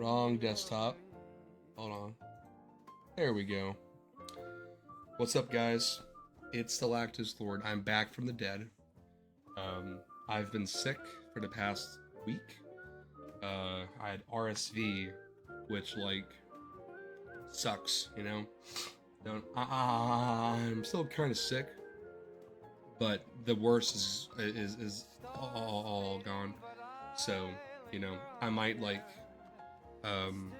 Wrong desktop. Hold on. There we go. What's up, guys? It's the Lactose Lord. I'm back from the dead. I've been sick for the past week. I had RSV, which sucks. Don't. I'm still kind of sick, but the worst is all gone. So I might um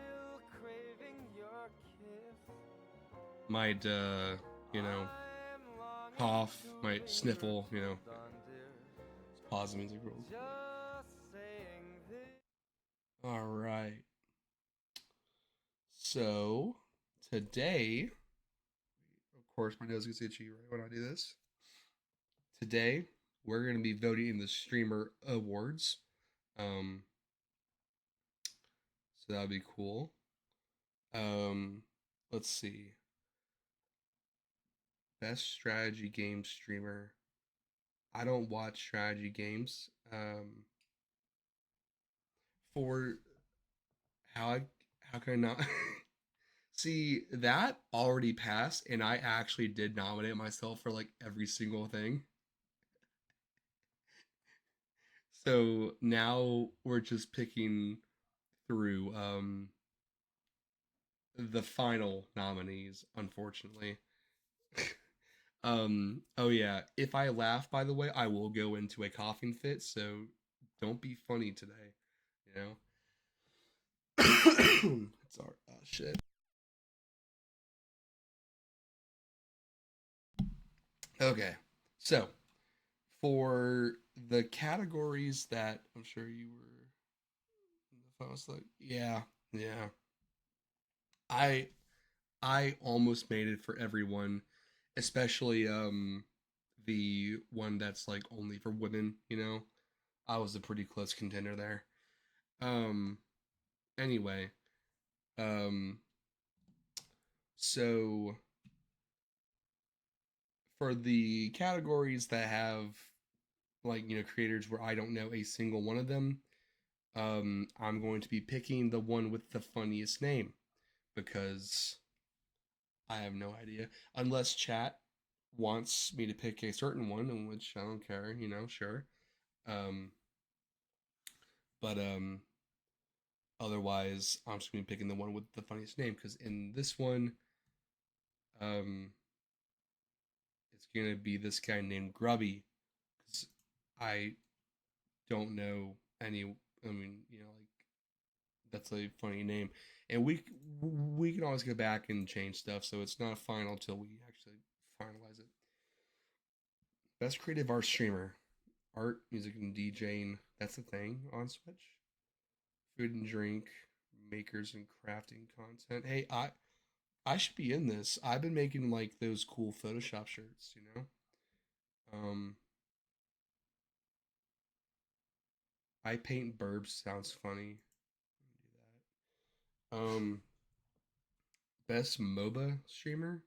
might you know cough, might sniffle. Pause the music real quick. All right. So today, of course, my nose gets itchy right when I do this. Today, we're gonna be voting in the streamer awards. Um, so that'd be cool. Um, let's see. Best strategy game streamer. I don't watch strategy games. For how I how can I not see that already passed, and I actually did nominate myself for every single thing. So now we're just picking through the final nominees, unfortunately. Oh yeah, if I laugh, by the way, I will go into a coughing fit, so don't be funny today, you know? It's our shit. Okay. So, for the categories that I'm sure you were if I was like, yeah, yeah. I I almost made it for everyone, especially the one that's only for women. I was a pretty close contender there. Um anyway, um so for the categories that have creators where I don't know a single one of them, I'm going to be picking the one with the funniest name because I have no idea. Unless chat wants me to pick a certain one, in which I don't care, sure. Um, but otherwise, I'm just gonna be picking the one with the funniest name because in this one, um, it's gonna be this guy named Grubby because I don't know any. I mean, that's a funny name, and we can always go back and change stuff, so it's not final till we actually finalize it. Best creative art streamer, art, music, and DJing. That's the thing on Switch. Food and drink, makers and crafting content. Hey, I should be in this. I've been making those cool Photoshop shirts. Um, I paint burbs sounds funny. Do that. Best MOBA streamer,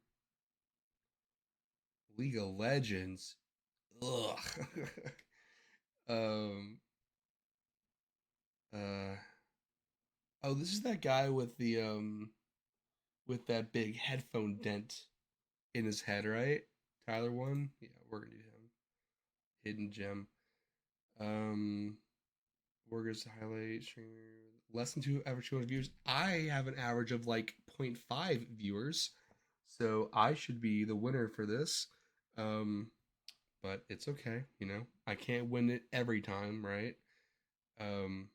League of Legends. Ugh. um. Uh. Oh, this is that guy with the with that big headphone dent in his head, right? Tyler one. Yeah, we're gonna do him. Hidden gem. Um, Workers highlight streamer less than two average 200 viewers. I have an average of like zero point 0.5 viewers, so I should be the winner for this. Um, but it's okay. I can't win it every time, right? Um,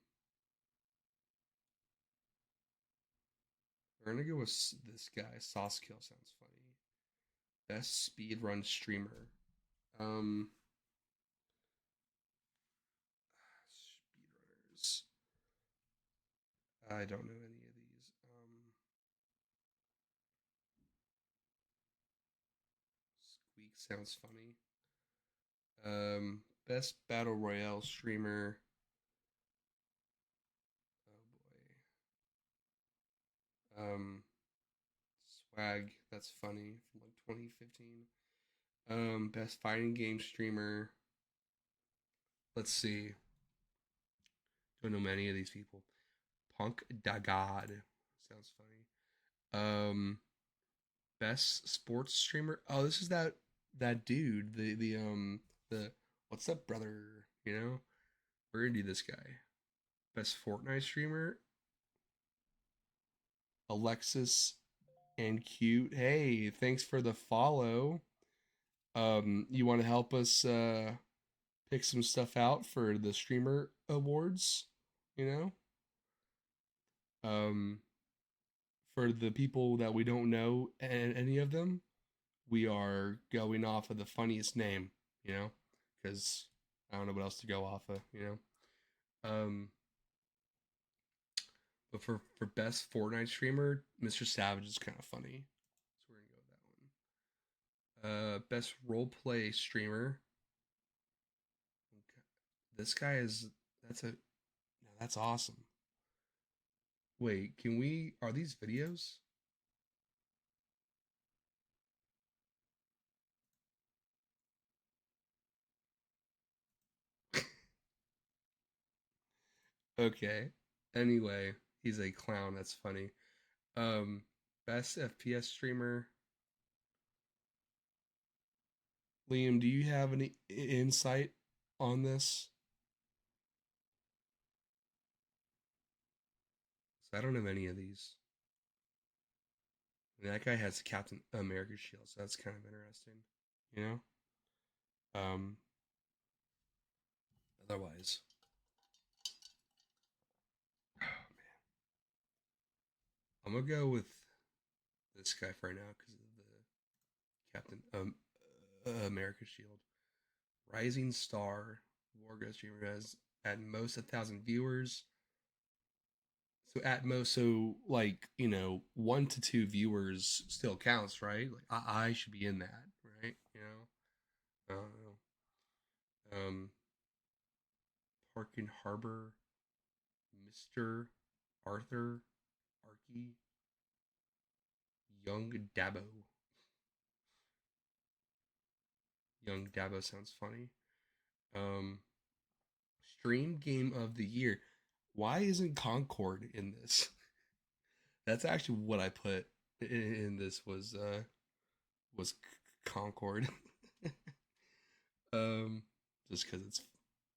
we're gonna go with this guy. Sauce Kill sounds funny. Best speedrun streamer. Um, speedrunners. I don't know any of these. Squeak sounds funny. Best battle royale streamer. Oh boy. Swag. That's funny from 2015. Best fighting game streamer. Let's see. Don't know many of these people. Punk da God. Sounds funny. Best sports streamer. Oh, this is that dude. The what's up, brother? You know, we're gonna do this guy. Best Fortnite streamer. Alexis and cute. Hey, thanks for the follow. You want to help us pick some stuff out for the streamer awards? You know, for the people that we don't know and any of them, we are going off of the funniest name. You know, because I don't know what else to go off of. But for best Fortnite streamer, Mr. Savage is kind of funny, so we're gonna go with that one. Best role play streamer. Okay. This guy is that's a no, that's awesome. Wait, can we? Are these videos? Okay. Anyway, he's a clown. That's funny. Um, best FPS streamer. Liam, do you have any insight on this? So I don't have any of these. I mean, that guy has Captain America shield, so that's kind of interesting. You know. Otherwise, oh, man, I'm gonna go with this guy for right now because of the Captain America shield. Rising Star Wargo streamer has at most 1,000 viewers. So at most, so like one to two viewers still counts, right? Like I should be in that, right? I don't know. Park and Harbor, Mister Arthur, Arky, Young Dabo. Young Dabo sounds funny. Um, Stream game of the year. Why isn't Concord in this? That's actually what I put in this was Concord. um, just because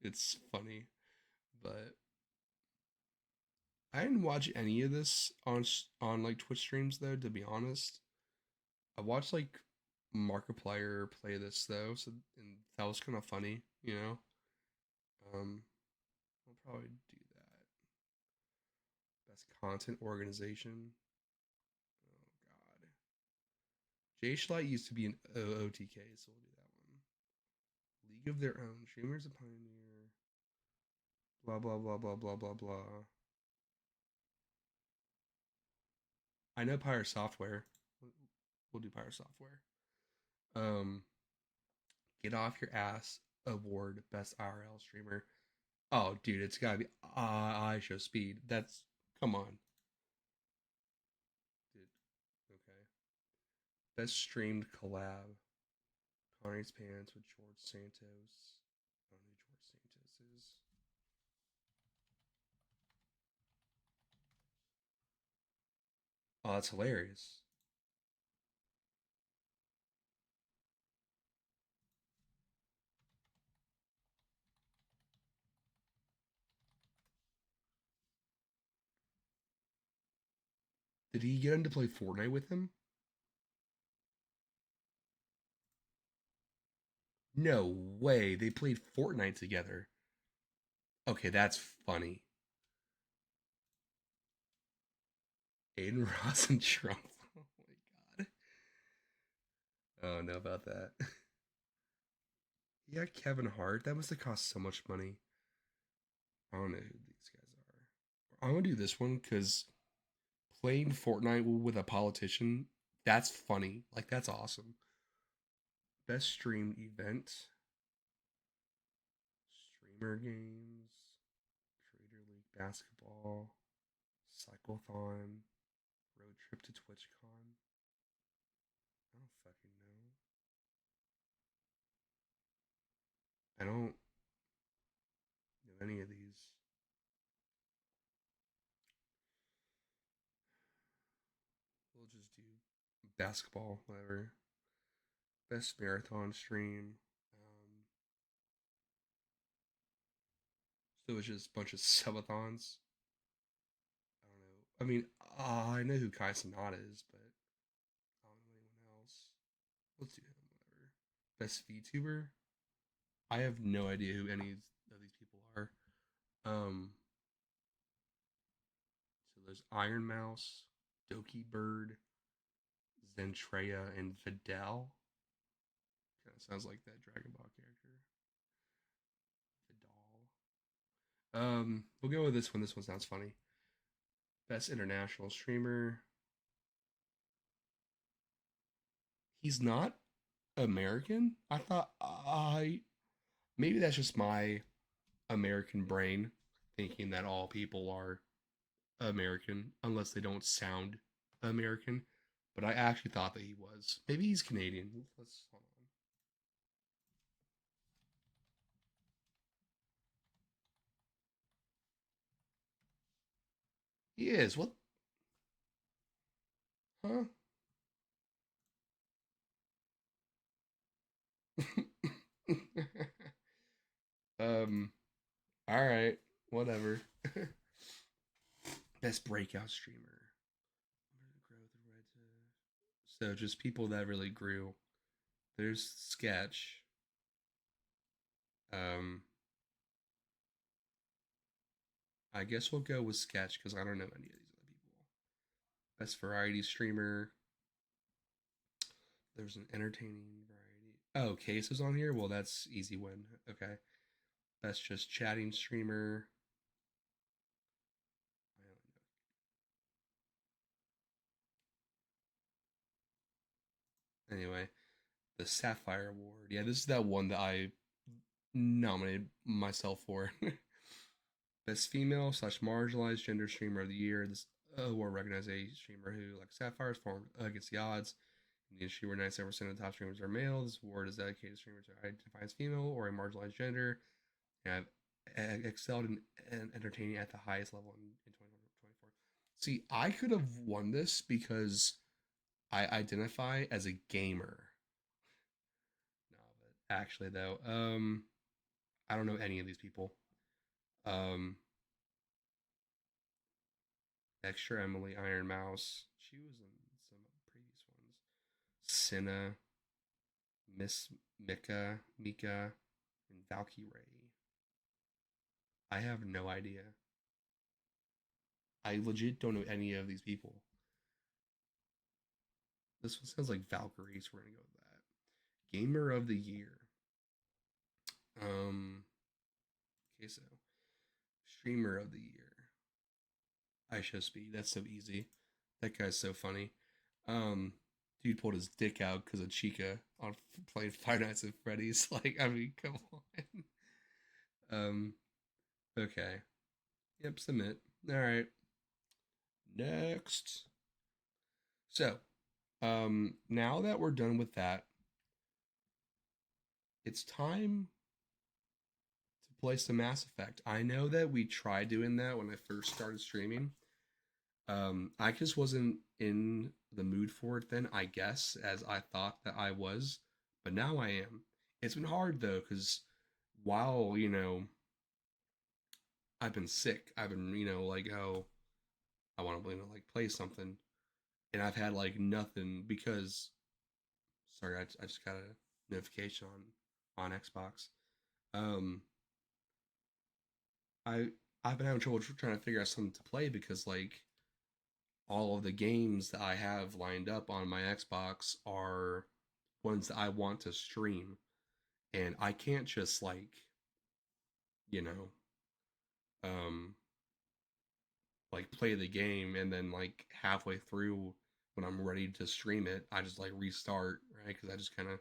it's funny, but I didn't watch any of this on like Twitch streams though. To be honest, I watched like Markiplier play this though, so and that was kind of funny. I'll probably do that. Best content organization. Oh God, Jay Schlatt used to be an OTK, so we'll do that one. League of Their Own. Streamers a pioneer. Blah blah blah blah blah blah blah. I know Pyre Software. We'll do Pyre Software. Um, Get Off Your Ass Award Best IRL Streamer. Oh, dude, it's gotta be I Show Speed. That's come on, dude. Okay. Best streamed collab. Connie's Pants with George Santos. I don't know who George Santos is. Oh, that's hilarious. Did he get him to play Fortnite with him? No way. They played Fortnite together. Okay, that's funny. Aiden Ross and Trump. Oh my god. Oh, know about that. Yeah, Kevin Hart. That must have cost so much money. I don't know who these guys are. I'm gonna do this one because playing Fortnite with a politician, that's funny. Like that's awesome. Best streamed event. Streamer games. Creator League basketball. Cyclothon. Road trip to TwitchCon. I don't fucking know. I don't know any of these. just do basketball, whatever. Best marathon stream. So it's just a bunch of subathons. I don't know. I mean, I know who Kai Sanada is, but I don't know anyone else. Let's do him, whatever. Best VTuber? I have no idea who any of these people are. Um, so there's Iron Mouse, Doki Bird, Zentreya, and Vidal. Kind of sounds like that Dragon Ball character. Vidal. We'll go with this one. This one sounds funny. Best international streamer. He's not American. I thought I maybe that's just my American brain thinking that all people are American unless they don't sound American. But I actually thought that he was. Maybe he's Canadian. Let's hold on. He is. What? Huh? um. All right. Whatever. Best breakout streamer. So just people that really grew. There's Sketch. Um. I guess we'll go with Sketch because I don't know any of these other people. Best variety streamer. There's an entertaining variety. Oh, Case was on here. Well, that's easy win. Okay. Best just chatting streamer. I don't know. Anyway, the Sapphire Award. Yeah, this is that one that I nominated myself for. Best female slash marginalized gender streamer of the year. This award recognizes a streamer who, like Sapphire, performed against the odds in the industry where 97% of the top streamers are male. This award is dedicated to streamers who identify as female or a marginalized gender and have excelled in entertaining at the highest level in 2024. See, I could have won this because I identify as a gamer. No, but actually though, I don't know any of these people. Um, Extra Emily, Iron Mouse. She was in some previous ones. Cinna, Miss Mika, and Valkyrie. I have no idea. I legit don't know any of these people. This one sounds like Valkyrie, so we're gonna go with that. Gamer of the year. Okay, so streamer of the year. I show speed. That's so easy. That guy's so funny. Um, Dude pulled his dick out because of Chica on playing Five Nights at Freddy's. Like, I mean, come on. Okay. Yep, submit. All right. Next. So, now that we're done with that, it's time to play some Mass Effect. I know that we tried doing that when I first started streaming. I just wasn't in the mood for it then, I guess, as I thought that I was, but now I am. It's been hard though, because while, I've been sick, I've been, like, oh, I want to, like play something, and I've had like nothing because, sorry, I just got a notification on Xbox. Um, I I've been having trouble trying to figure out something to play because like all of the games that I have lined up on my Xbox are ones that I want to stream, and I can't just you know, um, play the game and then like halfway through when I'm ready to stream it, I just like restart, right? Because I just kind of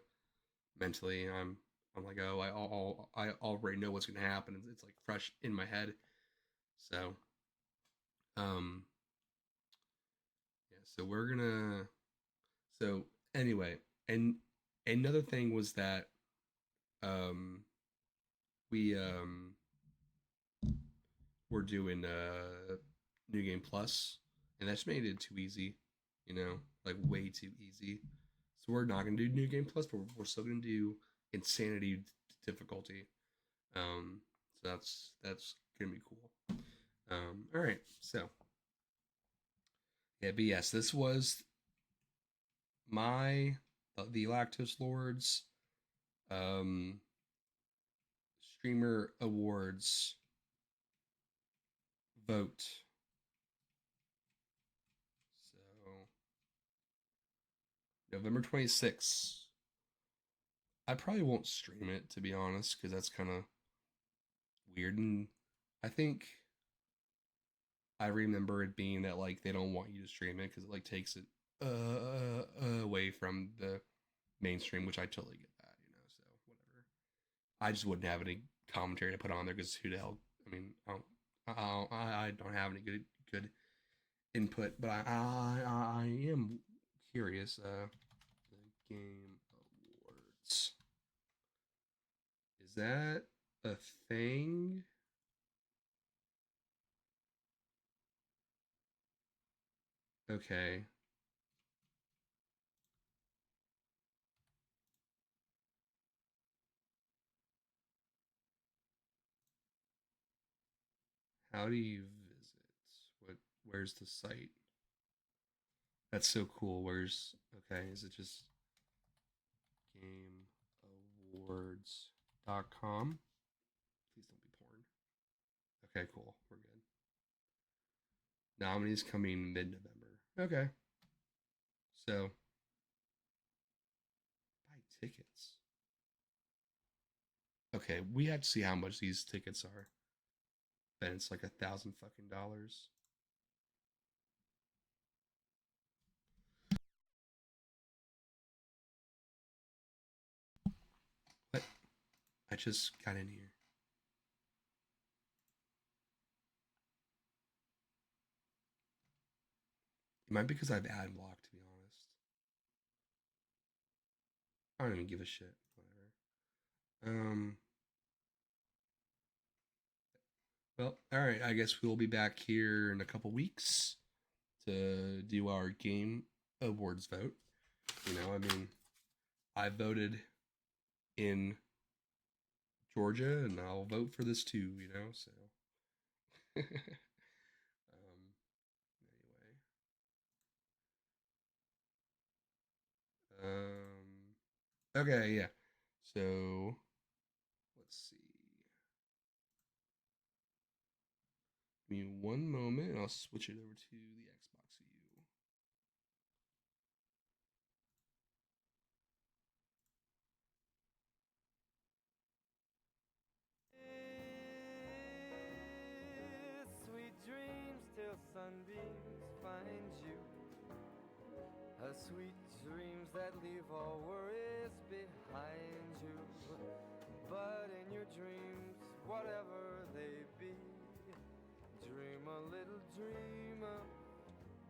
mentally I'm like, oh, I already know what's gonna happen. It's like fresh in my head. So um yeah, so we're gonna so anyway, and another thing was that um we we're doing New Game Plus, and that's made it too easy. you know, like way too easy. So we're not gonna do New Game Plus, but we're still gonna do Insanity difficulty. So that's gonna be cool. All right, so yeah, but yes, this was my the Lactose Lords um streamer awards vote. So November 26th. I probably won't stream it to be honest, because that's kind of weird. And I think I remember it being that like they don't want you to stream it because it like takes it away from the mainstream, which I totally get that, you know. So whatever. I just wouldn't have any commentary to put on there because who the hell? I mean, I don't have any good input, but I am curious. The Game Awards, is that a thing? Okay. How do you visit? What? Where's the site? That's so cool. Where's okay? Is it just gameawards.com? Please don't be porn. Okay, cool. We're good. Nominees coming mid-November. Okay. So buy tickets. Okay, we have to see how much these tickets are. Then it's like $1,000 fucking dollars. What? I just got in here. It might be because I've ad blocked, to be honest. I don't even give a shit. Whatever. Well, all right. I guess we'll be back here in a couple weeks to do our game awards vote. You know, I mean, I voted in Georgia, and I'll vote for this too. You know, so okay, yeah. So let's see. Give me one moment, and I'll switch it over to the Xbox view. Sweet dreams till sunbeams find you. Sweet dreams that leave all worries behind you. But in your dreams, whatever they be, dream a little dream of,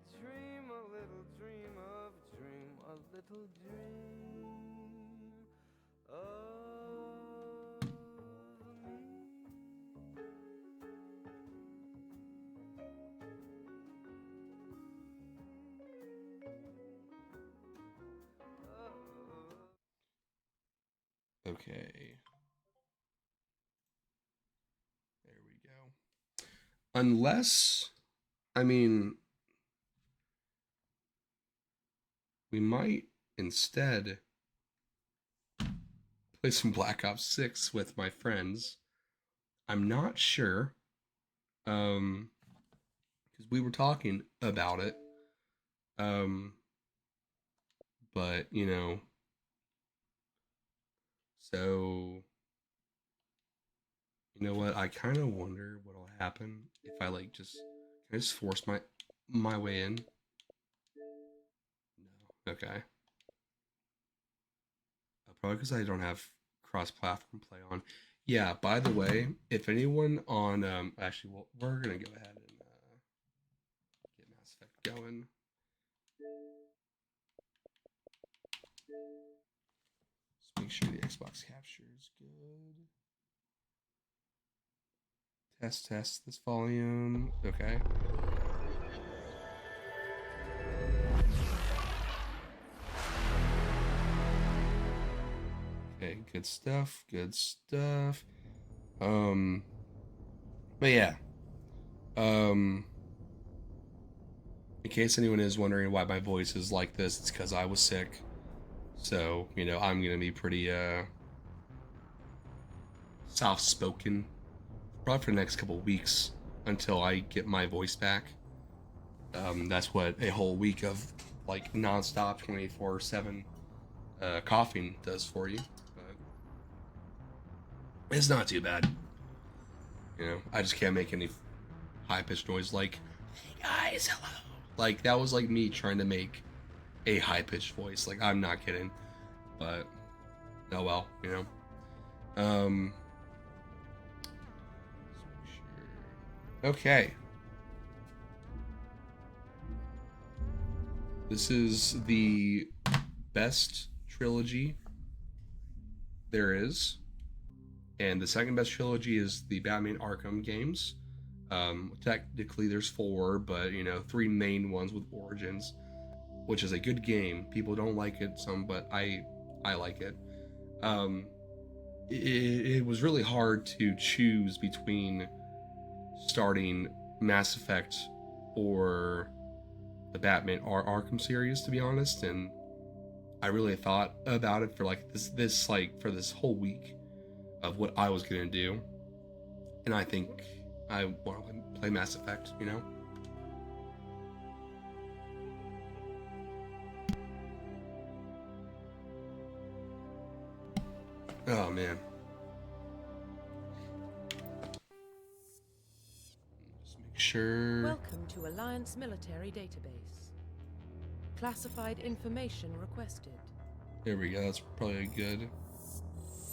dream a little dream of, dream a little dream of me. Okay, there we go. Unless, I mean, we might instead play some Black Ops 6 with my friends. I'm not sure. Because we were talking about it. Um, but you know, so you know what? I kind of wonder what'll happen if I like just can I just force my way in? No. Okay. Probably because I don't have cross-platform play on. Yeah. By the way, if anyone on actually, well, we're gonna go ahead and get Mass Effect going. Just make sure the Xbox capture is good. Test this volume. Okay. Okay, good stuff. Good stuff. Um, but yeah. Um, in case anyone is wondering why my voice is like this, it's because I was sick. So I'm gonna be pretty soft spoken probably for the next couple of weeks until I get my voice back. That's what a whole week of like nonstop 24/7 coughing does for you. But it's not too bad. I just can't make any high pitched noise like, "Hey guys, hello." Like that was like me trying to make a high pitched voice. Like I'm not kidding. But oh well. Um. Okay. This is the best trilogy there is, and the second best trilogy is the Batman Arkham games. Technically, there's four, but three main ones with Origins, which is a good game. People don't like it some, but I like it. Um, it was really hard to choose between starting Mass Effect or the Batman Arkham series, to be honest, and I really thought about it for like this like for this whole week of what I was gonna do, and I think I want to play Mass Effect. Oh man, just make sure. Welcome to Alliance Military Database. Classified information requested. There we go. That's probably a good.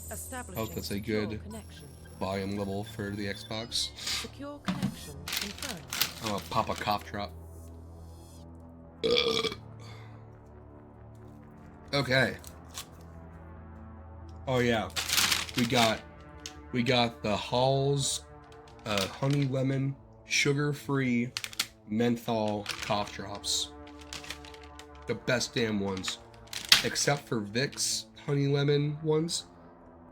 Establishing Hope that's a secure good connection. volume level for the Xbox. Secure connection confirmed. I'm gonna pop a cough drop. Okay. Oh yeah, we got the Halls honey lemon sugar free menthol cough drops. The best damn ones, except for Vicks honey lemon ones.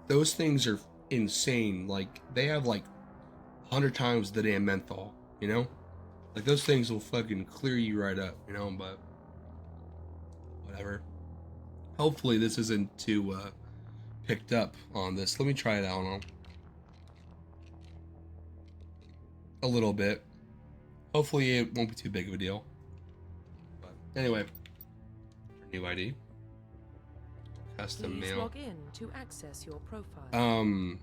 Those things are insane. Like they have like 100 times the damn menthol. Like those things will fucking clear you right up. But whatever. Hopefully this isn't too picked up on this. Let me try it out on a little bit. Hopefully it won't be too big of a deal. But anyway, new ID, custom Please mail. log in to access your profile.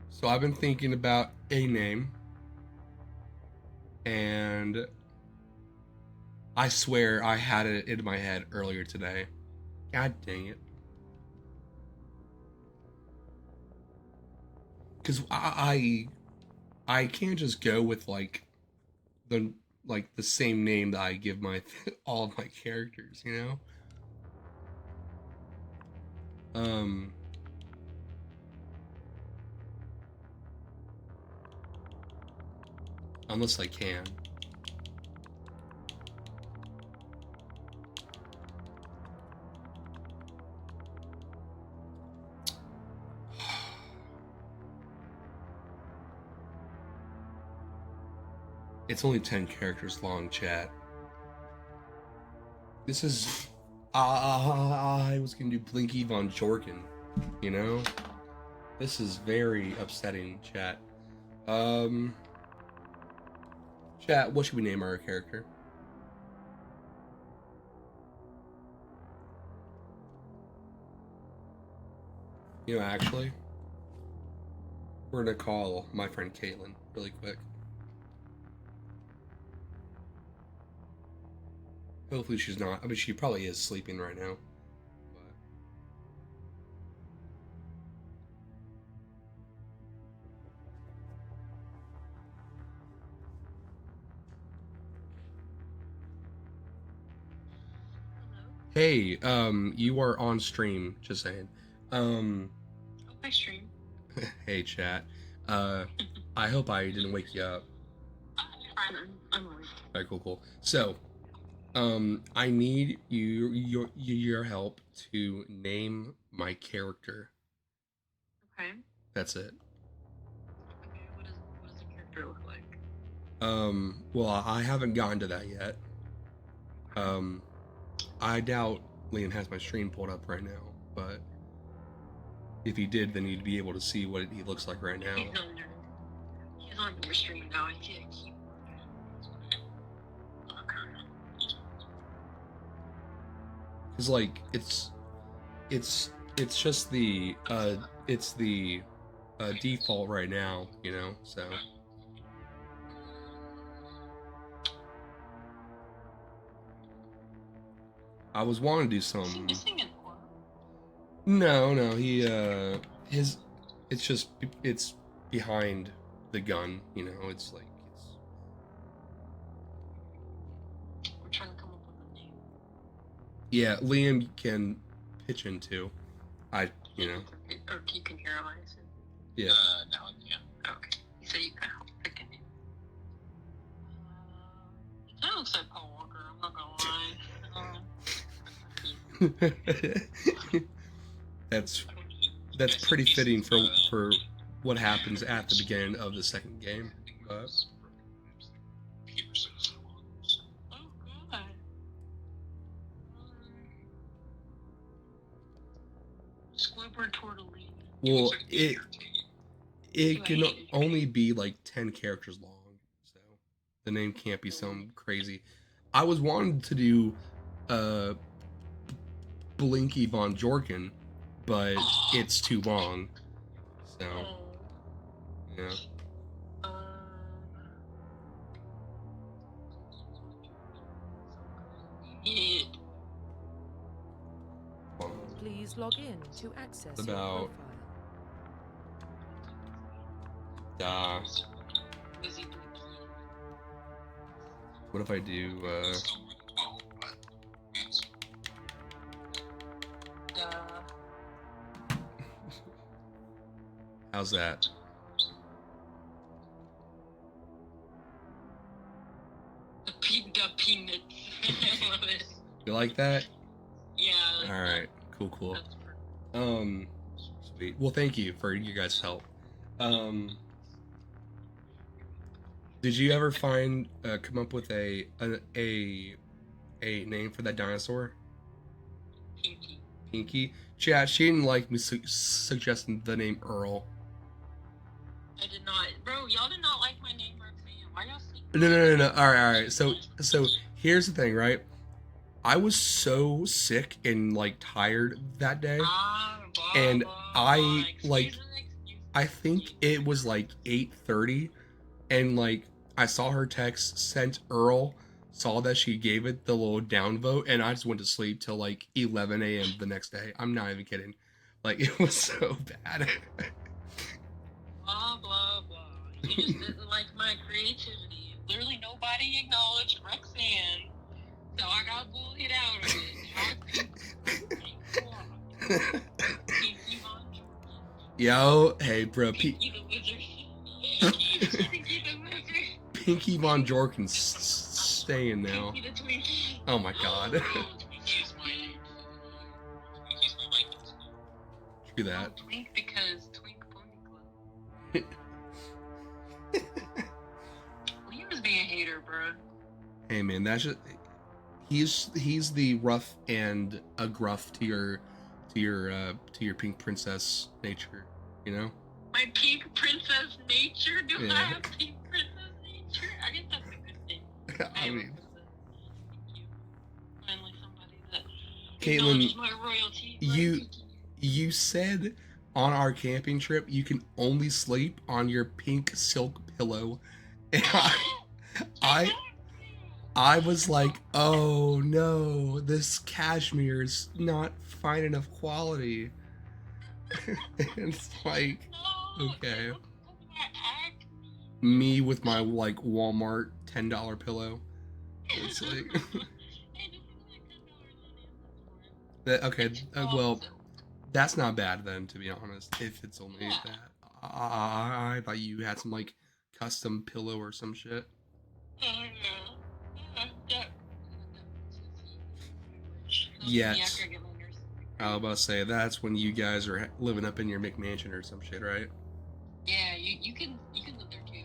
So I've been thinking about a name, and I swear I had it in my head earlier today. God dang it. Because I can't just go with the the same name that I give my all of my characters. Um unless I can. It's only 10 characters long, chat. This is I was gonna do Blinky von Jorkin. This is very upsetting, chat. Chat, what should we name our character? Actually, we're gonna call my friend Caitlin really quick. Hopefully she's not. I mean, she probably is sleeping right now. Hey, you are on stream, just saying. My stream. Hey, chat. I hope I didn't wake you up. I'm awake. Alright, cool. So, I need your help to name my character. Okay. That's it. Okay. What does the character look like? Well, I haven't gotten to that yet. I doubt Liam has my stream pulled up right now, but if he did, then he'd be able to see what he looks like right now. He's on your stream now. I can't keep. Cause like it's just the default right now, you know. So I was wanting to do some. Is he missing an arm? No, he his it's behind the gun, you know. It's like We're trying to come up with a name. yeah, Liam can pitch into. You know. Or you can hear him, I assume. Yeah. No, yeah. Okay. You said you can help pick a name. It kind of looks like Paul Walker, I'm not gonna lie. That's pretty fitting for what happens at the beginning of the second game. But Oh, God. Squidward Tortellini. well, it can only be like 10 characters long, so the name can't be some crazy. I was wanting to do Blinky Von Jorkin, but it's too long. So yeah. Please log in to access your About profile. What if I do how's that? The peanut. I love it. You like that? Yeah. All right. Cool. That's perfect. Sweet. Well, thank you for your guys' help. Did you ever come up with a name for that dinosaur? Pinky. Chat. She didn't like me suggesting the name Earl. I did not, bro. Y'all did not like my name, Roxanne. Why y'all sleep? No. All right. So here's the thing, right? I was so sick and like tired that day, and I think it was like 8:30, and like I saw her text sent Earl, saw that she gave it the little downvote, and I just went to sleep till like 11 a.m. the next day. I'm not even kidding. Like it was so bad. Blah blah blah. You just didn't like my creativity. Literally nobody acknowledged Roxanne. So I got bullied out of it. Pinky Von Jordan. Yo, hey, bro. Pinky the Wizard. Pinky the Wizard. Pinky Von Jorkin's staying now. Pinky the Twinkie. Oh my god. Twinkie is my name. Twinkie's my likeness. True that. Twink because Twink Pony Club. Liam is being a hater, bro. Hey man, that's just he's the rough and a gruff to your pink princess nature, you know? My pink princess nature? Do Yeah. I have pink princess nature? I guess that's a good thing. I mean, Thank you. Finally somebody that Caitlin, acknowledges my royalty. you said on our camping trip you can only sleep on your pink silk pillow. And I was like, oh no, this cashmere is not fine enough quality. It's like, No, okay. it was my acne. Me with my like Walmart $10 pillow. It's like Hey, this is like $10 on that. Okay, Amazon. well, that's not bad then, to be honest. If it's only Yeah. that, I thought you had some like custom pillow or some shit. Yeah. Yes. I was about to say that's when you guys are living up in your McMansion or some shit, right? Yeah, you can live there too.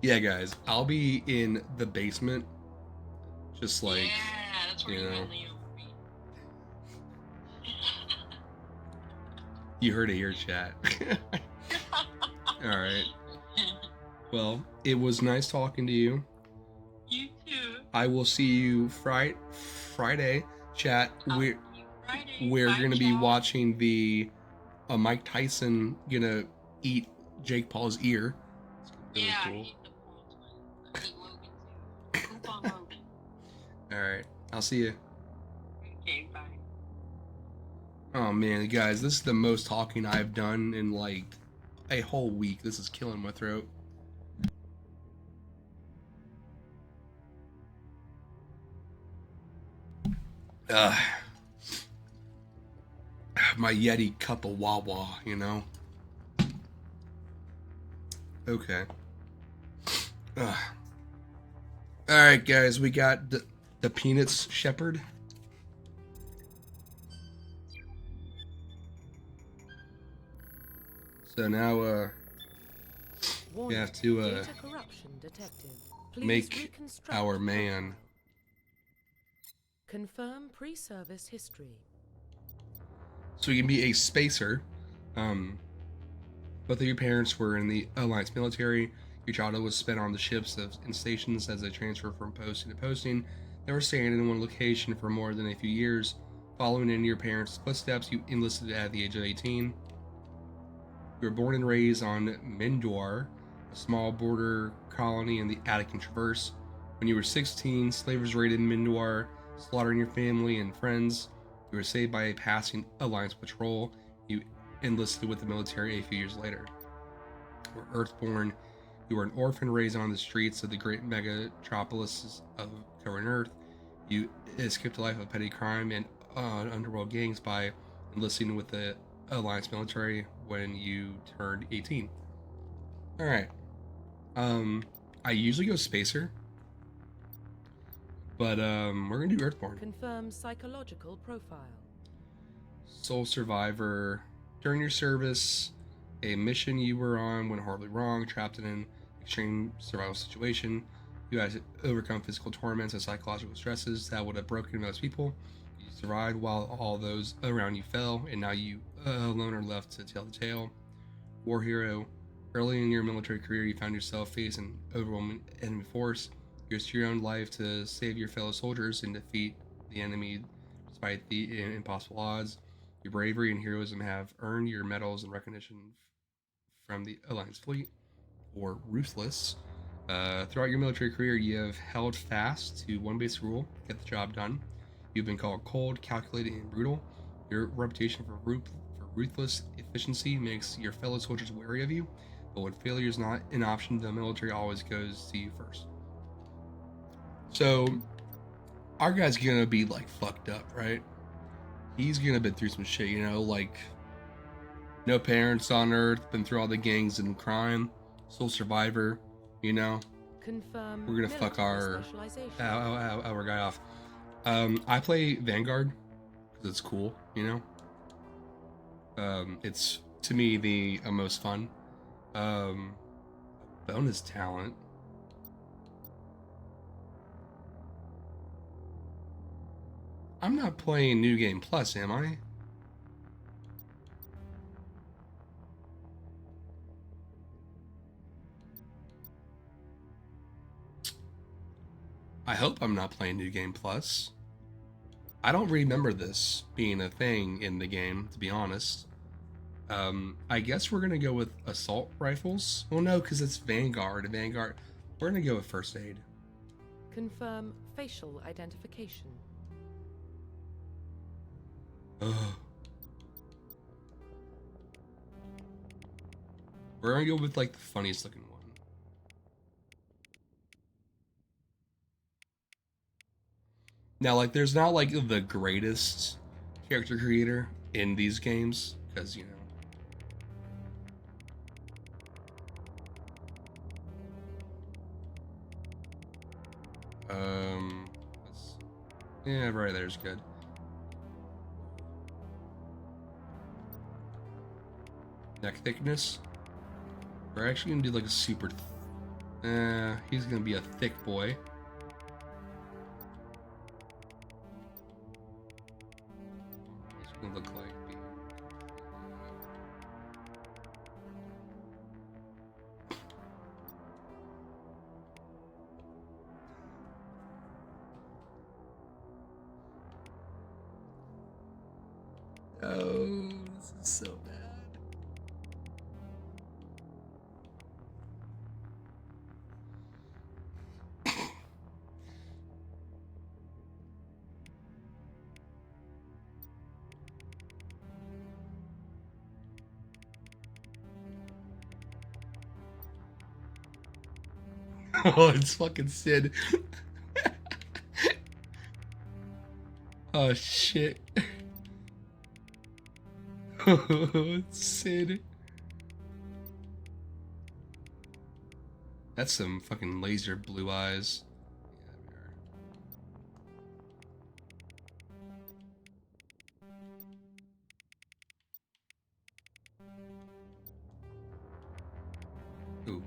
Yeah, guys, I'll be in the basement, just like, Yeah, that's where you you know, and Leo will be. you heard it here, chat. All right. Well, it was nice talking to you. You too. I will see you Friday, chat. I'll We're see you Friday. we're Bye, gonna be ciao. watching the Mike Tyson gonna eat Jake Paul's ear. It's really Yeah, cool. I hate the Paul twins. I hate Logan too. Poop on Logan. All right, I'll see you. Okay, bye. Oh man, guys, this is the most talking I've done in like a whole week. This is killing my throat. My Yeti cup of Wawa, you know. Okay. All right, guys, we got the Peanuts Shepherd. So now, we have to Data corruption detected. Please make reconstruct our man. Confirm pre-service history. So you can be a spacer. Both of your parents were in the Alliance military. Your childhood was spent on the ships and stations as they transferred from posting to posting. Never staying in one location for more than a few years. Following in your parents' footsteps, you enlisted at the age of 18. You were born and raised on Mindor, a small border colony in the Attican Traverse. When you were 16, slavers raided Mindor, slaughtering your family and friends. You were saved by a passing Alliance patrol. You enlisted with the military a few years later. You were Earthborn. You were an orphan raised on the streets of the great megatropolises of covering Earth. You escaped a life of petty crime and underworld gangs by enlisting with the Alliance military when you turned 18. All right. I usually go Spacer, but we're gonna do Earthborn. Confirm psychological profile. Sole survivor. During your service, a mission you were on went horribly wrong, trapped in an extreme survival situation. You had to overcome physical torments and psychological stresses that would have broken most people. You survived while all those around you fell, and now you alone are left to tell the tale. War hero. Early in your military career, you found yourself facing overwhelming enemy force. You risked your own life to save your fellow soldiers and defeat the enemy despite the impossible odds. Your bravery and heroism have earned your medals and recognition from the Alliance fleet. Or ruthless. Throughout your military career, you have held fast to one basic rule: get the job done. You've been called cold, calculated, and brutal. Your reputation for ruthless efficiency makes your fellow soldiers wary of you, but when failure is not an option, the military always goes to you first. So, our guy's gonna be like fucked up, right? He's gonna been through some shit, you know, like no parents on Earth, been through all the gangs and crime, sole survivor, you know. Confirm. We're gonna fuck our specialization. our guy off. I play Vanguard because it's cool, you know. It's to me the most fun. Bonus talent. I'm not playing New Game Plus, am I? I hope I'm not playing New Game Plus. I don't remember this being a thing in the game, to be honest. I guess we're gonna go with assault rifles. Well, no, because it's Vanguard. We're gonna go with first aid. Confirm facial identification. Ugh. We're gonna go with like the funniest looking one. Now, like, there's not like the greatest character creator in these games because you know. Yeah, right there's good. neck thickness. We're actually gonna do like a super. He's gonna be a thick boy. What's it gonna look like? Oh, this is so bad. Oh, it's fucking Sid. Oh shit. Oh, it's Sid. That's some fucking laser blue eyes. Ooh.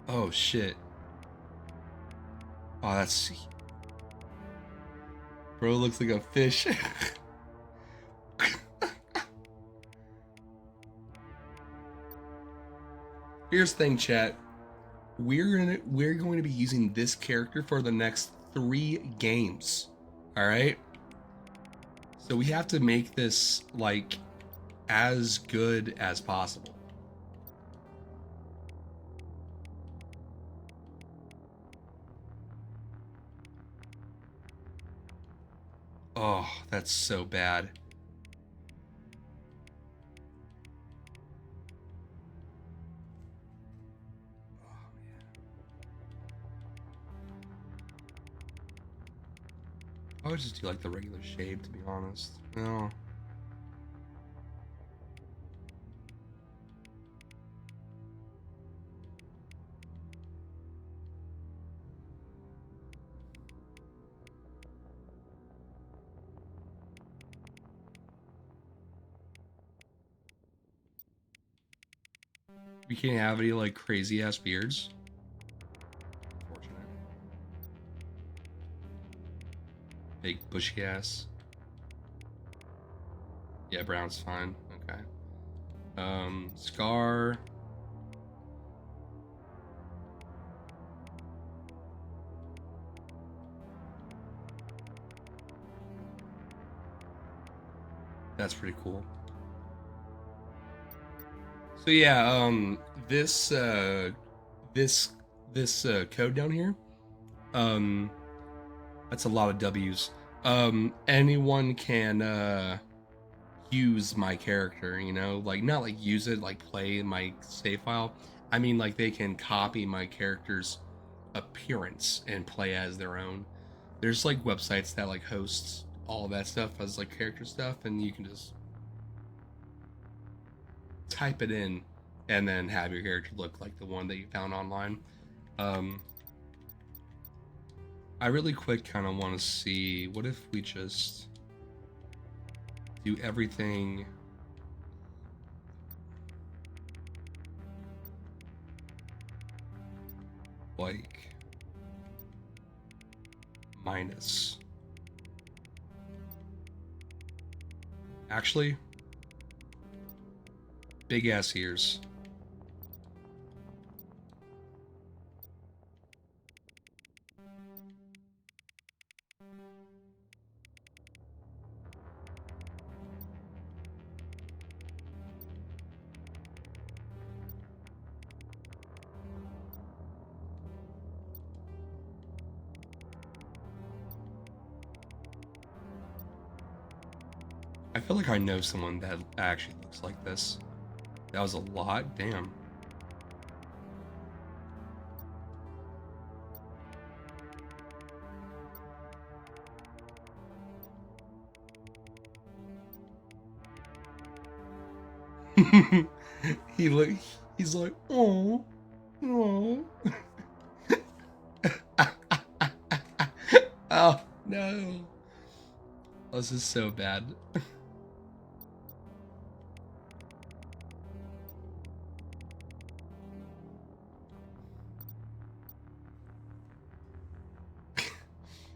Oh shit. Oh, that's. Bro looks like a fish. Here's the thing, chat. We're going to be using this character for the next 3 games. All right. So we have to make this like as good as possible. Oh, that's so bad. I would just do like the regular shape, to be honest. No. We can't have any like crazy ass beards. Unfortunate. Big bushy ass. Yeah, brown's fine. Okay. Scar. That's pretty cool. So yeah, this code down here, that's a lot of W's. Anyone can use my character, you know, like not like use it, like play my save file. I mean, like they can copy my character's appearance and play as their own. There's like websites that like hosts all of that stuff as like character stuff, and you can just type it in and then have your character look like the one that you found online. I really quick kind of want to see, what if we just do everything like minus. Actually, big ass ears. I feel like I know someone that actually looks like this. That was a lot, damn. he look. He's like, oh, oh, oh no. This is so bad.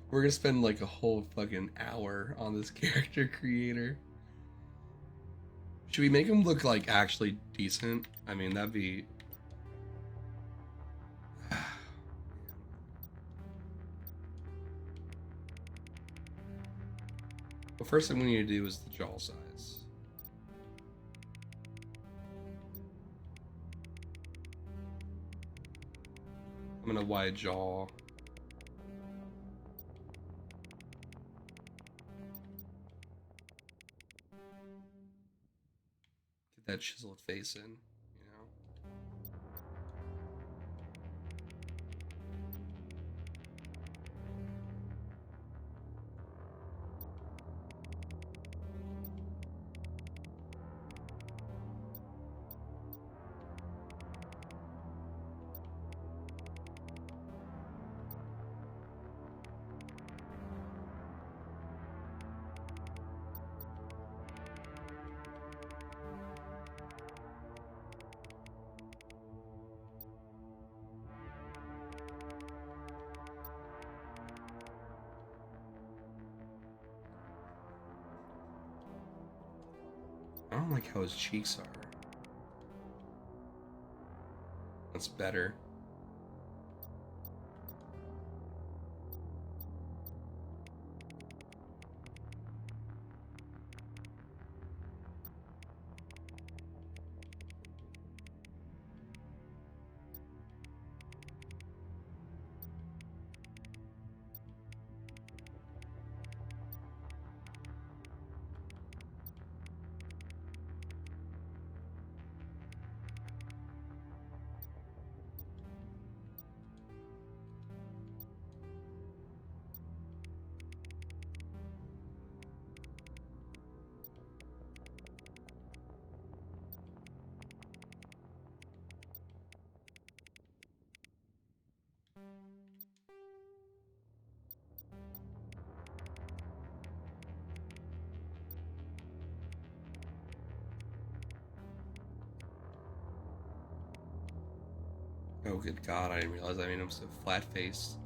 We're gonna spend like a whole fucking hour on this character creator. Should we make him look like actually decent? I mean, that'd be. The first thing we need to do is the jaw size. I'm gonna wide jaw. Get that chiseled face in, you know? I don't like how his cheeks are. That's better. Oh, good God, I didn't realize I made him so flat-faced.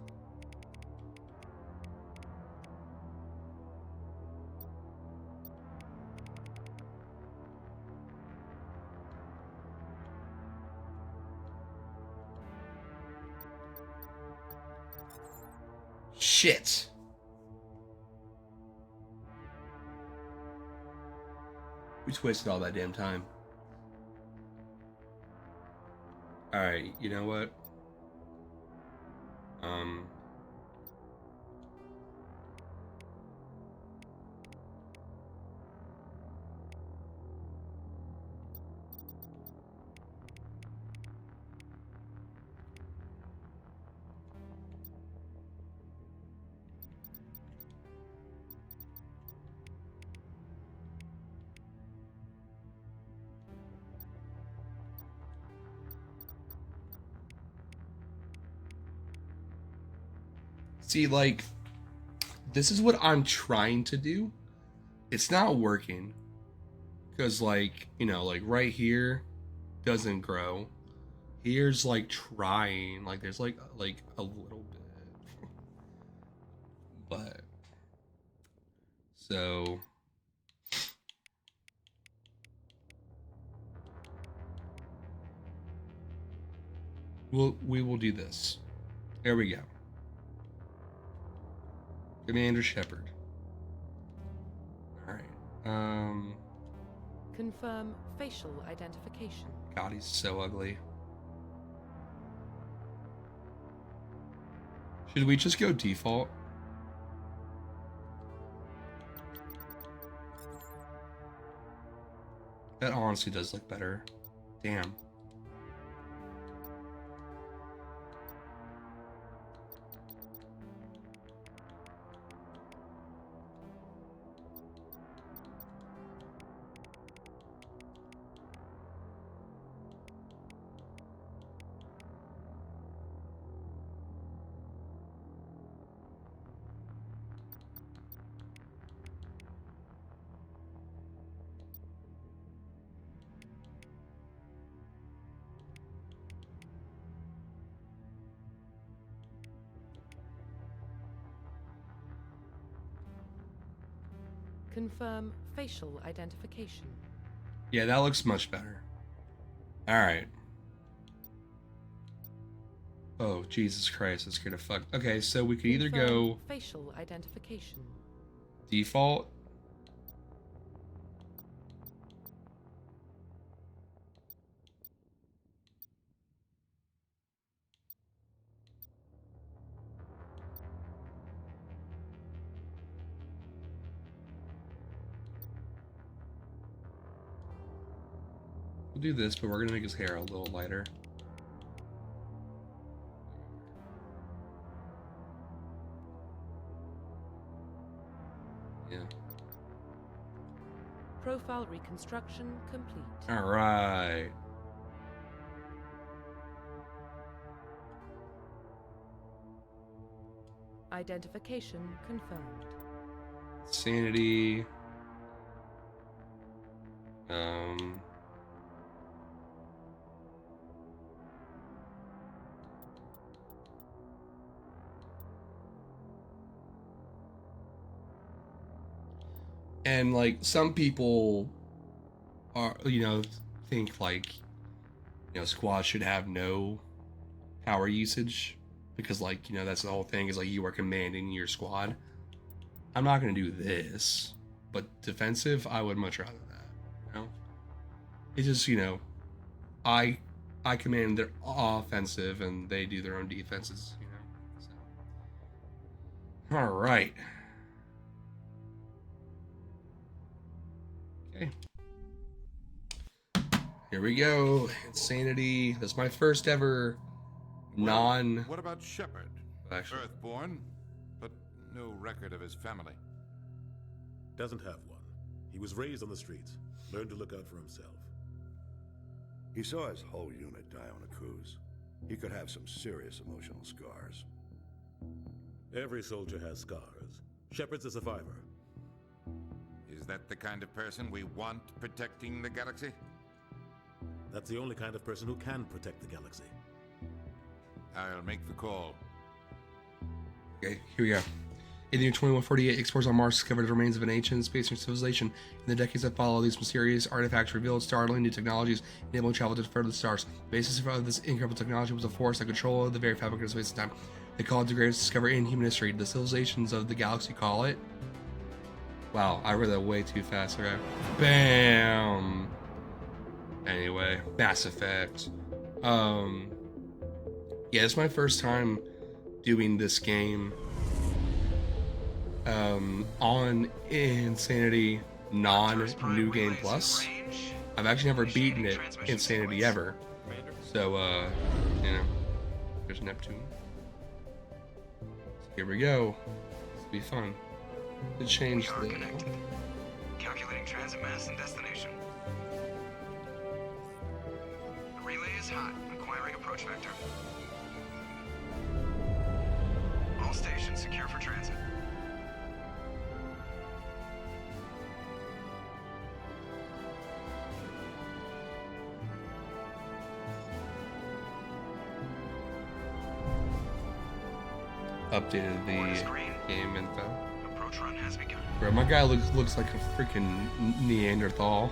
Shit! We just wasted all that damn time. Alright, you know what? See, like, this is what I'm trying to do. It's not working. Because, like, you know, like, right here doesn't grow. Here's, like, trying. Like, there's, like a little bit. But, so... we will do this. There we go. Commander Shepard. Alright. Confirm facial identification. God, he's so ugly. Should we just go default? That honestly does look better. Damn. Confirm facial identification. Yeah, that looks much better. Alright. Oh, Jesus Christ, that's gonna fuck. Okay, so we could either go facial identification. default. We'll do this, but we're gonna make his hair a little lighter. Yeah. Profile reconstruction complete. All right. Identification confirmed. Sanity. And like some people are, think like, squads should have no power usage because like, that's the whole thing is like you are commanding your squad. I'm not going to do this, but defensive, I would much rather that, It's just, I command their offensive and they do their own defenses, So. All right. Okay. Here we go. Insanity. That's my first ever What about Shepard? Earthborn, but no record of his family. Doesn't have one. He was raised on the streets. Learned to look out for himself. He saw his whole unit die on a cruise. He could have some serious emotional scars. Every soldier has scars. Shepard's a survivor. Is that the kind of person we want protecting the galaxy? That's the only kind of person who can protect the galaxy. I'll make the call. Okay, here we go. In the year 2148, explorers on Mars discovered the remains of an ancient space civilization. In the decades that follow, these mysterious artifacts revealed startling new technologies, enabling travel to further the stars. The basis of this incredible technology was a force that controlled the very fabric of space and time. They called it the greatest discovery in human history. The civilizations of the galaxy call it... Wow, I read that way too fast. Okay. Bam! Anyway, Mass Effect. Yeah, it's my first time doing this game on Insanity non-New Game Plus. I've actually never beaten it Insanity ever. So, there's Neptune. So here we go. This will be fun. To change the... Calculating transit mass and destination. The relay is hot. Acquiring approach vector. All stations secure for transit. Updated the game info. Approach run has begun. Bro, my guy looks like a freaking Neanderthal.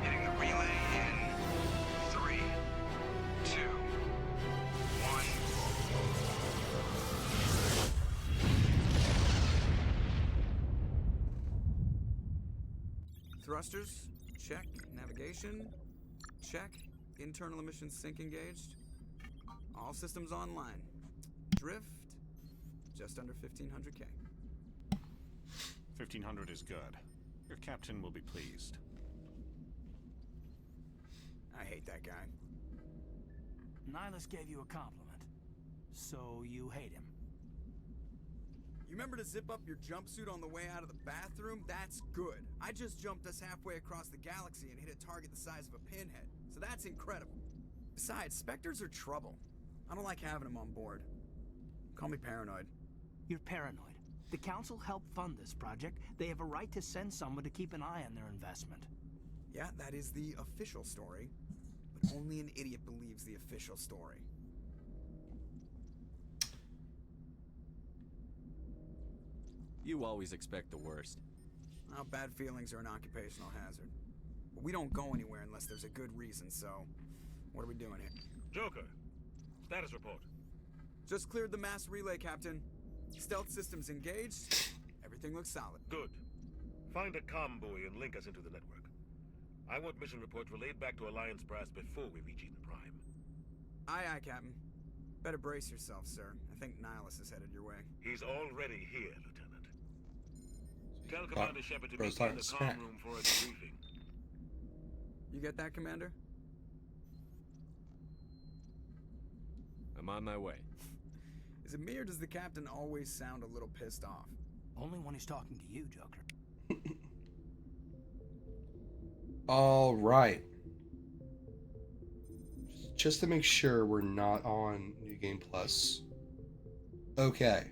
Hitting the relay in 3, 2, 1. Thrusters, check. Navigation, check. Internal emissions sync engaged. All systems online. Drift, just under 1500K. 1500 is good. Your captain will be pleased. I hate that guy. Nihilus gave you a compliment. So you hate him. You remember to zip up your jumpsuit on the way out of the bathroom? That's good. I just jumped us halfway across the galaxy and hit a target the size of a pinhead. So that's incredible. Besides, Spectres are trouble. I don't like having them on board. Call me paranoid. You're paranoid. The Council helped fund this project. They have a right to send someone to keep an eye on their investment. Yeah, that is the official story. But Only an idiot believes the official story. You always expect the worst. Well, bad feelings are an occupational hazard. But we don't go anywhere unless there's a good reason, so... What are we doing here? Joker, status report. Just cleared the mass relay, Captain. Stealth systems engaged. Everything looks solid. Good. Find a comm buoy and link us into the network. I want mission reports relayed back to Alliance Brass before we reach Eden Prime. Aye, aye, Captain. Better brace yourself, sir. I think Nihilus is headed your way. He's already here, Lieutenant. Tell Commander Shepard to meet Bro's me in the talking comm room for a debriefing. You get that, Commander? I'm on my way. Is it me or does the Captain always sound a little pissed off? Only when he's talking to you, Joker. All right. Just to make sure we're not on New Game Plus. Okay.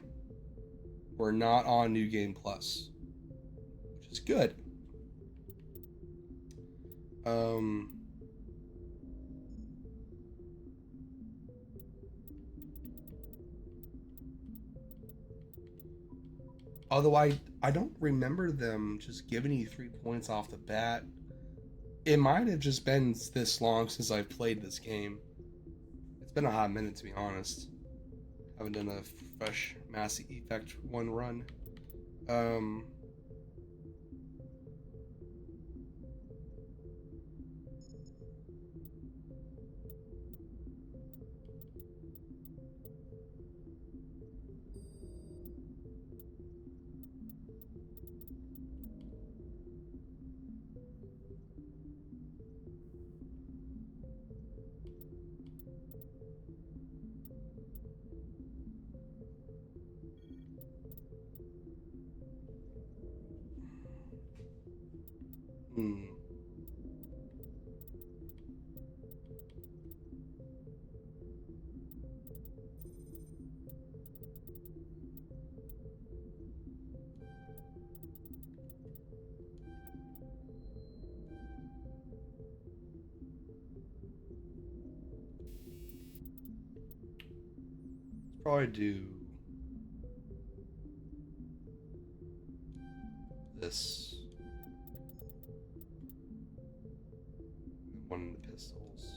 We're not on New Game Plus, which is good. Although I don't remember them just giving you 3 points off the bat. It might have just been this long since I've played this game. It's been a hot minute, to be honest. Haven't done a fresh Mass Effect 1 run. Probably do this. One of the pistols.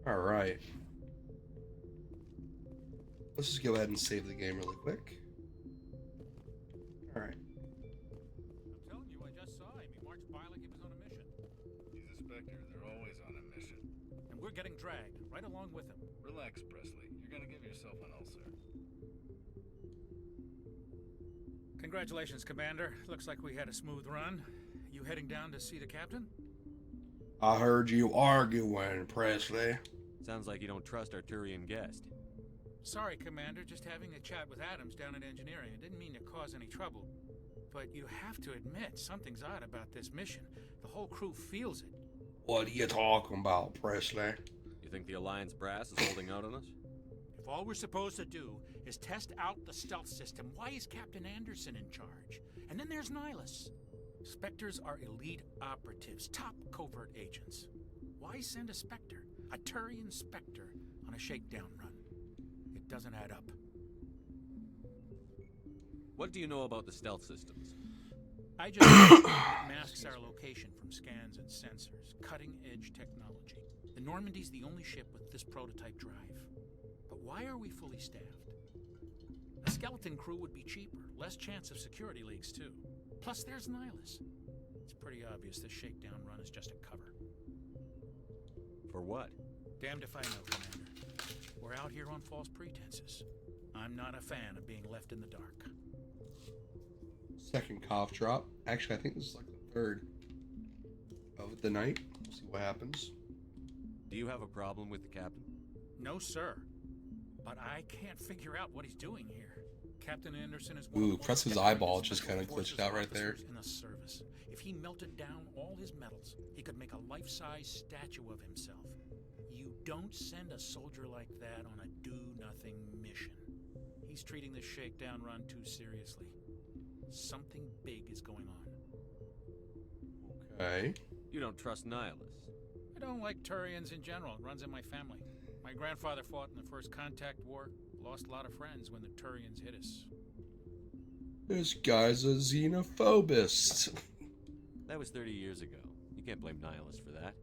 Alright. Let's just go ahead and save the game really quick. Alright. I'm telling you, I just saw him. He marched by like he was on a mission. He's a Spectre. They're always on a mission. And we're getting dragged, right along with him. Relax, Presley. You're gonna give yourself an ulcer. Congratulations, Commander. Looks like we had a smooth run. You heading down to see the captain? I heard you arguing, Presley. Sounds like you don't trust our Turian guest. Sorry, Commander. Just having a chat with Adams down at engineering. I didn't mean to cause any trouble. But you have to admit, something's odd about this mission. The whole crew feels it. What are you talking about, Presley? You think the Alliance Brass is holding out on us? If all we're supposed to do is test out the stealth system, why is Captain Anderson in charge? And then there's Nihilus. Spectres are elite operatives, top covert agents. Why send a Spectre, a Turian Spectre, on a shakedown run? It doesn't add up. What do you know about the stealth systems? I just know it masks our location from scans and sensors. Cutting-edge technology. The Normandy's the only ship with this prototype drive. But why are we fully staffed? A skeleton crew would be cheaper, less chance of security leaks too. Plus there's Nihilus. It's pretty obvious this shakedown run is just a cover. For what? Damned if I know, Commander. We're out here on false pretenses. I'm not a fan of being left in the dark. Second cough drop. Actually, I think this is like the third of the night. We'll see what happens. Do you have a problem with the captain? No, sir. But I can't figure out what he's doing here. Captain Anderson is one Ooh, of the Press's most eyeball just kind of forces glitched out right there. officers in the service. If he melted down all his medals, he could make a life-size statue of himself. You don't send a soldier like that on a do-nothing mission. He's treating this shakedown run too seriously. Something big is going on. Okay. You don't trust Nihilus. I don't like Turians in general. It runs in my family. My grandfather fought in the First Contact War. Lost a lot of friends when the Turians hit us. This guy's a xenophobist. That was 30 years ago. You can't blame Nihilus for that.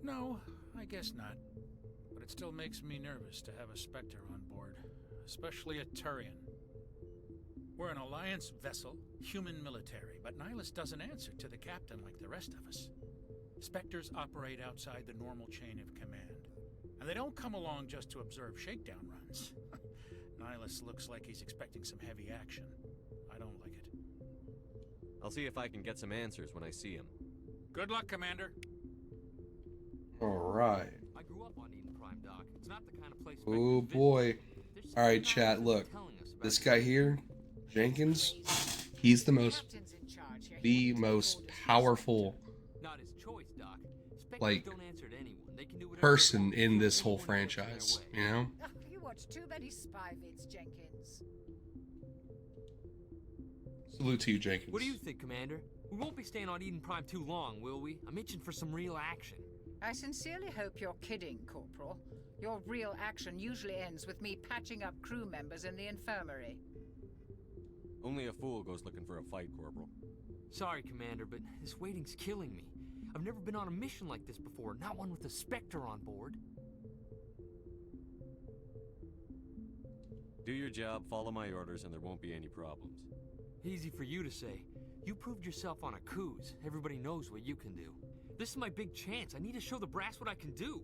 No, I guess not. But it still makes me nervous to have a Spectre on board. Especially a Turian. We're an Alliance vessel, human military, but Nihilus doesn't answer to the captain like the rest of us. Spectres operate outside the normal chain of command. And they don't come along just to observe shakedown runs. Nihilus looks like he's expecting some heavy action. I don't like it. I'll see if I can get some answers when I see him. Good luck, Commander. Alright. I grew up on Eden Prime, Doc. It's not the kind of place. Oh boy. Alright, chat, look. This guy here, Jenkins, he's the most powerful, like, person in this whole franchise, you know? You watch too many spy vids, Jenkins. Salute to you, Jenkins. What do you think, Commander? We won't be staying on Eden Prime too long, will we? I'm itching for some real action. I sincerely hope you're kidding, Corporal. Your real action usually ends with me patching up crew members in the infirmary. Only a fool goes looking for a fight, Corporal. Sorry, Commander, but this waiting's killing me. I've never been on a mission like this before, not one with a Spectre on board. Do your job, follow my orders, and there won't be any problems. Easy for you to say. You proved yourself on a cruise. Everybody knows what you can do. This is my big chance. I need to show the brass what I can do.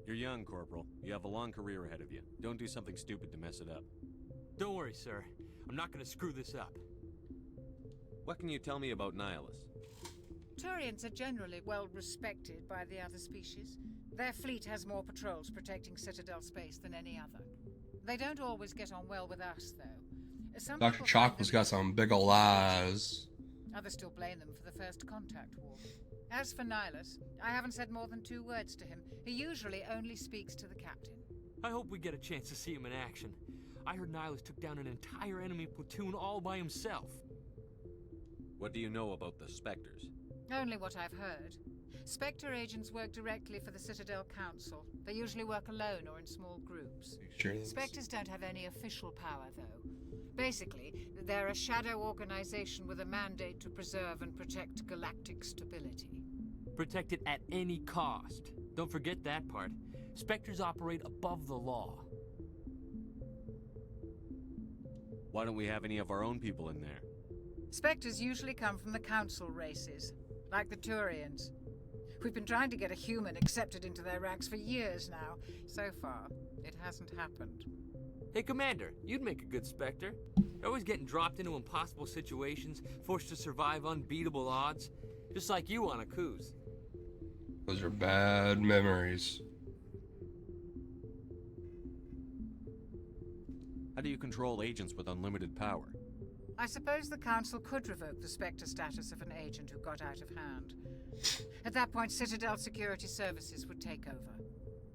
You're young, Corporal. You have a long career ahead of you. Don't do something stupid to mess it up. Don't worry, sir. I'm not gonna screw this up. What can you tell me about Nihilus? Turians are generally well respected by the other species. Their fleet has more patrols protecting Citadel space than any other. They don't always get on well with us, though. Some Dr. Chocolate's got some big ol' eyes. Others still blame them for the First Contact War. As for Nihilus, I haven't said more than 2 words to him. He usually only speaks to the captain. I hope we get a chance to see him in action. I heard Nihilus took down an entire enemy platoon all by himself. What do you know about the Spectres? Only what I've heard. Spectre agents work directly for the Citadel Council. They usually work alone or in small groups. Spectres don't have any official power, though. Basically, they're a shadow organization with a mandate to preserve and protect galactic stability. Protect it at any cost. Don't forget that part. Spectres operate above the law. Why don't we have any of our own people in there? Spectres usually come from the Council races, like the Turians. We've been trying to get a human accepted into their ranks for years now. So far, it hasn't happened. Hey, Commander, you'd make a good Spectre. You're always getting dropped into impossible situations, forced to survive unbeatable odds, just like you on a cruise. Those are bad memories. How do you control agents with unlimited power? I suppose the Council could revoke the Spectre status of an agent who got out of hand. At that point, Citadel Security Services would take over.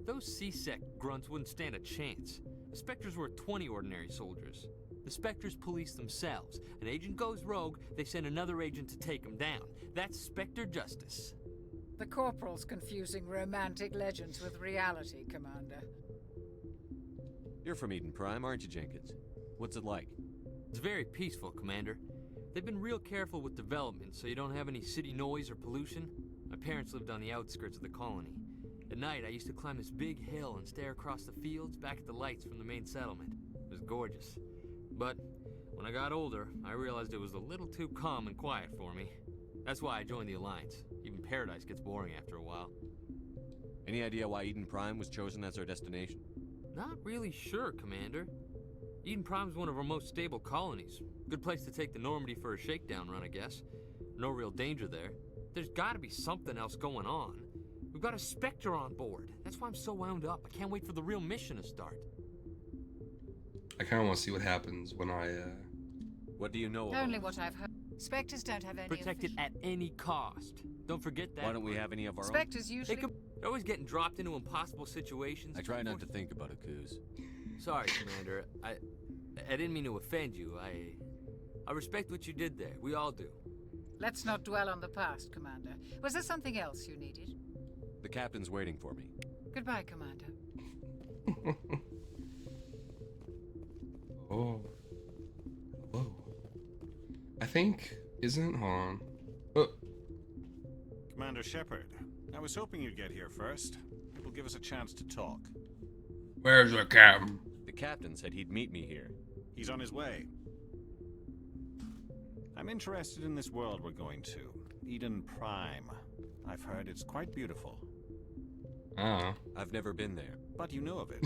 Those C-Sec grunts wouldn't stand a chance. The Spectres were 20 ordinary soldiers. The Spectres police themselves. An agent goes rogue, they send another agent to take him down. That's Spectre justice. The Corporal's confusing romantic legends with reality, Commander. You're from Eden Prime, aren't you, Jenkins? What's it like? It's very peaceful, Commander. They've been real careful with development, so you don't have any city noise or pollution. My parents lived on the outskirts of the colony. At night, I used to climb this big hill and stare across the fields back at the lights from the main settlement. It was gorgeous. But when I got older, I realized it was a little too calm and quiet for me. That's why I joined the Alliance. Even Paradise gets boring after a while. Any idea why Eden Prime was chosen as our destination? Not really sure, Commander. Eden Prime's one of our most stable colonies. Good place to take the Normandy for a shakedown run, I guess. No real danger there. There's gotta be something else going on. We've got a Spectre on board. That's why I'm so wound up. I can't wait for the real mission to start. I kind of want to see what happens when I, What do you know about Only what I've heard. Spectres don't have any Protect it at any cost. Don't forget that. Why don't we have any of our Spectres own? usually... They're always getting dropped into impossible situations. I try not to think about it, Coos. Sorry, Commander. I didn't mean to offend you. I respect what you did there. We all do. Let's not dwell on the past, Commander. Was there something else you needed? The captain's waiting for me. Goodbye, Commander. Oh. Whoa. I think, isn't, hold on. Oh. Commander Shepard, I was hoping you'd get here first. It will give us a chance to talk. Where's the captain? The captain said he'd meet me here. He's on his way. I'm interested in this world we're going to. Eden Prime. I've heard it's quite beautiful. I've never been there. But you know of it.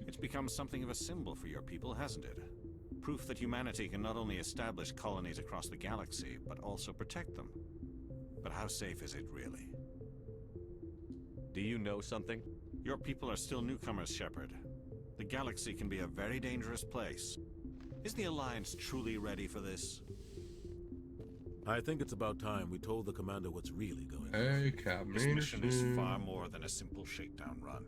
It's become something of a symbol for your people, hasn't it? Proof that humanity can not only establish colonies across the galaxy, but also protect them. But how safe is it, really? Do you know something? Your people are still newcomers, Shepard. The galaxy can be a very dangerous place. Is the Alliance truly ready for this? I think it's about time we told the commander what's really going on. Hey, Captain. This mission is far more than a simple shakedown run.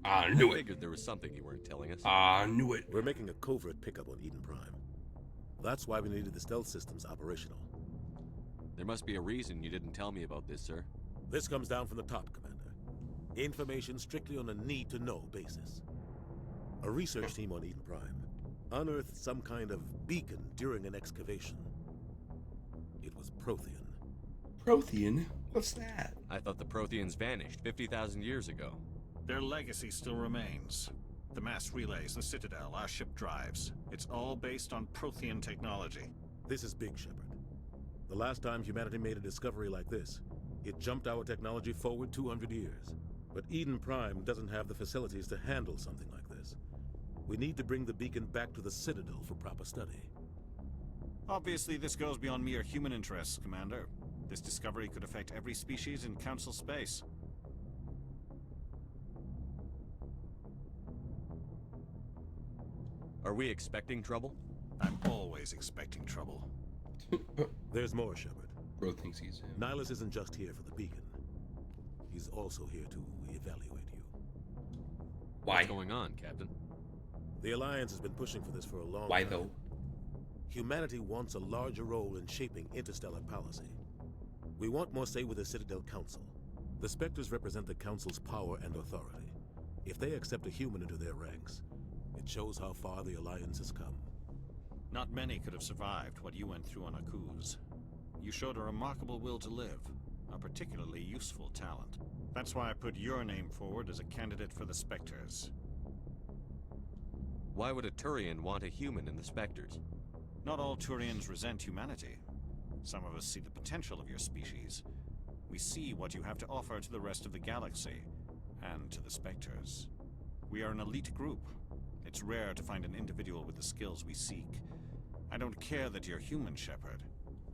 I knew it. Figured there was something you weren't telling us. I knew it. We're making a covert pickup on Eden Prime. That's why we needed the stealth systems operational. There must be a reason you didn't tell me about this, sir. This comes down from the top, Commander. Information strictly on a need-to-know basis. A research team on Eden Prime unearthed some kind of beacon during an excavation. It was Prothean. Prothean? What's that? I thought the Protheans vanished 50,000 years ago. Their legacy still remains. The mass relays, the Citadel, our ship drives. It's all based on Prothean technology. This is big, Shepard. The last time humanity made a discovery like this, it jumped our technology forward 200 years. But Eden Prime doesn't have the facilities to handle something like this. We need to bring the beacon back to the Citadel for proper study. Obviously, this goes beyond mere human interests, Commander. This discovery could affect every species in Council space. Are we expecting trouble? I'm always expecting trouble. There's more, Shepard. Bro thinks he's him. Nihilus isn't just here for the beacon. He's also here to evaluate you. Why? What's going on, Captain? The Alliance has been pushing for this for a long time. Why though? Humanity wants a larger role in shaping interstellar policy. We want more say with the Citadel Council. The Spectres represent the Council's power and authority. If they accept a human into their ranks, it shows how far the Alliance has come. Not many could have survived what you went through on Akuz. You showed a remarkable will to live, a particularly useful talent. That's why I put your name forward as a candidate for the Spectres. Why would a Turian want a human in the Spectres? Not all Turians resent humanity. Some of us see the potential of your species. We see what you have to offer to the rest of the galaxy, and to the Spectres. We are an elite group. It's rare to find an individual with the skills we seek. I don't care that you're human, Shepard.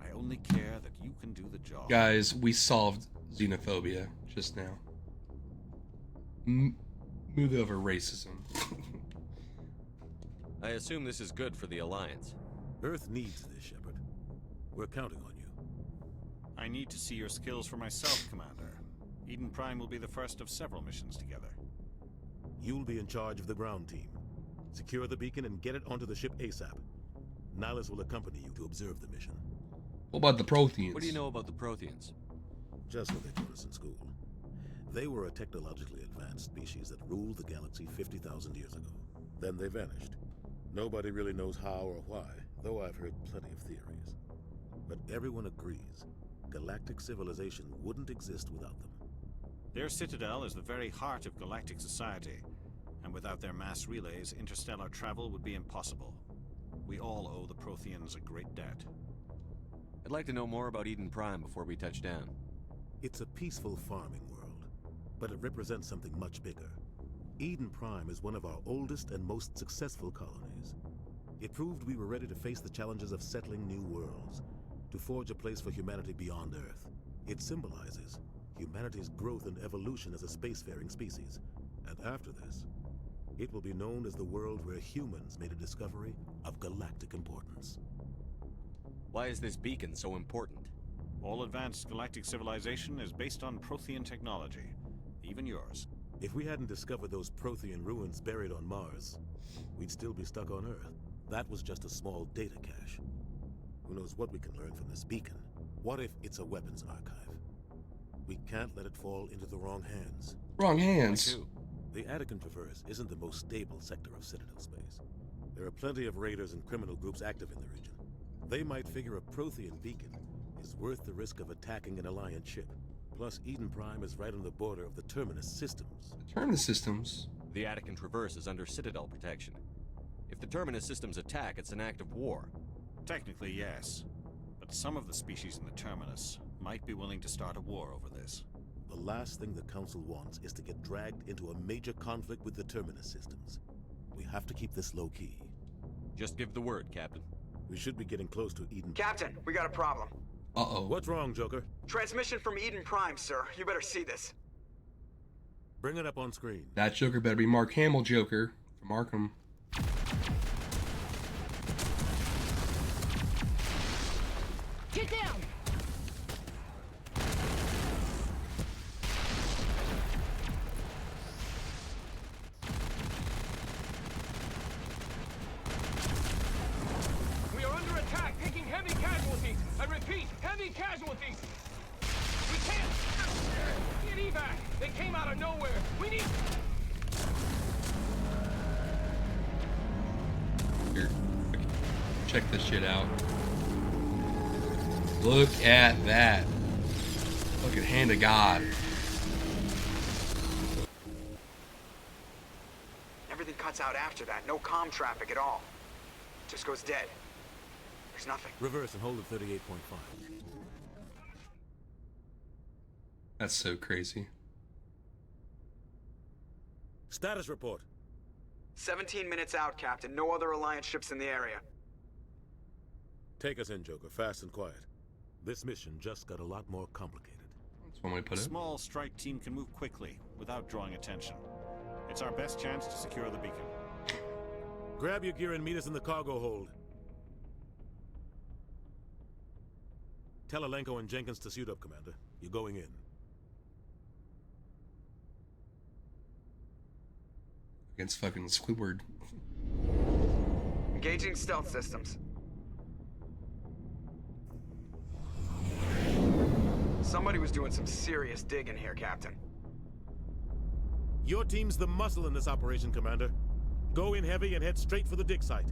I only care that you can do the job. Guys, we solved xenophobia just now. Move over racism. I assume this is good for the Alliance. Earth needs this, Shepard. We're counting on you. I need to see your skills for myself, Commander. Eden Prime will be the first of several missions together. You'll be in charge of the ground team. Secure the beacon and get it onto the ship ASAP. Nihilus will accompany you to observe the mission. What about the Protheans? What do you know about the Protheans? Just what they taught us in school. They were a technologically advanced species that ruled the galaxy 50,000 years ago. Then they vanished. Nobody really knows how or why, though I've heard plenty of theories. But everyone agrees, galactic civilization wouldn't exist without them. Their citadel is the very heart of galactic society, and without their mass relays, interstellar travel would be impossible. We all owe the Protheans a great debt. I'd like to know more about Eden Prime before we touch down. It's a peaceful farming world, but it represents something much bigger. Eden Prime is one of our oldest and most successful colonies. It proved we were ready to face the challenges of settling new worlds, to forge a place for humanity beyond Earth. It symbolizes humanity's growth and evolution as a spacefaring species. And after this, it will be known as the world where humans made a discovery of galactic importance. Why is this beacon so important? All advanced galactic civilization is based on Prothean technology, even yours. If we hadn't discovered those Prothean ruins buried on Mars, we'd still be stuck on Earth. That was just a small data cache. Who knows what we can learn from this beacon? What if it's a weapons archive? We can't let it fall into the wrong hands. Wrong hands. The Attican Traverse isn't the most stable sector of Citadel space. There are plenty of raiders and criminal groups active in the region. They might figure a Prothean beacon is worth the risk of attacking an Alliance ship. Plus, Eden Prime is right on the border of the Terminus systems. Terminus systems? The Attican Traverse is under Citadel protection. If the Terminus systems attack, it's an act of war. Technically, yes. But some of the species in the Terminus might be willing to start a war over this. The last thing the Council wants is to get dragged into a major conflict with the Terminus systems. We have to keep this low-key. Just give the word, Captain. We should be getting close to Eden. Captain, we got a problem. Uh-oh. What's wrong, Joker? Transmission from Eden Prime, sir. You better see this. Bring it up on screen. That Joker better be Mark Hamill Joker from Arkham. Get down! We are under attack, taking heavy casualties. I repeat, heavy casualties. We can't get evac. They came out of nowhere. We need. Here, check this shit out. Look at that. Look at Hand of God. Everything cuts out after that. No comm traffic at all. Just goes dead. There's nothing. Reverse and hold at 38.5. That's so crazy. Status report. 17 minutes out, Captain. No other Alliance ships in the area. Take us in, Joker. Fast and quiet. This mission just got a lot more complicated. That's one way to put it. A small strike team can move quickly without drawing attention. It's our best chance to secure the beacon. Grab your gear and meet us in the cargo hold. Tell Alenko and Jenkins to suit up, Commander. You're going in. Against fucking Squidward. Engaging stealth systems. Somebody was doing some serious digging here, Captain. Your team's the muscle in this operation, Commander. Go in heavy and head straight for the dig site.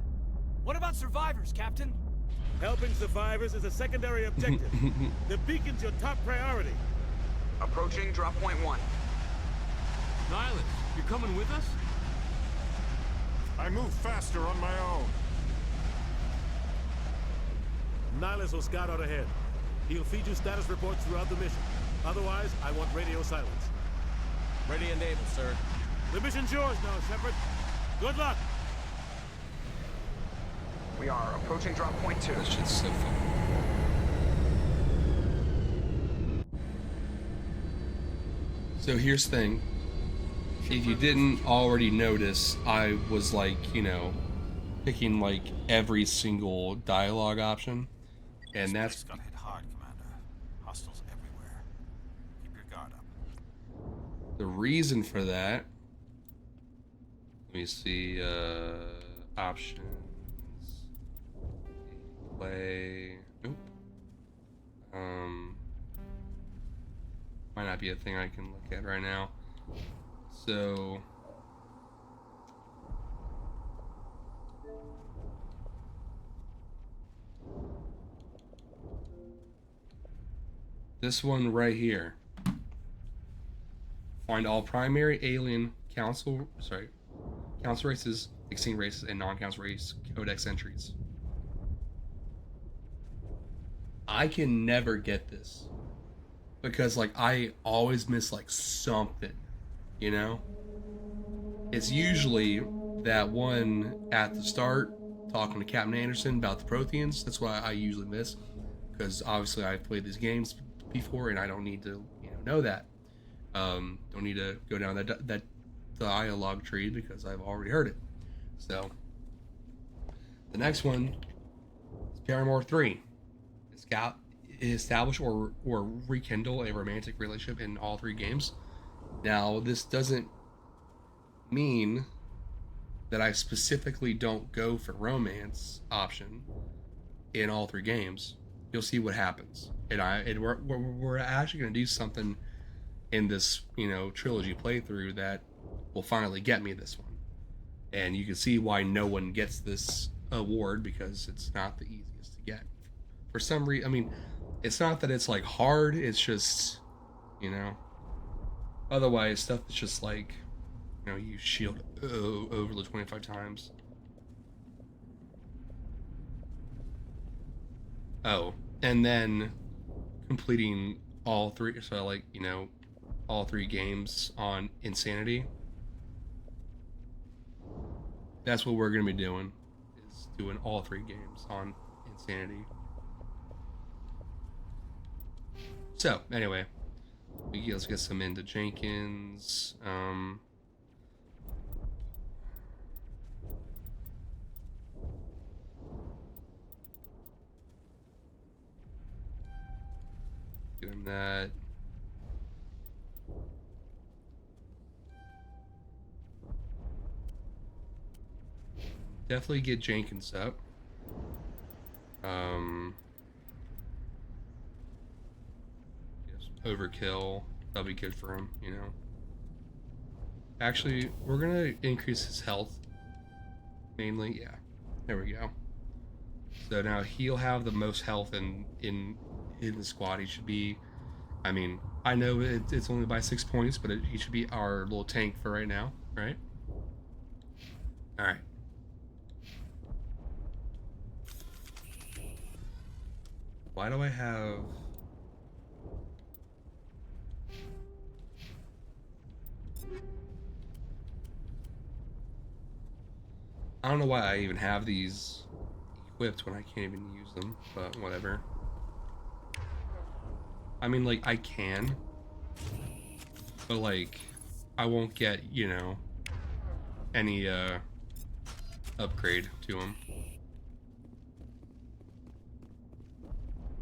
What about survivors, Captain? Helping survivors is a secondary objective. The beacon's your top priority. Approaching drop point 1. Nihilus, you're coming with us? I move faster on my own. Nihilus will scout out ahead. He'll feed you status reports throughout the mission. Otherwise, I want radio silence. Ready and able, sir. The mission's yours now, Shepard. Good luck. We are approaching drop point 2. That shit's so fun. So here's the thing. If you didn't already notice, I was like, you know, picking like every single dialogue option. And that's got hit hard, Commander. Hostiles everywhere. Keep your guard up. the reason for that. Let me see, options. Play. Nope. Might not be a thing I can look at right now. So. This one right here. Find all primary alien council races, extinct races, and non-council race codex entries. I can never get this because like I always miss like something, you know? It's usually that one at the start talking to Captain Anderson about the Protheans. That's why I usually miss, because obviously I've played these games before and I don't need to know that. Don't need to go down that dialogue tree because I've already heard it. So the next one is Paramore 3. Establish or rekindle a romantic relationship in all 3 games. Now this doesn't mean that I specifically don't go for romance option. in all 3 games, you'll see what happens. And we're actually going to do something in this, trilogy playthrough that will finally get me this one. And you can see why no one gets this award, because it's not the easiest to get. For some reason, I mean, it's not that it's like hard, it's just, otherwise stuff that's just like, you shield over the 25 times. Oh, and then completing all 3, so like, all 3 games on Insanity. That's what we're going to be doing, is doing all 3 games on Insanity. So, anyway, let's get some into Jenkins. Give him that. Definitely get Jenkins up. Yes, overkill. That'll be good for him, Actually, we're gonna increase his health. Mainly, yeah. There we go. So now he'll have the most health in the squad. He should be. I mean, I know it's only by 6 points, but he should be our little tank for right now, right? All right. Why do I have... I don't know why I even have these equipped when I can't even use them, but whatever. I mean, like, I can, but like, I won't get, any upgrade to them.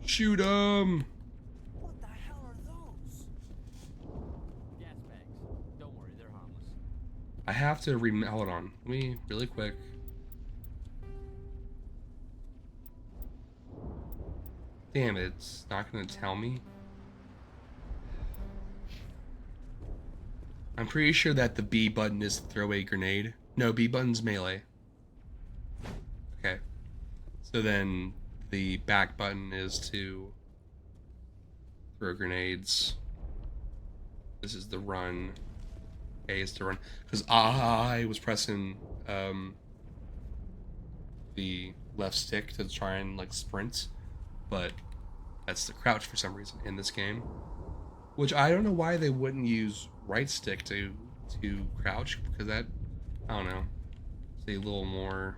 Shoot 'em! What the hell are those? Gas bags. Don't worry, they're harmless. I have to hold on. Let me, really quick. Damn it, it's not gonna tell me. I'm pretty sure that the B button is to throw a grenade. No, B button's melee. Okay. So then the back button is to throw grenades. This is the run. A is to run. Because I was pressing the left stick to try and like sprint. But that's the crouch for some reason in this game. Which I don't know why they wouldn't use right stick to crouch, because that, I don't know, it's a little more,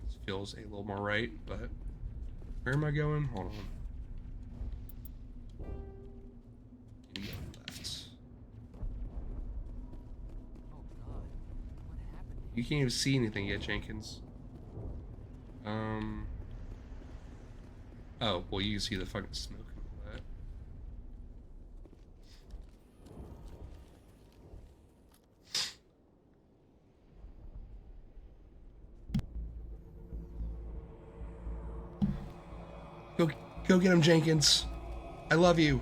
it feels a little more right, but where am I going? Hold on. You go left. Oh god, what happened? You can't even see anything yet, Jenkins. Oh, well, you can see the fucking smoke and all that. Go get him, Jenkins. I love you.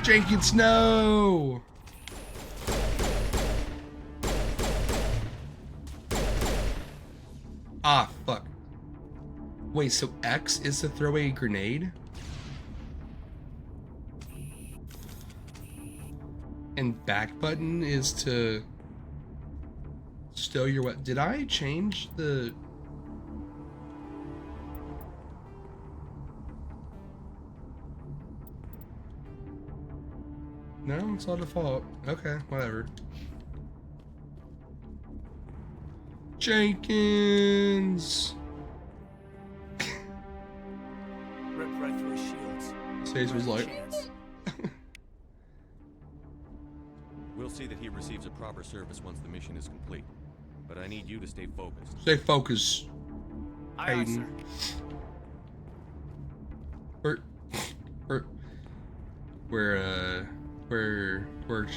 Jenkins, no! Ah, fuck. Wait, so X is to throw a grenade? And back button is to stow your weapon. Did I change the... No, it's all default. Okay, whatever. Jenkins! Ripped right through his shields. Sage was like... We'll see that he receives a proper service once the mission is complete. But I need you to stay focused. Stay focused. Aye, aye, sir. We're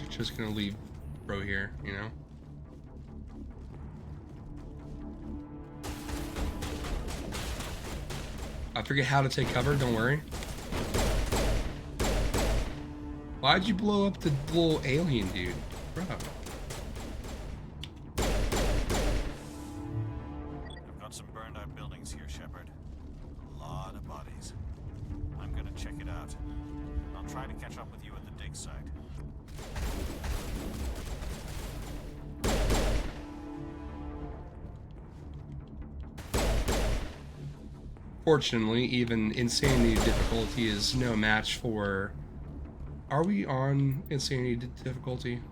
just gonna leave pro here, you know? I forget how to take cover, don't worry. Why'd you blow up the little alien dude? Bro. I've got some burned out buildings here, Shepard. A lot of bodies. I'm gonna check it out. I'll try to catch up with you at the dig site. Fortunately, even insanity difficulty is no match for... Are we on insanity difficulty?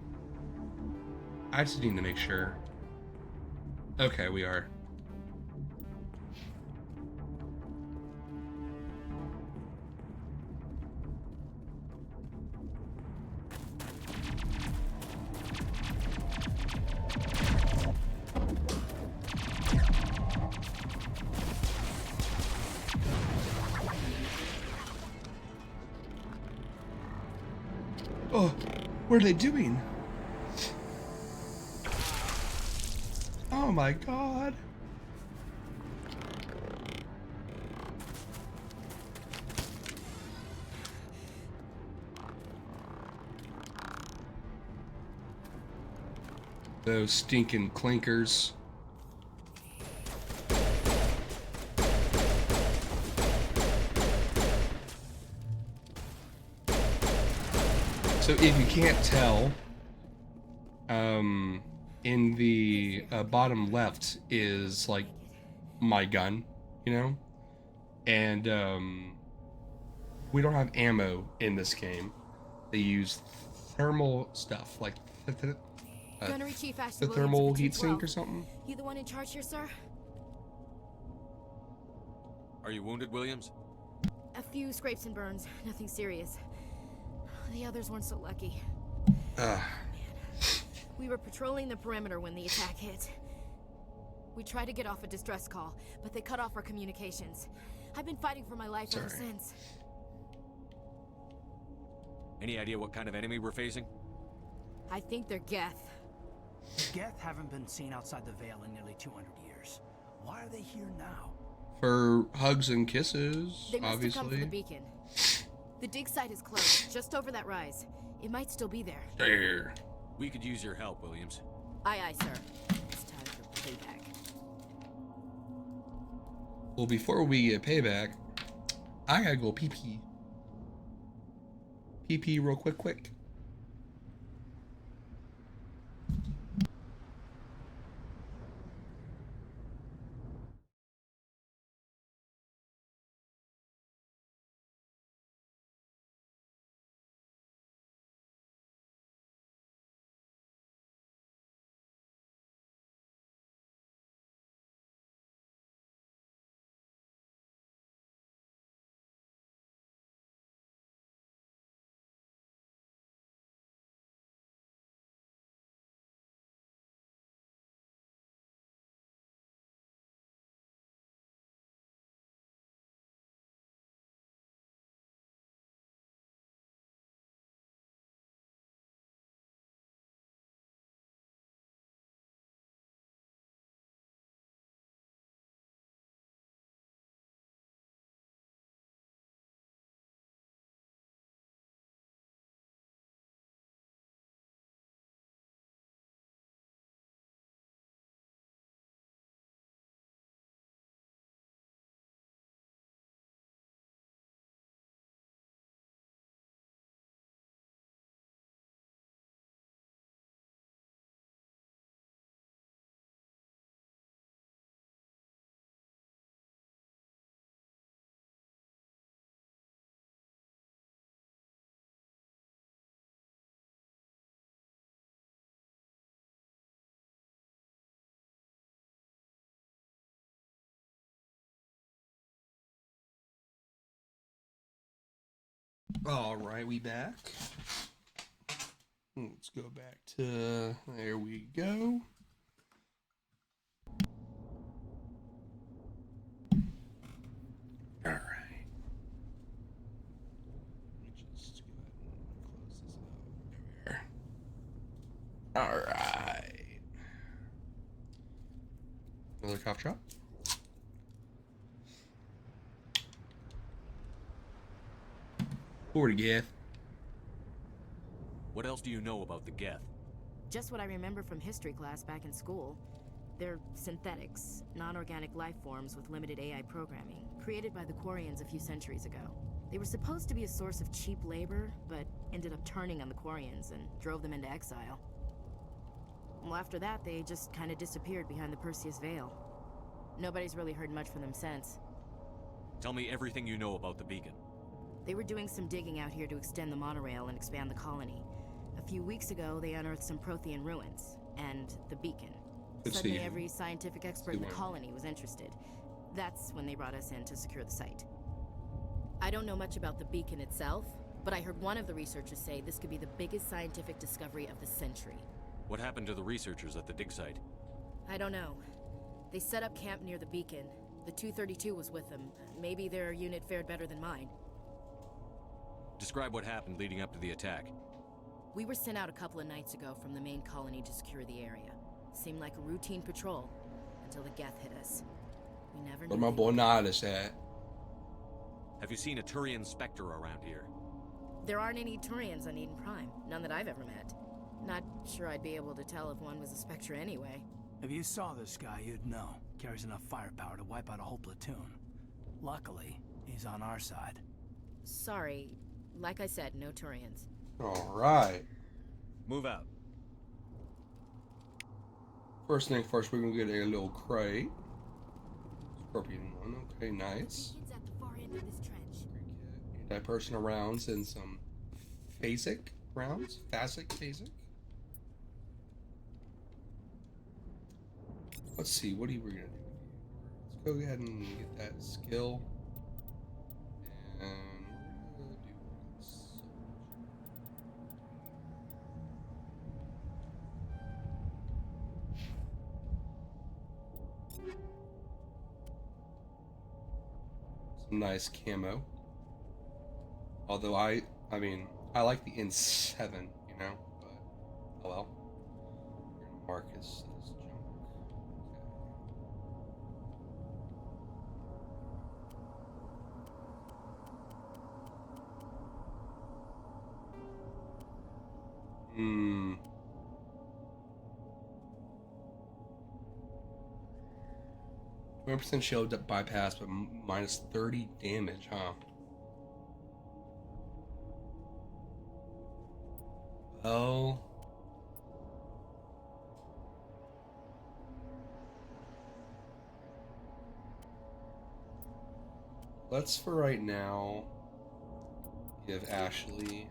I just need to make sure. Okay, we are. Oh, what are they doing? Oh my god. Those stinking clinkers. So if you can't tell, in the bottom left is like my gun, you know? And we don't have ammo in this game. They use thermal stuff, like Gunnery Chief the Ashley Williams thermal of the heat sink 212. or something. You the one in charge here, sir? Are you wounded, Williams? A few scrapes and burns, nothing serious. The others weren't so lucky. We were patrolling the perimeter when the attack hit. We tried to get off a distress call, but they cut off our communications. I've been fighting for my life ever since. Any idea what kind of enemy we're facing? I think they're Geth. Geth haven't been seen outside the Veil in nearly 200 years. Why are they here now? For hugs and kisses, They must obviously. have come for the beacon. The dig site is closed, just over that rise. It might still be there. There. We could use your help, Williams. Aye, aye, sir. It's time for payback. Well, before we get payback, I gotta go pee-pee. Pee-pee real quick. All right, we back. Let's go back to, there we go. All right. Let me just go ahead and close this out. There we are. Alright. Another cough drop. Forward to Geth. What else do you know about the Geth? Just what I remember from history class back in school. They're synthetics, non-organic life forms with limited AI programming, created by the Quarians a few centuries ago. They were supposed to be a source of cheap labor, but ended up turning on the Quarians and drove them into exile. Well, after that, they just kind of disappeared behind the Perseus Veil. Nobody's really heard much from them since. Tell me everything you know about the beacon. They were doing some digging out here to extend the monorail and expand the colony. A few weeks ago, they unearthed some Prothean ruins, and the beacon. Suddenly, every scientific expert in the colony was interested. That's when they brought us in to secure the site. I don't know much about the beacon itself, but I heard one of the researchers say this could be the biggest scientific discovery of the century. What happened to the researchers at the dig site? I don't know. They set up camp near the beacon. The 232 was with them. Maybe their unit fared better than mine. Describe what happened leading up to the attack. We were sent out a couple of nights ago from the main colony to secure the area. Seemed like a routine patrol until the Geth hit us. We never knew. Where my boy Nihilus at? Have you seen a Turian Spectre around here? There aren't any Turians on Eden Prime. None that I've ever met. Not sure I'd be able to tell if one was a Spectre anyway. If you saw this guy, you'd know. Carries enough firepower to wipe out a whole platoon. Luckily, he's on our side. Sorry. Like I said, no Turians. Alright. Move out. First thing first, we're gonna get a little crate. Scorpion one, okay, nice. At the far end of this trench. Anti-personal rounds and some phasic rounds. Phasic. Let's see, what are we gonna do? Let's go ahead and get that skill. And we're gonna do some nice camo. Although I mean, I like the N7, you know, but oh well. We're gonna mark as junk. Okay. 20% shield bypass, but minus 30 damage, huh? Well, let's for right now give Ashley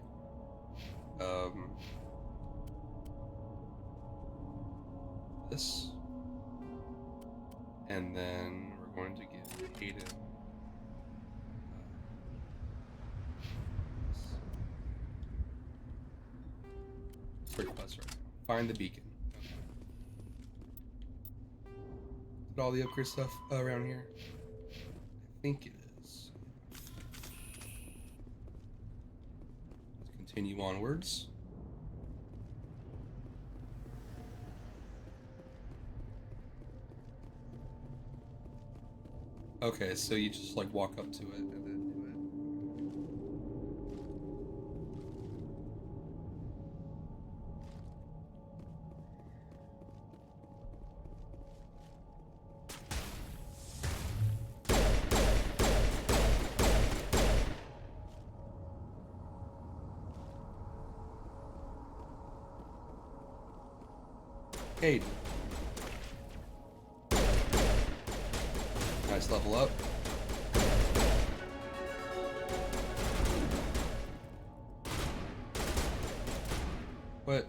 this, and then we're going to give Hayden request right now. Find the beacon. Okay. Is it all the upgrade stuff around here? I think it is. Let's continue onwards. Okay, so you just like walk up to it and then do it. Hayden. Nice level up. What?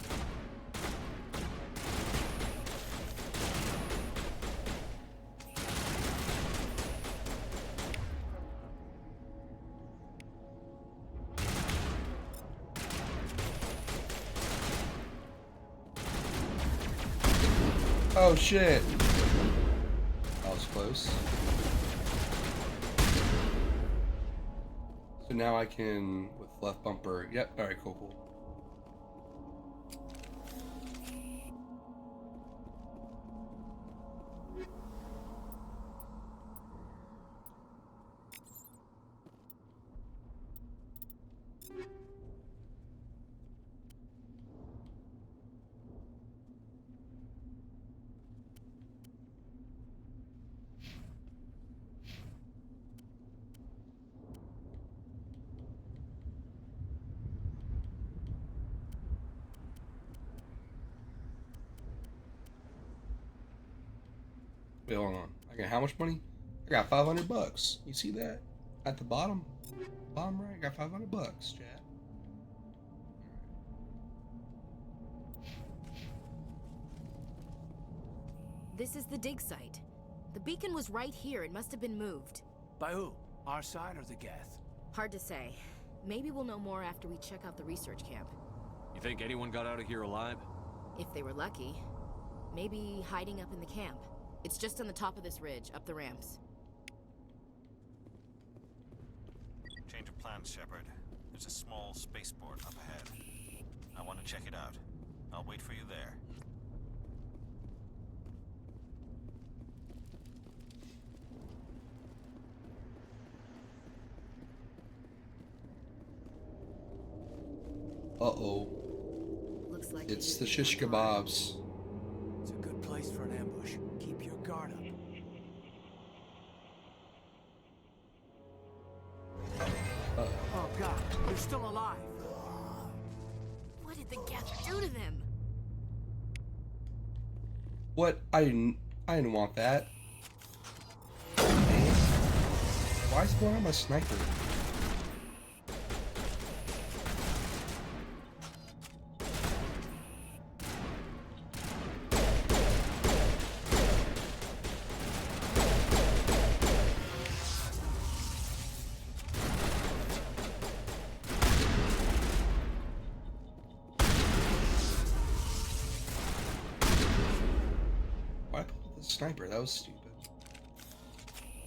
Oh shit. That was close. So now I can, with left bumper, yep, alright, cool. bill on. I got how much money? I got $500. You see that at the bottom? Bottom right. I got $500, chat. This is the dig site. The beacon was right here. It must have been moved. By who? Our side or the Geth? Hard to say. Maybe we'll know more after we check out the research camp. You think anyone got out of here alive? If they were lucky. Maybe hiding up in the camp. It's just on the top of this ridge, up the ramps. Change of plans, Shepard. There's a small spaceport up ahead. I want to check it out. I'll wait for you there. Uh-oh. Looks like it's the shish kebabs. It's a good place for an ambush. Keep your guard up. Oh God, they're still alive. What did the Geth do to them? What? I didn't want that. Why is going on my sniper? Sniper, that was stupid.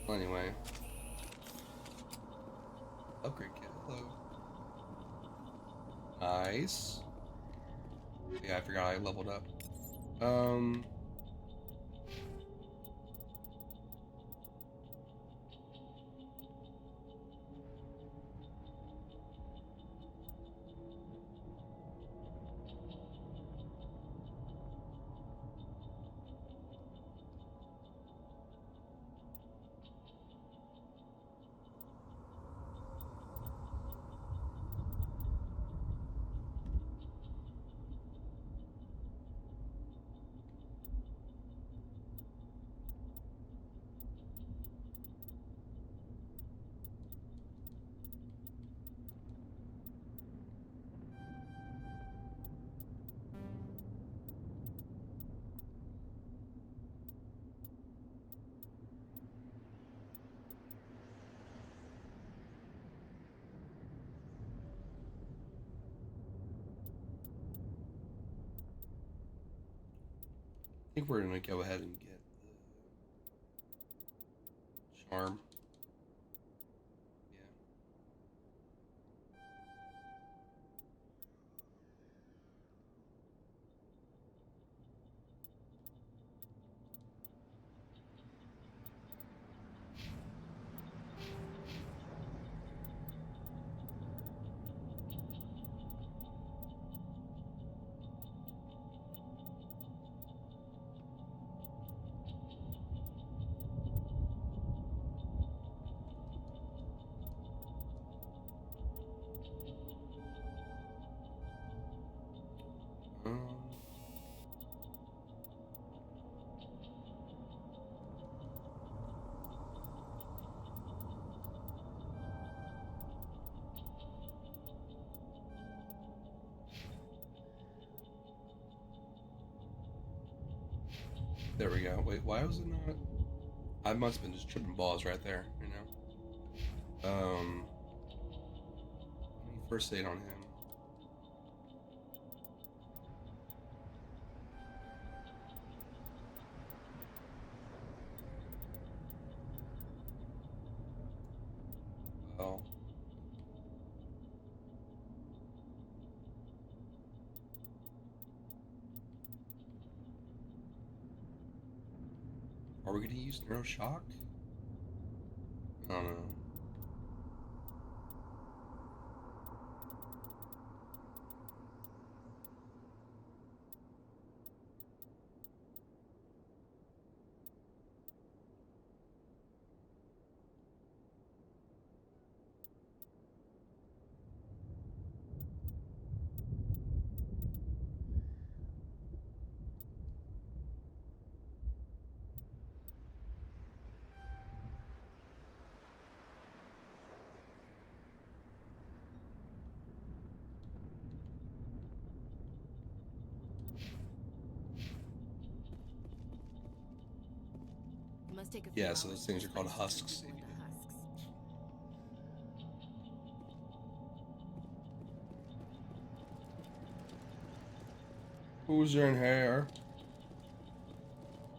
Well, anyway. Upgrade kit, hello. Nice. Yeah, I forgot I leveled up. I think we're gonna go ahead and get the charm. There we go. Wait, why was it not? I must have been just tripping balls right there, you know? First aid on him. Well. Are we gonna use neuroshock? I don't know. Must take a few Yeah, so hours those things to are called digest husks. them into husks. Who's in here?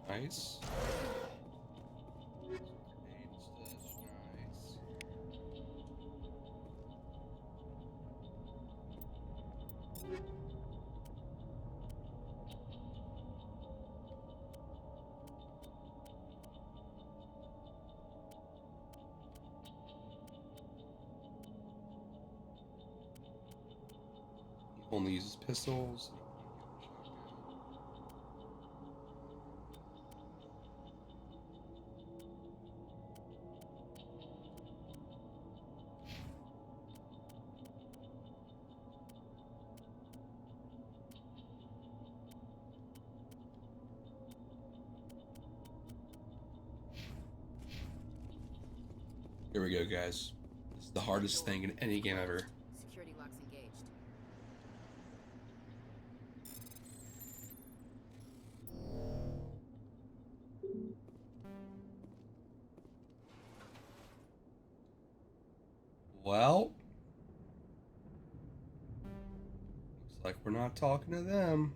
Nice. He only uses pistols. Here we go, guys. This is the hardest thing in any game ever. Security locks engaged. Well, looks like we're not talking to them.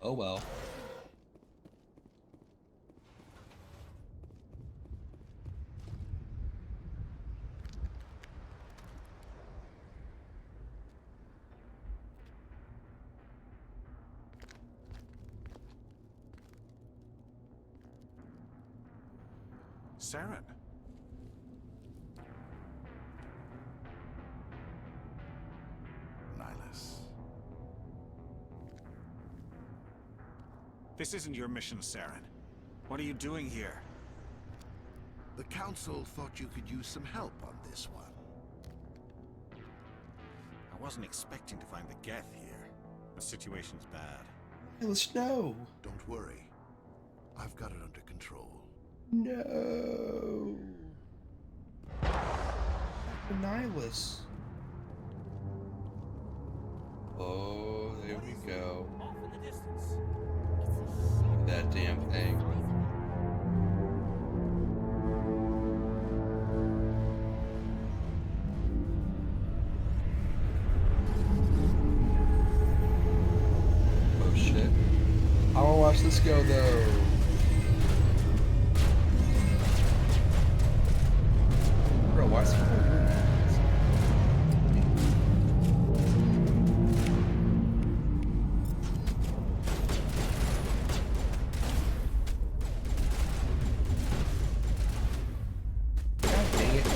Oh well. Saren. Nihilus. This isn't your mission, Saren. What are you doing here? The Council thought you could use some help on this one. I wasn't expecting to find the Geth here. The situation's bad. Nihilus, no. Don't worry. I've got it under control. No. Nihilus. Oh, there we go. Off in the distance. Look at that damn thing. Oh shit. I wanna watch this go though. Bro, why is he doing that? God dang it.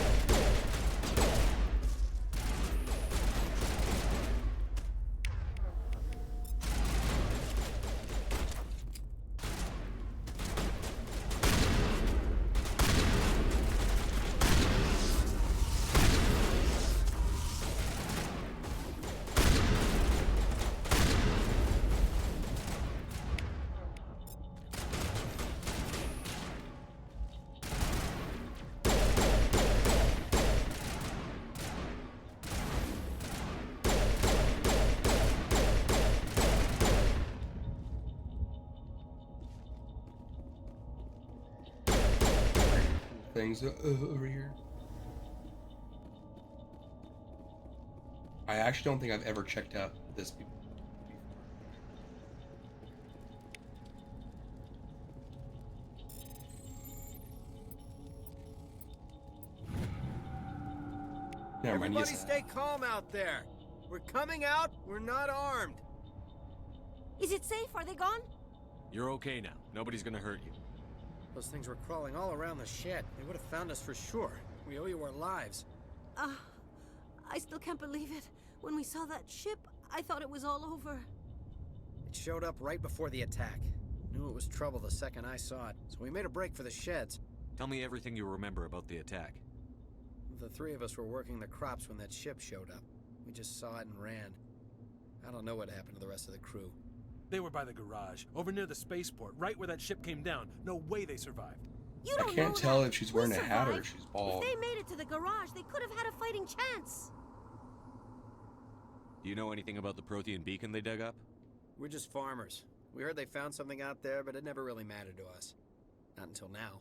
Things over here. I actually don't think I've ever checked out this before. Never mind. Everybody Yes. stay calm out there. We're coming out. We're not armed. Is it safe? Are they gone? You're okay now. Nobody's gonna hurt you. Those things were crawling all around the shed. They would have found us for sure. We owe you our lives. I still can't believe it. When we saw that ship, I thought it was all over. It showed up right before the attack. Knew it was trouble the second I saw it, so we made a break for the sheds. Tell me everything you remember about the attack. The three of us were working the crops when that ship showed up. We just saw it and ran. I don't know what happened to the rest of the crew. They were by the garage, over near the spaceport, right where that ship came down. No way they survived. You I don't can't know tell that. if she's We wearing a hat or survived. if she's bald. If they made it to the garage, they could have had a fighting chance. Do you know anything about the Prothean beacon they dug up? We're just farmers. We heard they found something out there, but it never really mattered to us. Not until now.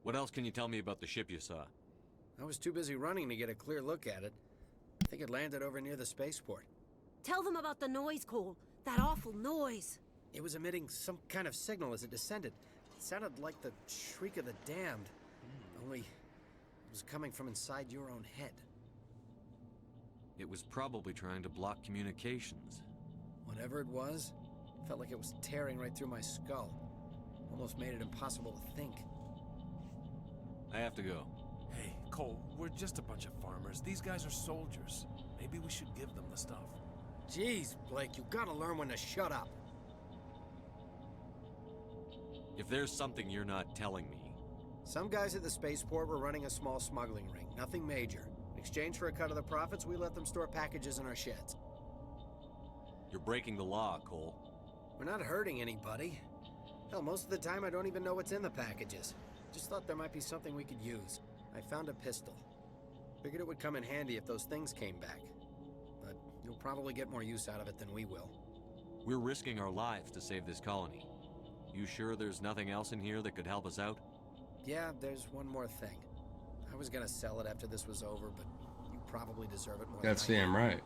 What else can you tell me about the ship you saw? I was too busy running to get a clear look at it. I think it landed over near the spaceport. Tell them about the noise, Cole. That awful noise. It was emitting some kind of signal as it descended. It sounded like the shriek of the damned. Only it was coming from inside your own head. It was probably trying to block communications. Whatever it was, felt like it was tearing right through my skull. Almost made it impossible to think. I have to go. Hey, Cole, we're just a bunch of farmers. These guys are soldiers. Maybe we should give them the stuff. Jeez, Blake, you gotta learn when to shut up. If there's something you're not telling me... Some guys at the spaceport were running a small smuggling ring. Nothing major. In exchange for a cut of the profits, we let them store packages in our sheds. You're breaking the law, Cole. We're not hurting anybody. Hell, most of the time I don't even know what's in the packages. Just thought there might be something we could use. I found a pistol. Figured it would come in handy if those things came back. But you'll probably get more use out of it than we will. We're risking our lives to save this colony. You sure there's nothing else in here that could help us out? Yeah, there's one more thing. I was gonna sell it after this was over, but you probably deserve it more That's than I do. damn right.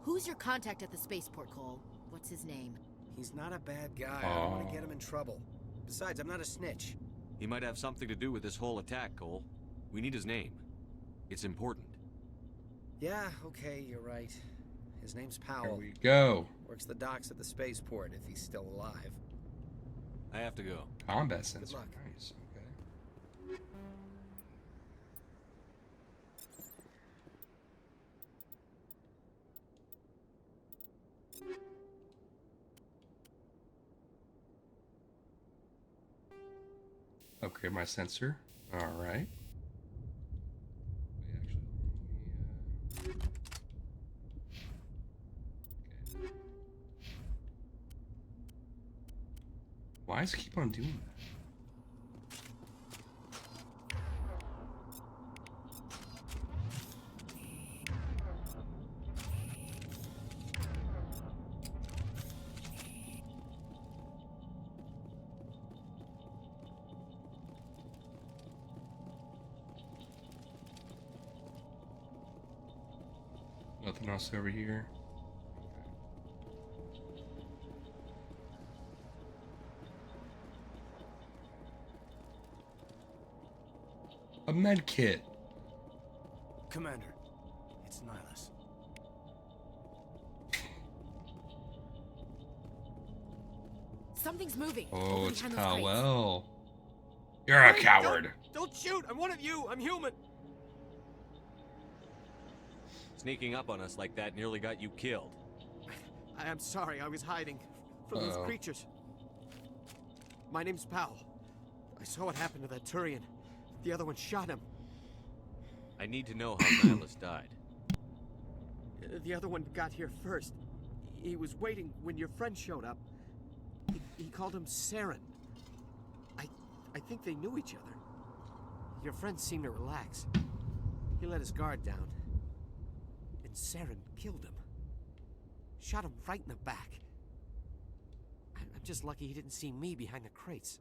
Who's your contact at the spaceport, Cole? What's his name? He's not a bad guy. I don't want to get him in trouble. Besides, I'm not a snitch. He might have something to do with this whole attack, Cole. We need his name. It's important. Yeah, okay, you're right. His name's Powell. Here we go. Works the docks at the spaceport if he's still alive. I have to go. Combat sensor. Good luck. Nice. Okay. Upgrade my sensor. All right. Okay. Why does it keep on doing that? Nothing else over here. A med kit. Commander, it's Nihilus. Something's moving. Oh, it's behind those crates. Powell. You're a coward. Don't shoot! I'm one of you! I'm human! Sneaking up on us like that nearly got you killed. I am sorry, I was hiding from these creatures. My name's Powell. I saw what happened to that Turian. The other one shot him. I need to know how Nihilus died. The other one got here first. He was waiting when your friend showed up. He called him Saren. I think they knew each other. Your friend seemed to relax. He let his guard down. And Saren killed him. Shot him right in the back. I'm just lucky he didn't see me behind the crates.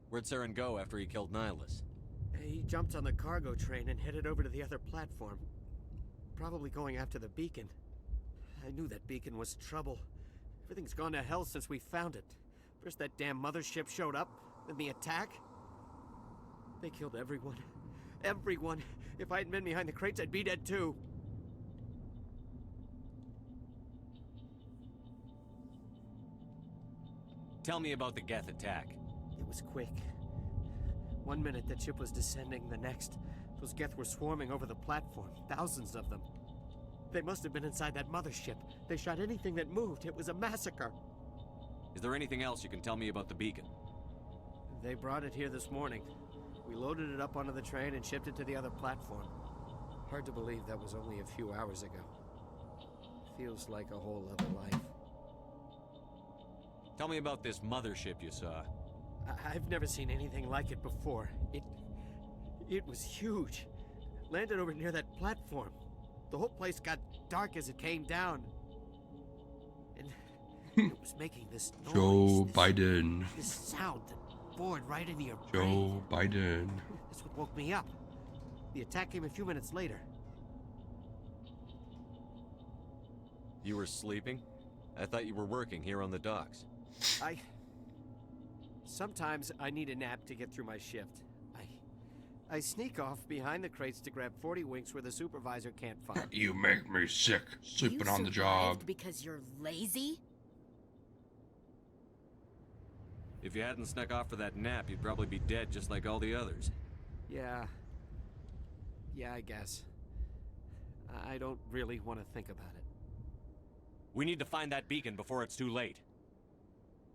Where'd Saren go after he killed Nihilus? He jumped on the cargo train and headed over to the other platform. Probably going after the beacon. I knew that beacon was trouble. Everything's gone to hell since we found it. First that damn mothership showed up, then the attack. They killed everyone. Everyone. If I hadn't been behind the crates, I'd be dead too. Tell me about the Geth attack. It was quick. 1 minute that ship was descending, the next, those Geth were swarming over the platform. Thousands of them. They must have been inside that mothership. They shot anything that moved. It was a massacre. Is there anything else you can tell me about the beacon? They brought it here this morning. We loaded it up onto the train and shipped it to the other platform. Hard to believe that was only a few hours ago. Feels like a whole other life. Tell me about this mothership you saw. I've never seen anything like it before. It was huge. Landed over near that platform. The whole place got dark as it came down. It was making this noise. Joe Biden. This sound that bored right into your Joe Biden. That's what woke me up. The attack came a few minutes later. You were sleeping? I thought you were working here on the docks. Sometimes I need a nap to get through my shift. I sneak off behind the crates to grab 40 winks where the supervisor can't find. You make me sick, sleeping on the job. Because you're lazy? If you hadn't snuck off for that nap, you'd probably be dead just like all the others. Yeah, I guess. I don't really want to think about it. We need to find that beacon before it's too late.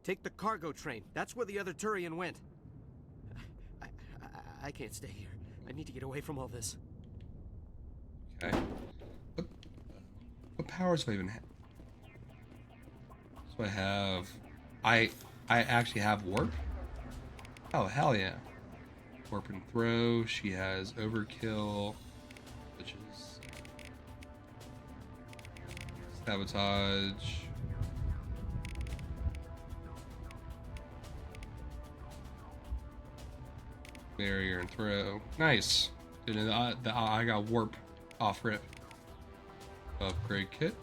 Take the cargo train. That's where the other Turian went. I can't stay here. I need to get away from all this. Okay. What powers do I even have? So I have... I actually have warp? Oh, hell yeah. Warp and throw. She has overkill, which is... sabotage. Barrier and throw. Nice. And I got warp off rip. Upgrade kit.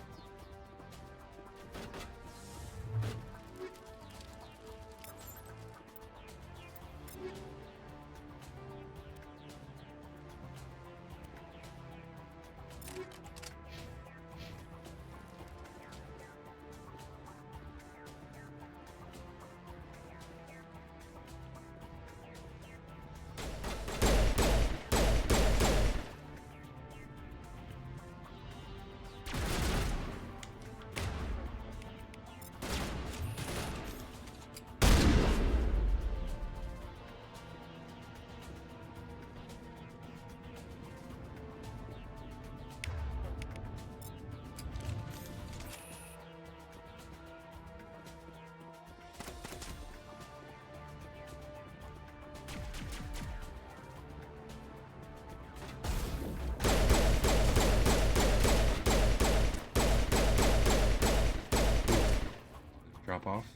Drop off.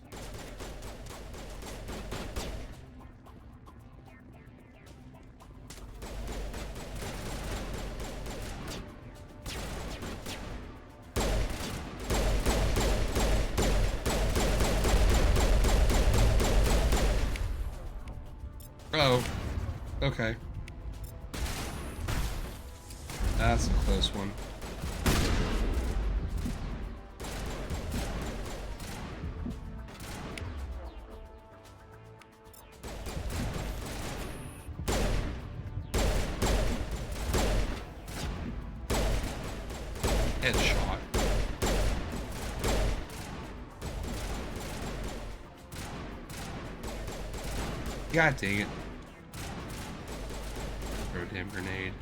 Oh, okay. That's a close one. Headshot. God dang it. Throw a damn grenade.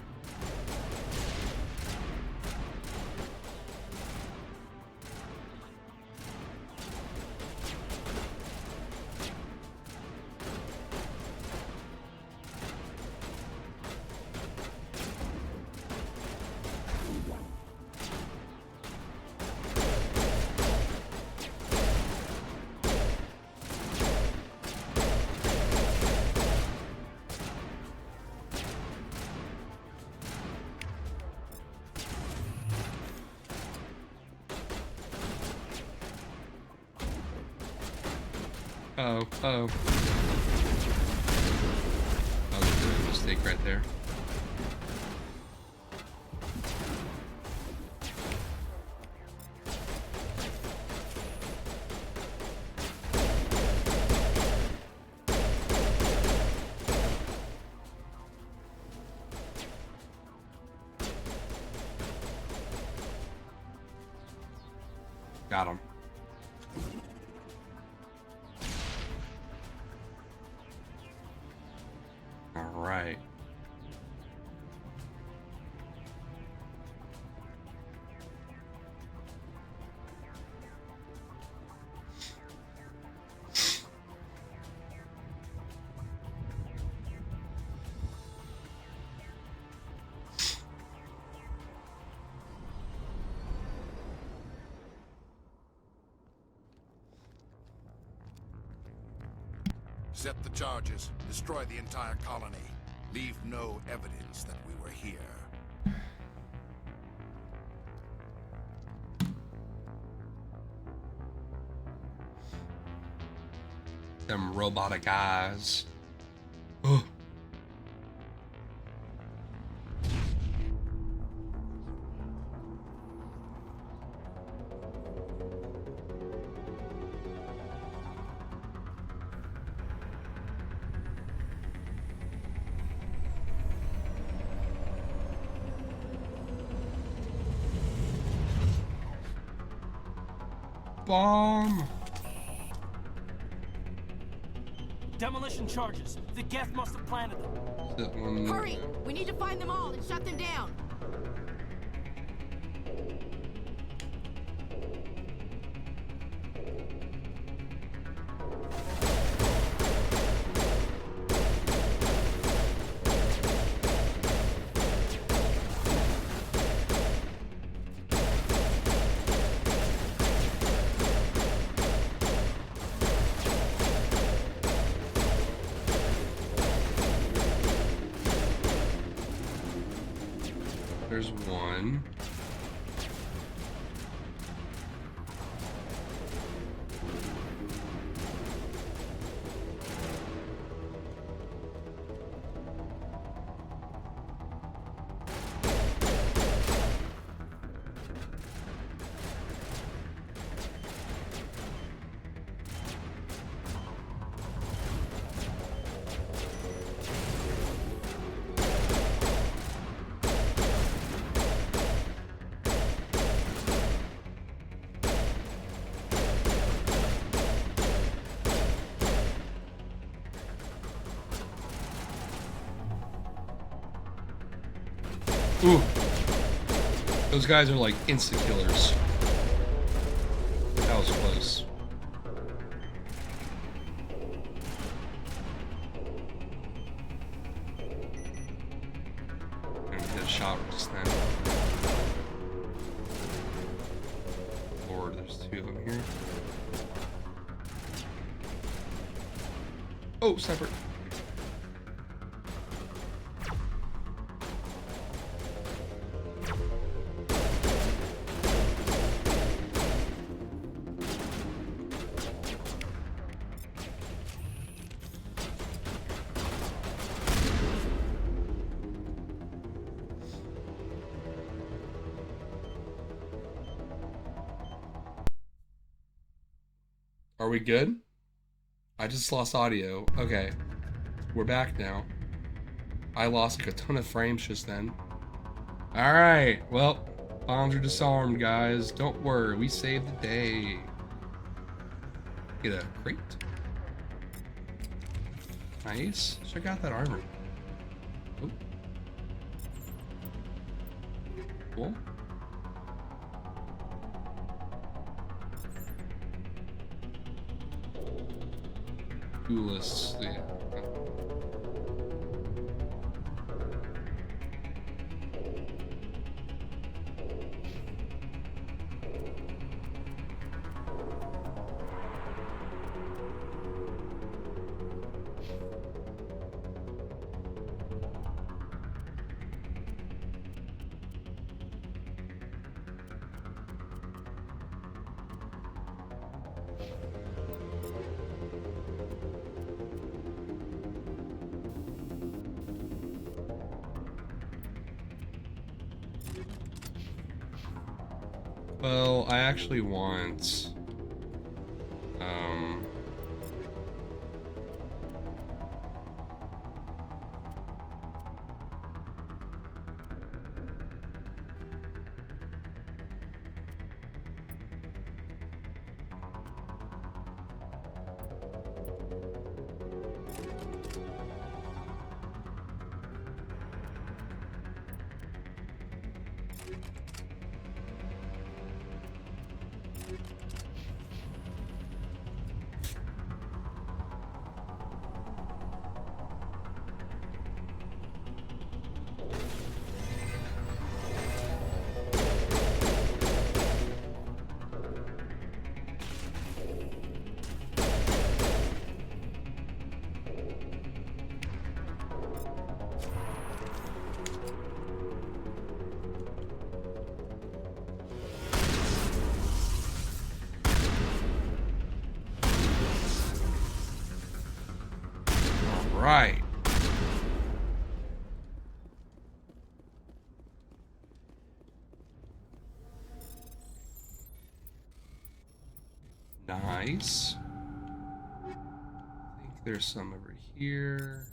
Oh. That was a mistake right there. Got him. Right. Accept the charges. Destroy the entire colony. Leave no evidence that we were here. Them robotic eyes. Oh. Bomb! Demolition charges. The Geth must have planted them. Hurry! We need to find them all and shut them down. There's one. Ooh. Those guys are like insta-killers. That was close. I'm gonna get a shot just then. Lord, there's two of them here. Oh, separate. Are we good? I just lost audio. Okay. We're back now. I lost like a ton of frames just then. Alright, well, bombs are disarmed, guys. Don't worry, we saved the day. Get a crate. Nice. Check out that armor. Oh. Cool. Duelists, yeah. Well, I actually want, Nice. I think there's some over here.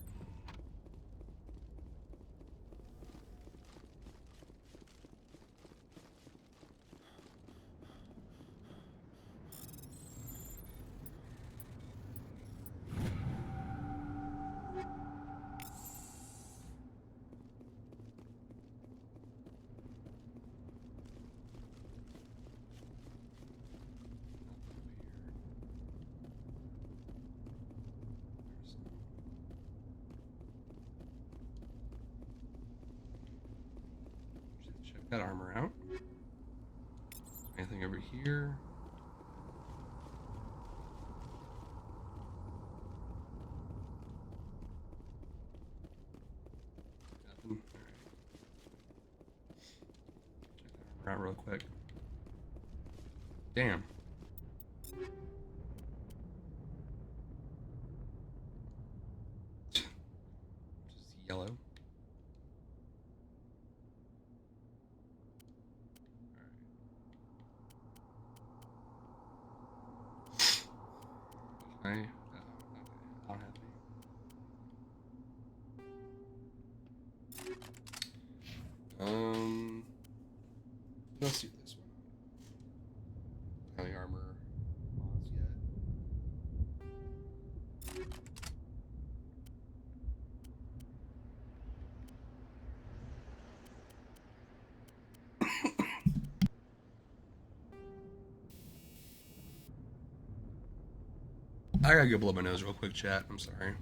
Check that armor out. Anything over here? Nothing. All right. Check that armor out real quick. Damn. Just yellow. Okay. Okay. I don't have any. Let's do this one. Not the armor mods yet. I gotta go blow my nose real quick, chat. I'm sorry.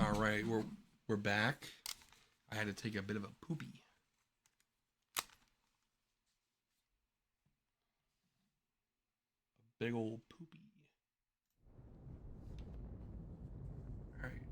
All right, we're back. I had to take a bit of a poopy. A big old poopy. All right.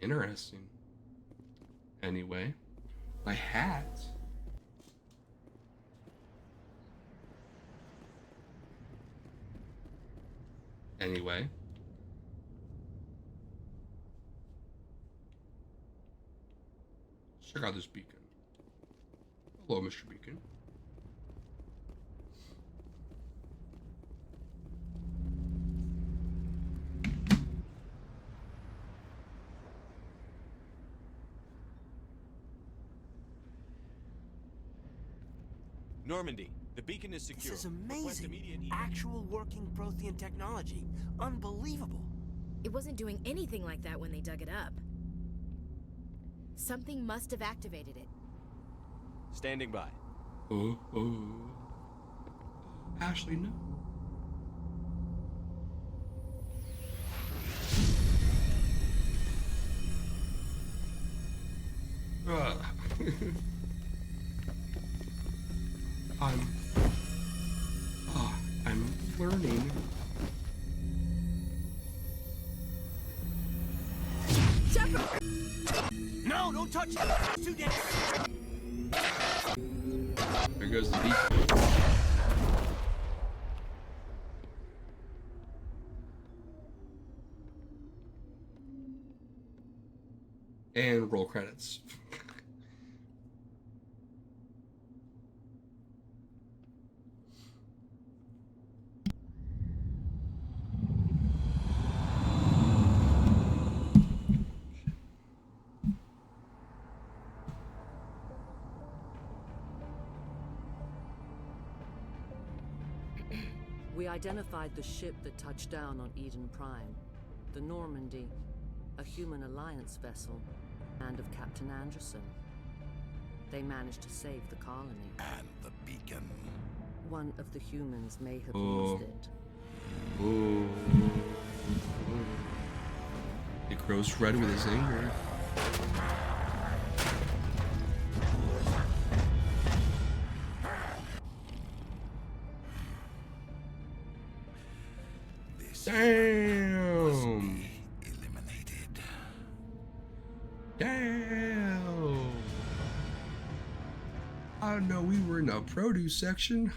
Interesting. Anyway, my hat. Anyway. Check out this beacon. Hello, Mr. Beacon. Normandy, the beacon is secure. This is amazing. Actual working Prothean technology. Unbelievable. It wasn't doing anything like that when they dug it up. Something must have activated it. Standing by. Oh. Ashley, no. I'm learning. Shepard! No, don't touch it! It's too dangerous! There goes the beacon. And roll credits. We identified the ship that touched down on Eden Prime, the Normandy, a human alliance vessel, and of Captain Anderson. They managed to save the colony. And the beacon. One of the humans may have used it. Ooh. It grows red with his anger. Damn! Eliminated. Damn! I didn't know we were in the produce section.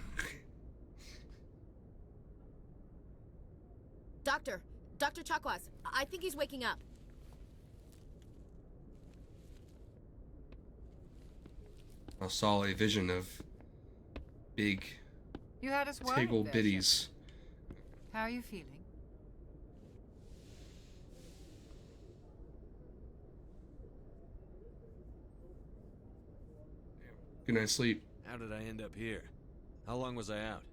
Dr. Chakwas, I think he's waking up. I saw a vision of big You had us worried tickle there, bitties. How are you feeling? Good night's sleep. How did I end up here? How long was I out?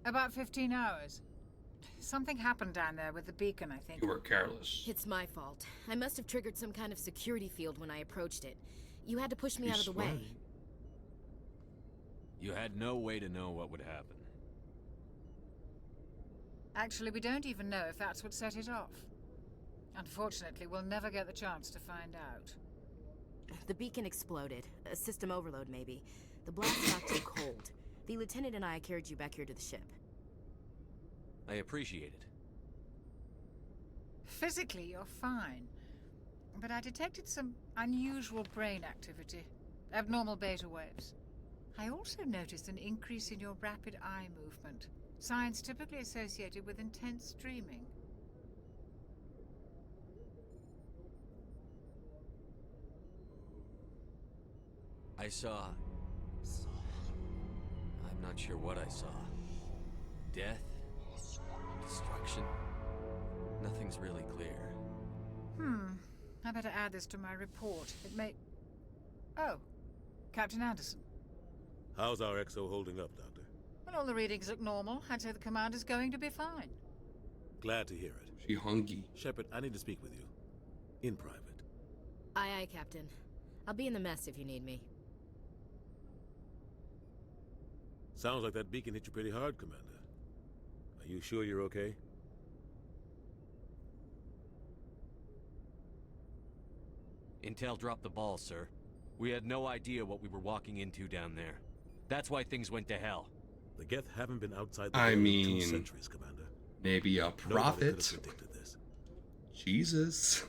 About 15 hours. Something happened down there with the beacon, I think. You were careless. It's my fault. I must have triggered some kind of security field when I approached it. You had to push me out of the way. You had no way to know what would happen. Actually, we don't even know if that's what set it off. Unfortunately, we'll never get the chance to find out. The beacon exploded. A system overload, maybe. The blast knocked you cold. The lieutenant and I carried you back here to the ship. I appreciate it. Physically, you're fine. But I detected some unusual brain activity. Abnormal beta waves. I also noticed an increase in your rapid eye movement. Signs typically associated with intense dreaming. I saw... I'm not sure what I saw. Death? Destruction? Nothing's really clear. I better add this to my report. It may... Oh, Captain Anderson. How's our XO holding up, Doctor? Well, all the readings look normal. I'd say the commander's going to be fine. Glad to hear it. She hungry. Shepard, I need to speak with you. In private. Aye, aye, Captain. I'll be in the mess if you need me. Sounds like that beacon hit you pretty hard, Commander. Are you sure you're okay? Intel dropped the ball, sir. We had no idea what we were walking into down there. That's why things went to hell. The Geth haven't been outside the I in mean, 2 centuries, Commander. Maybe a Nobody could prophet. have predicted this. Jesus.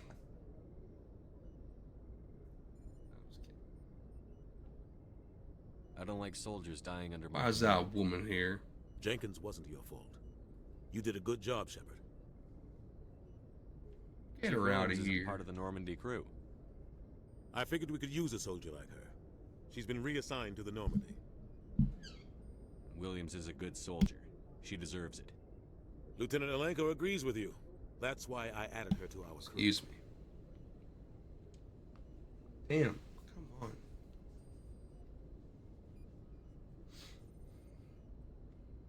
I don't like soldiers dying under my Why is that woman here? Jenkins wasn't your fault. You did a good job, Shepard. Get her out of Isn't here. part of the Normandy crew. I figured we could use a soldier like her. She's been reassigned to the Normandy. Williams is a good soldier. She deserves it. Lieutenant Alenko agrees with you. That's why I added her to our crew. Excuse me. Damn. Come on.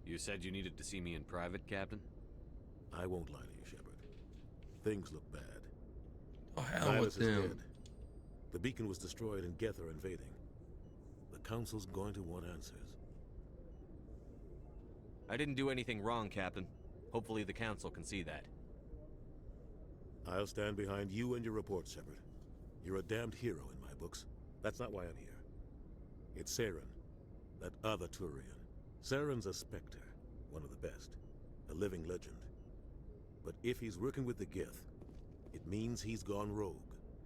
You said you needed to see me in private, Captain? I won't lie to you, Shepard. Things look bad. Oh, hell Nihilus with is them. dead. The beacon was destroyed and Geth are invading. The Council's going to want answers. I didn't do anything wrong, Captain. Hopefully the Council can see that. I'll stand behind you and your report, Shepard. You're a damned hero in my books. That's not why I'm here. It's Saren, that other Turian. Saren's a Spectre, one of the best, a living legend. But if he's working with the Geth, it means he's gone rogue.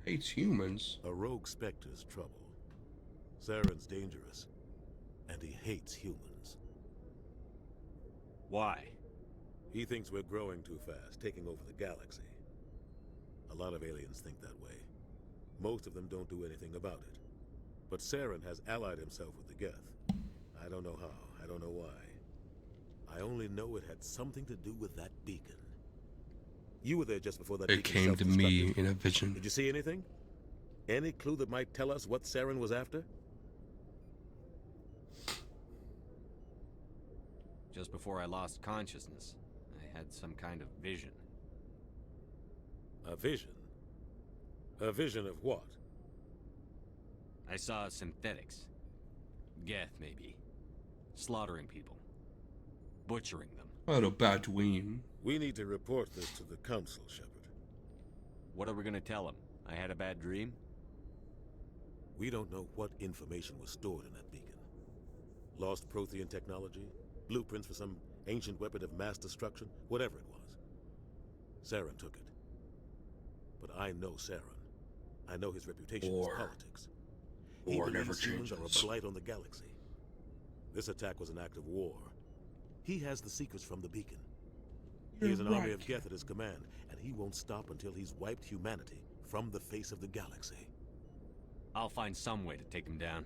Hates humans. A rogue Spectre's trouble. Saren's dangerous, and he hates humans. Why? He thinks we're growing too fast, taking over the galaxy. A lot of aliens think that way. Most of them don't do anything about it. But Saren has allied himself with the Geth. I don't know how, I don't know why. I only know it had something to do with that beacon. You were there just before that It beacon came to me self-destructed. in a vision. Did you see anything? Any clue that might tell us what Saren was after? Just before I lost consciousness, I had some kind of vision. A vision? A vision of what? I saw synthetics. Geth, maybe. Slaughtering people. Butchering them. What a Batween. We need to report this to the Council, Shepard. What are we gonna tell them? I had a bad dream? We don't know what information was stored in that beacon. Lost Prothean technology? Blueprints for some ancient weapon of mass destruction? Whatever it was. Saren took it. But I know Saren. I know his reputation is politics. He War never believes humans are changes. a blight on the galaxy. This attack was an act of war. He has the secrets from the beacon. He has an army of Geth at his command, and he won't stop until he's wiped humanity from the face of the galaxy. I'll find some way to take him down.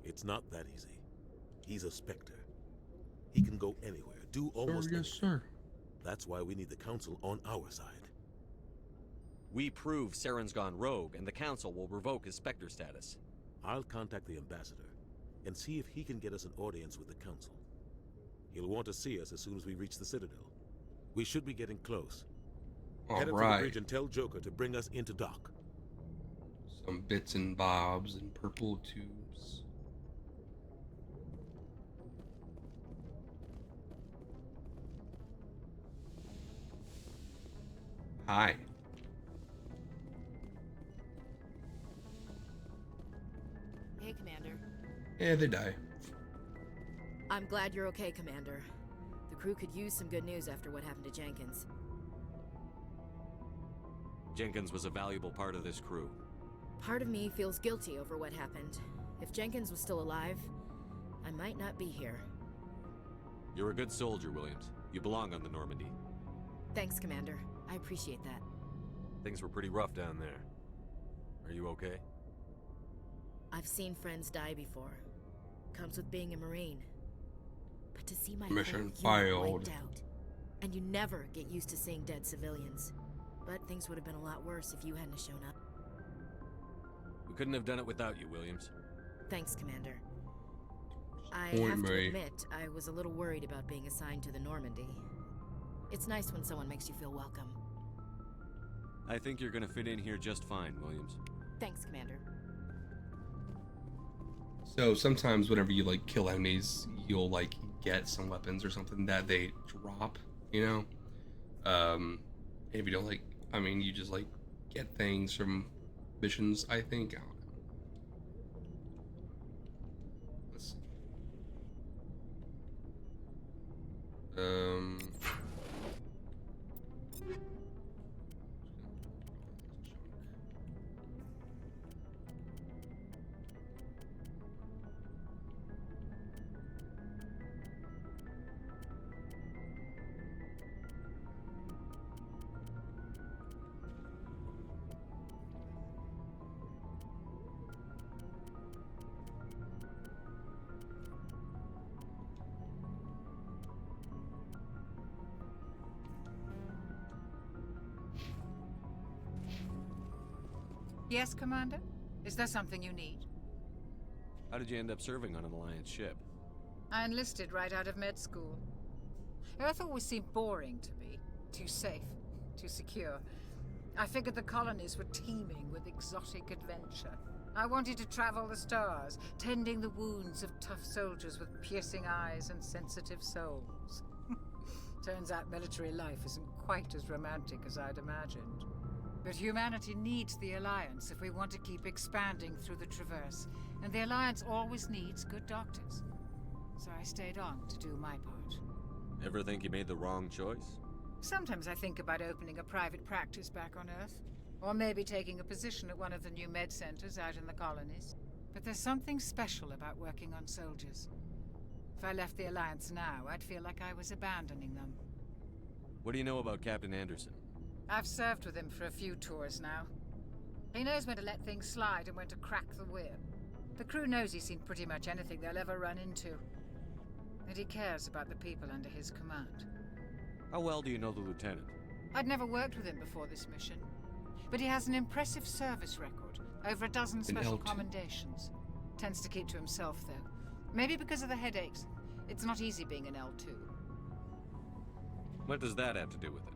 It's not that easy. He's a Spectre. He can go anywhere, do almost anything. Sir. That's why we need the Council on our side. We prove Saren's gone rogue, and the Council will revoke his Spectre status. I'll contact the Ambassador and see if he can get us an audience with the Council. He'll want to see us as soon as we reach the Citadel. We should be getting close. Head up to the bridge and tell Joker to bring us into dock. Some bits and bobs and purple tubes. Hi. Hey, Commander. Yeah, they die. I'm glad you're okay, Commander. The crew could use some good news after what happened to Jenkins. Jenkins was a valuable part of this crew. Part of me feels guilty over what happened. If Jenkins was still alive, I might not be here. You're a good soldier, Williams. You belong on the Normandy. Thanks, Commander. I appreciate that. Things were pretty rough down there. Are you okay? I've seen friends die before. Comes with being a Marine. But to see my Mission whole unit failed. wiped out, and you never get used to seeing dead civilians. But things would have been a lot worse if you hadn't shown up. Couldn't have done it without you, Williams. Thanks, Commander. I Point, have to Murray. admit, I was a little worried about being assigned to the Normandy. It's nice when someone makes you feel welcome. I think you're gonna fit in here just fine, Williams. Thanks, Commander. So sometimes whenever you like kill enemies, you'll like get some weapons or something that they drop, you know? If you don't like, I mean, you just like get things from missions, I think. I don't know. Let's see. Yes, Commander? Is there something you need? How did you end up serving on an Alliance ship? I enlisted right out of med school. Earth always seemed boring to me. Too safe, too secure. I figured the colonies were teeming with exotic adventure. I wanted to travel the stars, tending the wounds of tough soldiers with piercing eyes and sensitive souls. Turns out military life isn't quite as romantic as I'd imagined. But humanity needs the Alliance if we want to keep expanding through the Traverse, and the Alliance always needs good doctors. So I stayed on to do my part. Ever think you made the wrong choice? Sometimes I think about opening a private practice back on Earth, or maybe taking a position at one of the new med centers out in the colonies. But there's something special about working on soldiers. If I left the Alliance now, I'd feel like I was abandoning them. What do you know about Captain Anderson? I've served with him for a few tours now. He knows when to let things slide and when to crack the whip. The crew knows he's seen pretty much anything they'll ever run into. And he cares about the people under his command. How well do you know the lieutenant? I'd never worked with him before this mission. But he has an impressive service record. Over a dozen special commendations. Tends to keep to himself, though. Maybe because of the headaches. It's not easy being an L2. What does that have to do with it?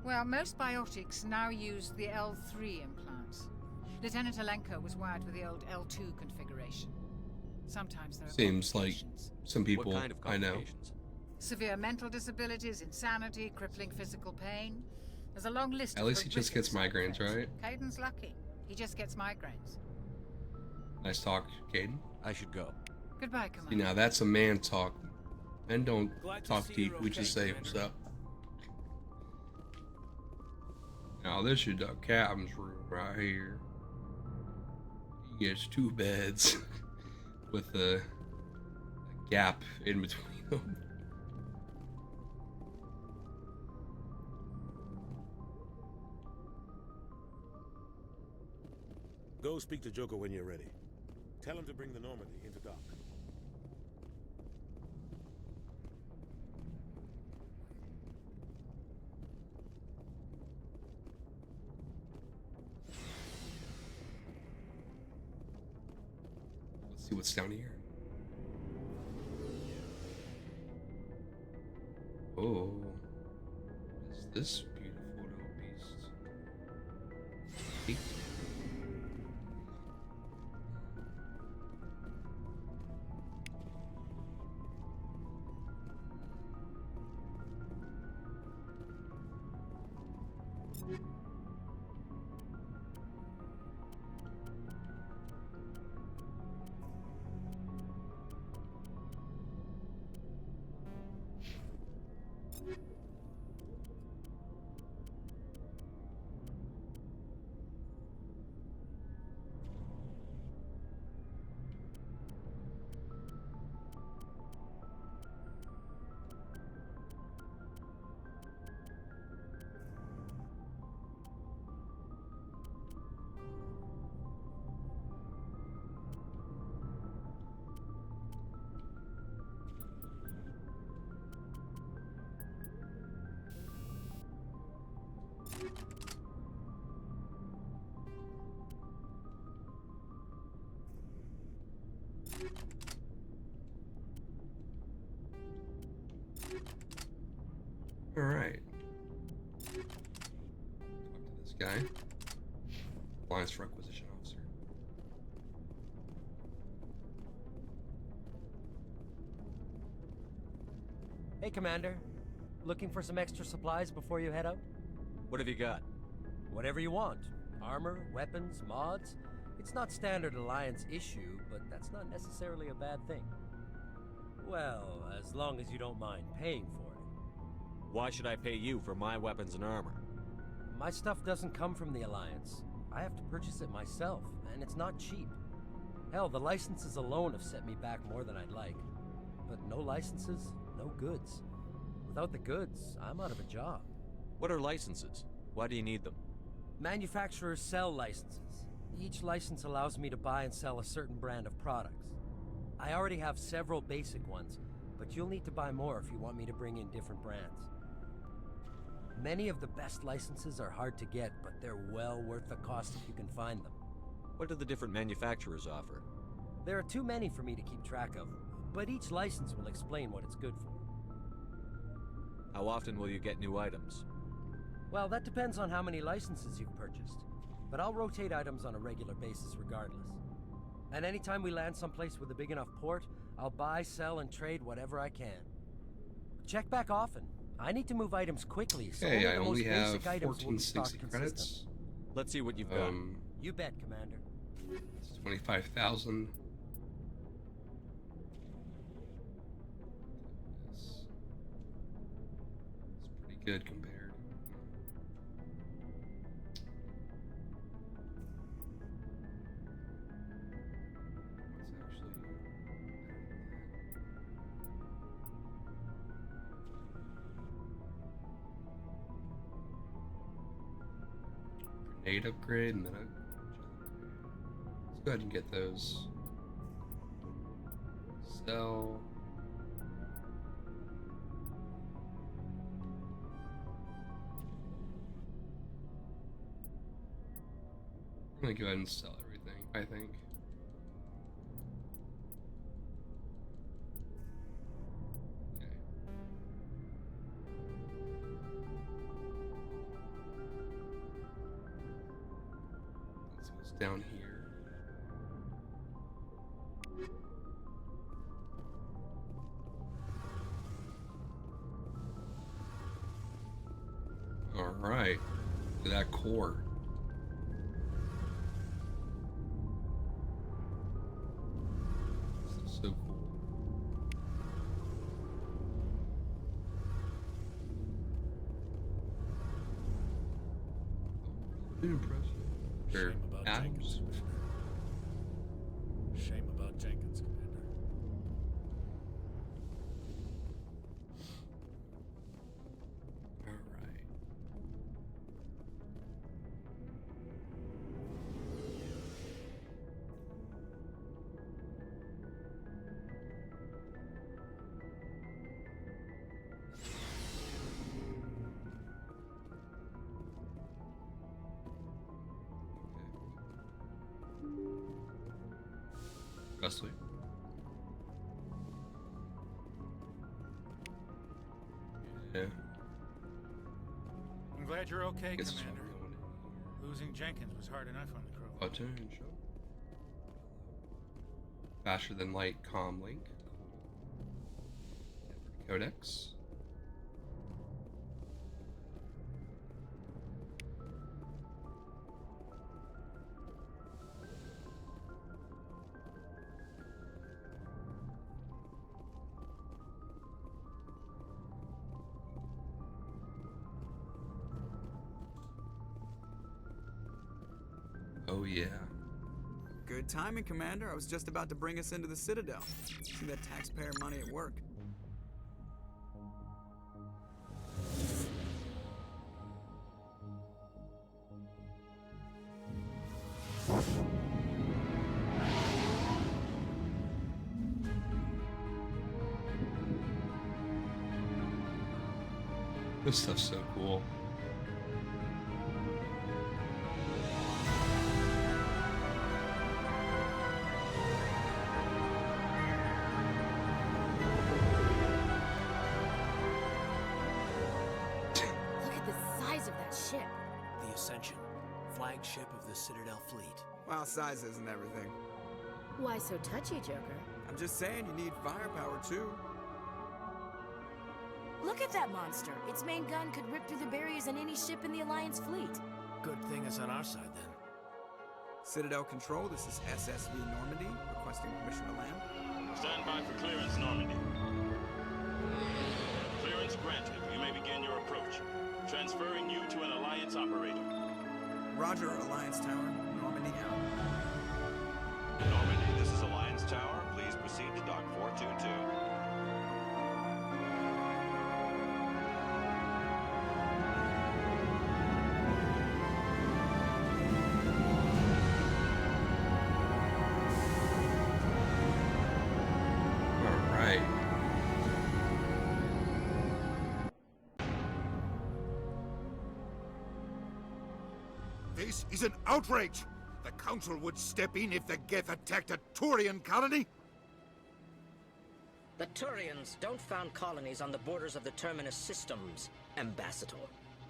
Well, most biotics now use the L3 implants. Lieutenant Alenko was wired with the old L2 configuration. Sometimes there are Seems like some people What kind of I know. complications? severe mental disabilities, insanity, crippling physical pain. There's a long list. At least he just gets migraines, right? Caden's lucky. He just gets migraines. Nice talk, Caden. I should go. Goodbye, See, Commander. now that's a man talk. Men don't Glad to talk see deep. you're We okay, just say, Commander. what's up? Now this is the captain's room right here. He gets 2 beds with a gap in between them. Go speak to Joker when you're ready. Tell him to bring the Normandy into dock. Let's see what's down here. Oh, is this beautiful little beast? Hey. All right. Talk to this guy. Alliance Requisition Officer. Hey, Commander. Looking for some extra supplies before you head out? What have you got? Whatever you want. Armor, weapons, mods. It's not standard Alliance issue, but that's not necessarily a bad thing. Well, as long as you don't mind paying for it. Why should I pay you for my weapons and armor? My stuff doesn't come from the Alliance. I have to purchase it myself, and it's not cheap. Hell, the licenses alone have set me back more than I'd like. But no licenses, no goods. Without the goods, I'm out of a job. What are licenses? Why do you need them? Manufacturers sell licenses. Each license allows me to buy and sell a certain brand of products. I already have several basic ones, but you'll need to buy more if you want me to bring in different brands. Many of the best licenses are hard to get, but they're well worth the cost if you can find them. What do the different manufacturers offer? There are too many for me to keep track of, but each license will explain what it's good for. How often will you get new items? Well, that depends on how many licenses you've purchased, but I'll rotate items on a regular basis regardless. And anytime we land someplace with a big enough port, I'll buy, sell, and trade whatever I can. Check back often. I need to move items quickly, so Okay, I the only most have basic items will be stocked 1460 credits. consistently. Let's see what you've got. You bet, Commander. It's 25,000. It's pretty good compared. Grenade upgrade and then a gel upgrade. Let's go ahead and get those. Sell. I'm gonna go ahead and sell everything, I think. Okay. Let's go down here. All right, look at that core. This is so cool. Really impressive. Shame about Adams. Jenkins, Commander. Shame about Jenkins, Commander. All right. Gusly. Yeah. I'm glad you're okay, Guess Commander. Losing Jenkins was hard enough on the crew. Attention. Faster than light comm link. Network codecs. Oh yeah. Good timing, Commander. I was just about to bring us into the Citadel. See that taxpayer money at work. This stuff's so cool. ship? The Ascension, flagship of the Citadel fleet. Well, size isn't everything. Why so touchy, Joker? I'm just saying you need firepower too. Look at that monster. Its main gun could rip through the barriers in any ship in the Alliance fleet. Good thing it's on our side, then. Citadel Control, this is SSV Normandy, requesting permission to land. Stand by for clearance, Normandy. Clearance granted. You may begin your approach. Transferring you to an Alliance operator. Roger, Alliance Tower. Normandy out. Normandy, this is Alliance Tower. Please proceed to Dock 422. This is an outrage! The Council would step in if the Geth attacked a Turian colony? The Turians don't found colonies on the borders of the Terminus systems, Ambassador.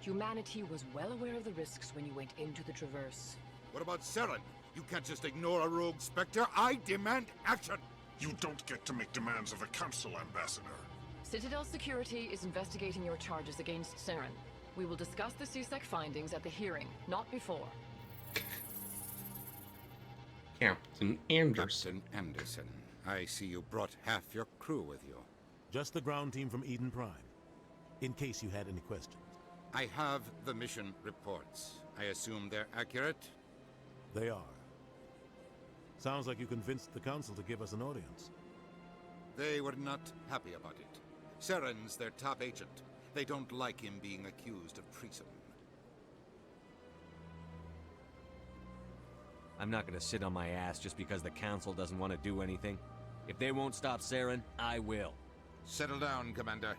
Humanity was well aware of the risks when you went into the Traverse. What about Saren? You can't just ignore a rogue Spectre. I demand action! You don't get to make demands of the Council, Ambassador. Citadel Security is investigating your charges against Saren. We will discuss the CSEC findings at the hearing, not before. Captain Anderson. Captain Anderson, I see you brought half your crew with you. Just the ground team from Eden Prime, in case you had any questions. I have the mission reports. I assume they're accurate? They are. Sounds like you convinced the Council to give us an audience. They were not happy about it. Saren's their top agent. They don't like him being accused of treason. I'm not gonna sit on my ass just because the Council doesn't want to do anything. If they won't stop Saren, I will. Settle down, Commander.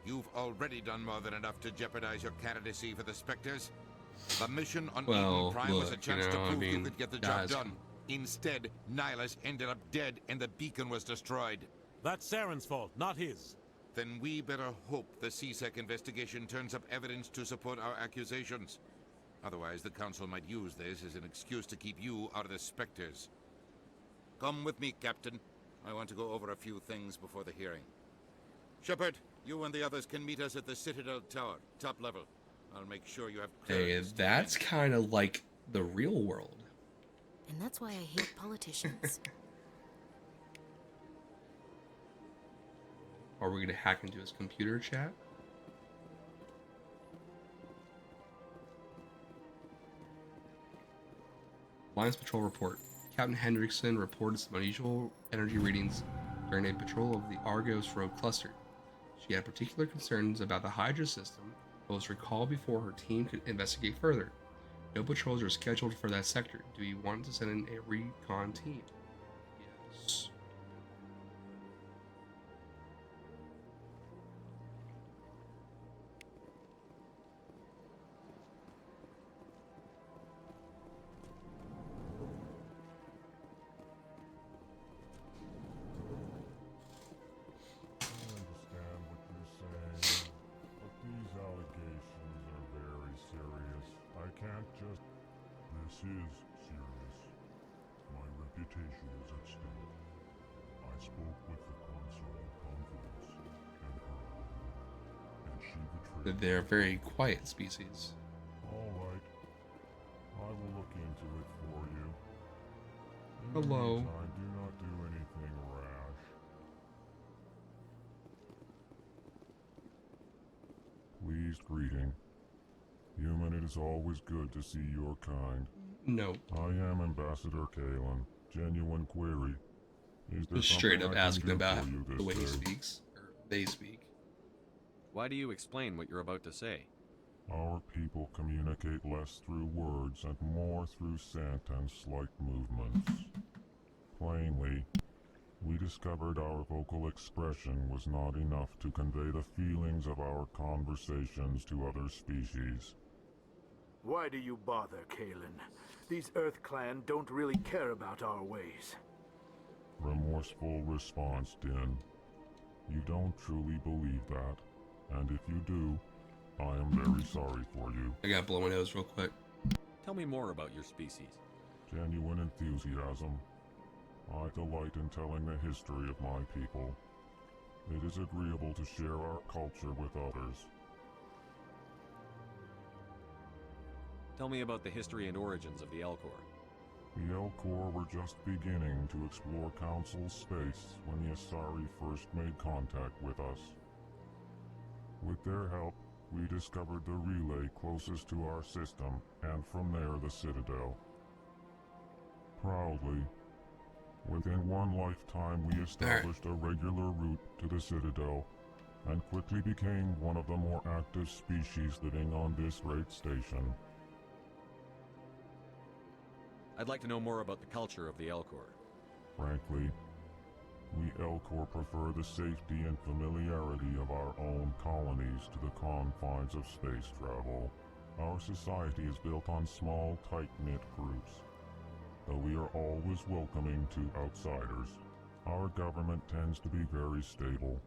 You've already done more than enough to jeopardize your candidacy for the Spectres. The mission on Eden Prime was a chance to prove you could get the job done. Instead, Nihilus ended up dead and the beacon was destroyed. That's Saren's fault, not his. Then we better hope the CSEC investigation turns up evidence to support our accusations. Otherwise, the Council might use this as an excuse to keep you out of the Spectres. Come with me, Captain. I want to go over a few things before the hearing. Shepard, you and the others can meet us at the Citadel Tower, top level. I'll make sure you have clearance. Hey, that's kind of like the real world. And that's why I hate politicians. Are we gonna hack into his computer chat? Alliance Patrol report. Captain Hendrickson reported some unusual energy readings during a patrol of the Argos Rogue cluster. She had particular concerns about the Hydra system, but was recalled before her team could investigate further. No patrols are scheduled for that sector. Do you want to send in a recon team? Yes. This is serious. My reputation is at stake. I spoke with the console in confidence and her, and she betrayed me. They're a very quiet species. All right. I will look into it for you. In Hello. the meantime, do not do anything rash. Pleased greeting. Human, it is always good to see your kind. No. I am Ambassador Kalen. Genuine query. Is there Just straight something up I can asking do about for you the this way he day? speaks, or they speak. Why do you explain what you're about to say? Our people communicate less through words and more through scent and slight movements. Plainly, we discovered our vocal expression was not enough to convey the feelings of our conversations to other species. Why do you bother, Kalen? These Earth Clan don't really care about our ways. Remorseful response, Din. You don't truly believe that, and if you do, I am very sorry for you. I gotta blow my nose real quick. Tell me more about your species. Genuine enthusiasm. I delight in telling the history of my people. It is agreeable to share our culture with others. Tell me about the history and origins of the Elcor. The Elcor were just beginning to explore Council space when the Asari first made contact with us. With their help, we discovered the relay closest to our system, and from there the Citadel. Proudly, within one lifetime we established a regular route to the Citadel, and quickly became one of the more active species living on this great station. I'd like to know more about the culture of the Elcor. Frankly, we Elcor prefer the safety and familiarity of our own colonies to the confines of space travel. Our society is built on small, tight-knit groups. Though we are always welcoming to outsiders, our government tends to be very stable.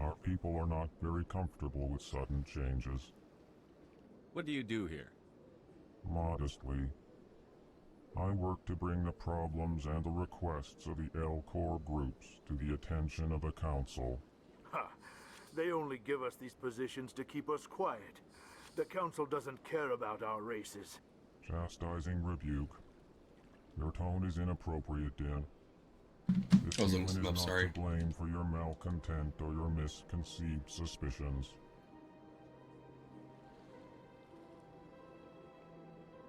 Our people are not very comfortable with sudden changes. What do you do here? Modestly, I work to bring the problems and the requests of the Elcor groups to the attention of the Council. Ha! They only give us these positions to keep us quiet. The Council doesn't care about our races. Chastising rebuke. Your tone is inappropriate, Din. This I was human looking is some up, not sorry. to blame for your malcontent or your misconceived suspicions.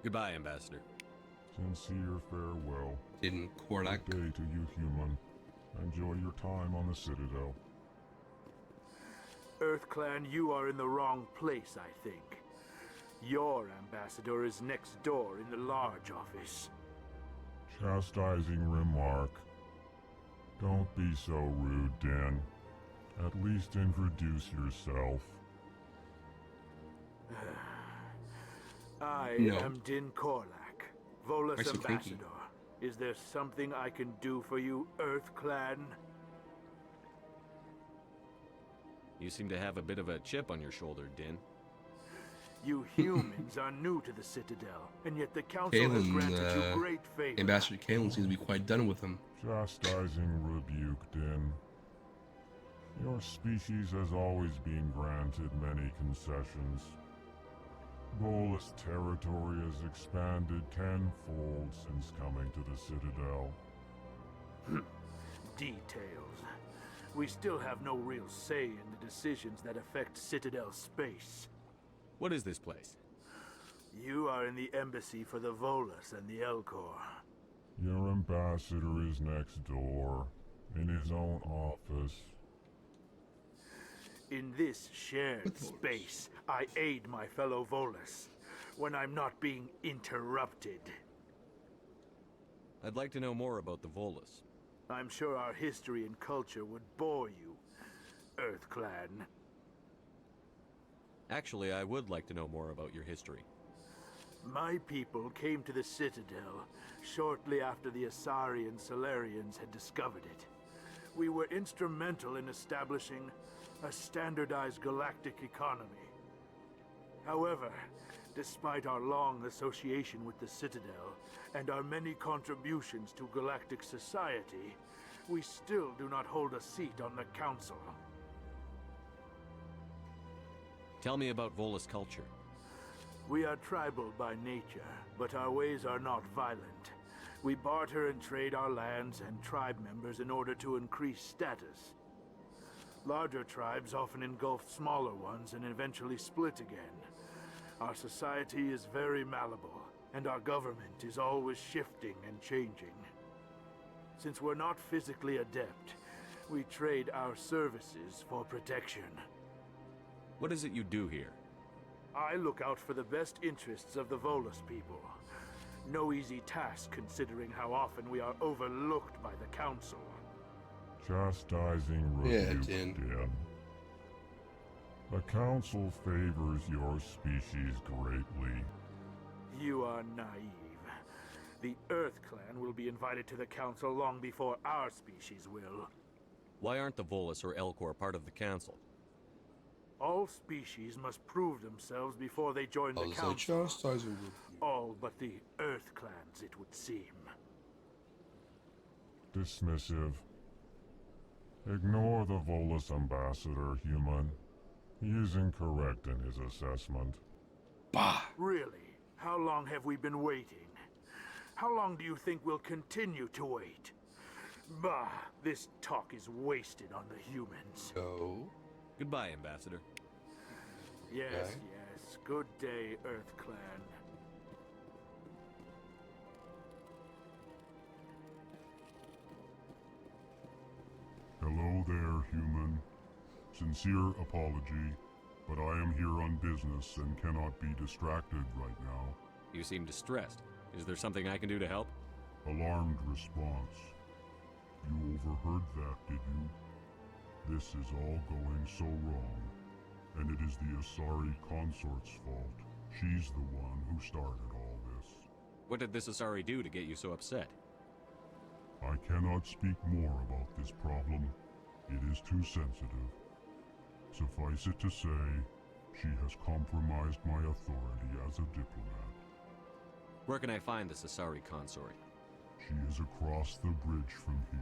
Goodbye, Ambassador. Sincere farewell. Din Korlak. Good day to you, human. Enjoy your time on the Citadel. EarthClan, you are in the wrong place, I think. Your ambassador is next door in the large office. Chastising remark. Don't be so rude, Din. At least introduce yourself. I No. am Din Korlak, Volus Why so cranky? ambassador. Is there something I can do for you, EarthClan? You seem to have a bit of a chip on your shoulder, Din. You humans are new to the Citadel, and yet the Council has granted you great favor. Ambassador Kalen seems to be quite done with him. Chastising rebuke, Din. Your species has always been granted many concessions. Bolus territory has expanded tenfold since coming to the Citadel. Details. We still have no real say in the decisions that affect Citadel space. What is this place? You are in the embassy for the Volus and the Elcor. Your ambassador is next door, in his own office. In this shared space, I aid my fellow Volus when I'm not being interrupted. I'd like to know more about the Volus. I'm sure our history and culture would bore you, EarthClan. Actually, I would like to know more about your history. My people came to the Citadel shortly after the Asari and Solarians had discovered it. We were instrumental in establishing a standardized galactic economy. However, despite our long association with the Citadel and our many contributions to galactic society, we still do not hold a seat on the Council. Tell me about Volus culture. We are tribal by nature, but our ways are not violent. We barter and trade our lands and tribe members in order to increase status. Larger tribes often engulf smaller ones and eventually split again. Our society is very malleable, and our government is always shifting and changing. Since we're not physically adept, we trade our services for protection. What is it you do here? I look out for the best interests of the Volus people. No easy task considering how often we are overlooked by the Council. Chastising rebuke, Din. The Council favors your species greatly. You are naive. The EarthClan will be invited to the Council long before our species will. Why aren't the Volus or Elcor part of the Council? All species must prove themselves before they join the As I council. chastise you. All but the Earth clans, it would seem. Dismissive. Ignore the Volus ambassador, human. He is incorrect in his assessment. Bah! Really? How long have we been waiting? How long do you think we'll continue to wait? Bah! This talk is wasted on the humans. No. Goodbye, Ambassador. Yes, Okay. yes. Good day, Earth Clan. Hello there, human. Sincere apology, but I am here on business and cannot be distracted right now. You seem distressed. Is there something I can do to help? Alarmed response. You overheard that, did you? This is all going so wrong, and it is the Asari consort's fault. She's the one who started all this. What did this Asari do to get you so upset? I cannot speak more about this problem. It is too sensitive. Suffice it to say, she has compromised my authority as a diplomat. Where can I find this Asari consort? She is across the bridge from here.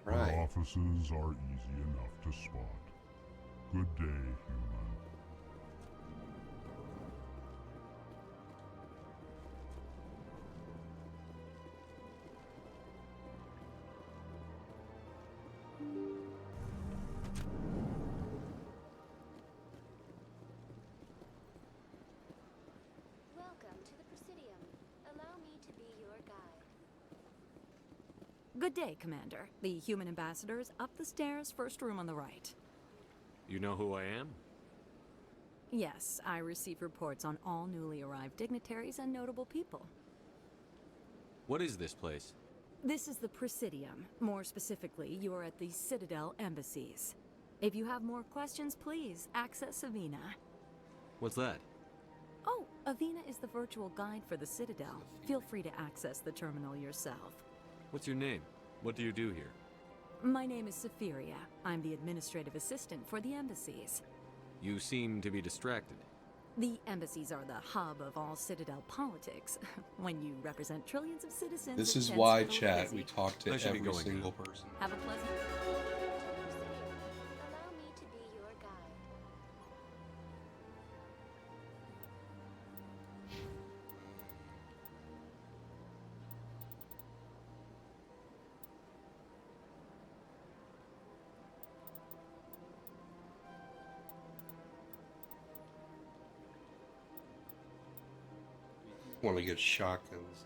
Right. Her offices are easy enough to spot. Good day, human. Welcome to the Presidium. Allow me to be your guide. Good day, Commander. The human ambassador is up the stairs, first room on the right. You know who I am? Yes, I receive reports on all newly arrived dignitaries and notable people. What is this place? This is the Presidium. More specifically, you are at the Citadel embassies. If you have more questions, please access Avina. What's that? Oh, Avina is the virtual guide for the Citadel. Feel free to access the terminal yourself. What's your name? What do you do here? My name is Safiria. I'm the administrative assistant for the embassies. You seem to be distracted. The embassies are the hub of all Citadel politics. When you represent trillions of citizens, This it is tends why, to go chat, busy. we talk to I should be every going single now. person. Have a pleasant... Allow me to be your guide. Want to get shotguns.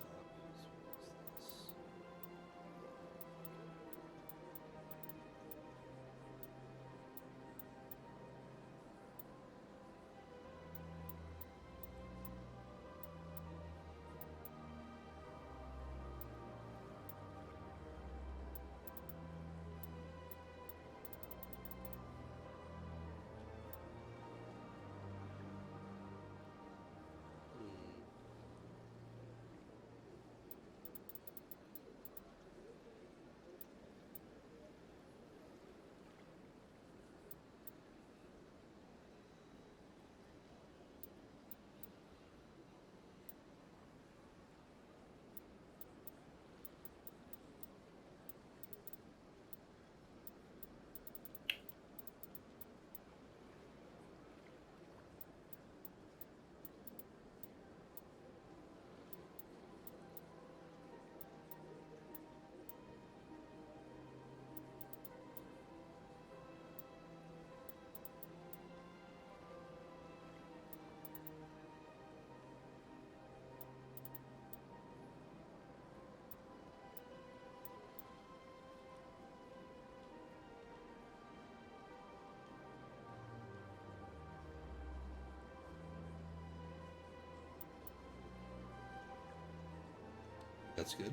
That's good.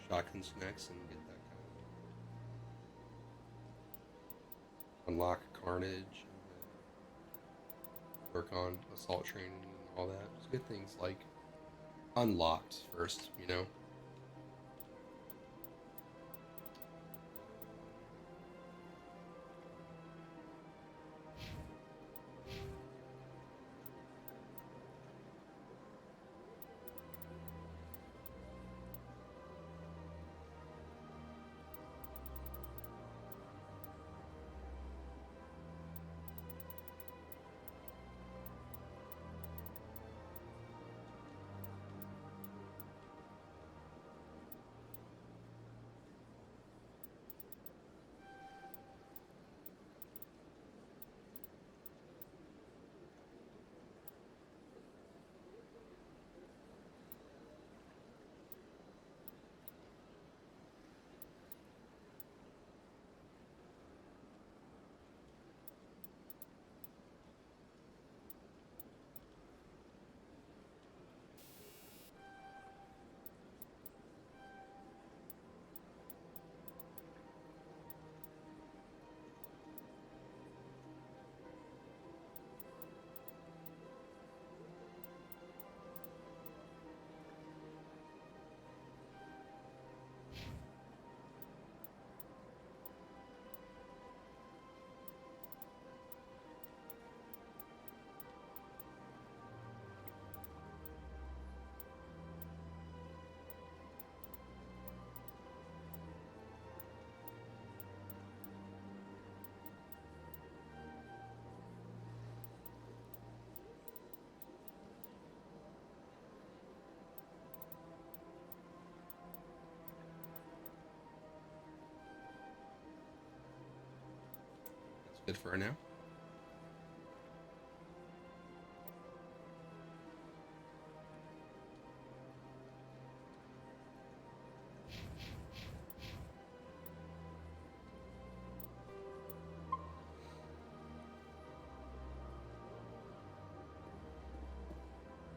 Shotgun snacks and get that kind of unlock carnage, work on assault training and all that. Just get things like unlocked first, you know. it for now.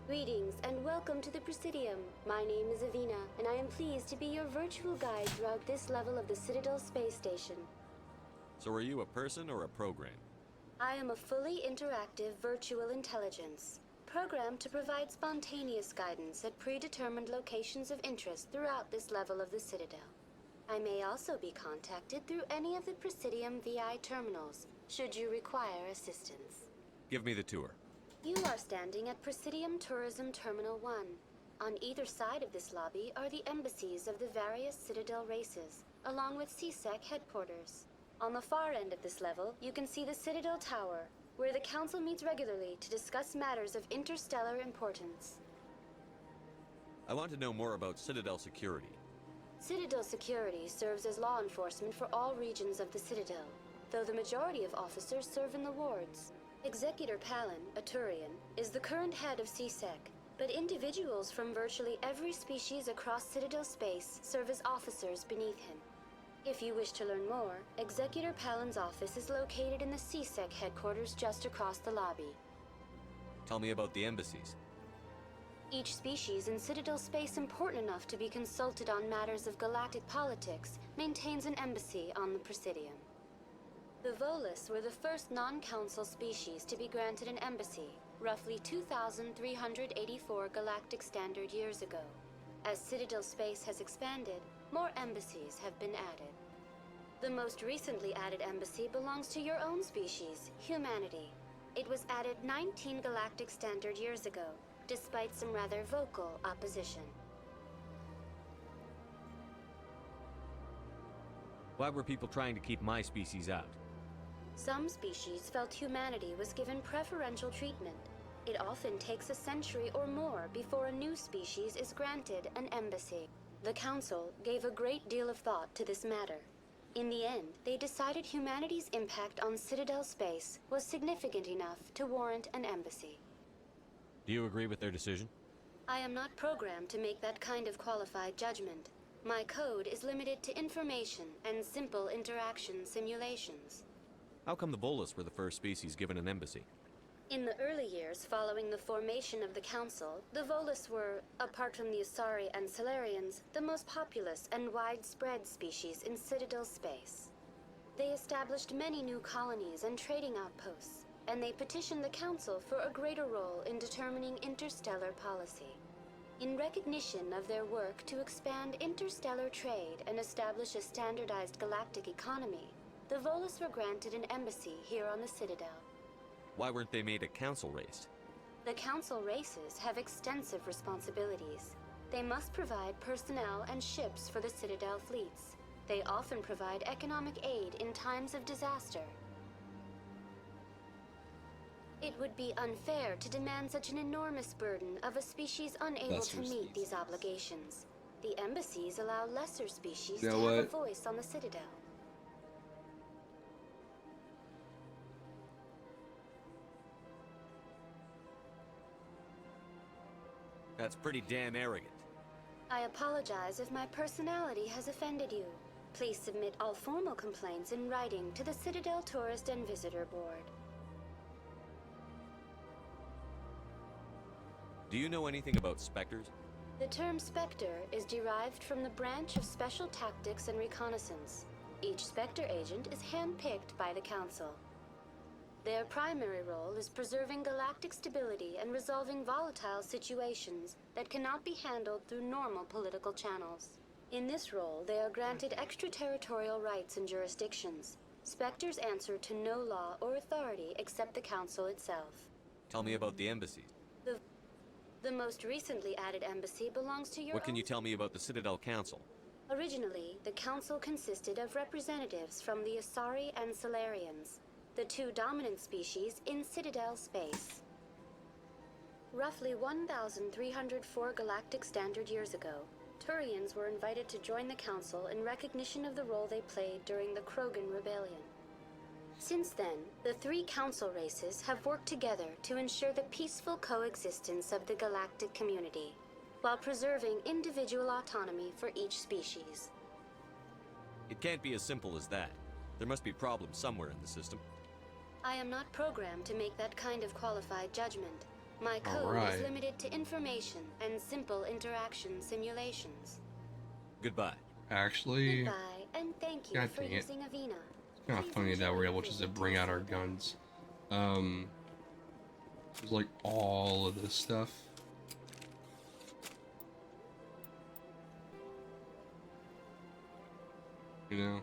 Greetings and welcome to the Presidium. My name is Avina, and I am pleased to be your virtual guide throughout this level of the Citadel Space Station. So are you a person or a program? I am a fully interactive virtual intelligence, programmed to provide spontaneous guidance at predetermined locations of interest throughout this level of the Citadel. I may also be contacted through any of the Presidium VI terminals, should you require assistance. Give me the tour. You are standing at Presidium Tourism Terminal 1. On either side of this lobby are the embassies of the various Citadel races, along with CSEC headquarters. On the far end of this level, you can see the Citadel Tower, where the Council meets regularly to discuss matters of interstellar importance. I want to know more about Citadel security. Citadel security serves as law enforcement for all regions of the Citadel, though the majority of officers serve in the wards. Executor Palin, a Turian, is the current head of CSEC, but individuals from virtually every species across Citadel space serve as officers beneath him. If you wish to learn more, Executor Palin's office is located in the CSEC headquarters just across the lobby. Tell me about the embassies. Each species in Citadel space important enough to be consulted on matters of galactic politics maintains an embassy on the Presidium. The Volus were the first non-council species to be granted an embassy, roughly 2,384 galactic standard years ago. As Citadel space has expanded, more embassies have been added. The most recently added embassy belongs to your own species, humanity. It was added 19 galactic standard years ago, despite some rather vocal opposition. Why were people trying to keep my species out? Some species felt humanity was given preferential treatment. It often takes a century or more before a new species is granted an embassy. The Council gave a great deal of thought to this matter. In the end, they decided humanity's impact on Citadel space was significant enough to warrant an embassy. Do you agree with their decision? I am not programmed to make that kind of qualified judgment. My code is limited to information and simple interaction simulations. How come the Volus were the first species given an embassy? In the early years following the formation of the Council, the Volus were, apart from the Asari and Solarians, the most populous and widespread species in Citadel space. They established many new colonies and trading outposts, and they petitioned the Council for a greater role in determining interstellar policy. In recognition of their work to expand interstellar trade and establish a standardized galactic economy, the Volus were granted an embassy here on the Citadel. Why weren't they made a council race? The Council races have extensive responsibilities. They must provide personnel and ships for the Citadel fleets. They often provide economic aid in times of disaster. It would be unfair to demand such an enormous burden of a species unable to meet these obligations. The embassies allow lesser species to have a voice on the Citadel. That's pretty damn arrogant. I apologize if my personality has offended you. Please submit all formal complaints in writing to the Citadel Tourist and Visitor Board. Do you know anything about specters? The term Spectre is derived from the branch of Special Tactics and Reconnaissance. Each Spectre agent is handpicked by the Council. Their primary role is preserving galactic stability and resolving volatile situations that cannot be handled through normal political channels. In this role, they are granted extraterritorial rights and jurisdictions. Spectres answer to no law or authority except the Council itself. Tell me about the embassies. The most recently added embassy belongs to your What can own... you tell me about the Citadel Council? Originally, the Council consisted of representatives from the Asari and Solarians, the two dominant species in Citadel space. Roughly 1,304 galactic standard years ago, Turians were invited to join the Council in recognition of the role they played during the Krogan Rebellion. Since then, the 3 council races have worked together to ensure the peaceful coexistence of the galactic community, while preserving individual autonomy for each species. It can't be as simple as that. There must be problems somewhere in the system. I am not programmed to make that kind of qualified judgment. My code is limited to information and simple interaction simulations. Goodbye. Actually, Goodbye, and thank you for using Avina. It's kind of funny that we're able just to bring out our guns. There's like all of this stuff. You know,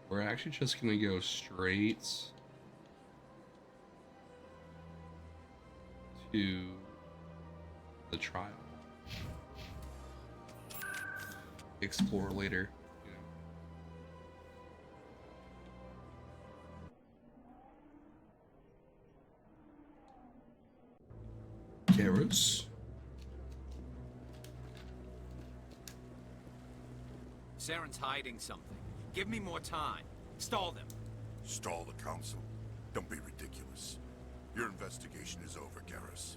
we're actually just gonna go straight to the trial. Explore later. Garrus. Saren's hiding something. Give me more time. Stall them. Stall the council? Don't be ridiculous. Your investigation is over, Garrus.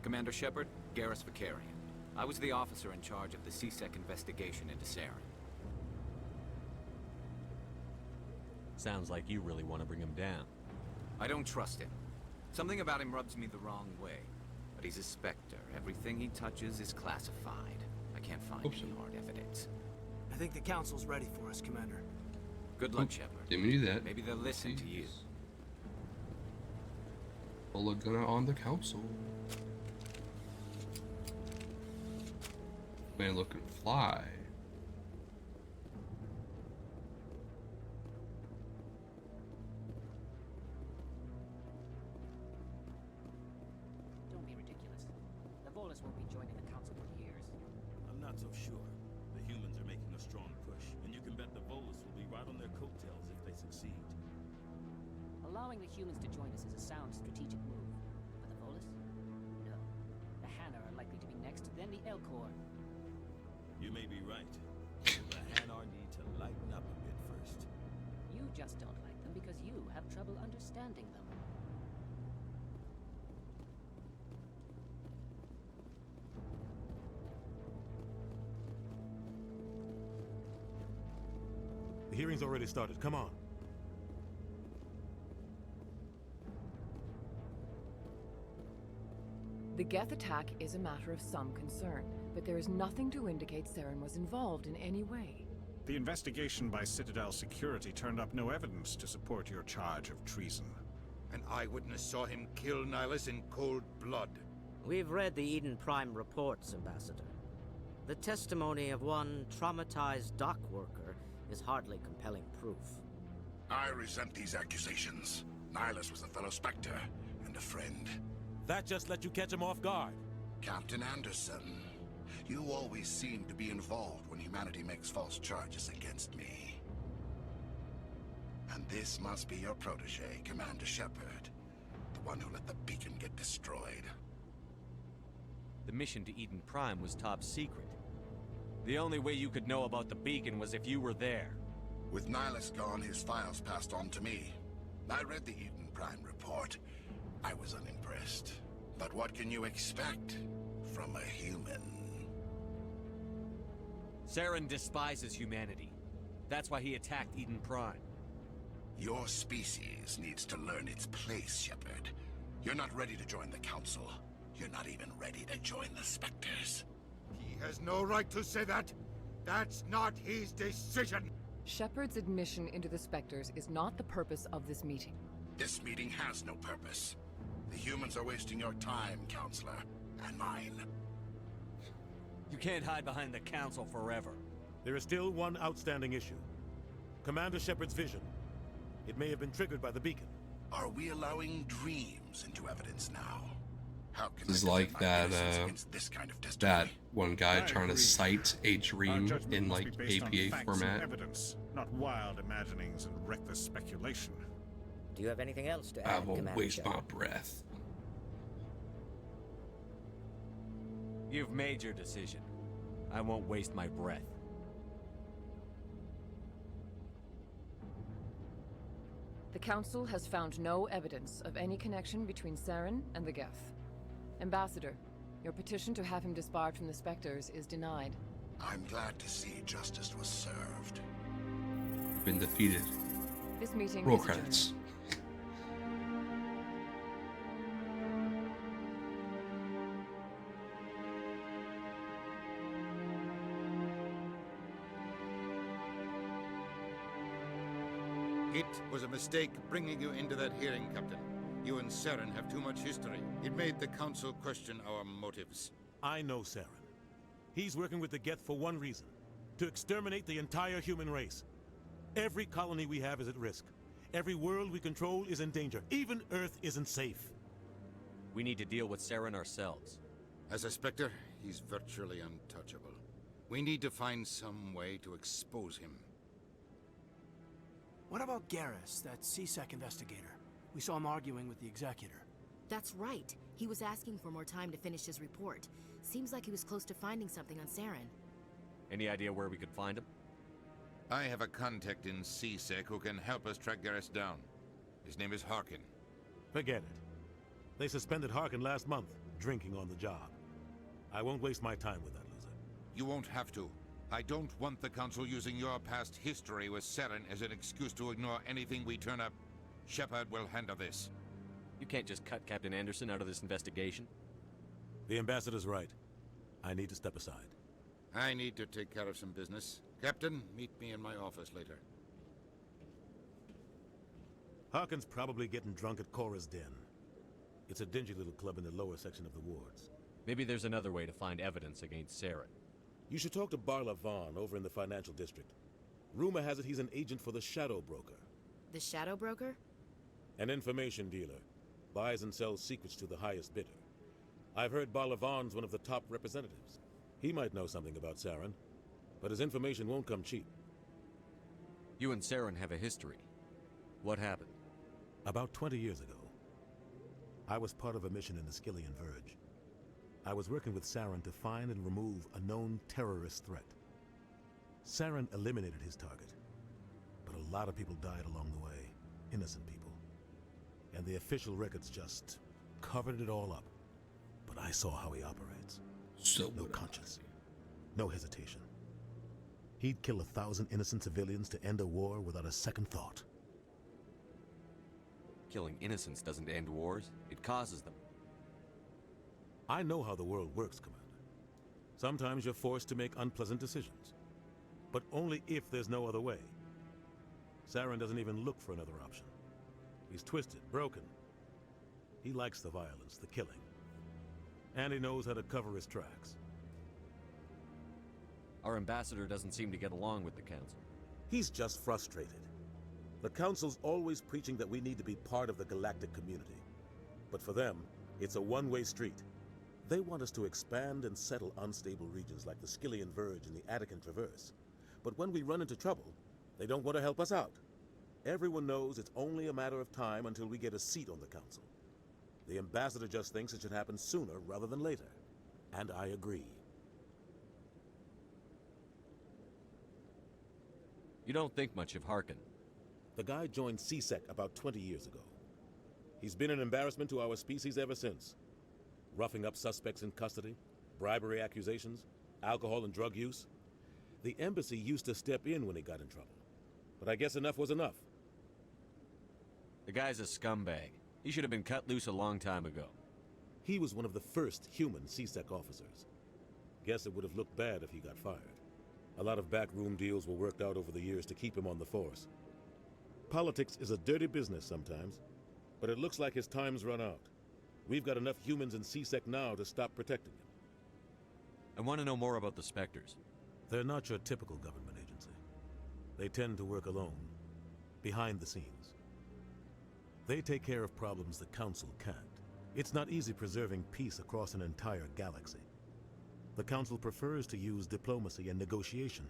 Commander Shepard, Garrus Vicarian. I was the officer in charge of the CSEC investigation into Saren. Sounds like you really want to bring him down. I don't trust him. Something about him rubs me the wrong way. But he's a Spectre. Everything he touches is classified. I can't find any hard evidence. I think the council's ready for us, Commander. Good luck, Shepard. Didn't do that. Maybe they'll listen to you. Pull a gun on the council. Man looking fly. Don't be ridiculous. The Volus won't be joining the council for years. I'm not so sure. The humans are making a strong push, and you can bet the Volus will be right on their coattails if they succeed. Allowing the humans to join us is a sound strategic move. But the Volus? No. The Hanna are likely to be next, then the Elcor. You may be right. The Hanar need to lighten up a bit first. You just don't like them because you have trouble understanding them. The hearing's already started. Come on. The Geth attack is a matter of some concern, but there is nothing to indicate Saren was involved in any way. The investigation by Citadel Security turned up no evidence to support your charge of treason. An eyewitness saw him kill Nihilus in cold blood. We've read the Eden Prime reports, Ambassador. The testimony of one traumatized dock worker is hardly compelling proof. I resent these accusations. Nihilus was a fellow Spectre and a friend. That just let you catch him off guard. Captain Anderson, you always seem to be involved when humanity makes false charges against me. And this must be your protege, Commander Shepard, the one who let the beacon get destroyed. The mission to Eden Prime was top secret. The only way you could know about the beacon was if you were there. With Nihilus gone, his files passed on to me. I read the Eden Prime report. I was unimpressed. But what can you expect from a human? Saren despises humanity. That's why he attacked Eden Prime. Your species needs to learn its place, Shepard. You're not ready to join the Council. You're not even ready to join the Spectres. He has no right to say that. That's not his decision. Shepard's admission into the Spectres is not the purpose of this meeting. This meeting has no purpose. The humans are wasting your time, Counselor, and mine. You can't hide behind the Council forever. There is still one outstanding issue. Commander Shepard's vision. It may have been triggered by the beacon. Are we allowing dreams into evidence now? How can This is I like defend my that, innocence against this kind of testimony? that one guy trying to cite a dream in like Must be based on APA facts and format. evidence, not wild imaginings and reckless speculation. Do you have anything else to I add, won't Commander waste Shepard? my breath. You've made your decision. I won't waste my breath. The Council has found no evidence of any connection between Saren and the Geth. Ambassador, your petition to have him disbarred from the Spectres is denied. I'm glad to see justice was served. Been defeated. This meeting Roll is adjourned. credits. It was a mistake bringing you into that hearing, Captain. You and Saren have too much history. It made the Council question our motives. I know Saren. He's working with the Geth for one reason: to exterminate the entire human race. Every colony we have is at risk. Every world we control is in danger. Even Earth isn't safe. We need to deal with Saren ourselves. As a Spectre, he's virtually untouchable. We need to find some way to expose him. What about Garrus, that CSEC investigator? We saw him arguing with the Executor. That's right. He was asking for more time to finish his report. Seems like he was close to finding something on Saren. Any idea where we could find him? I have a contact in CSEC who can help us track Garrus down. His name is Harkin. Forget it. They suspended Harkin last month, drinking on the job. I won't waste my time with that loser. You won't have to. I don't want the Council using your past history with Saren as an excuse to ignore anything we turn up. Shepard will handle this. You can't just cut Captain Anderson out of this investigation. The Ambassador's right. I need to step aside. I need to take care of some business. Captain, meet me in my office later. Harkin's probably getting drunk at Cora's Den. It's a dingy little club in the lower section of the wards. Maybe there's another way to find evidence against Saren. You should talk to Barla Vaughn over in the financial district. Rumor has it he's an agent for the Shadow Broker. The Shadow Broker? An information dealer. Buys and sells secrets to the highest bidder. I've heard Barla Vaughn's one of the top representatives. He might know something about Saren, but his information won't come cheap. You and Saren have a history. What happened? About 20 years ago, I was part of a mission in the Skillian Verge. I was working with Saren to find and remove a known terrorist threat. Saren eliminated his target, but a lot of people died along the way, innocent people. And the official records just covered it all up. But I saw how he operates. No conscience, no hesitation. He'd kill 1,000 innocent civilians to end a war without a second thought. Killing innocents doesn't end wars, it causes them. I know how the world works, Commander. Sometimes you're forced to make unpleasant decisions, but only if there's no other way. Saren doesn't even look for another option. He's twisted, broken. He likes the violence, the killing. And he knows how to cover his tracks. Our ambassador doesn't seem to get along with the Council. He's just frustrated. The Council's always preaching that we need to be part of the galactic community. But for them, it's a one-way street. They want us to expand and settle unstable regions like the Skillian Verge and the Attican Traverse. But when we run into trouble, they don't want to help us out. Everyone knows it's only a matter of time until we get a seat on the Council. The Ambassador just thinks it should happen sooner rather than later. And I agree. You don't think much of Harkin. The guy joined CSEC about 20 years ago. He's been an embarrassment to our species ever since. Roughing up suspects in custody, bribery accusations, alcohol and drug use. The embassy used to step in when he got in trouble. But I guess enough was enough. The guy's a scumbag. He should have been cut loose a long time ago. He was one of the first human CSEC officers. Guess it would have looked bad if he got fired. A lot of backroom deals were worked out over the years to keep him on the force. Politics is a dirty business sometimes, but it looks like his time's run out. We've got enough humans in CSEC now to stop protecting him. I want to know more about the Spectres. They're not your typical government agency. They tend to work alone, behind the scenes. They take care of problems the Council can't. It's not easy preserving peace across an entire galaxy. The Council prefers to use diplomacy and negotiation.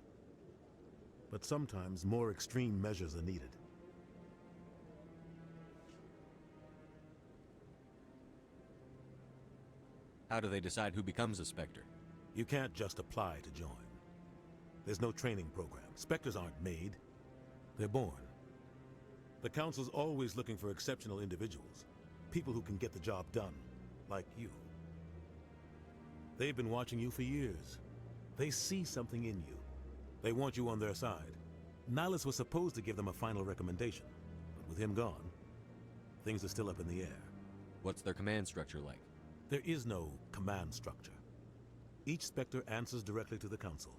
But sometimes more extreme measures are needed. How do they decide who becomes a Spectre? You can't just apply to join. There's no training program. Spectres aren't made. They're born. The Council's always looking for exceptional individuals. People who can get the job done. Like you. They've been watching you for years. They see something in you. They want you on their side. Nihilus was supposed to give them a final recommendation. But with him gone, things are still up in the air. What's their command structure like? There is no command structure. Each Spectre answers directly to the Council.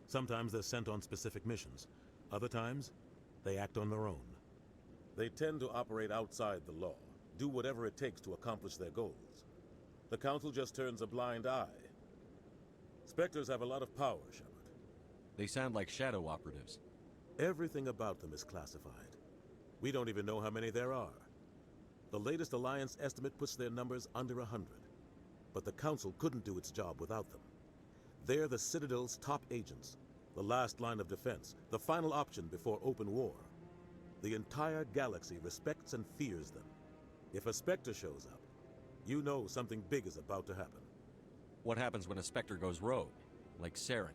Sometimes they're sent on specific missions. Other times, they act on their own. They tend to operate outside the law, do whatever it takes to accomplish their goals. The Council just turns a blind eye. Spectres have a lot of power, Shepard. They sound like shadow operatives. Everything about them is classified. We don't even know how many there are. The latest Alliance estimate puts their numbers under 100. But the Council couldn't do its job without them. They're the Citadel's top agents, the last line of defense, the final option before open war. The entire galaxy respects and fears them. If a Spectre shows up, you know something big is about to happen. What happens when a Spectre goes rogue, like Saren?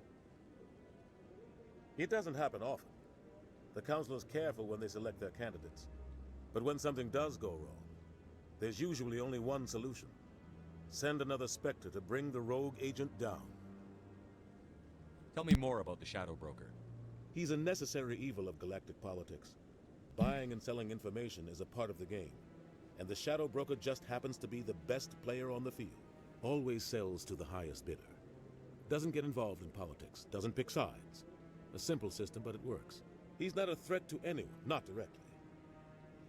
It doesn't happen often. The Council is careful when they select their candidates. But when something does go wrong, there's usually only one solution. Send another Spectre to bring the rogue agent down. Tell me more about the Shadow Broker. He's a necessary evil of galactic politics. Buying and selling information is a part of the game. And the Shadow Broker just happens to be the best player on the field. Always sells to the highest bidder. Doesn't get involved in politics. Doesn't pick sides. A simple system, but it works. He's not a threat to anyone, not directly.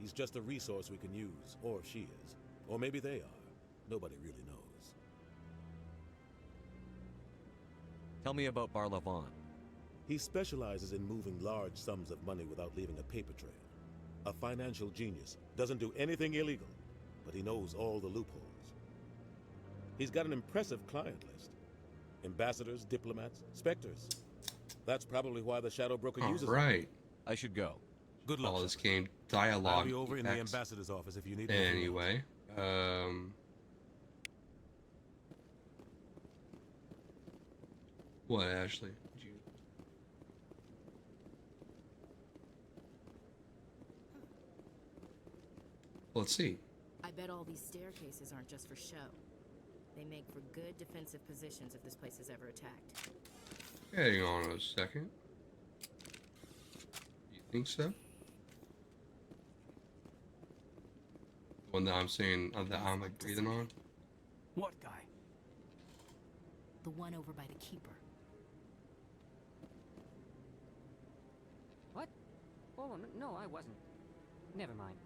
He's just a resource we can use, or she is. Or maybe they are. Nobody really knows. Tell me about Barlavon. He specializes in moving large sums of money without leaving a paper trail. A financial genius. Doesn't do anything illegal, but he knows all the loopholes. He's got an impressive client list. Ambassadors, diplomats, Spectres. That's probably why the Shadow Broker uses All right. I should go. Good luck. All this game dialogue. I'll be over in the effects. ambassador's office if you need Anyway, what, Ashley? Did you... Let's see. I bet all these staircases aren't just for show. They make for good defensive positions if this place is ever attacked. Hang on a second. You think so? The one that I'm saying, that I'm like breathing on? What guy? The one over by the Keeper. What? Oh, no, I wasn't. Never mind.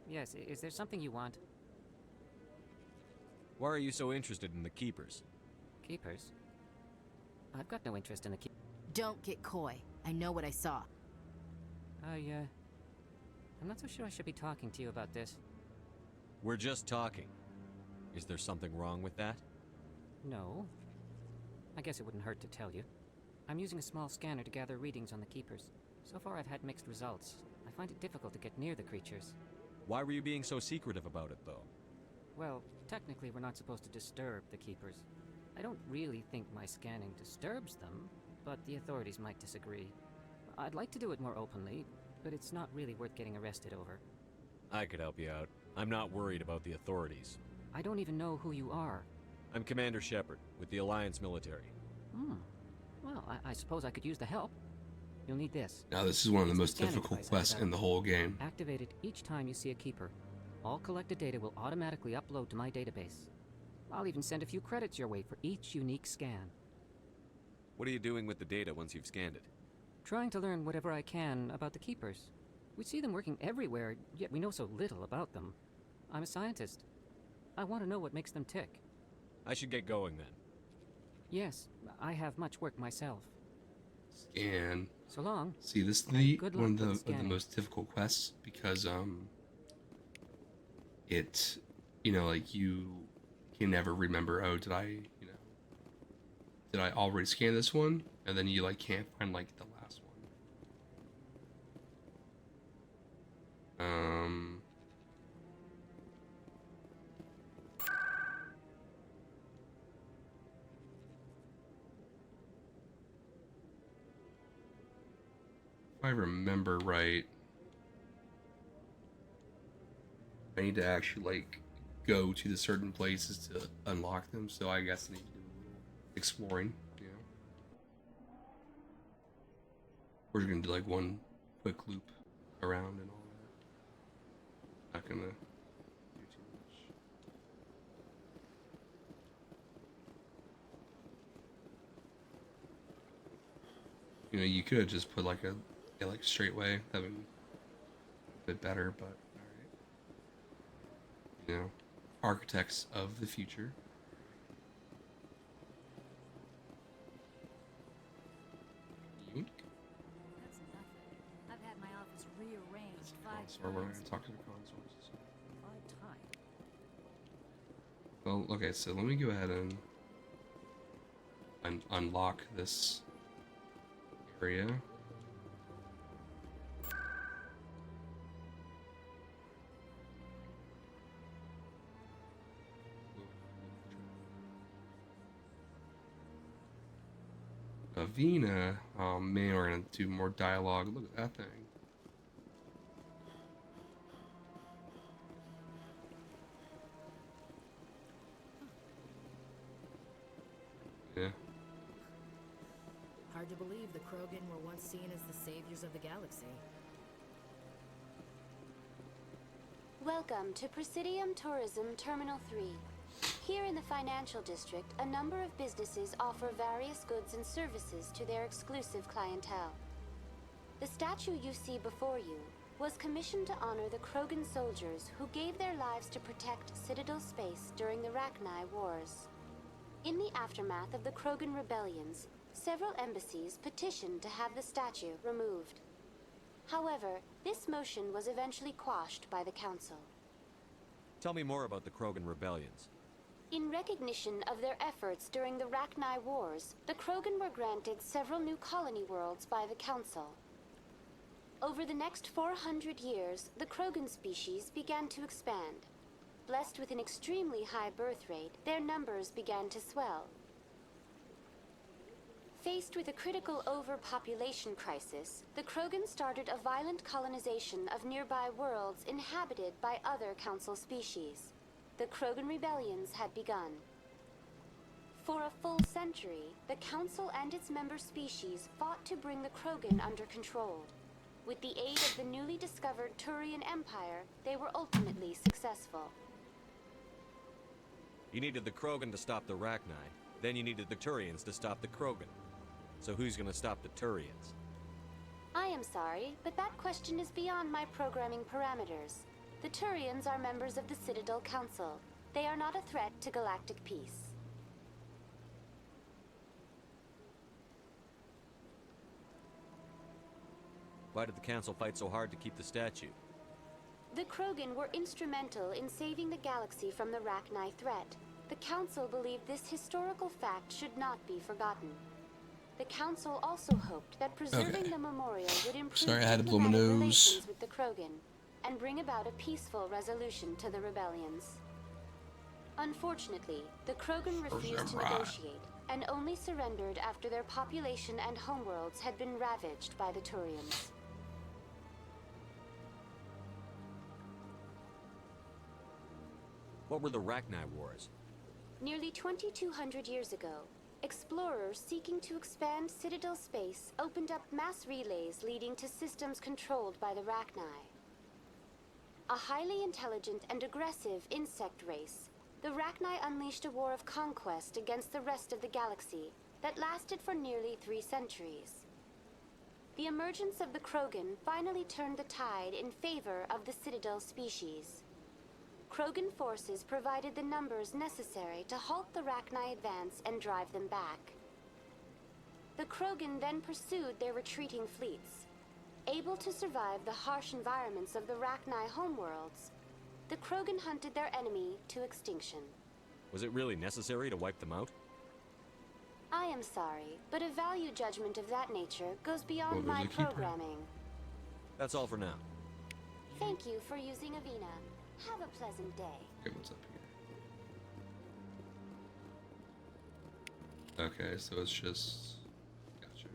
Yes, is there something you want? Why are you so interested in the Keepers? Keepers? I've got no interest in the Don't get coy. I know what I saw. I'm not so sure I should be talking to you about this. We're just talking. Is there something wrong with that? No. I guess it wouldn't hurt to tell you. I'm using a small scanner to gather readings on the Keepers. So far I've had mixed results. I find it difficult to get near the creatures. Why were you being so secretive about it, though? Well, technically we're not supposed to disturb the Keepers. I don't really think my scanning disturbs them, but the authorities might disagree. I'd like to do it more openly, but it's not really worth getting arrested over. I could help you out. I'm not worried about the authorities. I don't even know who you are. I'm Commander Shepard, with the Alliance military. Well, I suppose I could use the help. You'll need this. Now this is one of the most Scanning difficult device quests in the whole game. Activate it each time you see a Keeper. All collected data will automatically upload to my database. I'll even send a few credits your way for each unique scan. What are you doing with the data once you've scanned it? Trying to learn whatever I can about the Keepers. We see them working everywhere, yet we know so little about them. I'm a scientist. I want to know what makes them tick. I should get going then. Yes, I have much work myself. Scan. So long. See, this is one of the most difficult quests because it, like you can never remember. Oh, did I already scan this one? And then you like can't find like the last one. I remember right, I need to actually like go to the certain places to unlock them. So I guess I need to do a little exploring. You know, we're just gonna do like one quick loop around and all that. Not gonna do too much. You know, you could just put like a like straight way. That'd be a bit better, but alright. You know, architects of the future. Yoink. That's nothing. I've had my office rearranged 5 Or we're times. gonna talk to the consoles. 5 times. Well, okay, so let me go ahead and unlock this area. Avina, oh man, we're gonna do more dialogue. Look at that thing. Yeah. Hard to believe the Krogan were once seen as the saviors of the galaxy. Welcome to Presidium Tourism Terminal 3. Here in the financial district, a number of businesses offer various goods and services to their exclusive clientele. The statue you see before you was commissioned to honor the Krogan soldiers who gave their lives to protect Citadel space during the Rachni Wars. In the aftermath of the Krogan rebellions, several embassies petitioned to have the statue removed. However, this motion was eventually quashed by the Council. Tell me more about the Krogan rebellions. In recognition of their efforts during the Rachni Wars, the Krogan were granted several new colony worlds by the Council. Over the next 400 years, the Krogan species began to expand. Blessed with an extremely high birth rate, their numbers began to swell. Faced with a critical overpopulation crisis, the Krogan started a violent colonization of nearby worlds inhabited by other Council species. The Krogan rebellions had begun. For a full century, the Council and its member species fought to bring the Krogan under control. With the aid of the newly discovered Turian Empire, they were ultimately successful. You needed the Krogan to stop the Rachni, then you needed the Turians to stop the Krogan. So who's gonna stop the Turians? I am sorry, but that question is beyond my programming parameters. The Turians are members of the Citadel Council. They are not a threat to galactic peace. Why did the Council fight so hard to keep the statue? The Krogan were instrumental in saving the galaxy from the Rachni threat. The Council believed this historical fact should not be forgotten. The Council also hoped that preserving the memorial would improve diplomatic relations with the Krogan and bring about a peaceful resolution to the rebellions. Unfortunately, the Krogan refused to negotiate and only surrendered after their population and homeworlds had been ravaged by the Turians. What were the Rachni Wars? Nearly 2,200 years ago, explorers seeking to expand Citadel space opened up mass relays leading to systems controlled by the Rachni. A highly intelligent and aggressive insect race, the Rachni unleashed a war of conquest against the rest of the galaxy that lasted for nearly 3 centuries. The emergence of the Krogan finally turned the tide in favor of the Citadel species. Krogan forces provided the numbers necessary to halt the Rachni advance and drive them back. The Krogan then pursued their retreating fleets. Able to survive the harsh environments of the Rachni homeworlds, the Krogan hunted their enemy to extinction. Was it really necessary to wipe them out? I am sorry, but a value judgment of that nature goes beyond my programming. That's all for now. Thank you for using Avina. Have a pleasant day. Okay, what's up here? Okay, so it's just... Gotcha.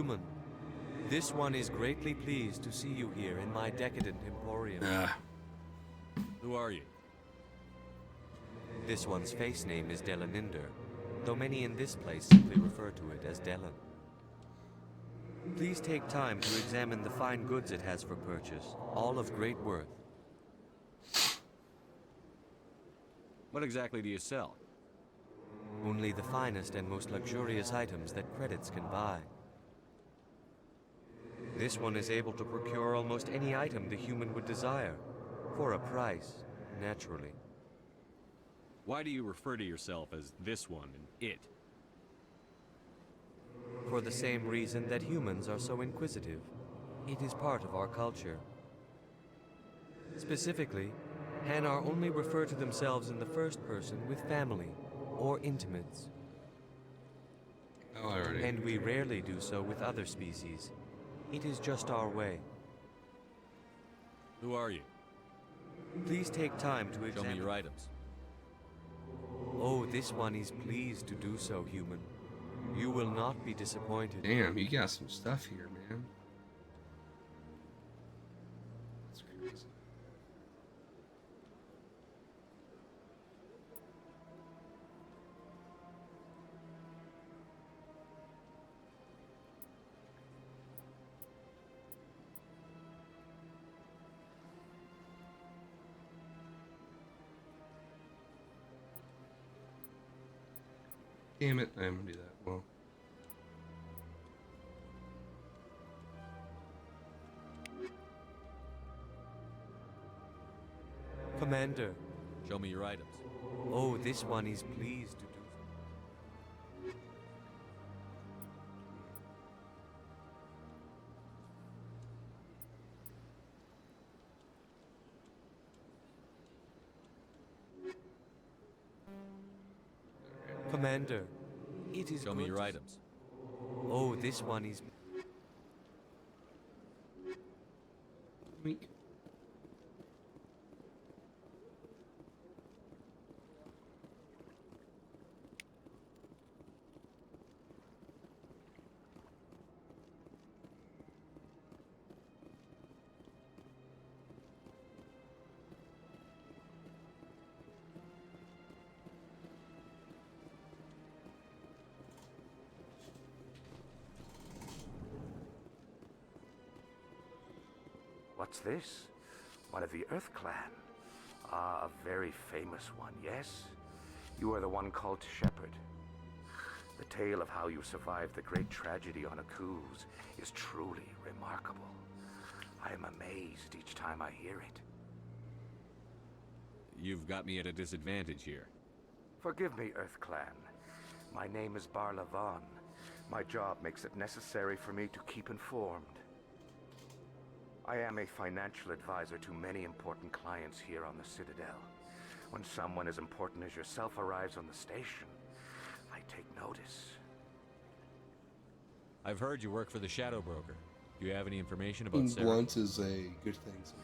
Human, this one is greatly pleased to see you here in my decadent emporium. Who are you? This one's face name is Delaninder, though many in this place simply refer to it as Delan. Please take time to examine the fine goods it has for purchase, all of great worth. What exactly do you sell? Only the finest and most luxurious items that credits can buy. This one is able to procure almost any item the human would desire, for a price, naturally. Why do you refer to yourself as this one and it? For the same reason that humans are so inquisitive. It is part of our culture. Specifically, Hanar only refer to themselves in the first person with family or intimates. And we rarely do so with other species. It is just our way. Who are you? Please take time to examine... Show me your items. Oh, this one is pleased to do so, human. You will not be disappointed. Damn, you got some stuff here, man. That's crazy. Damn it, I'm gonna do that. Well. Commander. Show me your items. Oh, this one is pleased to do so. Commander, it is Show me your items. Oh, this one is... Weak. What's this? One of the Earth Clan. Ah, a very famous one, yes? You are the one called Shepherd. The tale of how you survived the great tragedy on Akuz is truly remarkable. I am amazed each time I hear it. You've got me at a disadvantage here. Forgive me, Earth Clan. My name is Barla Vaughn. My job makes it necessary for me to keep informed. I am a financial advisor to many important clients here on the Citadel. When someone as important as yourself arrives on the station, I take notice. I've heard you work for the Shadow Broker. Do you have any information about Being Sarah? blunt is a good thing sometimes.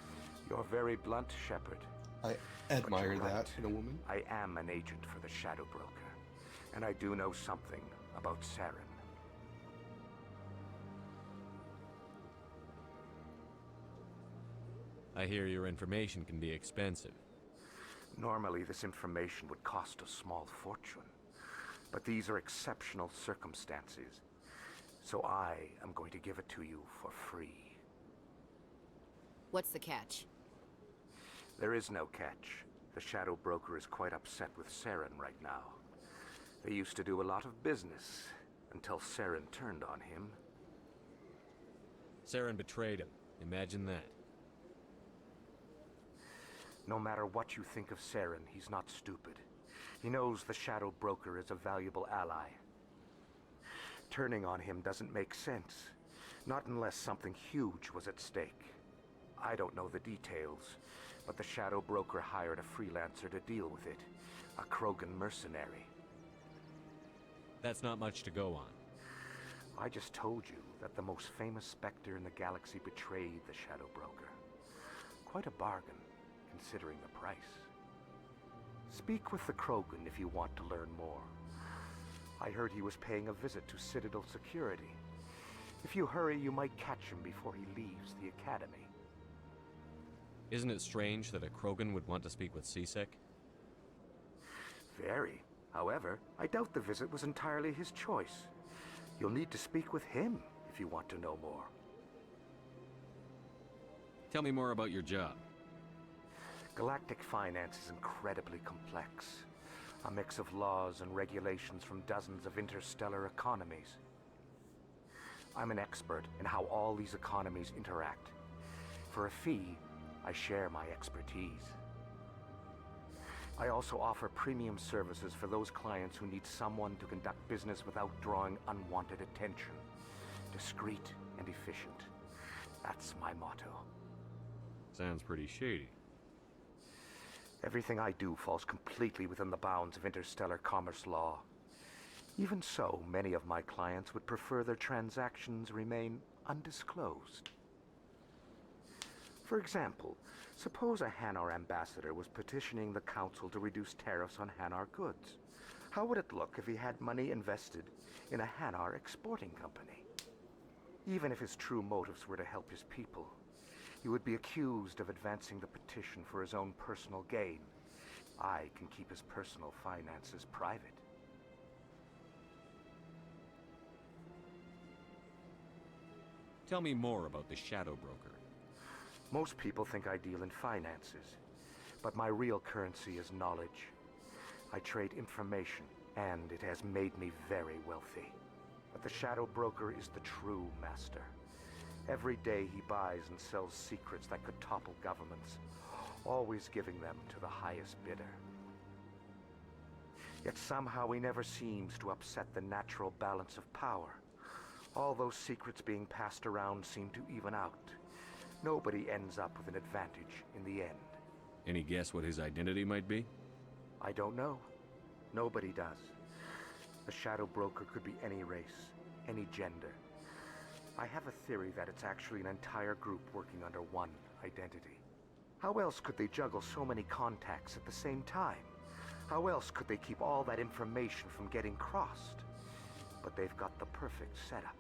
You're very blunt, Shepard. I admire But you're that right. in a woman. I am an agent for the Shadow Broker, and I do know something about Saren. I hear your information can be expensive. Normally, this information would cost a small fortune, but these are exceptional circumstances, so I am going to give it to you for free. What's the catch? There is no catch. The Shadow Broker is quite upset with Saren right now. They used to do a lot of business until Saren turned on him. Saren betrayed him. Imagine that. No matter what you think of Saren, he's not stupid. He knows the Shadow Broker is a valuable ally. Turning on him doesn't make sense. Not unless something huge was at stake. I don't know the details, but the Shadow Broker hired a freelancer to deal with it. A Krogan mercenary. That's not much to go on. I just told you that the most famous Spectre in the galaxy betrayed the Shadow Broker. Quite a bargain, considering the price. Speak with the Krogan if you want to learn more. I heard he was paying a visit to Citadel security. If you hurry, you might catch him before he leaves the academy. Isn't it strange that a Krogan would want to speak with Sisek? Very. However, I doubt the visit was entirely his choice. You'll need to speak with him if you want to know more. Tell me more about your job. Galactic finance is incredibly complex. A mix of laws and regulations from dozens of interstellar economies. I'm an expert in how all these economies interact. For a fee, I share my expertise. I also offer premium services for those clients who need someone to conduct business without drawing unwanted attention. Discreet and efficient. That's my motto. Sounds pretty shady. Everything I do falls completely within the bounds of interstellar commerce law. Even so, many of my clients would prefer their transactions remain undisclosed. For example, suppose a Hanar ambassador was petitioning the council to reduce tariffs on Hanar goods. How would it look if he had money invested in a Hanar exporting company? Even if his true motives were to help his people, he would be accused of advancing the petition for his own personal gain. I can keep his personal finances private. Tell me more about the Shadow Broker. Most people think I deal in finances, but my real currency is knowledge. I trade information, and it has made me very wealthy. But the Shadow Broker is the true master. Every day he buys and sells secrets that could topple governments, always giving them to the highest bidder. Yet somehow he never seems to upset the natural balance of power. All those secrets being passed around seem to even out. Nobody ends up with an advantage in the end. Any guess what his identity might be? I don't know. Nobody does. The Shadow Broker could be any race, any gender. I have a theory that it's actually an entire group working under one identity. How else could they juggle so many contacts at the same time? How else could they keep all that information from getting crossed? But they've got the perfect setup.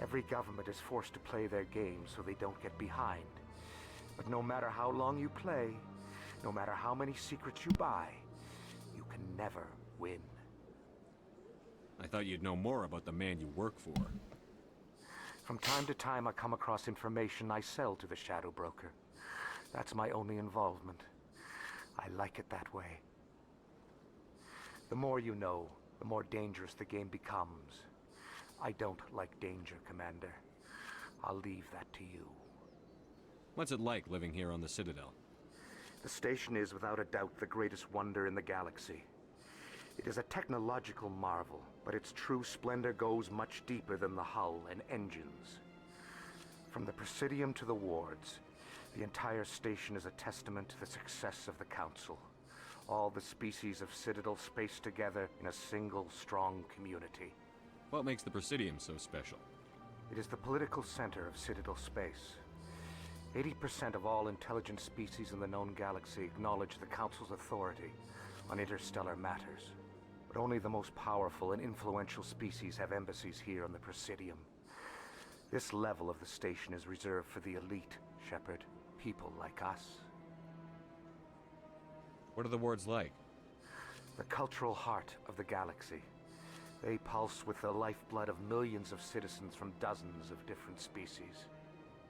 Every government is forced to play their game so they don't get behind. But no matter how long you play, no matter how many secrets you buy, you can never win. I thought you'd know more about the man you work for. From time to time, I come across information I sell to the Shadow Broker. That's my only involvement. I like it that way. The more you know, the more dangerous the game becomes. I don't like danger, Commander. I'll leave that to you. What's it like living here on the Citadel? The station is without a doubt the greatest wonder in the galaxy. It is a technological marvel, but its true splendor goes much deeper than the hull and engines. From the Presidium to the wards, the entire station is a testament to the success of the Council. All the species of Citadel spaced together in a single, strong community. What makes the Presidium so special? It is the political center of Citadel space. 80% of all intelligent species in the known galaxy acknowledge the Council's authority on interstellar matters. But only the most powerful and influential species have embassies here on the Presidium. This level of the station is reserved for the elite, Shepard. People like us. What are the wards like? The cultural heart of the galaxy. They pulse with the lifeblood of millions of citizens from dozens of different species.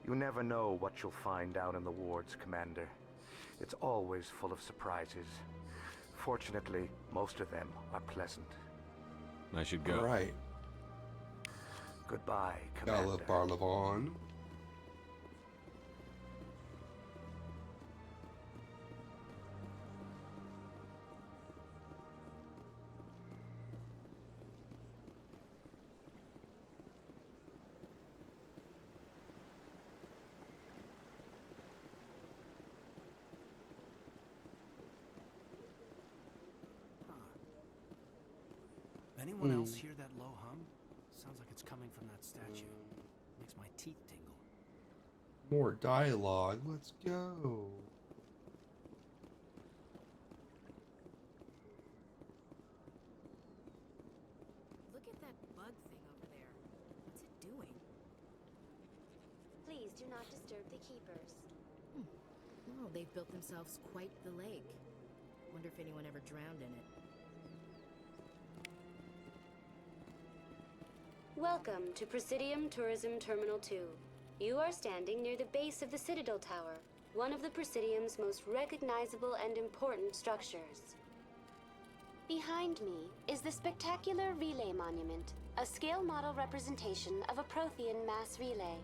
You never know what you'll find down in the wards, Commander. It's always full of surprises. Fortunately, most of them are pleasant. I should go. All right. Goodbye, Commander. Gala Barlavon. Anyone else hear that low hum? Sounds like it's coming from that statue. Makes my teeth tingle. More dialogue. Let's go. Look at that bug thing over there. What's it doing? Please do not disturb the keepers. Oh, they've built themselves quite the lake. Wonder if anyone ever drowned in it. Welcome to Presidium Tourism Terminal 2. You are standing near the base of the Citadel Tower, one of the Presidium's most recognizable and important structures. Behind me is the spectacular Relay Monument, a scale model representation of a Prothean mass relay.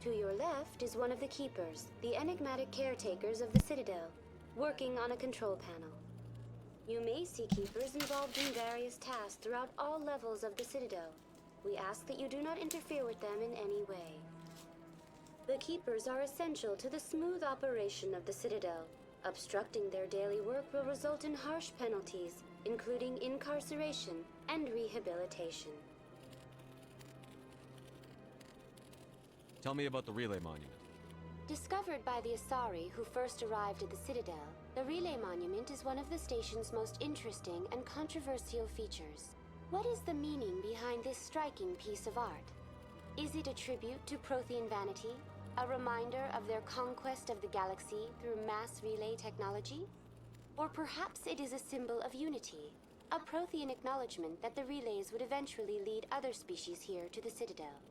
To your left is one of the Keepers, the enigmatic caretakers of the Citadel, working on a control panel. You may see Keepers involved in various tasks throughout all levels of the Citadel. We ask that you do not interfere with them in any way. The Keepers are essential to the smooth operation of the Citadel. Obstructing their daily work will result in harsh penalties, including incarceration and rehabilitation. Tell me about the Relay Monument. Discovered by the Asari who first arrived at the Citadel, the Relay Monument is one of the station's most interesting and controversial features. What is the meaning behind this striking piece of art? Is it a tribute to Prothean vanity? A reminder of their conquest of the galaxy through mass relay technology? Or perhaps it is a symbol of unity, a Prothean acknowledgement that the relays would eventually lead other species here to the Citadel.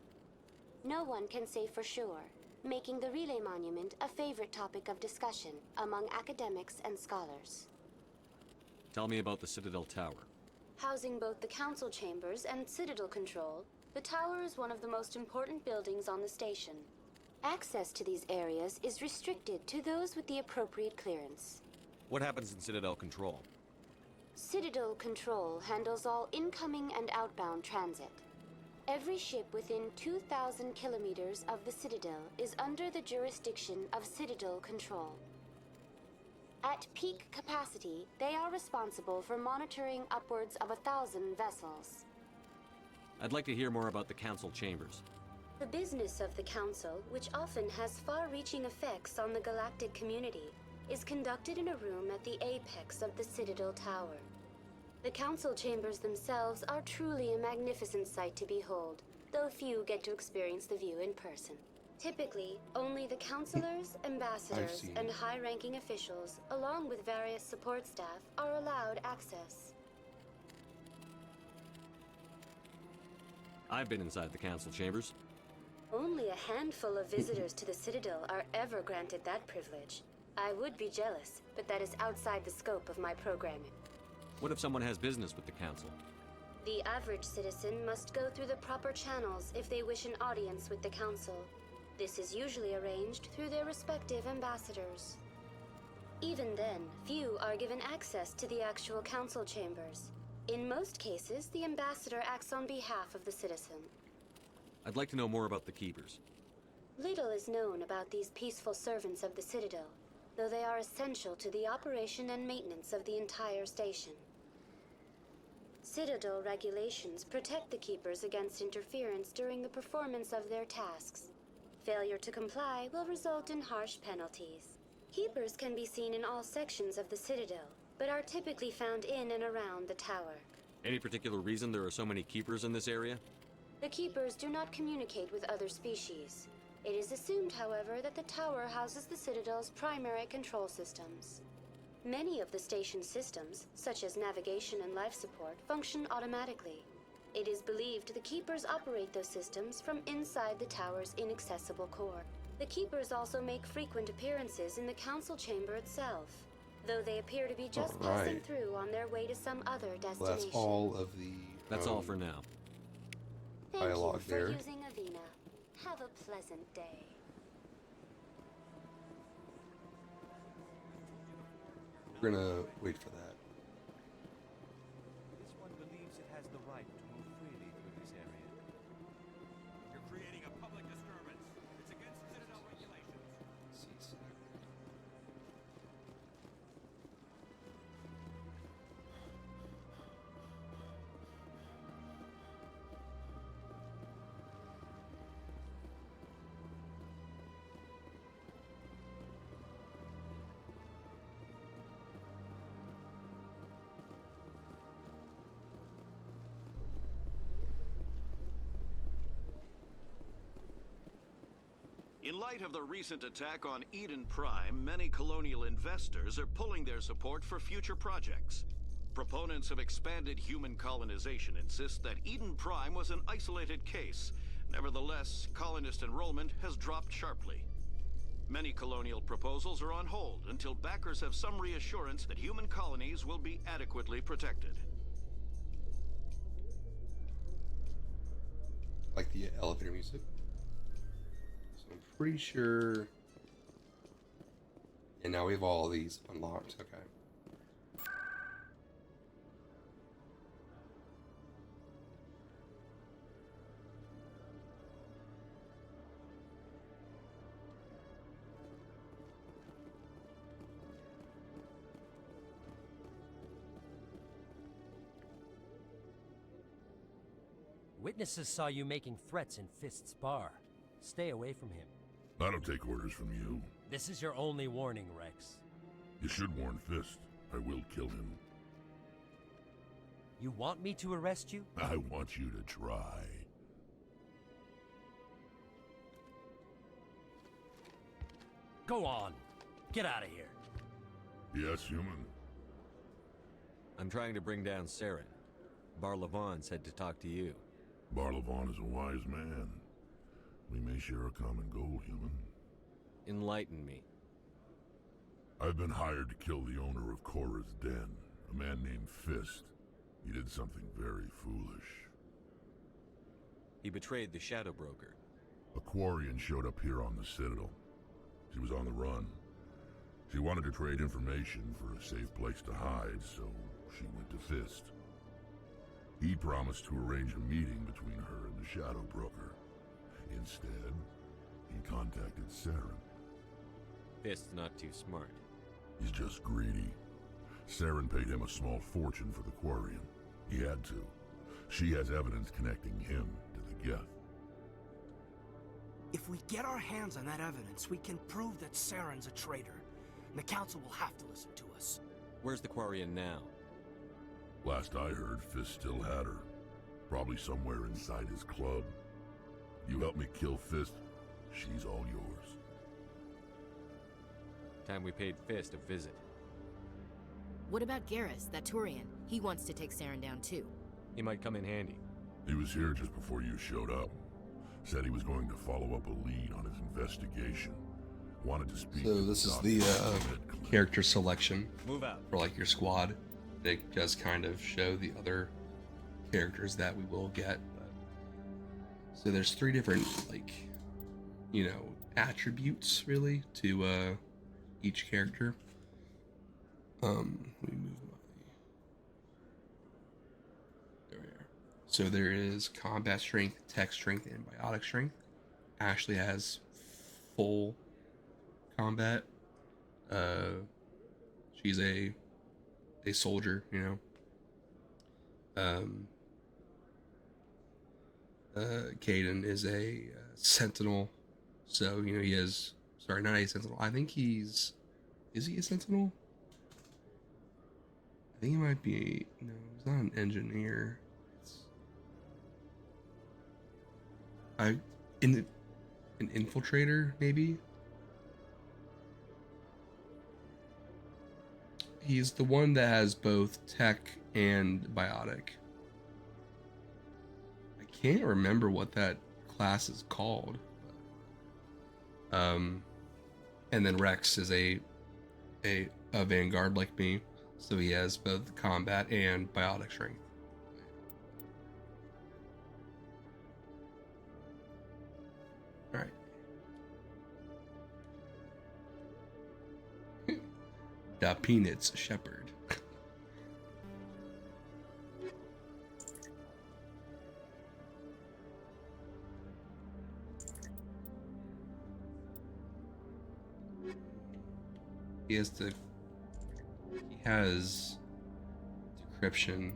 No one can say for sure, making the Relay Monument a favorite topic of discussion among academics and scholars. Tell me about the Citadel Tower. Housing both the council chambers and Citadel control, the tower is one of the most important buildings on the station. Access to these areas is restricted to those with the appropriate clearance. What happens in Citadel Control? Citadel Control handles all incoming and outbound transit. Every ship within 2,000 kilometers of the Citadel is under the jurisdiction of Citadel Control. At peak capacity, they are responsible for monitoring upwards of 1,000 vessels. I'd like to hear more about the Council Chambers. The business of the Council, which often has far-reaching effects on the galactic community, is conducted in a room at the apex of the Citadel Tower. The Council Chambers themselves are truly a magnificent sight to behold, though few get to experience the view in person. Typically, only the councilors, ambassadors, and high-ranking officials, along with various support staff, are allowed access. I've been inside the Council Chambers. Only a handful of visitors to the Citadel are ever granted that privilege. I would be jealous, but that is outside the scope of my programming. What if someone has business with the Council? The average citizen must go through the proper channels if they wish an audience with the Council. This is usually arranged through their respective ambassadors. Even then, few are given access to the actual Council chambers. In most cases, the ambassador acts on behalf of the citizen. I'd like to know more about the Keepers. Little is known about these peaceful servants of the Citadel, though they are essential to the operation and maintenance of the entire station. Citadel regulations protect the Keepers against interference during the performance of their tasks. Failure to comply will result in harsh penalties. Keepers can be seen in all sections of the Citadel, but are typically found in and around the tower. Any particular reason there are so many Keepers in this area? The Keepers do not communicate with other species. It is assumed, however, that the tower houses the Citadel's primary control systems. Many of the station's systems, such as navigation and life support, function automatically. It is believed the Keepers operate those systems from inside the tower's inaccessible core. The Keepers also make frequent appearances in the Council chamber itself, though they appear to be just passing through on their way to some other destination. Well, that's all of the That's all for now. dialogue Thank you there. for using Avina. Have a pleasant day. We're gonna wait for that. This one believes it has the right to move freely through this area. You're creating a public disturbance. It's against Citadel regulations. Cease. In light of the recent attack on Eden Prime, many colonial investors are pulling their support for future projects. Proponents of expanded human colonization insist that Eden Prime was an isolated case. Nevertheless, colonist enrollment has dropped sharply. Many colonial proposals are on hold until backers have some reassurance that human colonies will be adequately protected. Like the elevator music. So I'm pretty sure. And now we have all these unlocked. Okay. Witnesses saw you making threats in Fist's bar. Stay away from him. I don't take orders from you. This is your only warning, Rex. You should warn Fist. I will kill him. You want me to arrest you? I want you to try. Go on. Get out of here. Yes, human. I'm trying to bring down Saren. Barlavon said to talk to you. Barlavon is a wise man. We may share a common goal, human. Enlighten me. I've been hired to kill the owner of Korra's Den, a man named Fist. He did something very foolish. He betrayed the Shadow Broker. A Quarian showed up here on the Citadel. She was on the run. She wanted to trade information for a safe place to hide, so she went to Fist. He promised to arrange a meeting between her and the Shadow Broker. Instead, he contacted Saren. Fist's not too smart. He's just greedy. Saren paid him a small fortune for the Quarian. He had to. She has evidence connecting him to the Geth. If we get our hands on that evidence, we can prove that Saren's a traitor. And the Council will have to listen to us. Where's the Quarian now? Last I heard, Fist still had her. Probably somewhere inside his club. You help me kill Fist, she's all yours. Time we paid Fist a visit. What about Garrus, that Turian? He wants to take Saren down too. He might come in handy. He was here just before you showed up. Said he was going to follow up a lead on his investigation. Wanted to speak So to this is doctor the character selection Move out. for like your squad. It does kind of show the other characters that we will get. So there's 3 different, like, you know, attributes really to each character. Let me move my. There we are. So there is combat strength, tech strength, and biotic strength. Ashley has full combat. She's a soldier, you know. Caden is a sentinel, so you know he has. Sorry, not a sentinel. I think he's. Is he a sentinel? I think he might be. No, he's not an engineer. An infiltrator, maybe. He's the one that has both tech and biotic. I can't remember what that class is called. And then Rex is a vanguard like me, so he has both combat and biotic strength. All right. Da Peanuts Shepherd. He has decryption.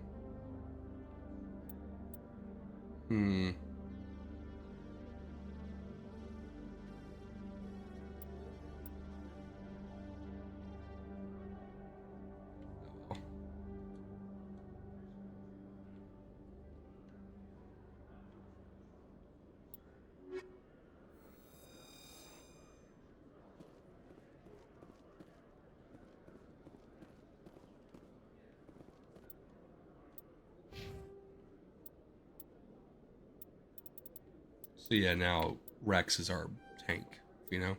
So yeah, now Rex is our tank, you know?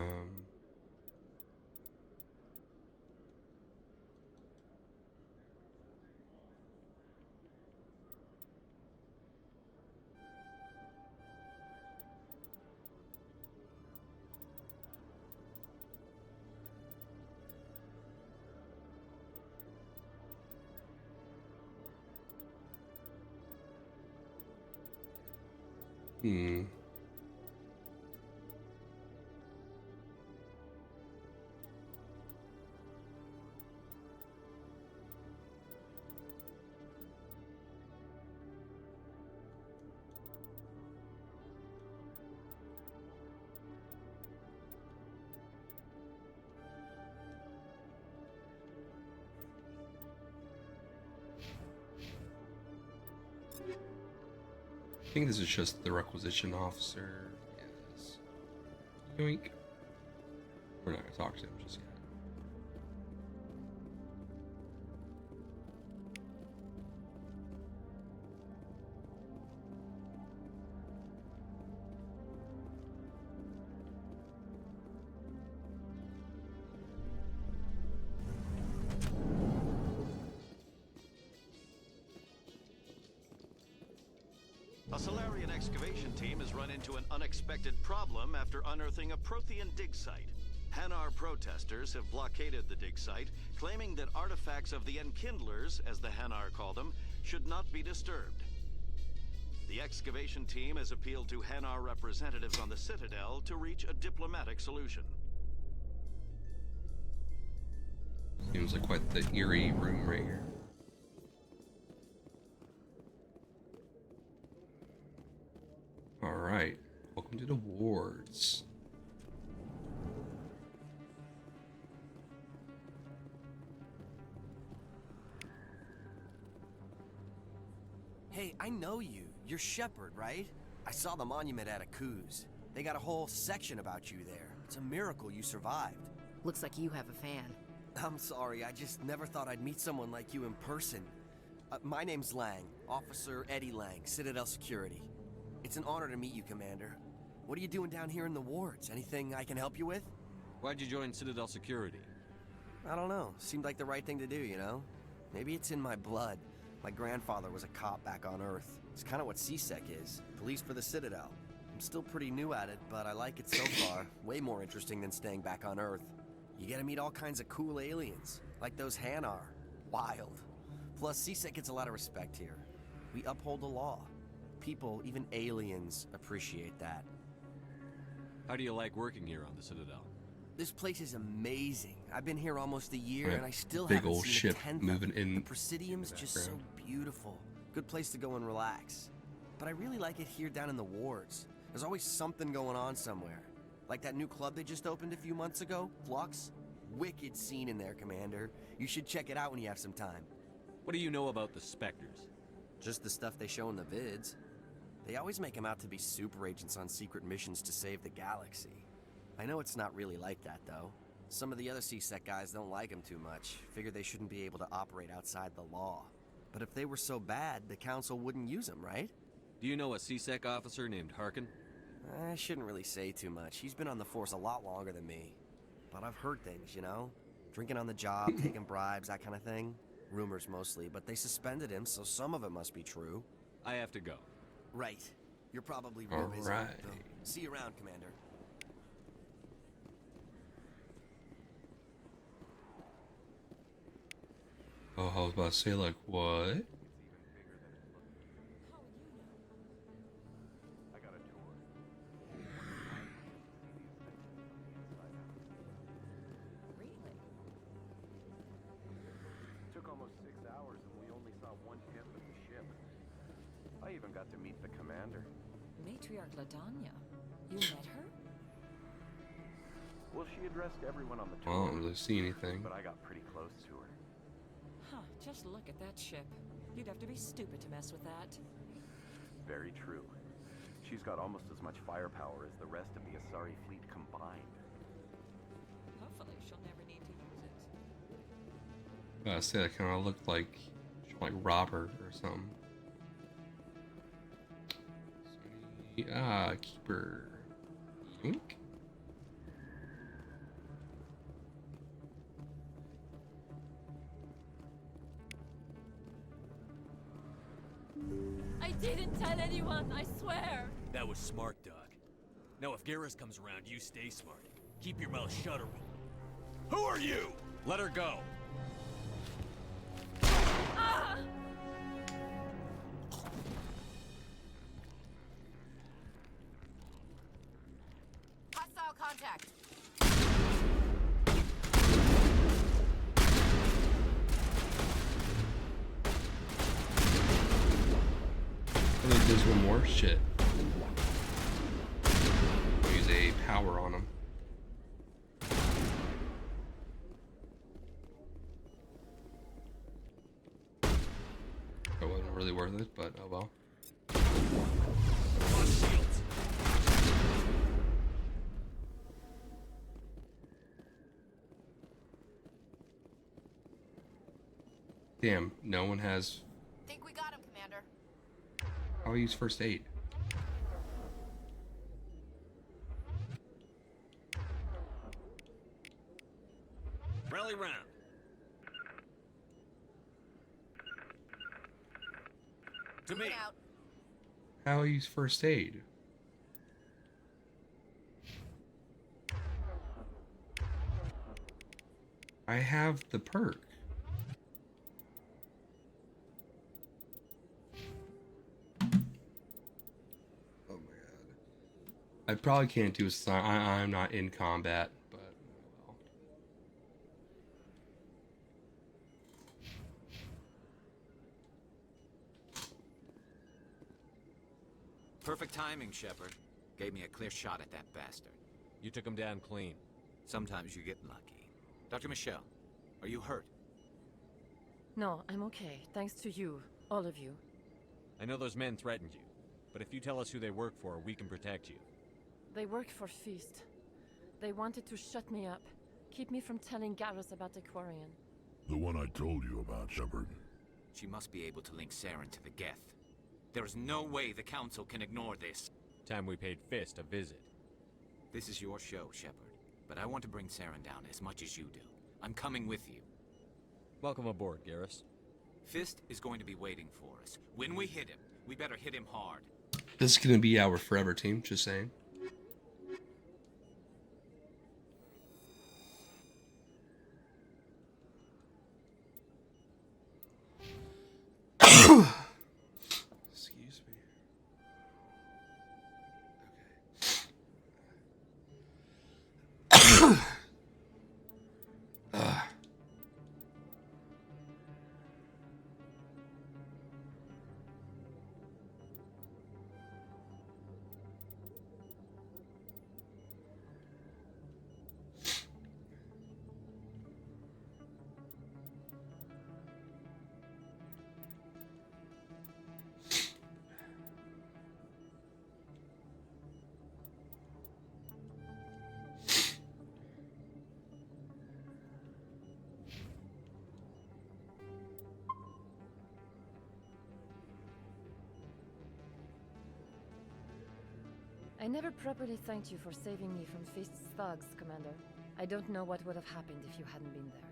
Um, hmm. I think this is just the requisition officer. Yes. Yoink. We're not gonna talk to him just yet. A Solarian excavation team has run into an unexpected problem after unearthing a Prothean dig site. Hanar protesters have blockaded the dig site, claiming that artifacts of the Enkindlers, as the Hanar call them, should not be disturbed. The excavation team has appealed to Hanar representatives on the Citadel to reach a diplomatic solution. Seems like quite the eerie room right here. Alright, welcome to the wards. Hey, I know you. You're Shepard, right? I saw the monument at Akuz. They got a whole section about you there. It's a miracle you survived. Looks like you have a fan. I'm sorry, I just never thought I'd meet someone like you in person. My name's Lang, Officer Eddie Lang, Citadel Security. It's an honor to meet you, Commander. What are you doing down here in the wards? Anything I can help you with? Why'd you join Citadel Security? I don't know. Seemed like the right thing to do, you know? Maybe it's in my blood. My grandfather was a cop back on Earth. It's kind of what CSEC is. Police for the Citadel. I'm still pretty new at it, but I like it so far. Way more interesting than staying back on Earth. You get to meet all kinds of cool aliens, like those Hanar. Wild. Plus, CSEC gets a lot of respect here. We uphold the law. People, even aliens, appreciate that. How do you like working here on the Citadel? This place is amazing. I've been here almost a year, and I still big haven't old seen ship a tenth moving of it. in The Presidium's just so beautiful. Good place to go and relax. But I really like it here down in the wards. There's always something going on somewhere. Like that new club they just opened a few months ago, Flux. Wicked scene in there, Commander. You should check it out when you have some time. What do you know about the Spectres? Just the stuff they show in the vids. They always make them out to be super agents on secret missions to save the galaxy. I know it's not really like that, though. Some of the other CSEC guys don't like them too much. Figure they shouldn't be able to operate outside the law. But if they were so bad, the Council wouldn't use them, right? Do you know a CSEC officer named Harkin? I shouldn't really say too much. He's been on the force a lot longer than me. But I've heard things, you know? Drinking on the job, taking bribes, that kind of thing. Rumors mostly, but they suspended him, so some of it must be true. I have to go. Right. You're probably real busy. Alright. So, see you around, Commander. Oh, I was about to say, like, what? Took almost 6 hours and we only saw 1/5 of the ship. I even got to meet the commander. Matriarch Ladanya. You met her? Well, she addressed everyone on the Well, I tour. don't really see anything. But I got pretty close to her. Huh, just look at that ship. You'd have to be stupid to mess with that. Very true. She's got almost as much firepower as the rest of the Asari fleet combined. Hopefully she'll never need to use it. I say that kind of looked like Robert or something. Keeper. Yoink? I didn't tell anyone, I swear. That was smart, Doc. Now if Garrus comes around, you stay smart. Keep your mouth shut or we'll... Who are you? Let her go. Ah! Hostile contact. I think there's one more. Shit. I'll use a power on him. That wasn't really worth it, but oh well. Damn, no one has. Think we got him, Commander. I'll use first aid. Rally round. To me. How I use first aid? I have the perk. Oh my god. I probably can't do a I'm not in combat, but well. Perfect timing, Shepard. Gave me a clear shot at that bastard. You took him down clean. Sometimes you get lucky. Dr. Michelle, are you hurt? No, I'm okay. Thanks to you. All of you. I know those men threatened you, but if you tell us who they work for, we can protect you. They work for Feast. They wanted to shut me up. Keep me from telling Garrus about the Quarian. The one I told you about, Shepard. She must be able to link Saren to the Geth. There is no way the Council can ignore this. Time we paid Fist a visit. This is your show, Shepard. But I want to bring Saren down as much as you do. I'm coming with you. Welcome aboard, Garrus. Fist is going to be waiting for us. When we hit him, we better hit him hard. This is gonna be our forever team, just saying. Excuse me. Okay. I never properly thanked you for saving me from Feast's thugs, Commander. I don't know what would have happened if you hadn't been there.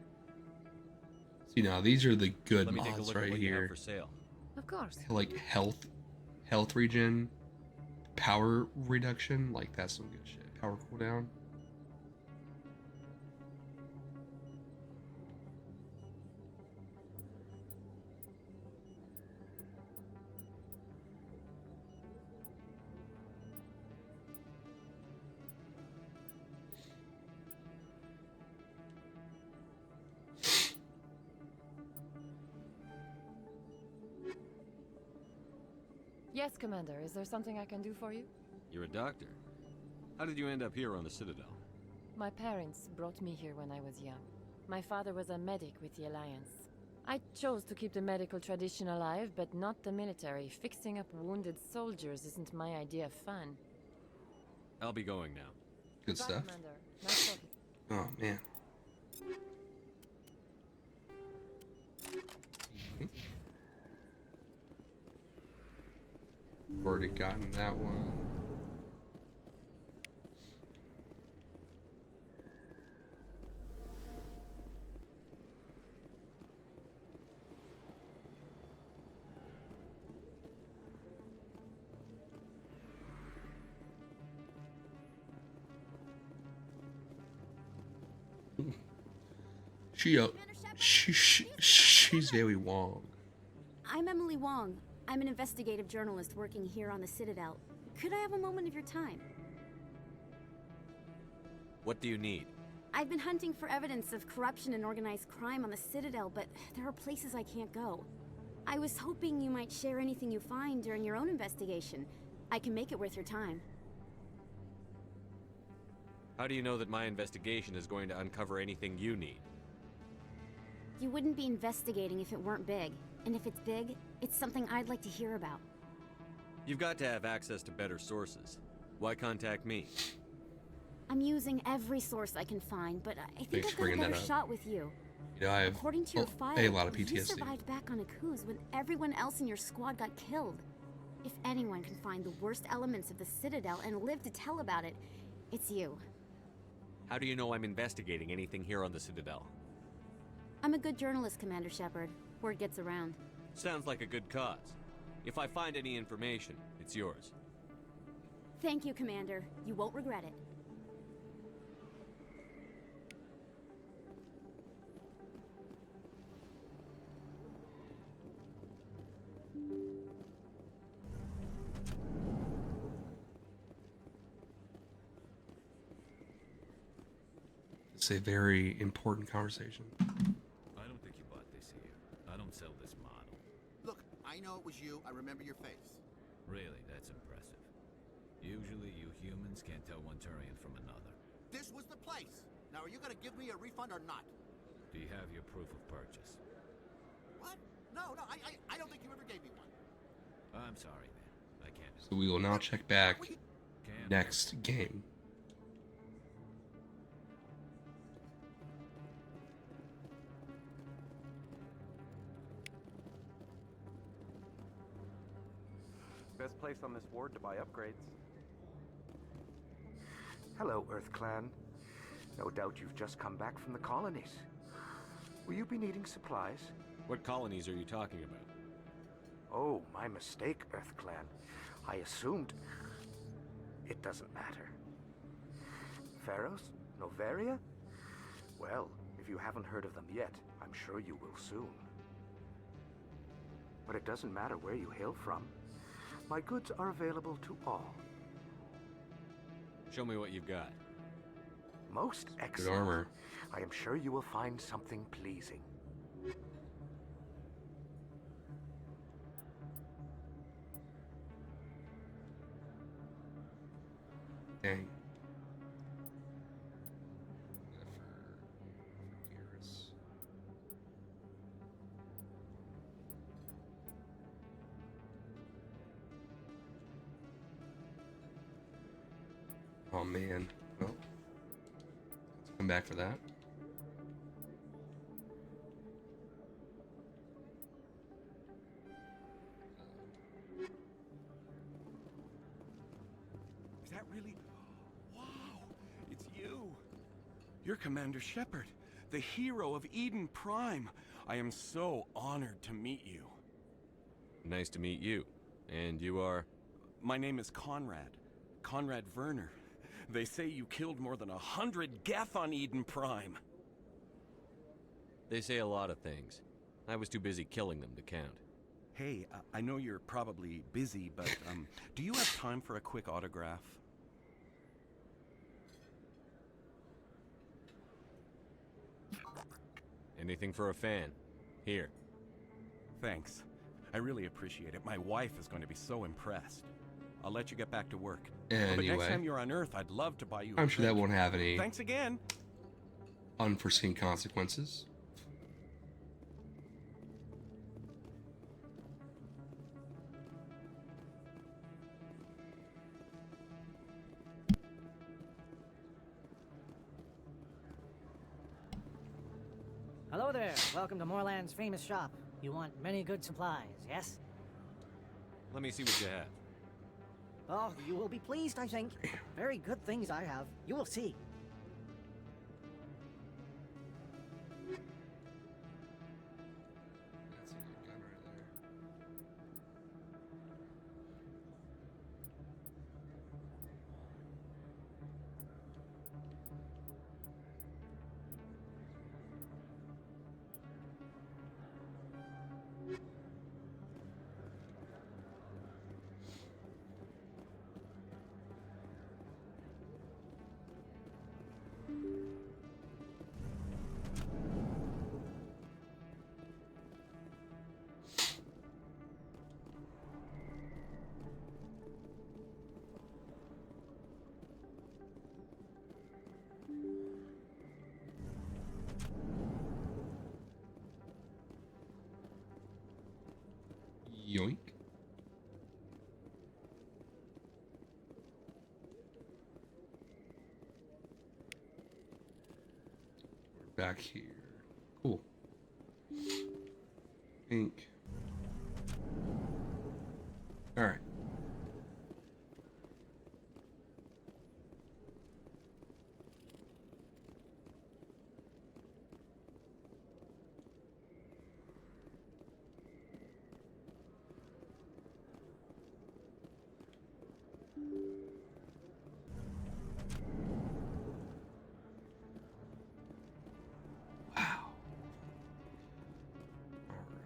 See, now these are the good Let me take a mods look at right what you have here. for sale. Of course. Like health regen, power reduction. Like that's some good shit. Power cooldown. Yes, Commander. Is there something I can do for you? You're a doctor. How did you end up here on the Citadel? My parents brought me here when I was young. My father was a medic with the Alliance. I chose to keep the medical tradition alive, but not the military. Fixing up wounded soldiers isn't my idea of fun. I'll be going now. Good Bye, stuff. Commander. Nice talking. Oh man. Already gotten that one. She's very Wong. I'm Emily Wong. I'm an investigative journalist working here on the Citadel. Could I have a moment of your time? What do you need? I've been hunting for evidence of corruption and organized crime on the Citadel, but there are places I can't go. I was hoping you might share anything you find during your own investigation. I can make it worth your time. How do you know that my investigation is going to uncover anything you need? You wouldn't be investigating if it weren't big. And if it's big, it's something I'd like to hear about. You've got to have access to better sources. Why contact me? I'm using every source I can find, but I think Thanks I've for got a bringing better that up. shot with you. You know, I have According to your file, a lot of you PTSD. survived back on Akuz when everyone else in your squad got killed. If anyone can find the worst elements of the Citadel and live to tell about it, it's you. How do you know I'm investigating anything here on the Citadel? I'm a good journalist, Commander Shepard. Word gets around. Sounds like a good cause. If I find any information, it's yours. Thank you, Commander. You won't regret it. It's a very important conversation. I don't think you bought this here. I don't sell this model. Look, I know it was you. I remember your face. Really, that's impressive. Usually you humans can't tell one Turian from another. This was the place. Now, are you gonna give me a refund or not? Do you have your proof of purchase? What? No, I don't think you ever gave me one. I'm sorry, man. I can't. So we will now check back next game. Best place on this ward to buy upgrades. Hello, Earth Clan. No doubt you've just come back from the colonies. Will you be needing supplies? What colonies are you talking about? Oh, my mistake, Earth Clan. I assumed... It doesn't matter. Pharaohs? Novaria? Well, if you haven't heard of them yet, I'm sure you will soon. But it doesn't matter where you hail from. My goods are available to all. Show me what you've got. Most Good excellent. armor. I am sure you will find something pleasing. Dang. Oh man. Well, let's come back for that. Is that really... Wow! It's you! You're Commander Shepard, the hero of Eden Prime. I am so honored to meet you. Nice to meet you. And you are? My name is Conrad. Conrad Werner. They say you killed more than 100 Geth on Eden Prime. They say a lot of things. I was too busy killing them to count. Hey, I know you're probably busy, but do you have time for a quick autograph? Anything for a fan. Here. Thanks. I really appreciate it. My wife is going to be so impressed. I'll let you get back to work. But next Anyway, time you're on Earth, I'd love to buy you a I'm sure that drink. won't have any Thanks again. unforeseen consequences. Hello there. Welcome to Moorland's famous shop. You want many good supplies, yes? Let me see what you have. Oh, you will be pleased, I think. Very good things I have. You will see. Yoink. We're back here. Cool. Pink. All right.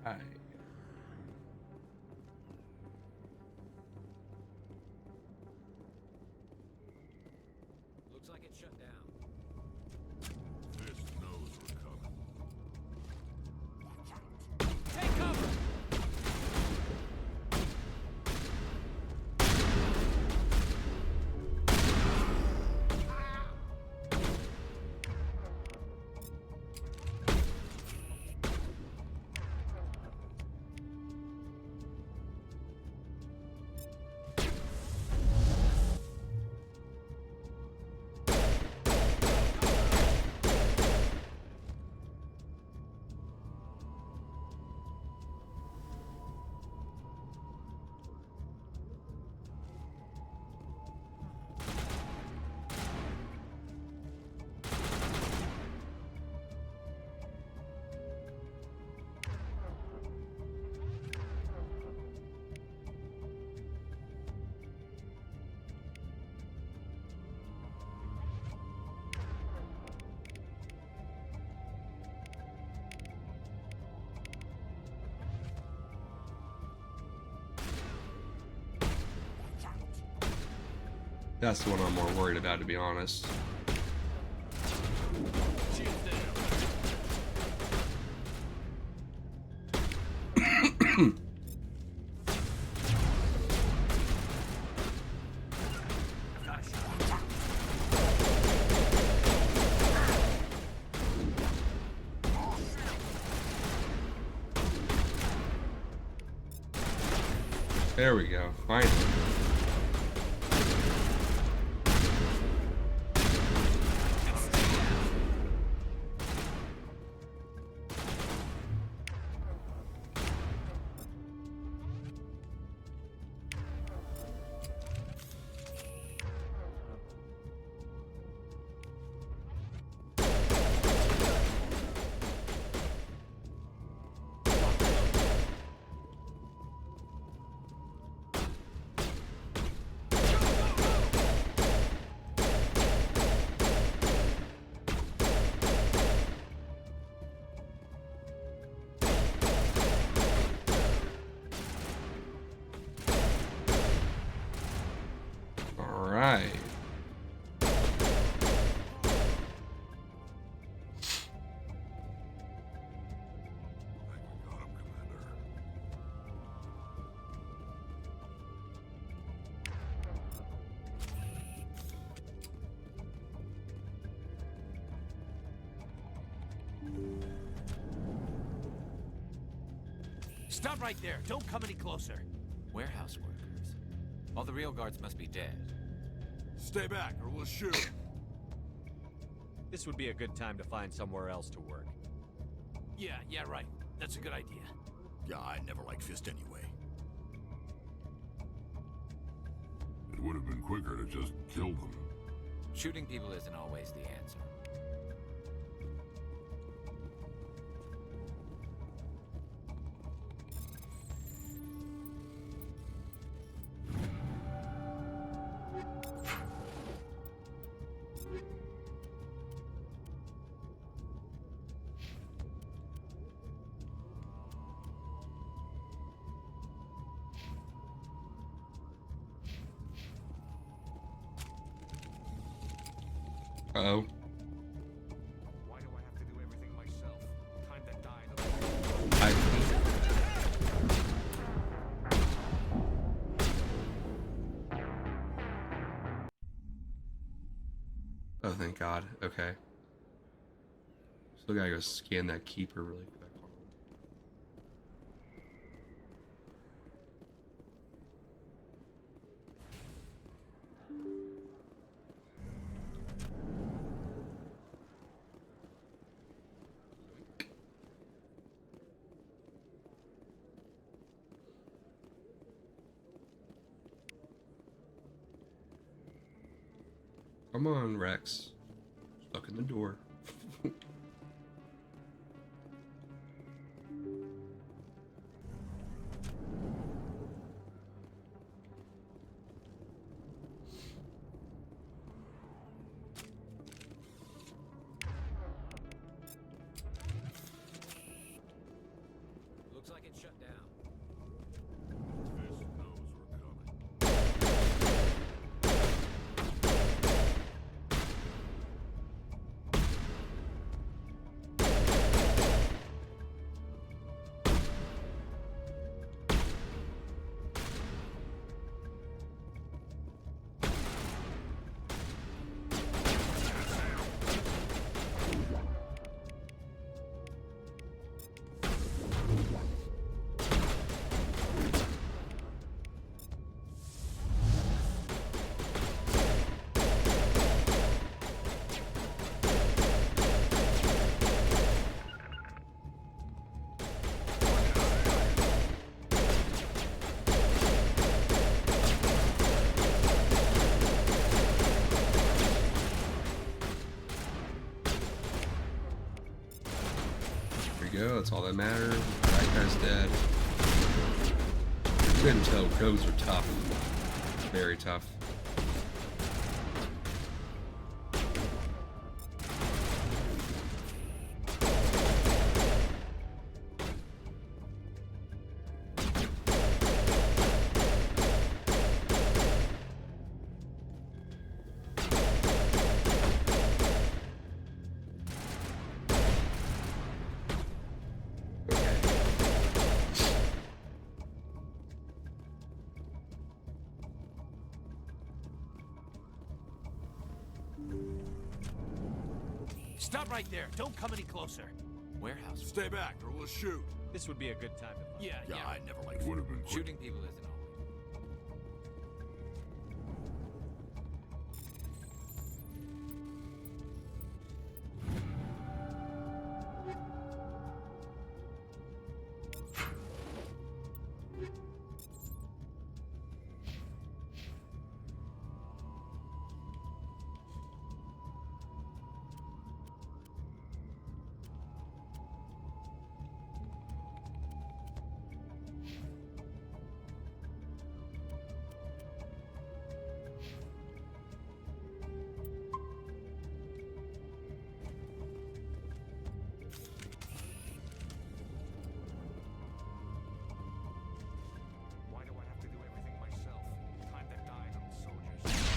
All right. Looks like it's shut down. Fist knows we're coming. Take cover! That's the one I'm more worried about, to be honest. There we go. Finally. Right. Stop right there. Don't come any closer. Warehouse workers. All the real guards must be dead. Stay back or we'll shoot. This would be a good time to find somewhere else to work. Yeah, right. That's a good idea. Yeah, I never liked Fist anyway. It would have been quicker to just kill them. Shooting people isn't always the answer. Uh-oh. Why do I have to do everything myself? Time to die. Oh, thank God. Okay. Still gotta go scan that keeper really quick. Come on, Rex. Stuck in the door. Looks like it's shut down. Go, that's all that matters. That guy's dead. You couldn't tell crows are tough. Very tough. Stop right there. Don't come any closer. Warehouse. Stay back or we'll shoot. This would be a good time to fight. Yeah, I never liked Would have been quick. Shooting people isn't always. Why do I have to do everything myself? Time that died on the soldiers.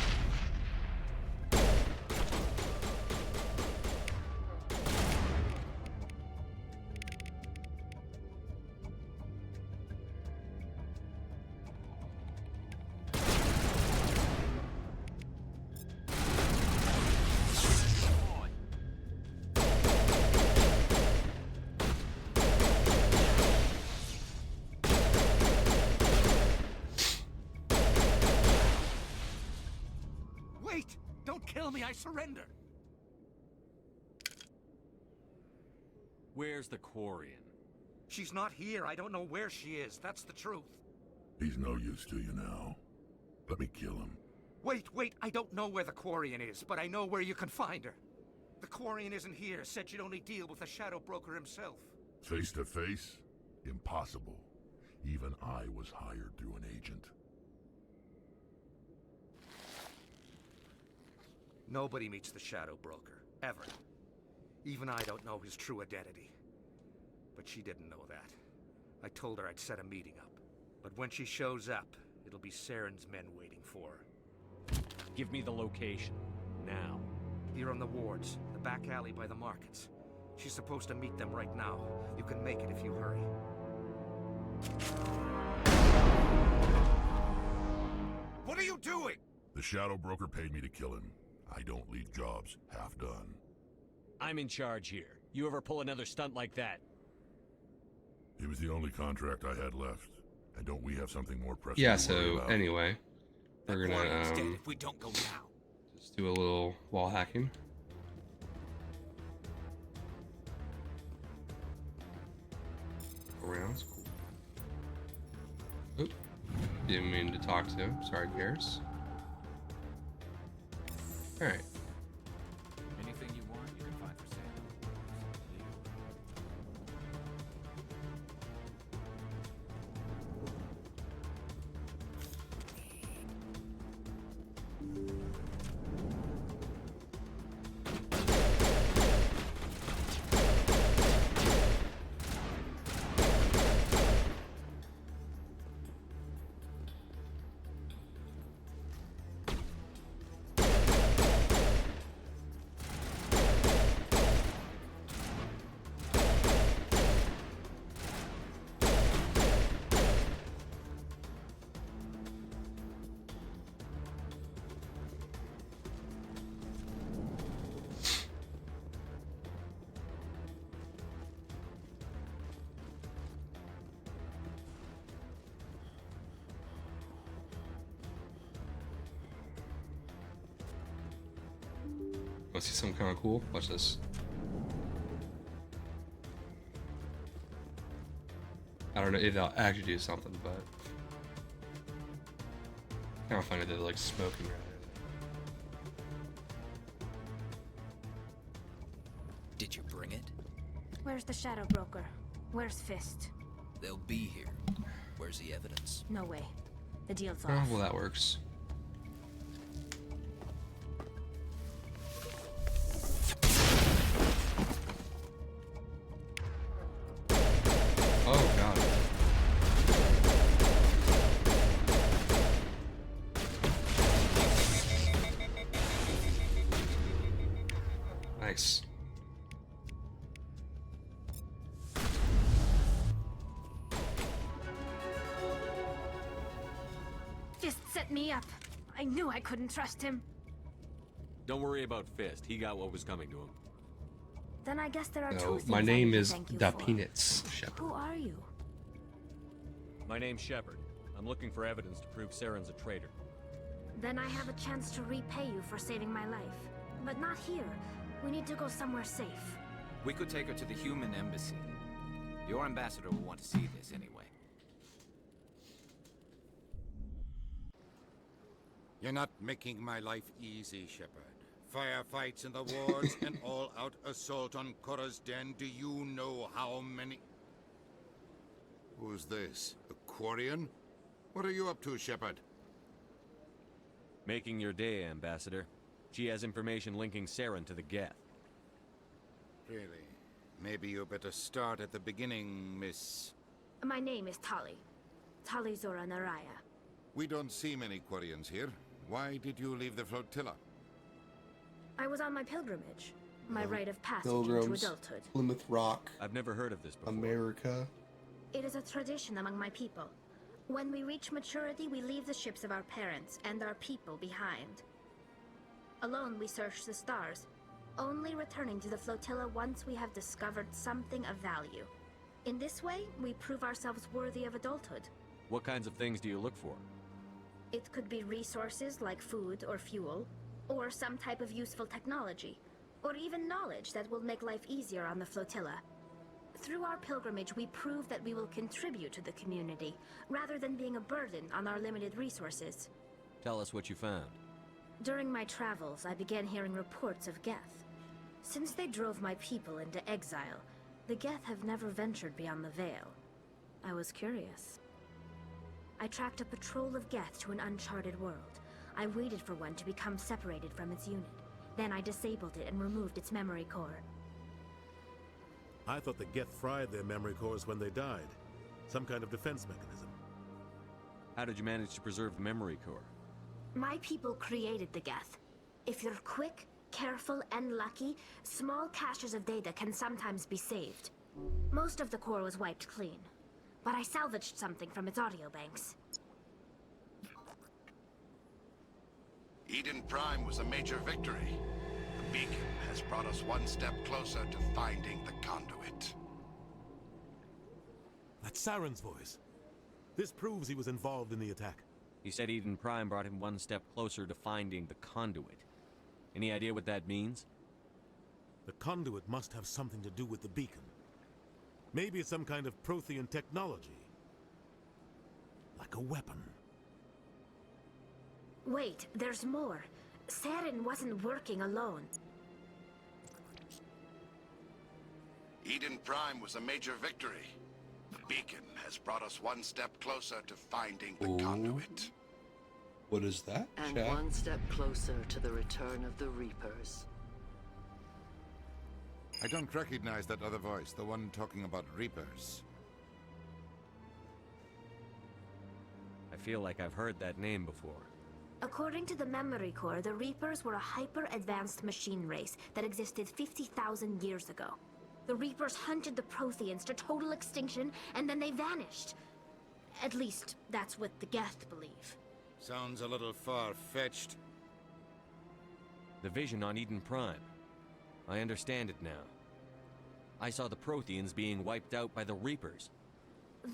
Wait! Don't kill me, I surrender! Where's the Quarian? She's not here. I don't know where she is. That's the truth. He's no use to you now. Let me kill him. Wait, I don't know where the Quarian is, but I know where you can find her. The Quarian isn't here. Said you'd only deal with the Shadow Broker himself. Face to face? Impossible. Even I was hired through an agent. Nobody meets the Shadow Broker, ever. Even I don't know his true identity. But she didn't know that. I told her I'd set a meeting up. But when she shows up, it'll be Saren's men waiting for her. Give me the location. Now. Here on the wards, the back alley by the markets. She's supposed to meet them right now. You can make it if you hurry. What are you doing? The Shadow Broker paid me to kill him. I don't leave jobs half done. I'm in charge here. You ever pull another stunt like that? It was the only contract I had left. And don't we have something more pressing Yeah, to worry so about? anyway, we're gonna if we don't go now. just do a little wall hacking. Around, cool. Oop, didn't mean to talk to him. Sorry, Garrus. All right. Want to see something kind of cool? Watch this. I don't know if they'll actually do something, but kind of funny that they're like smoking right. Did you bring it? Where's the Shadow Broker? Where's Fist? They'll be here. Where's the evidence? No way. The deal's Oh, off. well, that works. Oh, God. Nice. Fist set me up. I knew I couldn't trust him. Don't worry about Fist. He got what was coming to him. Then I guess there are two No, things my I name need to is thank you Da for. Peanuts Shepherd. Who are you? My name's Shepard. I'm looking for evidence to prove Saren's a traitor. Then I have a chance to repay you for saving my life. But not here. We need to go somewhere safe. We could take her to the human embassy. Your ambassador will want to see this anyway. You're not making my life easy, Shepard. Firefights in the wards, an all-out assault on Korra's den. Do you know how many... Who's this? A Quarian? What are you up to, Shepard? Making your day, Ambassador. She has information linking Saren to the Geth. Really? Maybe you better start at the beginning, Miss... My name is Tali. Tali Zora Naraya. We don't see many Quarians here. Why did you leave the flotilla? I was on my pilgrimage. My Hello. rite of passage Pilgrims, into adulthood. Plymouth Rock. I've never heard of this before. America. It is a tradition among my people. When we reach maturity, we leave the ships of our parents and our people behind. Alone, we search the stars, only returning to the flotilla once we have discovered something of value. In this way, we prove ourselves worthy of adulthood. What kinds of things do you look for? It could be resources like food or fuel, or some type of useful technology, or even knowledge that will make life easier on the flotilla. Through our pilgrimage, we prove that we will contribute to the community, rather than being a burden on our limited resources. Tell us what you found. During my travels, I began hearing reports of Geth. Since they drove my people into exile, the Geth have never ventured beyond the Veil. I was curious. I tracked a patrol of Geth to an uncharted world. I waited for one to become separated from its unit. Then I disabled it and removed its memory core. I thought the Geth fried their memory cores when they died. Some kind of defense mechanism. How did you manage to preserve the memory core? My people created the Geth. If you're quick, careful, and lucky, small caches of data can sometimes be saved. Most of the core was wiped clean, but I salvaged something from its audio banks. Eden Prime was a major victory. The beacon has brought us one step closer to finding the conduit. That's Saren's voice. This proves he was involved in the attack. He said Eden Prime brought him one step closer to finding the conduit. Any idea what that means? The conduit must have something to do with the beacon. Maybe it's some kind of Prothean technology. Like a weapon. Wait, there's more. Saren wasn't working alone. Eden Prime was a major victory. The beacon has brought us one step closer to finding the conduit. What is that? And chat? one step closer to the return of the Reapers. I don't recognize that other voice, the one talking about Reapers. I feel like I've heard that name before. According to the memory core, the Reapers were a hyper-advanced machine race that existed 50,000 years ago. The Reapers hunted the Protheans to total extinction, and then they vanished. At least, that's what the Geth believe. Sounds a little far-fetched. The vision on Eden Prime. I understand it now. I saw the Protheans being wiped out by the Reapers.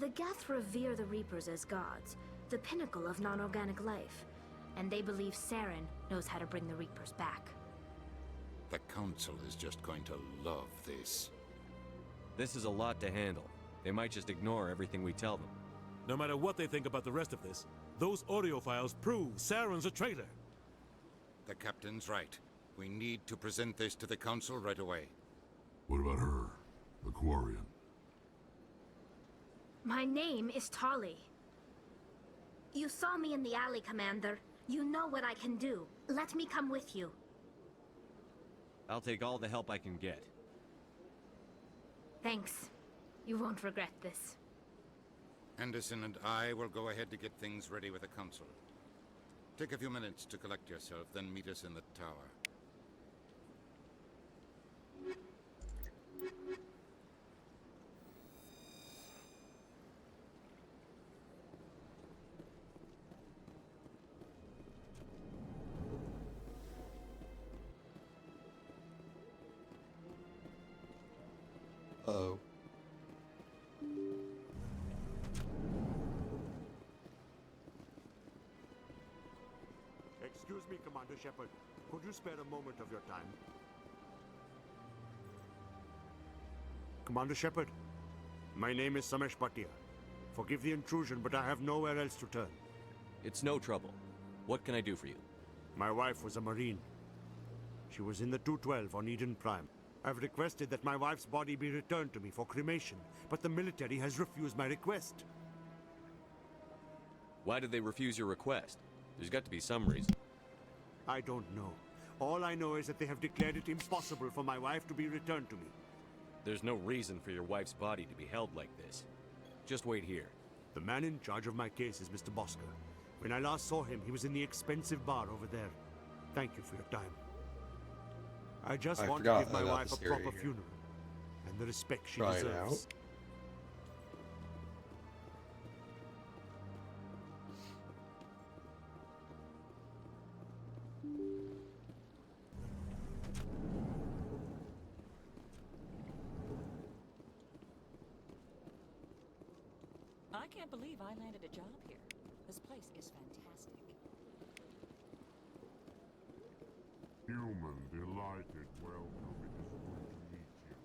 The Geth revere the Reapers as gods, the pinnacle of non-organic life. And they believe Saren knows how to bring the Reapers back. The Council is just going to love this. This is a lot to handle. They might just ignore everything we tell them. No matter what they think about the rest of this, those audio files prove Saren's a traitor. The Captain's right. We need to present this to the Council right away. What about her? The Quarian? My name is Tolly. You saw me in the alley, Commander. You know what I can do. Let me come with you. I'll take all the help I can get. Thanks. You won't regret this. Anderson and I will go ahead to get things ready with the Council. Take a few minutes to collect yourself, then meet us in the tower. Uh-oh. Excuse me, Commander Shepard. Could you spare a moment of your time? Commander Shepard, my name is Samesh Bhatia. Forgive the intrusion, but I have nowhere else to turn. It's no trouble. What can I do for you? My wife was a Marine. She was in the 212 on Eden Prime. I've requested that my wife's body be returned to me for cremation, but the military has refused my request. Why did they refuse your request? There's got to be some reason. I don't know. All I know is that they have declared it impossible for my wife to be returned to me. There's no reason for your wife's body to be held like this. Just wait here. The man in charge of my case is Mr. Bosker. When I last saw him, he was in the expensive bar over there. Thank you for your time. I just want to give my wife a proper funeral and the respect she deserves. I can't believe I landed a job here. This place is fantastic. Human, delighted, welcome. It is good to meet you.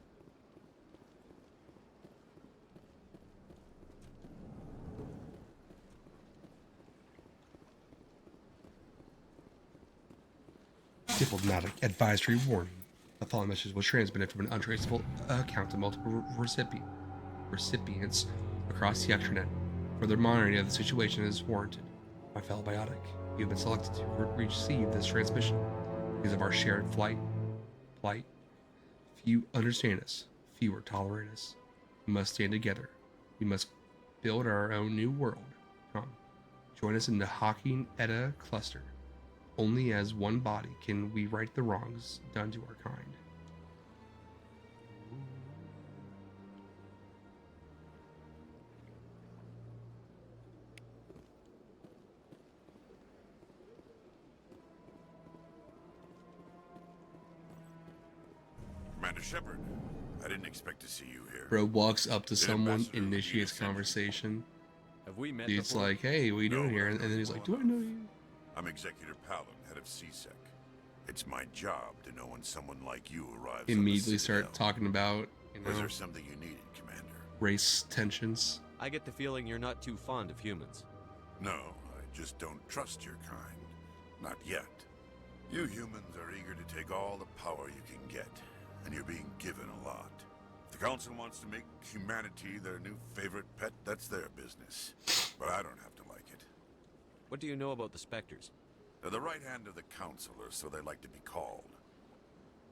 Diplomatic advisory warning. The following message was transmitted from an untraceable account to multiple recipients across the extranet. Further monitoring of the situation is warranted. My fellow biotic, you have been selected to receive this transmission because of our shared plight. Few understand us, fewer tolerate us. We must stand together. We must build our own new world. Come, join us in the Hawking Edda cluster. Only as one body can we right the wrongs done to our kind. Commander Shepard, I didn't expect to see you here. Bro walks up to someone, initiates conversation. Have we met Dude's before? like, hey, what are you doing here? And then he's like, do I know you? I'm Executor Palin, head of CSEC. It's my job to know when someone like you arrives. Immediately start talking about, Was there something you needed, Commander? race tensions. I get the feeling you're not too fond of humans. No, I just don't trust your kind. Not yet. You humans are eager to take all the power you can get, and you're being given a lot. If the Council wants to make humanity their new favorite pet, that's their business. But I don't have to like it. What do you know about the Spectres? They're the right hand of the Council, or so they like to be called.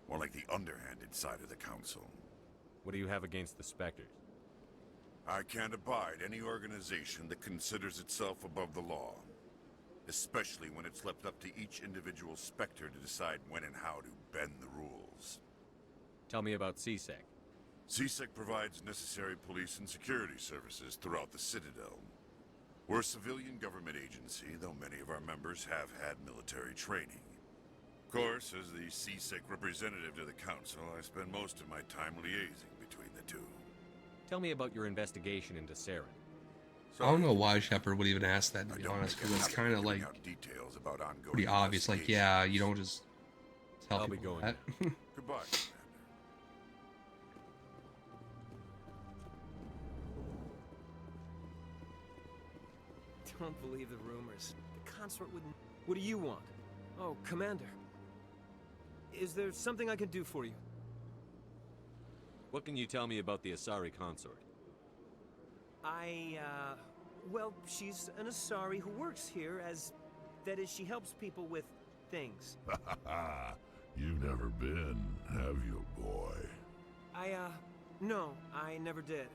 More like the underhanded side of the Council. What do you have against the Spectres? I can't abide any organization that considers itself above the law. Especially when it's left up to each individual Spectre to decide when and how to bend the rules. Tell me about CSEC. CSEC provides necessary police and security services throughout the Citadel. We're a civilian government agency, though many of our members have had military training. Of course, as the CSEC representative to the Council, I spend most of my time liaising between the two. Tell me about your investigation into Saren. I don't know why Shepard would even ask that, to be honest, because it's kind of like details about ongoing pretty obvious. Like, yeah, you don't just Tell I'll be people going. that. Goodbye, Commander. Don't believe the rumors. The consort wouldn't... What do you want? Oh, Commander. Is there something I can do for you? What can you tell me about the Asari consort? Well, she's an Asari who works here as... That is, she helps people with things. You've never been, have you, boy? No, I never did.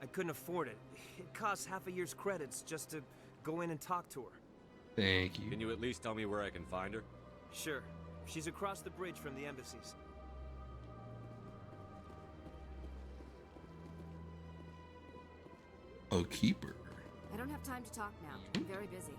I couldn't afford it. It costs half a year's credits just to go in and talk to her. Thank you. Can you at least tell me where I can find her? Sure. She's across the bridge from the embassies. A keeper. I don't have time to talk now. I'm very busy.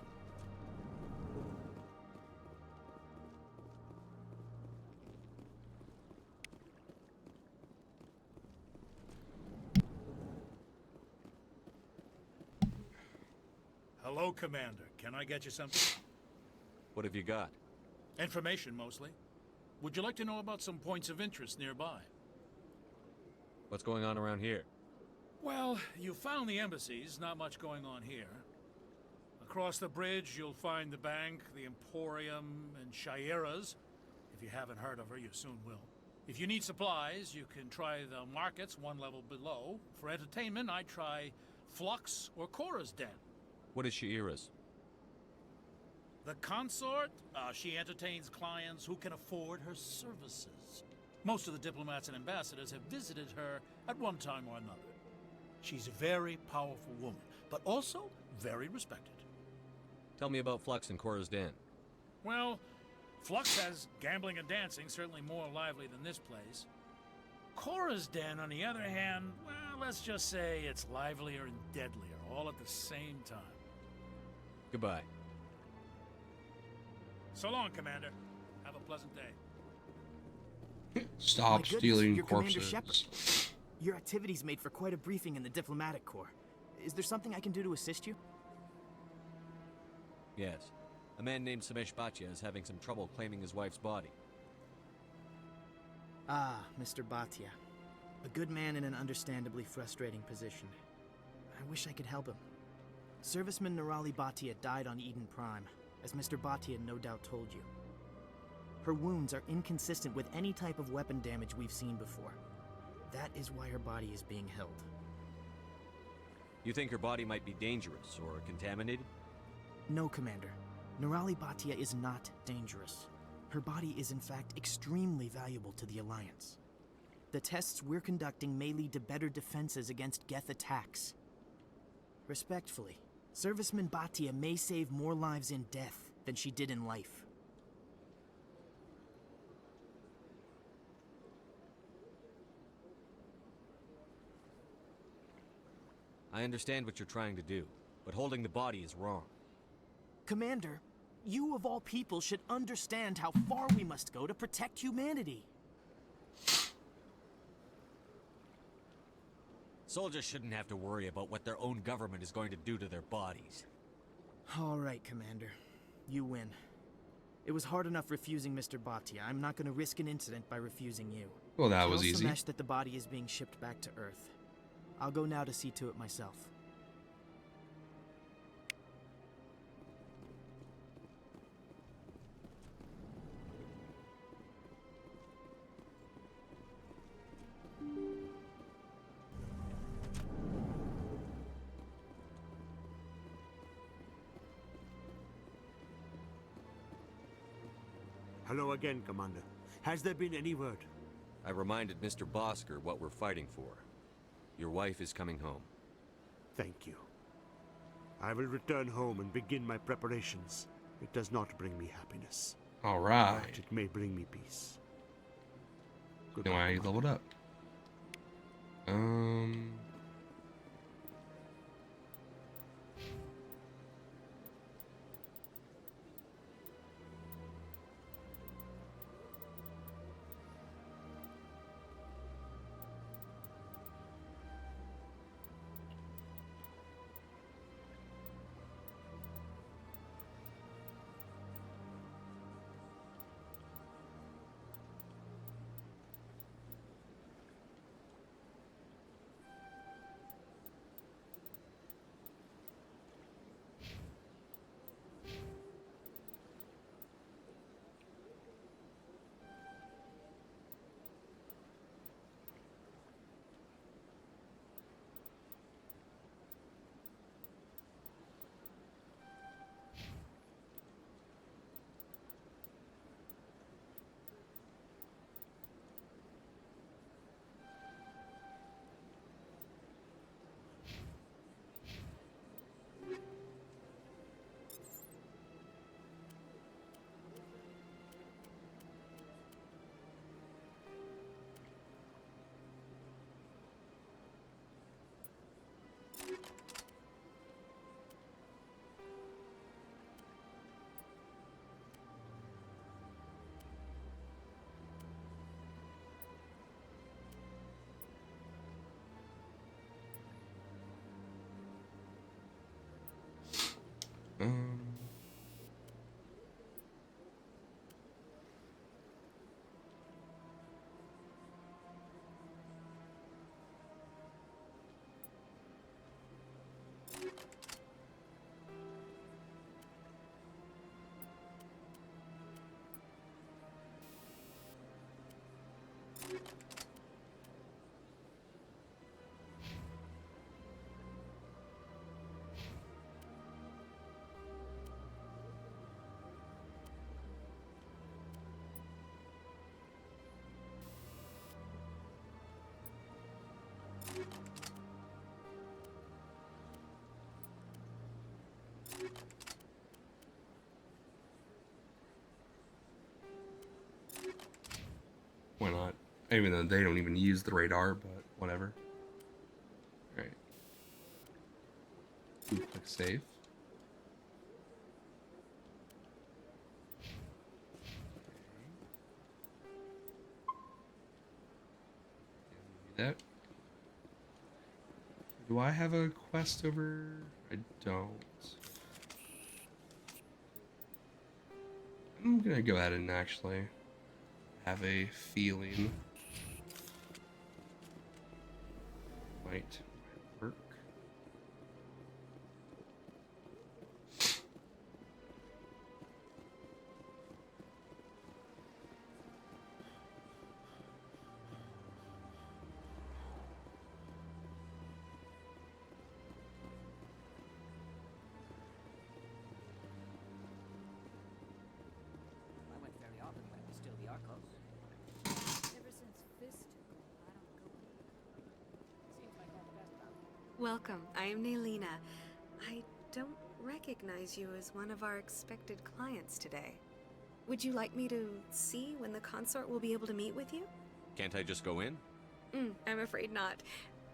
Hello, Commander. Can I get you something? What have you got? Information, mostly. Would you like to know about some points of interest nearby? What's going on around here? Well, you found the embassies. Not much going on here. Across the bridge, you'll find the bank, the Emporium, and Shaira's. If you haven't heard of her, you soon will. If you need supplies, you can try the markets one level below. For entertainment, I'd try Flux or Cora's Den. What is Shaira's? The consort, she entertains clients who can afford her services. Most of the diplomats and ambassadors have visited her at one time or another. She's a very powerful woman, but also very respected. Tell me about Flux and Cora's Den. Well, Flux has gambling and dancing, certainly more lively than this place. Cora's Den, on the other hand, well, let's just say it's livelier and deadlier, all at the same time. Goodbye. So long, Commander. Have a pleasant day. Stop stealing you're Commander corpses. Shepard. Your activities made for quite a briefing in the diplomatic corps. Is there something I can do to assist you? Yes. A man named Samesh Bhatia is having some trouble claiming his wife's body. Ah, Mr. Bhatia. A good man in an understandably frustrating position. I wish I could help him. Serviceman Nirali Bhatia died on Eden Prime, as Mr. Bhatia no doubt told you. Her wounds are inconsistent with any type of weapon damage we've seen before. That is why her body is being held. You think her body might be dangerous or contaminated? No, Commander. Nirali Bhatia is not dangerous. Her body is in fact extremely valuable to the Alliance. The tests we're conducting may lead to better defenses against Geth attacks. Respectfully, Serviceman Bhatia may save more lives in death than she did in life. I understand what you're trying to do, but holding the body is wrong. Commander, you of all people should understand how far we must go to protect humanity. Soldiers shouldn't have to worry about what their own government is going to do to their bodies. All right, Commander. You win. It was hard enough refusing Mr. Bhatia. I'm not going to risk an incident by refusing you. Well, that was Tell easy. Samesh that the body is being shipped back to Earth. I'll go now to see to it myself. Hello again, Commander. Has there been any word? I reminded Mr. Bosker what we're fighting for. Your wife is coming home. Thank you. I will return home and begin my preparations. It does not bring me happiness. All right. But it may bring me peace. Then why you leveled up? Um, why not? Even though they don't even use the radar, but whatever. Alright. Click save. That. Do I have a quest over? I don't. I'm gonna go ahead and actually have a feeling might work. Welcome, I am Naylina. I don't recognize you as one of our expected clients today. Would you like me to see when the consort will be able to meet with you? Can't I just go in? I'm afraid not.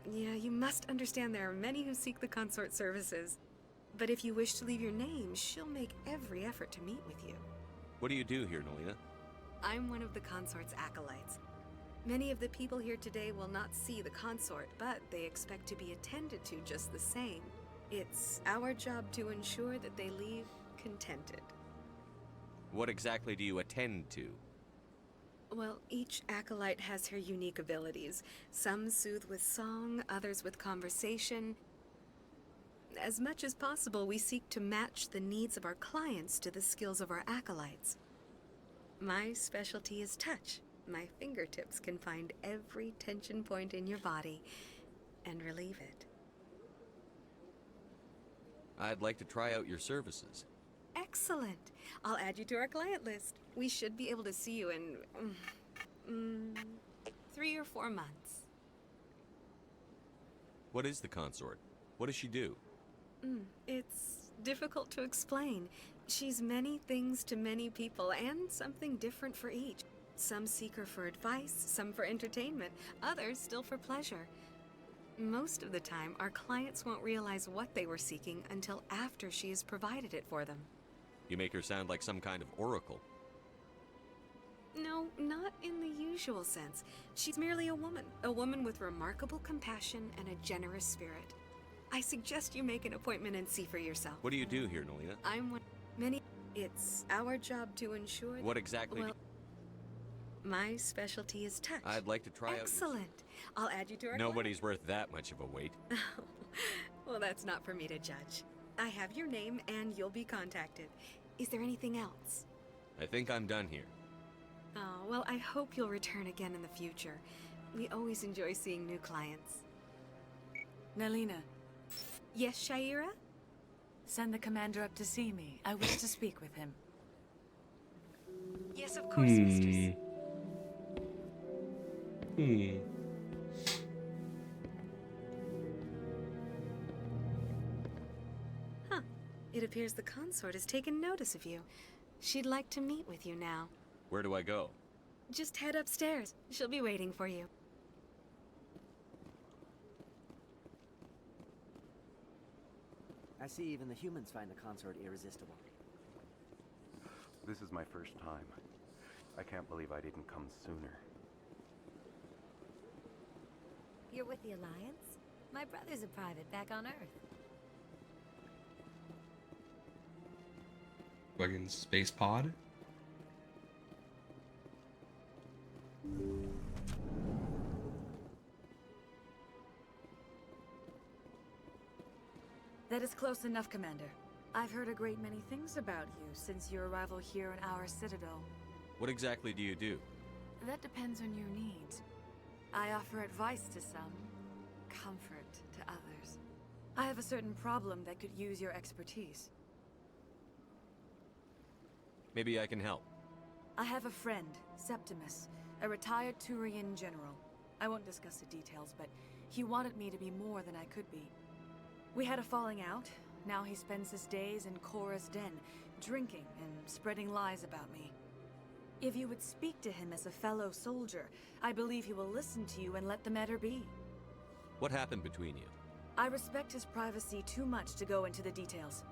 Yeah, you must understand there are many who seek the consort services. But if you wish to leave your name, she'll make every effort to meet with you. What do you do here, Nolina? I'm one of the consort's acolytes. Many of the people here today will not see the consort, but they expect to be attended to just the same. It's our job to ensure that they leave contented. What exactly do you attend to? Well, each acolyte has her unique abilities. Some soothe with song, others with conversation. As much as possible, we seek to match the needs of our clients to the skills of our acolytes. My specialty is touch. My fingertips can find every tension point in your body and relieve it. I'd like to try out your services. Excellent. I'll add you to our client list. We should be able to see you in 3 or 4 months. What is the consort? What does she do? It's difficult to explain. She's many things to many people and something different for each. Some seek her for advice, some for entertainment, others still for pleasure. Most of the time, our clients won't realize what they were seeking until after she has provided it for them. You make her sound like some kind of oracle. No, not in the usual sense. She's merely a woman with remarkable compassion and a generous spirit. I suggest you make an appointment and see for yourself. What do you do here, Nolina? I'm one. It's our job to ensure. What exactly? Well, my specialty is touch. I'd like to try out. Excellent. I'll add you to our. Nobody's worth that much of a wait. Well, that's not for me to judge. I have your name and you'll be contacted. Is there anything else? I think I'm done here. Oh, well, I hope you'll return again in the future. We always enjoy seeing new clients. Nalina. Yes, Shaira? Send the commander up to see me. I wish to speak with him. Yes, of course, mistress. Huh. It appears the consort has taken notice of you. She'd like to meet with you now. Where do I go? Just head upstairs. She'll be waiting for you. I see even the humans find the consort irresistible. This is my first time. I can't believe I didn't come sooner. You're with the Alliance? My brother's a private back on Earth. fucking space pod. That is close enough, Commander. I've heard a great many things about you since your arrival here in our citadel. What exactly do you do? That depends on your needs. I offer advice to some, comfort to others. I have a certain problem that could use your expertise. Maybe I can help. I have a friend, Septimus, a retired Turian general. I won't discuss the details, but he wanted me to be more than I could be. We had a falling out. Now he spends his days in Cora's den, drinking and spreading lies about me. If you would speak to him as a fellow soldier, I believe he will listen to you and let the matter be. What happened between you? I respect his privacy too much to go into the details.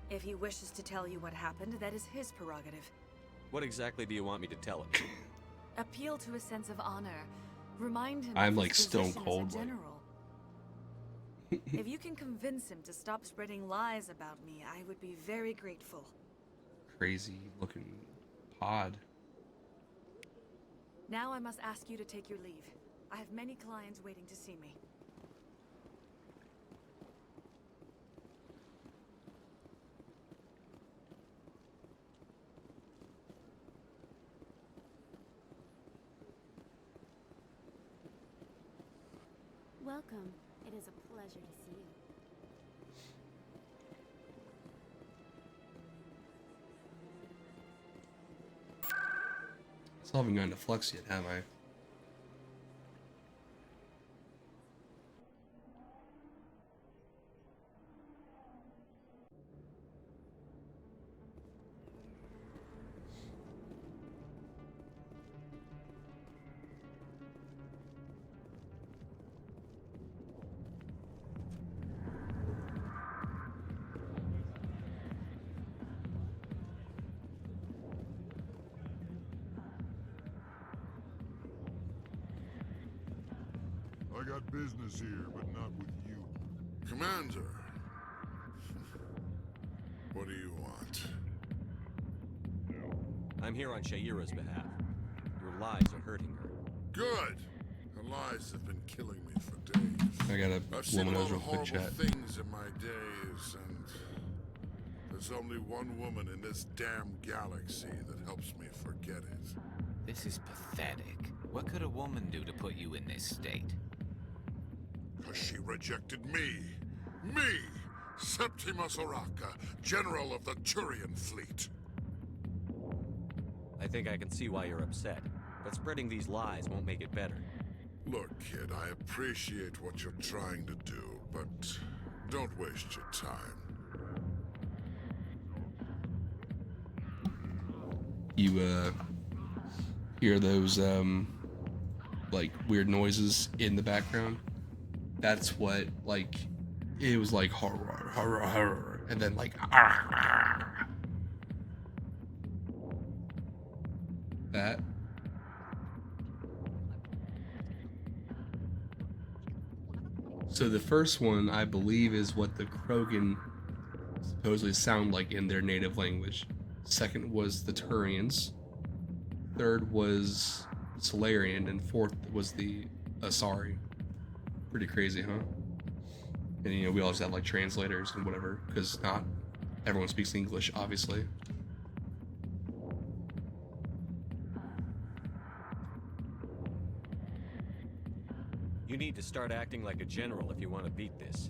If he wishes to tell you what happened, that is his prerogative. What exactly do you want me to tell him? Appeal to his sense of honor. Remind him I'm of like his stone position cold. as a general. If you can convince him to stop spreading lies about me, I would be very grateful. Crazy looking pod. Now I must ask you to take your leave. I have many clients waiting to see me. Welcome. It is a pleasure to see you. I still haven't gone to Flux yet, have I? I got business here, but not with you. Commander. What do you want? I'm here on Shaira's behalf. Your lies are hurting her. Good. Her lies have been killing me for days. I got a I've seen a lot womanizer of quick horrible chat. things in my days, and there's only one woman in this damn galaxy that helps me forget it. This is pathetic. What could a woman do to put you in this state? Because she rejected me. Me! Septimus Oraka, General of the Turian Fleet. I think I can see why you're upset, but spreading these lies won't make it better. Look, kid, I appreciate what you're trying to do, but don't waste your time. You, hear those, like, weird noises in the background? That's what, like, it was like horror, horror, horror, and then like, that. So the first one, I believe, is what the Krogan supposedly sound like in their native language. Second was the Turians. Third was Solarian, and fourth was the Asari. Pretty crazy, huh? And you know, we always have like translators and whatever, because not everyone speaks English, obviously. You need to start acting like a general if you want to beat this.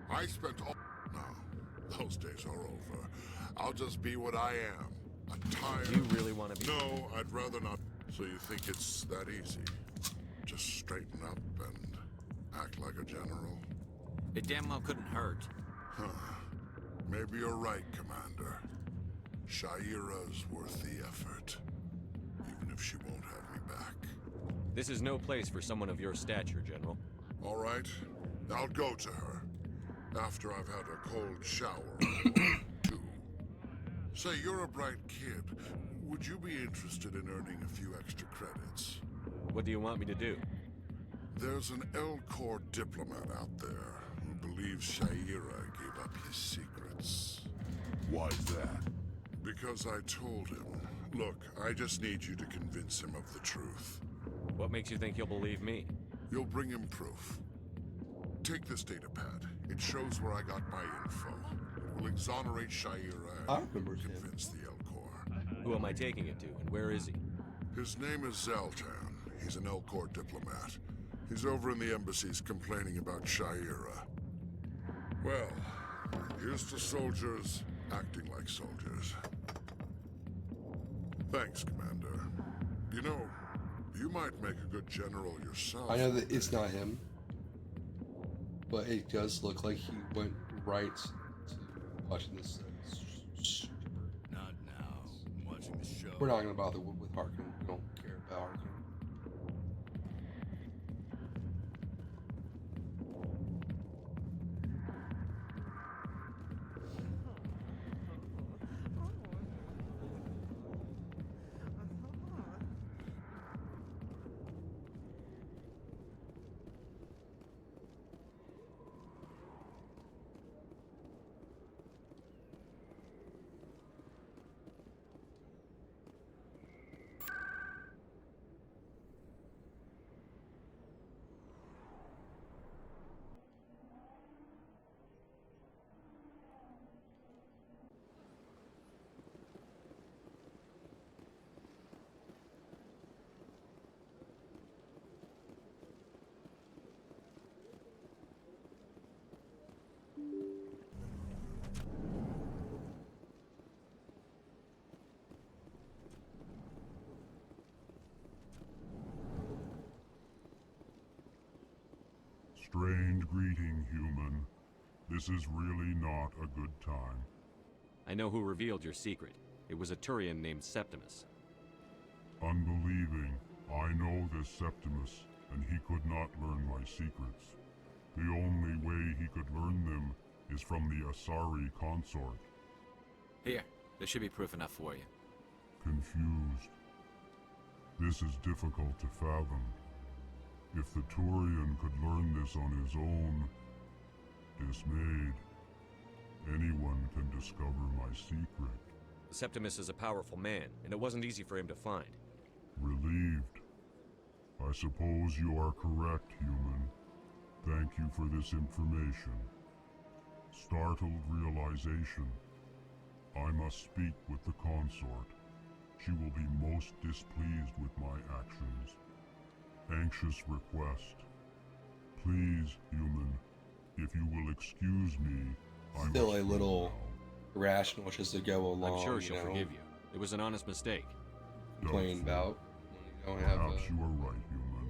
I spent all... No, those days are over. I'll just be what I am. A tired... You really want to be... No, I'd rather not. So you think it's that easy? Just straighten up and act like a general? It damn well couldn't hurt. Huh. Maybe you're right, Commander. Shaira's worth the effort. Even if she won't have me back. This is no place for someone of your stature, General. All right. I'll go to her. After I've had a cold shower or two. Say, you're a bright kid. Would you be interested in earning a few extra credits? What do you want me to do? There's an L-Corps diplomat out there who believes Shaira gave up his secrets. Why's that? Because I told him. Look, I just need you to convince him of the truth. What makes you think he'll believe me? You'll bring him proof. Take this data pad. It shows where I got my info. It will exonerate Shaira and convince the Elcor. Who am I taking it to, and where is he? His name is Zaltan. He's an Elcor diplomat. He's over in the embassies complaining about Shaira. Well, here's to soldiers acting like soldiers. Thanks, Commander. You know, you might make a good general yourself. I know that it's not him, but it does look like he went right to watching this. Not now. I'm watching the show. We're not going to bother with Harkin. We don't care about Harkin. Strange greeting, human. This is really not a good time. I know who revealed your secret. It was a Turian named Septimus. Unbelieving, I know this Septimus, and he could not learn my secrets. The only way he could learn them is from the Asari consort. Here, there should be proof enough for you. Confused. This is difficult to fathom. If the Turian could learn this on his own, dismayed, anyone can discover my secret. Septimus is a powerful man, and it wasn't easy for him to find. Relieved. I suppose you are correct, human. Thank you for this information. Startled realization. I must speak with the consort. She will be most displeased with my actions. Anxious request. Please, human, if you will excuse me, I Still must a go little now. irrational just to go along. I'm sure she'll you know, forgive you. It was an honest mistake. Complain about when you don't have Perhaps you are right, human.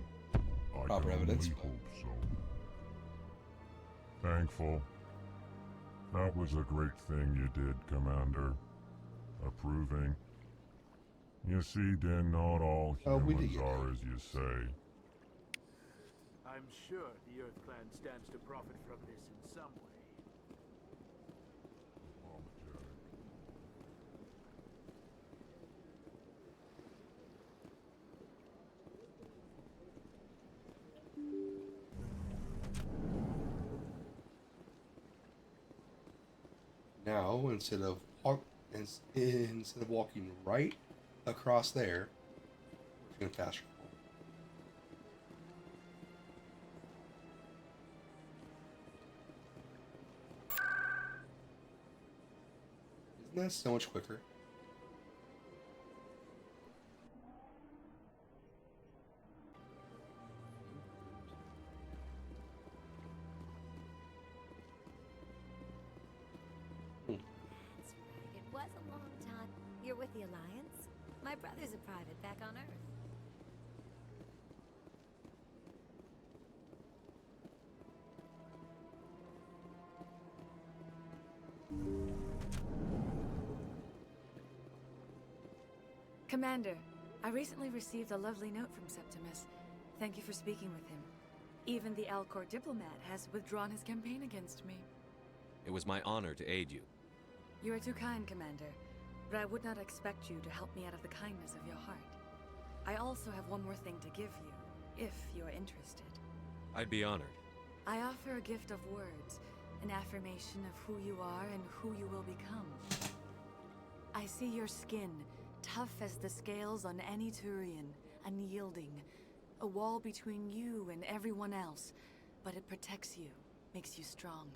I proper can evidence. only hope so. Thankful. That was a great thing you did, Commander. Approving. You see, then not all humans are as you say. I'm sure the Earth Clan stands to profit from this in some way. Now, instead of walking right across there, we're going to fast travel. Isn't that so much quicker? It was a long time. You're with the Alliance? My brother's a private back on Earth. Commander, I recently received a lovely note from Septimus. Thank you for speaking with him. Even the Elcor diplomat has withdrawn his campaign against me. It was my honor to aid you. You are too kind, Commander, but I would not expect you to help me out of the kindness of your heart. I also have one more thing to give you, if you are interested. I'd be honored. I offer a gift of words, an affirmation of who you are and who you will become. I see your skin, tough as the scales on any Turian, unyielding. A wall between you and everyone else, but it protects you, makes you strong.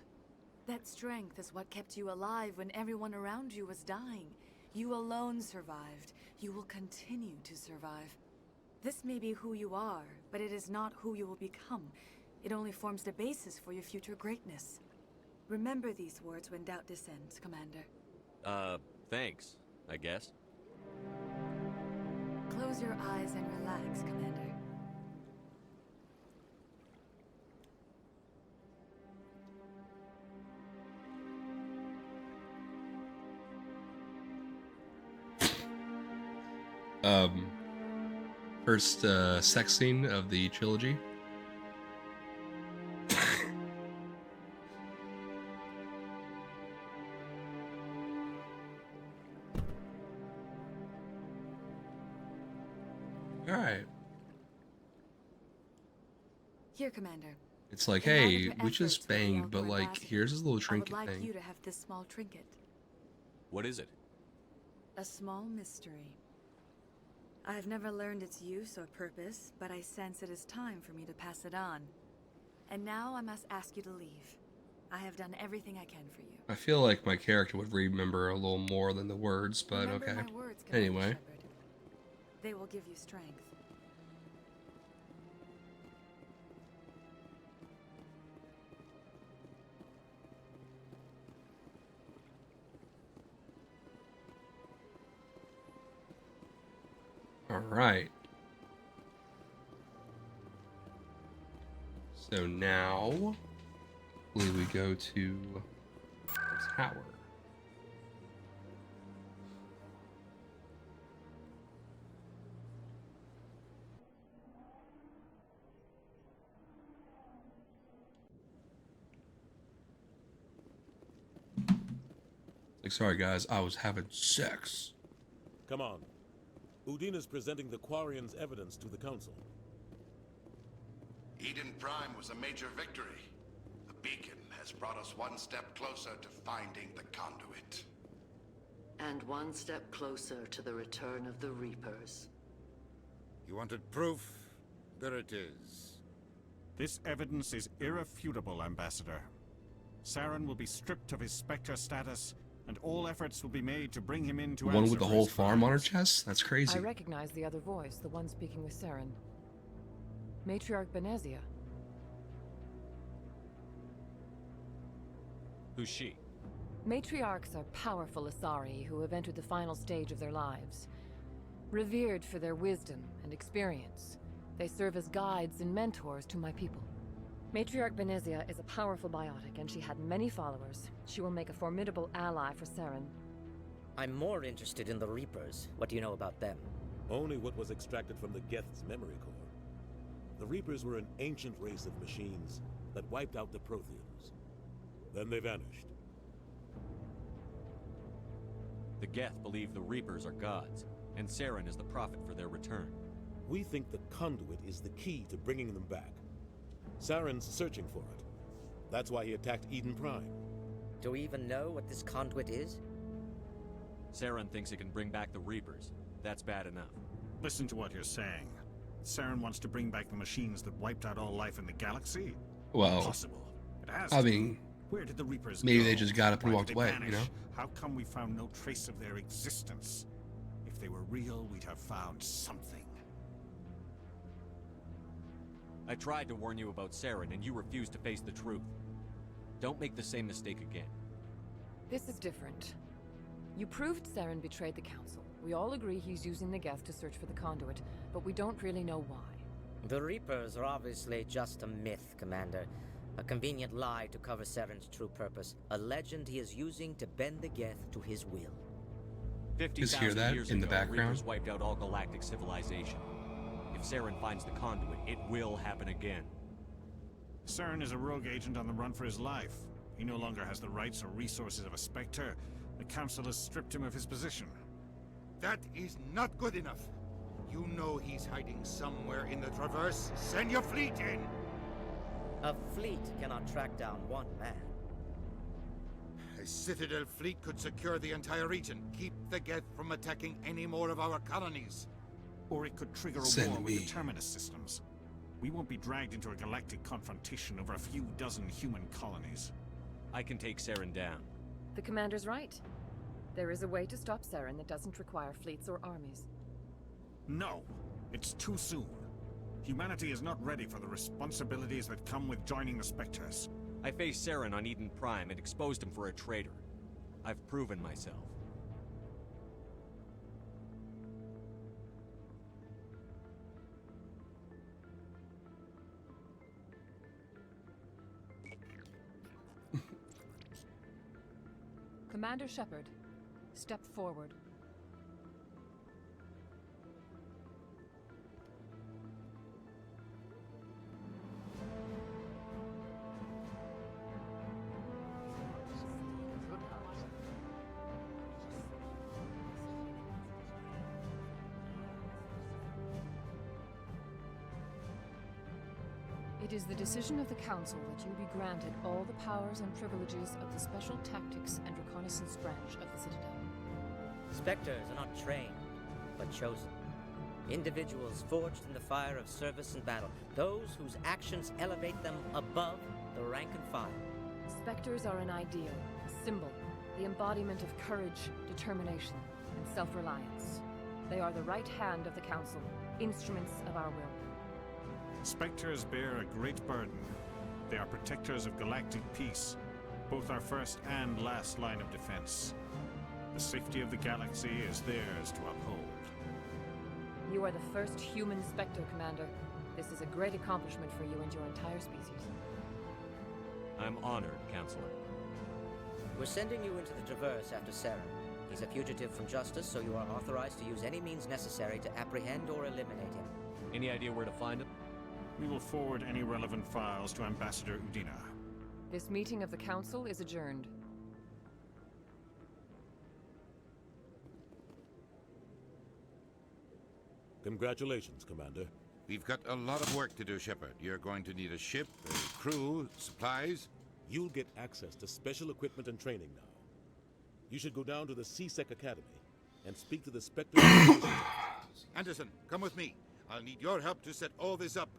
That strength is what kept you alive when everyone around you was dying. You alone survived. You will continue to survive. This may be who you are, but it is not who you will become. It only forms the basis for your future greatness. Remember these words when doubt descends, Commander. Thanks, I guess. Close your eyes and relax, Commander. First sex scene of the trilogy. All right. Here, Commander. It's like, hey, we just banged, but like, here's this little trinket I would like thing. you to have this small trinket. What is it? A small mystery. I have never learned its use or purpose, but I sense it is time for me to pass it on. And now I must ask you to leave. I have done everything I can for you. I feel like my character would remember a little more than the words, but Remember okay. my words, Commander Anyway. Shepard. They will give you strength. All right. So now, I believe we go to the tower. Like, sorry guys, I was having sex. Come on. Udina's presenting the Quarians' evidence to the Council. Eden Prime was a major victory. The beacon has brought us one step closer to finding the conduit. And one step closer to the return of the Reapers. You wanted proof? There it is. This evidence is irrefutable, Ambassador. Saren will be stripped of his Spectre status, and all efforts will be made to bring him into The one with the whole farm on her chest? That's crazy. I recognize the other voice, the one speaking with Saren. Matriarch Benezia. Who's she? Matriarchs are powerful Asari who have entered the final stage of their lives. Revered for their wisdom and experience, they serve as guides and mentors to my people. Matriarch Benezia is a powerful biotic, and she had many followers. She will make a formidable ally for Saren. I'm more interested in the Reapers. What do you know about them? Only what was extracted from the Geth's memory core. The Reapers were an ancient race of machines that wiped out the Protheans. Then they vanished. The Geth believe the Reapers are gods, and Saren is the prophet for their return. We think the conduit is the key to bringing them back. Saren's searching for it. That's why he attacked Eden Prime. Do we even know what this conduit is? Saren thinks it can bring back the Reapers. That's bad enough. Listen to what you're saying. Saren wants to bring back the machines that wiped out all life in the galaxy? Well, Impossible. It has I to. mean, Where did the Reapers maybe go? they just got up and Why walked did they away, vanish? you know? How come we found no trace of their existence? If they were real, we'd have found something. I tried to warn you about Saren, and you refused to face the truth. Don't make the same mistake again. This is different. You proved Saren betrayed the Council. We all agree he's using the Geth to search for the conduit, but we don't really know why. The Reapers are obviously just a myth, Commander. A convenient lie to cover Saren's true purpose. A legend he is using to bend the Geth to his will. 50,000 years in the ago, background? Reapers wiped out all galactic civilization. If Saren finds the conduit, it will happen again. Saren is a rogue agent on the run for his life. He no longer has the rights or resources of a Spectre. The Council has stripped him of his position. That is not good enough. You know he's hiding somewhere in the Traverse. Send your fleet in! A fleet cannot track down one man. A Citadel fleet could secure the entire region, keep the Geth from attacking any more of our colonies. Or it could trigger a war with the Terminus systems. We won't be dragged into a galactic confrontation over a few dozen human colonies. I can take Saren down. The commander's right. There is a way to stop Saren that doesn't require fleets or armies. No! It's too soon. Humanity is not ready for the responsibilities that come with joining the Spectres. I faced Saren on Eden Prime and exposed him for a traitor. I've proven myself. Commander Shepard, step forward. It is the decision of the Council that you be granted all the powers and privileges of the Special Tactics and Reconnaissance Branch of the Citadel. Spectres are not trained, but chosen. Individuals forged in the fire of service and battle. Those whose actions elevate them above the rank and file. Spectres are an ideal, a symbol, the embodiment of courage, determination, and self-reliance. They are the right hand of the Council, instruments of our will. Spectres bear a great burden. They are protectors of galactic peace, both our first and last line of defense. The safety of the galaxy is theirs to uphold. You are the first human Spectre, Commander. This is a great accomplishment for you and your entire species. I'm honored, Counselor. We're sending you into the Traverse after Saren. He's a fugitive from justice, so you are authorized to use any means necessary to apprehend or eliminate him. Any idea where to find him? We will forward any relevant files to Ambassador Udina. This meeting of the Council is adjourned. Congratulations, Commander. We've got a lot of work to do, Shepard. You're going to need a ship, a crew, supplies. You'll get access to special equipment and training now. You should go down to the C-Sec Academy and speak to the Spectre. Anderson, come with me. I'll need your help to set all this up.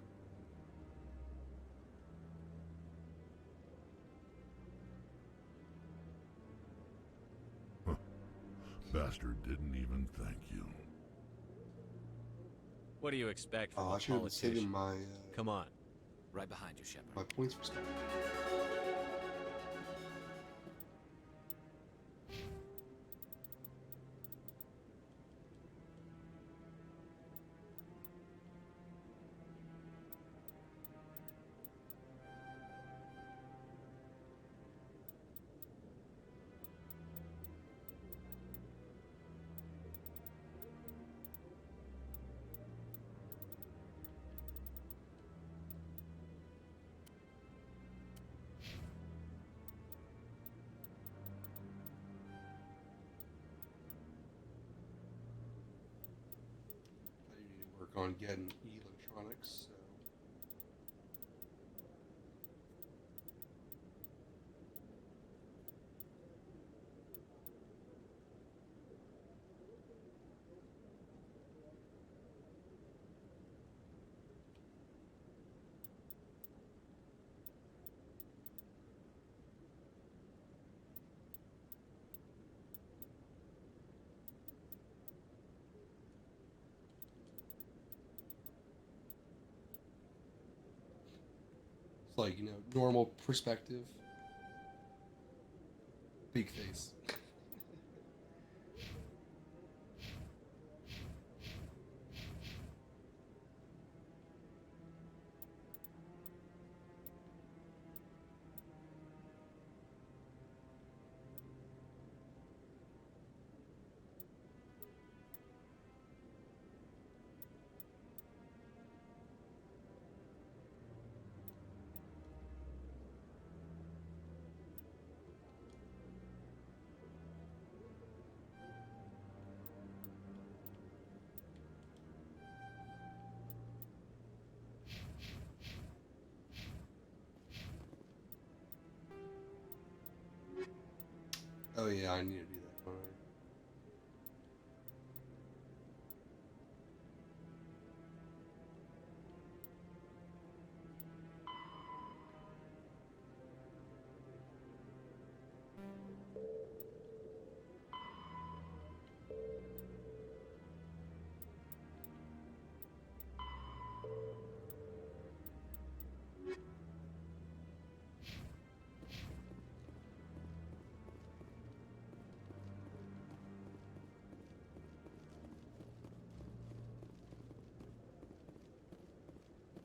Bastard didn't even thank you. What do you expect from Oh, a I should have been politician? saving my Come on. Right behind you, Shepard. my points for stuff. I need to work on getting electronics. So. It's like, normal perspective. Big face. Oh yeah, I need to do that, don't I?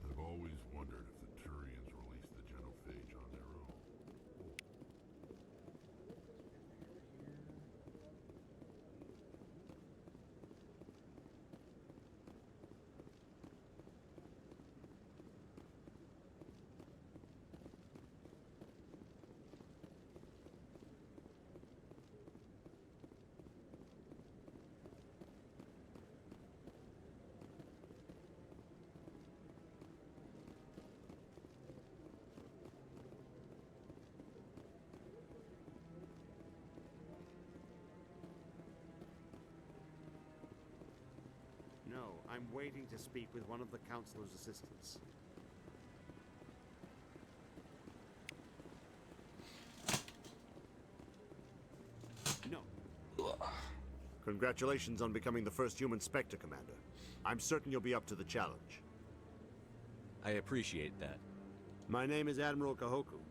I've always wondered if the Turians released the genophage on their own. No, I'm waiting to speak with one of the Councilor's assistants. No. Congratulations on becoming the first human Spectre, Commander. I'm certain you'll be up to the challenge. I appreciate that. My name is Admiral Kahoku.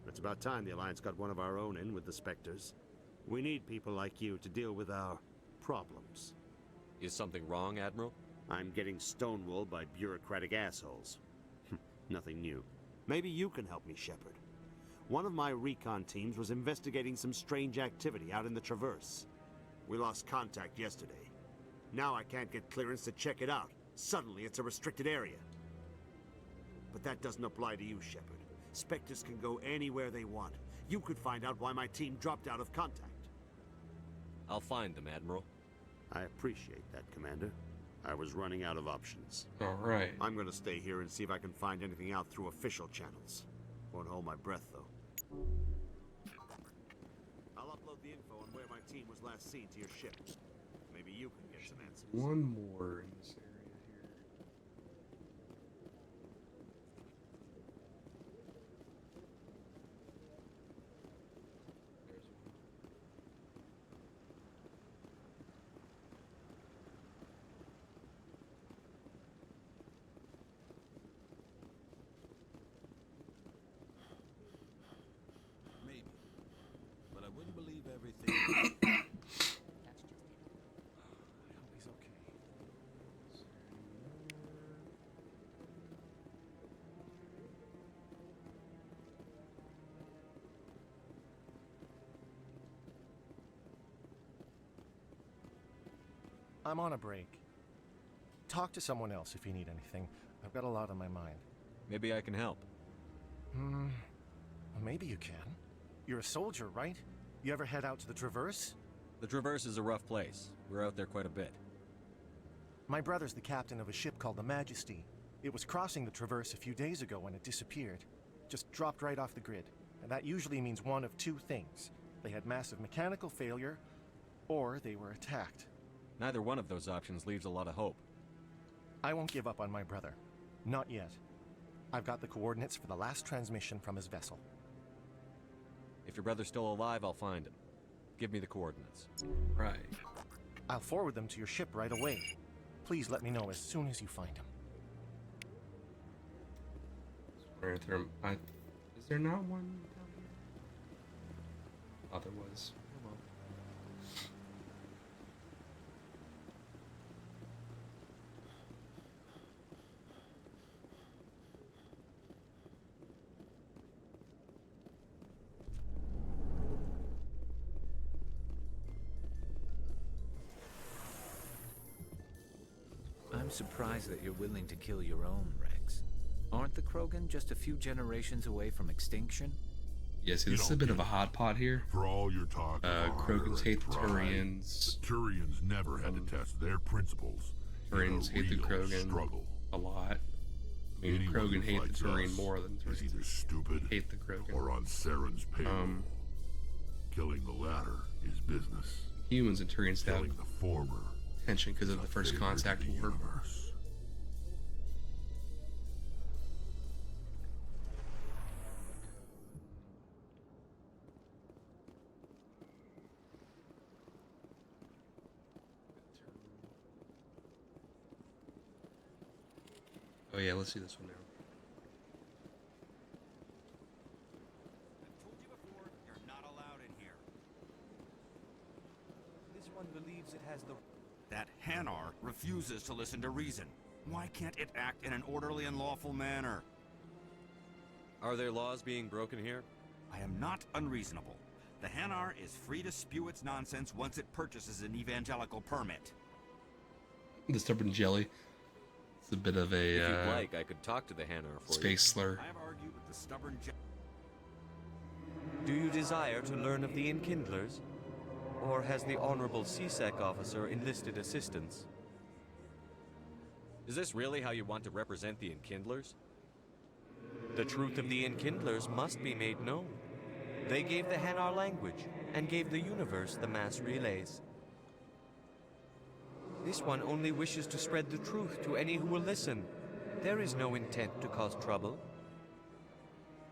It's about time the Alliance got one of our own in with the Spectres. We need people like you to deal with our problems. Is something wrong, Admiral? I'm getting stonewalled by bureaucratic assholes. Nothing new. Maybe you can help me, Shepard. One of my recon teams was investigating some strange activity out in the Traverse. We lost contact yesterday. Now I can't get clearance to check it out. Suddenly it's a restricted area. But that doesn't apply to you, Shepard. Spectres can go anywhere they want. You could find out why my team dropped out of contact. I'll find them, Admiral. I appreciate that, Commander. I was running out of options. Alright. I'm gonna stay here and see if I can find anything out through official channels. Won't hold my breath, though. I'll upload the info on where my team was last seen to your ship. Maybe you can get some answers. One more in this area here. There's one. Maybe. But I wouldn't believe everything. I hope he's okay. I'm on a break. Talk to someone else if you need anything. I've got a lot on my mind. Maybe I can help. Well, maybe you can. You're a soldier, right? You ever head out to the Traverse? The Traverse is a rough place. We're out there quite a bit. My brother's the captain of a ship called the Majesty. It was crossing the Traverse a few days ago when it disappeared. Just dropped right off the grid. And that usually means one of two things. They had massive mechanical failure, or they were attacked. Neither one of those options leaves a lot of hope. I won't give up on my brother. Not yet. I've got the coordinates for the last transmission from his vessel. If your brother's still alive, I'll find him. Give me the coordinates. Right. I'll forward them to your ship right away. Please let me know as soon as you find him. Is there not one down here? Oh, there was. Oh, well. I'm surprised that you're willing to kill your own, Rex. Aren't the Krogan just a few generations away from extinction? Yeah, see, this is a bit of a hot pot here. For all your talk, Krogans hate the Turians. The Turians never had to test their principles. Turians hate the Krogan struggle. A lot. I mean, Anyone Krogan who hate the fights Turian us more than is Turians either stupid hate the Krogan. or on Saren's payroll. Killing the latter is business. Humans and Turians have Killing the former tension because of the first contact war. universe. Oh yeah, let's see this one now. You're not allowed in here. This one believes it has the... That Hanar refuses to listen to reason. Why can't it act in an orderly and lawful manner? Are there laws being broken here? I am not unreasonable. The Hanar is free to spew its nonsense once it purchases an evangelical permit. The stubborn jelly. It's a bit of a If you'd like, I could talk to the Hanar for space slur. I have argued with the stubborn Do you desire to learn of the Enkindlers? Or has the Honorable CSEC officer enlisted assistance? Is this really how you want to represent the Enkindlers? The truth of the Enkindlers must be made known. They gave the Hanar language, and gave the universe the mass relays. This one only wishes to spread the truth to any who will listen. There is no intent to cause trouble.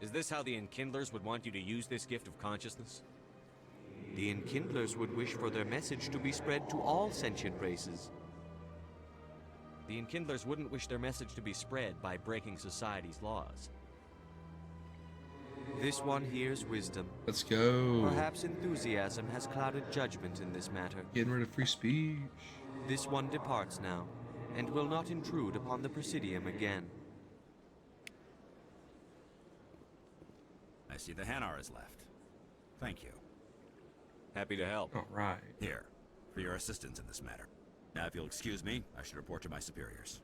Is this how the Enkindlers would want you to use this gift of consciousness? The Enkindlers would wish for their message to be spread to all sentient races. The Enkindlers wouldn't wish their message to be spread by breaking society's laws. This one hears wisdom. Let's go. Perhaps enthusiasm has clouded judgment in this matter. Getting rid of free speech. This one departs now, and will not intrude upon the Presidium again. I see the Hanar is left. Thank you. Happy to help. All right. Here, for your assistance in this matter. Now, if you'll excuse me, I should report to my superiors.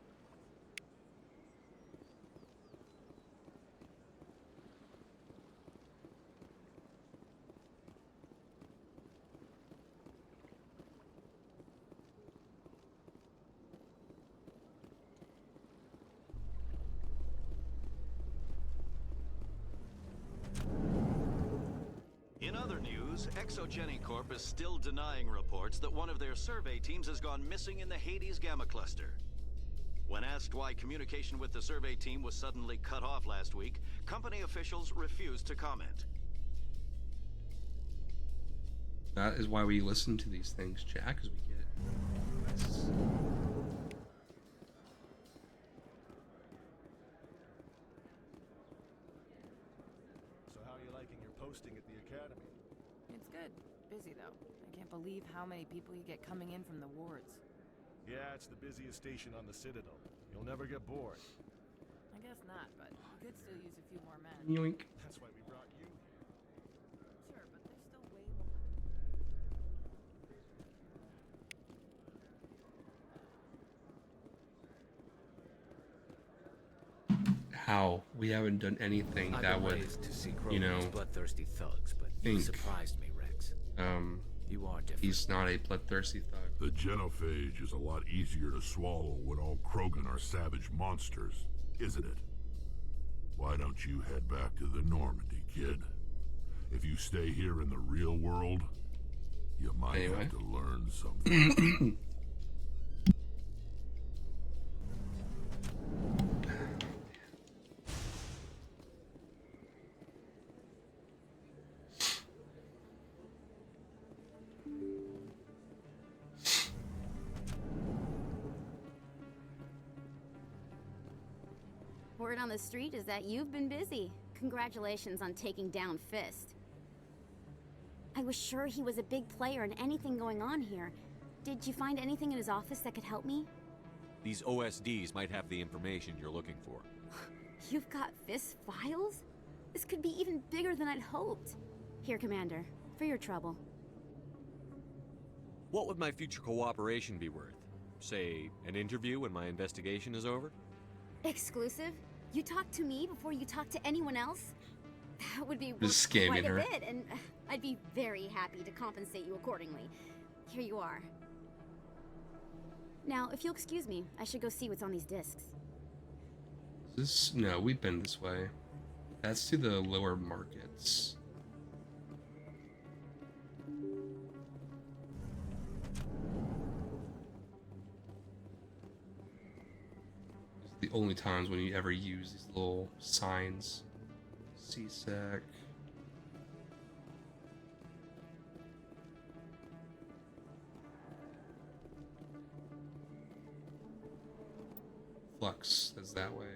In other news, Exogeny Corp is still denying reports that one of their survey teams has gone missing in the Hades Gamma Cluster. When asked why communication with the survey team was suddenly cut off last week, company officials refused to comment. That is why we listen to these things, Jack, as we get requests. So how are you liking your posting at the academy? It's good. Busy, though. I can't believe how many people you get coming in from the wards. Yeah, it's the busiest station on the Citadel. You'll never get bored. I guess not, but we could still use a few more men. Yoink. That's why we brought you. Sure, but there's still way more. How we haven't done anything I've that been would, raised to see you know, bloodthirsty thugs, but you think, surprised me, Rex. You are different. He's not a bloodthirsty thug. The genophage is a lot easier to swallow when all Krogan are savage monsters, isn't it? Why don't you head back to the Normandy, kid? If you stay here in the real world, you might have to learn something. Word on the street is that you've been busy. Congratulations on taking down Fist. I was sure he was a big player in anything going on here. Did you find anything in his office that could help me? These OSDs might have the information you're looking for. You've got Fist files? This could be even bigger than I'd hoped. Here, Commander, for your trouble. What would my future cooperation be worth? Say, an interview when my investigation is over? Exclusive? You talk to me before you talk to anyone else? That would be Just worth scamming quite a her. bit, and I'd be very happy to compensate you accordingly. Here you are. Now, if you'll excuse me, I should go see what's on these discs. This no, we've been this way. That's to the lower markets. only times when you ever use these little signs. CSEC. Flux is that way.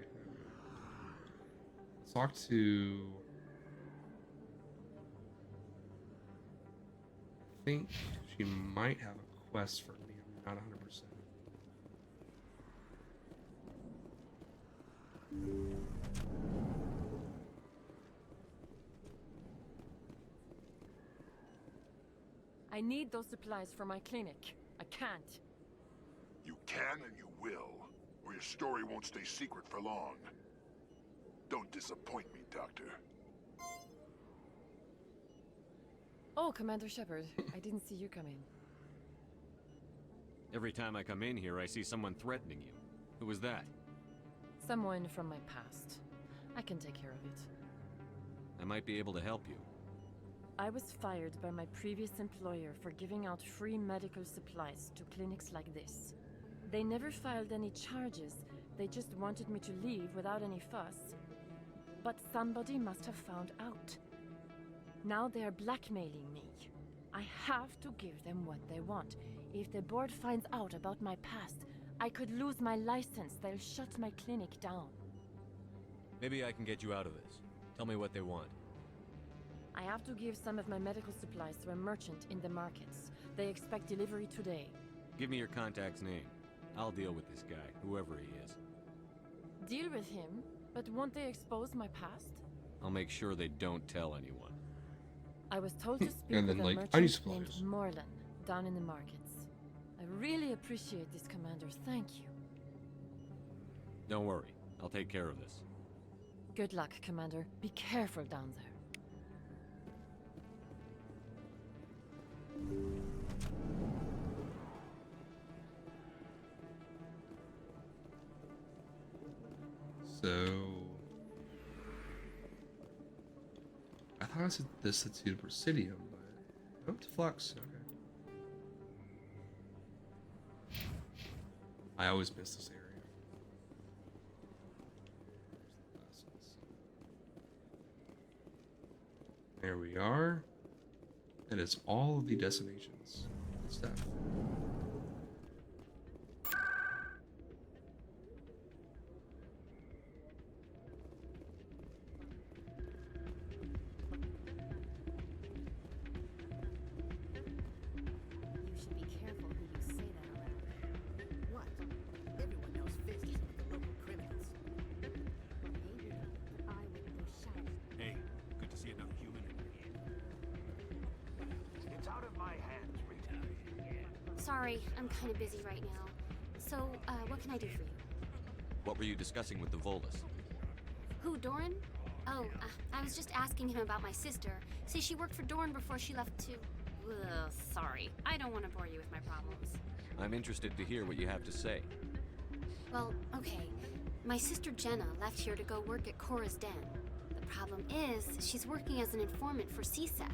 Let's talk to... I think she might have a quest for me. I'm not 100%. I need those supplies for my clinic. I can't. You can and you will, or your story won't stay secret for long. Don't disappoint me, Doctor. Oh, Commander Shepard. I didn't see you come in. Every time I come in here, I see someone threatening you. Who was that? Someone from my past. I can take care of it. I might be able to help you. I was fired by my previous employer for giving out free medical supplies to clinics like this. They never filed any charges. They just wanted me to leave without any fuss. But somebody must have found out. Now they are blackmailing me. I have to give them what they want. If the board finds out about my past, I could lose my license. They'll shut my clinic down. Maybe I can get you out of this. Tell me what they want. I have to give some of my medical supplies to a merchant in the markets. They expect delivery today. Give me your contact's name. I'll deal with this guy, whoever he is. Deal with him? But won't they expose my past? I'll make sure they don't tell anyone. I was told to speak And then, with a like, I need merchant named supplies. Morlan, down in the markets. I really appreciate this, Commander. Thank you. Don't worry. I'll take care of this. Good luck, Commander. Be careful down there. So... I thought I said this to the Presidium, but... Oh, to Flux, okay. I always miss this area. There we are. That is all of the destinations. Good stuff. You should be careful who you say that around. What? Everyone knows Fist is one of the local criminals. Maybe, but I wouldn't go shout. Hey, good to see another human in here. It's out of my hands, Rita. Sorry, I'm kind of busy right now. So, what can I do for you? What were you discussing with the Volus? Who, Doran? Oh, I was just asking him about my sister. See, she worked for Doran before she left to... Ugh, sorry. I don't want to bore you with my problems. I'm interested to hear what you have to say. Well, okay. My sister Jenna left here to go work at Cora's Den. The problem is, she's working as an informant for CSEC.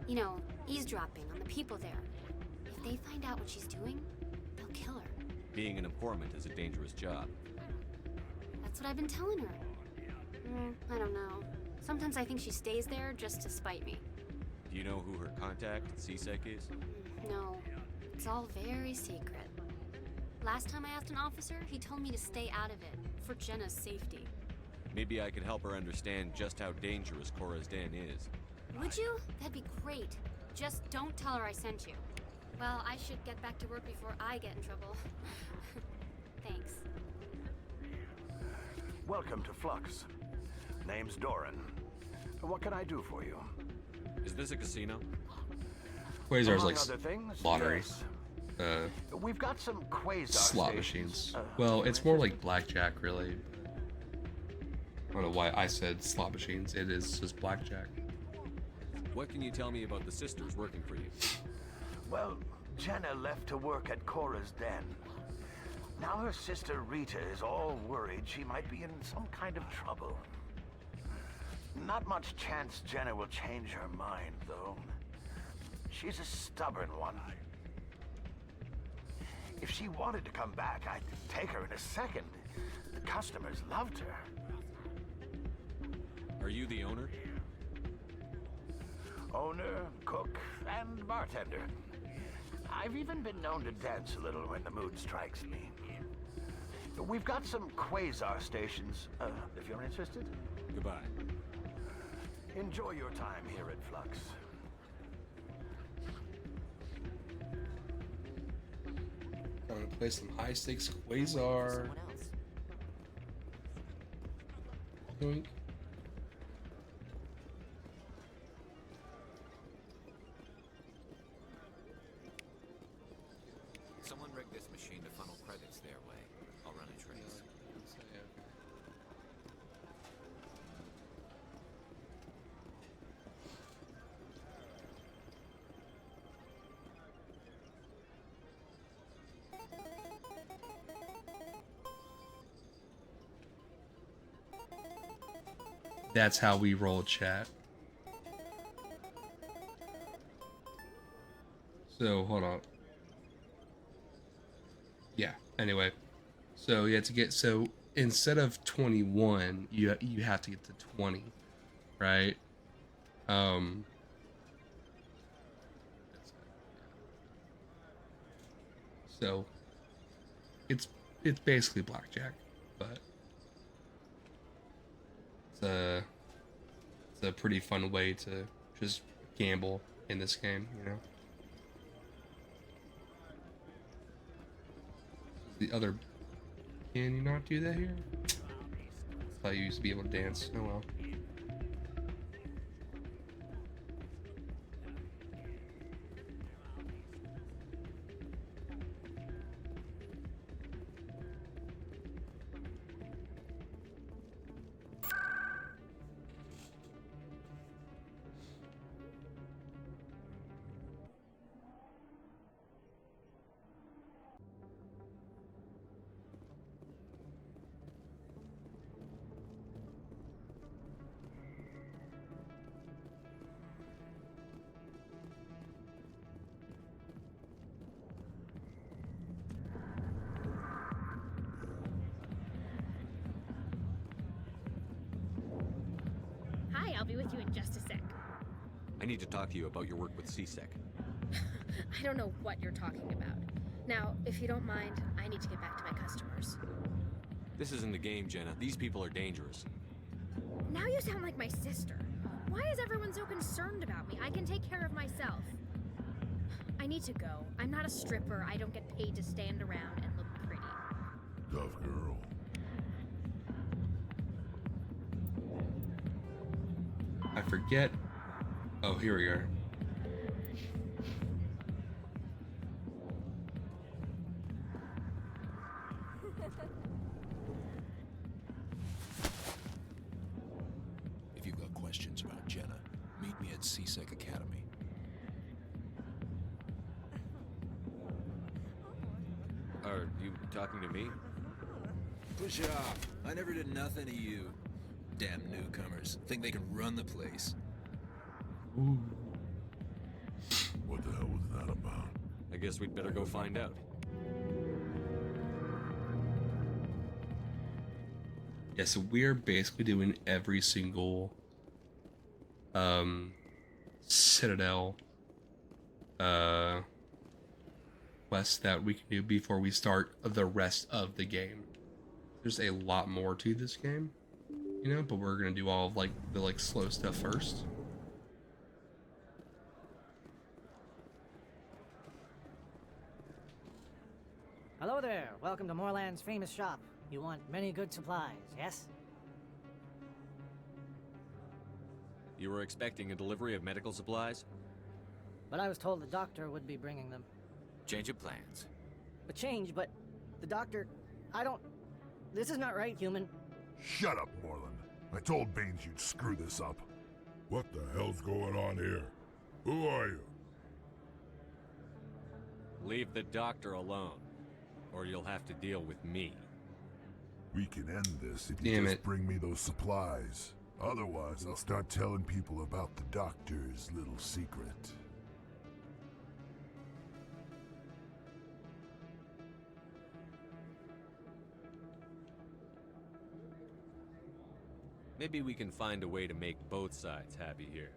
You know, eavesdropping on the people there. If they find out what she's doing, they'll kill her. Being an informant is a dangerous job. That's what I've been telling her. I don't know. Sometimes I think she stays there just to spite me. Do you know who her contact at CSEC is? No, it's all very secret. Last time I asked an officer, he told me to stay out of it, for Jenna's safety. Maybe I could help her understand just how dangerous Cora's Den is. Would you? That'd be great. Just don't tell her I sent you. Well, I should get back to work before I get in trouble. Thanks. Welcome to Flux. Name's Doran. What can I do for you? Is this a casino? Quasar's Among like other things, lottery. yes. We've got some Quasar Slot stations. machines. Well, it's more like blackjack, really. I don't know why I said slot machines. It is just blackjack. What can you tell me about the sisters working for you? Well, Jenna left to work at Cora's Den. Now her sister Rita is all worried she might be in some kind of trouble. Not much chance Jenna will change her mind, though. She's a stubborn one. If she wanted to come back, I'd take her in a second. The customers loved her. Are you the owner? Owner, cook, and bartender. I've even been known to dance a little when the mood strikes me. We've got some quasar stations, if you're interested. Goodbye. Enjoy your time here at Flux. Time to play some high stakes quasar. Doink. Someone rigged this machine to funnel credits their way. I'll run a trace. That's how we roll, chat. So hold on. Yeah. Anyway, so you have to get, so instead of 21, you have to get to 20, right? So it's basically blackjack, but it's a pretty fun way to just gamble in this game, you know. The other, can you not do that here? Thought you used to be able to dance. Oh well. Hi, I'll be with you in just a sec. I need to talk to you about your work with CSEC. I don't know what you're talking about. Now, if you don't mind, I need to get back to my customers. This isn't a game, Jenna. These people are dangerous. Now you sound like my sister. Why is everyone so concerned about me? I can take care of myself. I need to go. I'm not a stripper. I don't get paid to stand around and look pretty. Tough girl. I forget. Oh, here we are. If you've got questions about Jenna, meet me at CSEC Academy. Are you talking to me? Push it off. I never did nothing to you. Damn newcomers. Think they can run the place. Ooh. What the hell was that about? I guess we'd better go find out. Yeah, so we're basically doing every single Citadel quest that we can do before we start the rest of the game. There's a lot more to this game, you know, but we're gonna do all of the slow stuff first. Hello there. Welcome to Moorland's famous shop. You want many good supplies, yes? You were expecting a delivery of medical supplies? But I was told the doctor would be bringing them. Change of plans. A change, but the doctor... I don't... This is not right, human. Shut up, Moreland. I told Baines you'd screw this up. What the hell's going on here? Who are you? Leave the doctor alone, or you'll have to deal with me. We can end this if you just bring me those supplies. Otherwise, I'll start telling people about the doctor's little secret. Maybe we can find a way to make both sides happy here.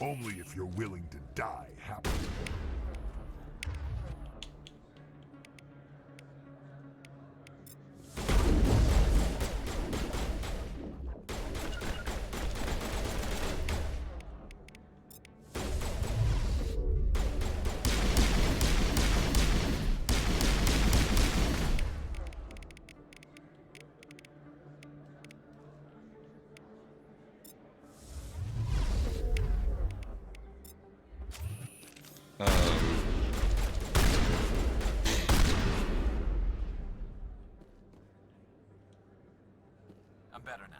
Only if you're willing to die happy. I'm better now.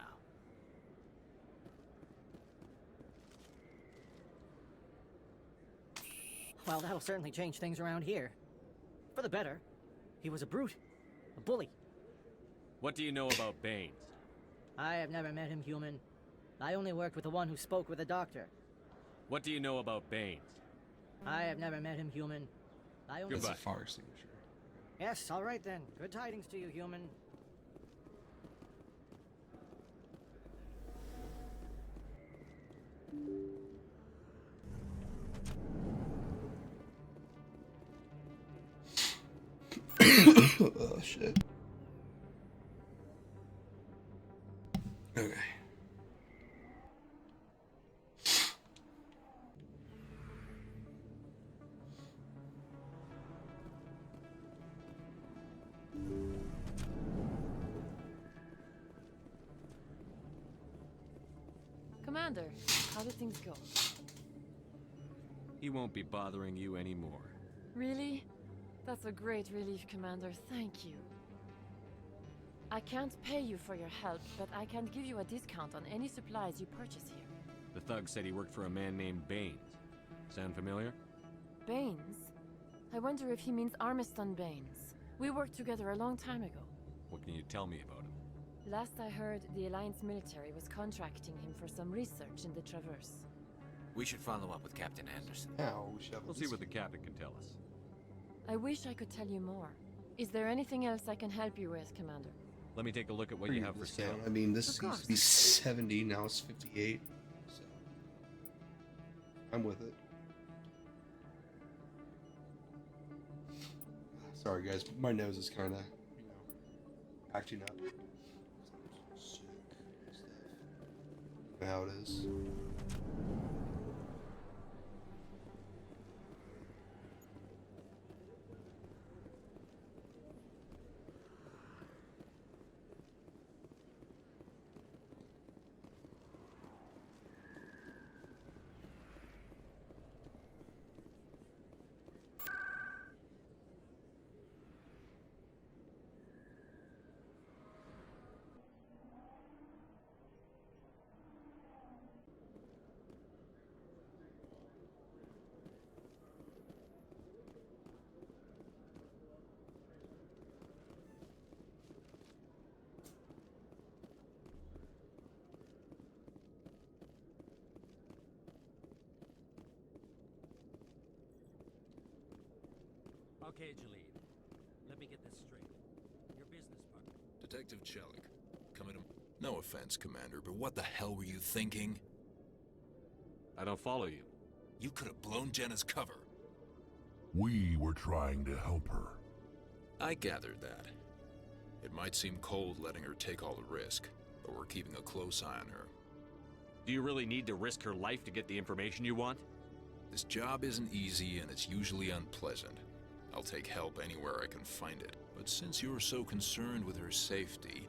Well, that'll certainly change things around here. For the better. He was a brute. A bully. What do you know about Baines? I have never met him, human. I only worked with the one who spoke with the doctor. What do you know about Baines? I have never met him, human. I only... That's a fire extinguisher. Yes, all right then. Good tidings to you, human. Oh, shit. Okay. Commander, how did things go? He won't be bothering you anymore. Really? That's a great relief, Commander. Thank you. I can't pay you for your help, but I can give you a discount on any supplies you purchase here. The thug said he worked for a man named Baines. Sound familiar? Baines? I wonder if he means Armiston Baines. We worked together a long time ago. What can you tell me about him? Last I heard, the Alliance military was contracting him for some research in the Traverse. We should follow up with Captain Anderson. We'll see what the captain can tell us. I wish I could tell you more. Is there anything else I can help you with, Commander? Let me take a look at what you have for sale. I mean, this used to be 70, now it's 58. So I'm with it. Sorry, guys, my nose is kind of, acting up. Sick stuff. You know how it is. Okay, Jalid. Let me get this straight. Your business partner. Detective Chelik, coming to... No offense, Commander, but what the hell were you thinking? I don't follow you. You could have blown Jenna's cover. We were trying to help her. I gathered that. It might seem cold letting her take all the risk, but we're keeping a close eye on her. Do you really need to risk her life to get the information you want? This job isn't easy and it's usually unpleasant. I'll take help anywhere I can find it. But since you're so concerned with her safety,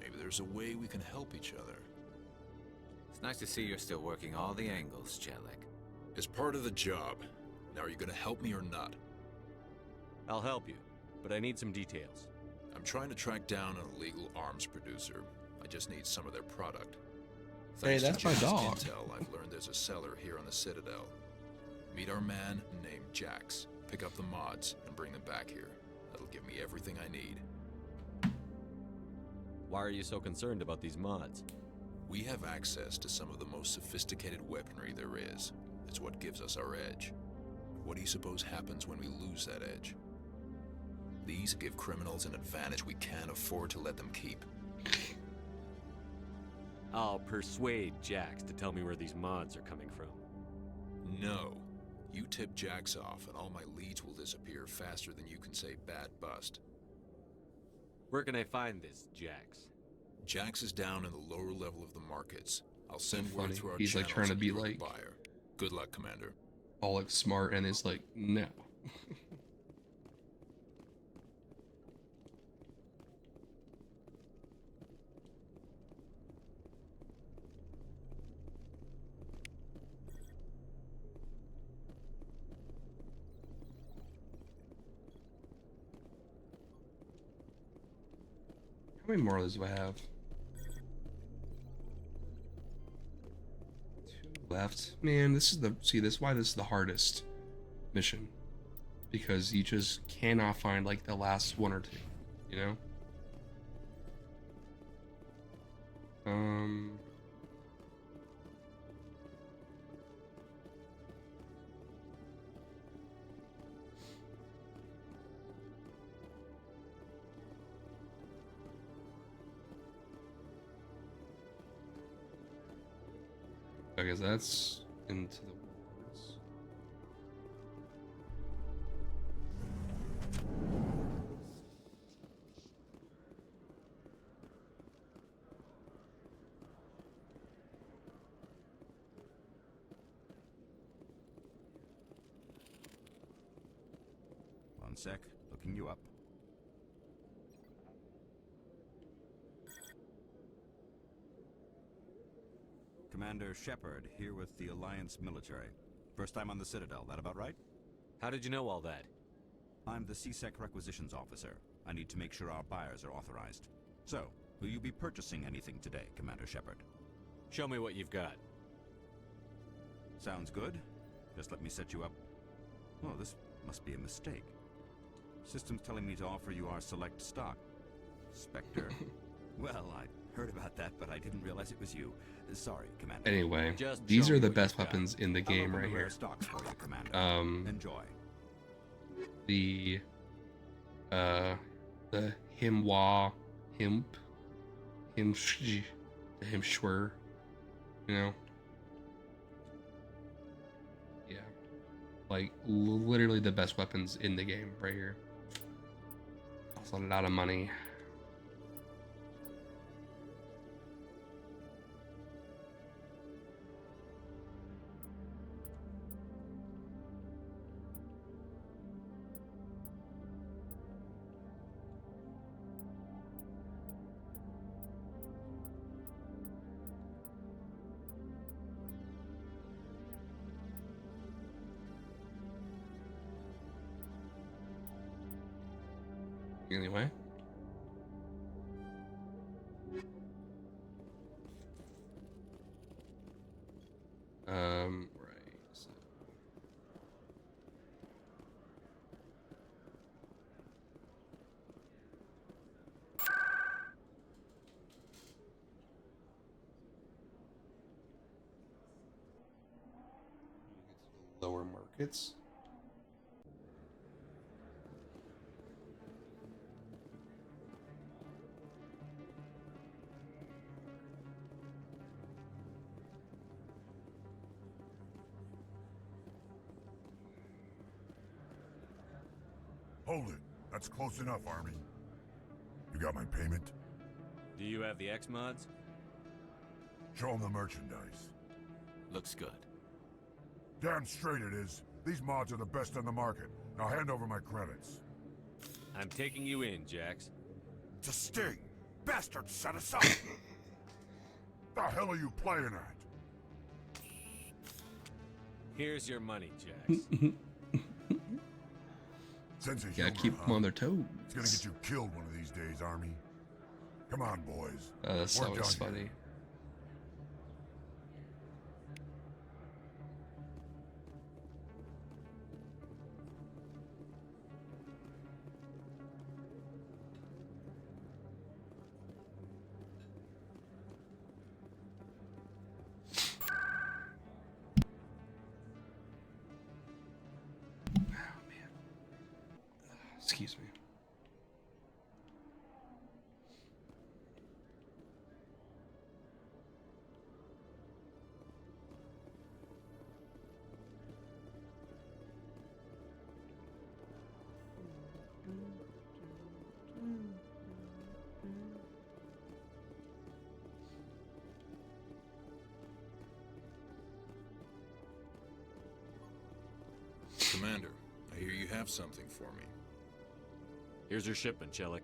maybe there's a way we can help each other. It's nice to see you're still working all the angles, Chelik. It's part of the job. Now, are you gonna help me or not? I'll help you, but I need some details. I'm trying to track down an illegal arms producer. I just need some of their product. Hey, Thanks that's to my Jenna's dog. intel, I've learned there's a cellar here on the Citadel. Meet our man named Jax. Pick up the mods and bring them back here. That'll give me everything I need. Why are you so concerned about these mods? We have access to some of the most sophisticated weaponry there is. It's what gives us our edge. What do you suppose happens when we lose that edge? These give criminals an advantage we can't afford to let them keep. I'll persuade Jax to tell me where these mods are coming from. No. You tip Jax off, and all my leads will disappear faster than you can say bad bust. Where can I find this Jax? Jax is down in the lower level of the markets. I'll send So word funny. through our He's like channels trying to that be you're the like buyer. Good luck, Commander. all like smart and is like, no. How many more of those do I have? 2 left. Man, this is the this is why this is the hardest mission. Because you just cannot find like the last 1 or 2, you know? I guess that's into the woods. One sec, looking you up. Commander Shepard, here with the Alliance military. First time on the Citadel, that about right? How did you know all that? I'm the CSEC requisitions officer. I need to make sure our buyers are authorized. So, will you be purchasing anything today, Commander Shepard? Show me what you've got. Sounds good. Just let me set you up. Oh, this must be a mistake. System's telling me to offer you our select stock. Spectre. Well, I heard about that, but I didn't realize it was you. Sorry, Commander. Anyway, these are the best weapons in the game right here. Stocks for you, Commander. Enjoy. The Himwa, the Himshwer, you know? Yeah. Like, literally the best weapons in the game right here. Costs a lot of money. Anyway. Right. So. Lower markets. Hold it. That's close enough, Army. You got my payment? Do you have the X mods? Show them the merchandise. Looks good. Damn straight it is. These mods are the best on the market. Now hand over my credits. I'm taking you in, Jax. It's a sting! Bastard set us up! The hell are you playing at? Here's your money, Jax. Sense of Gotta humor, keep them huh? on their toes. It's gonna get you killed one of these days, Army. Come on, boys. That's We're always done funny. here. Excuse me. Commander, I hear you have something for me. Here's your shipment, Chelik.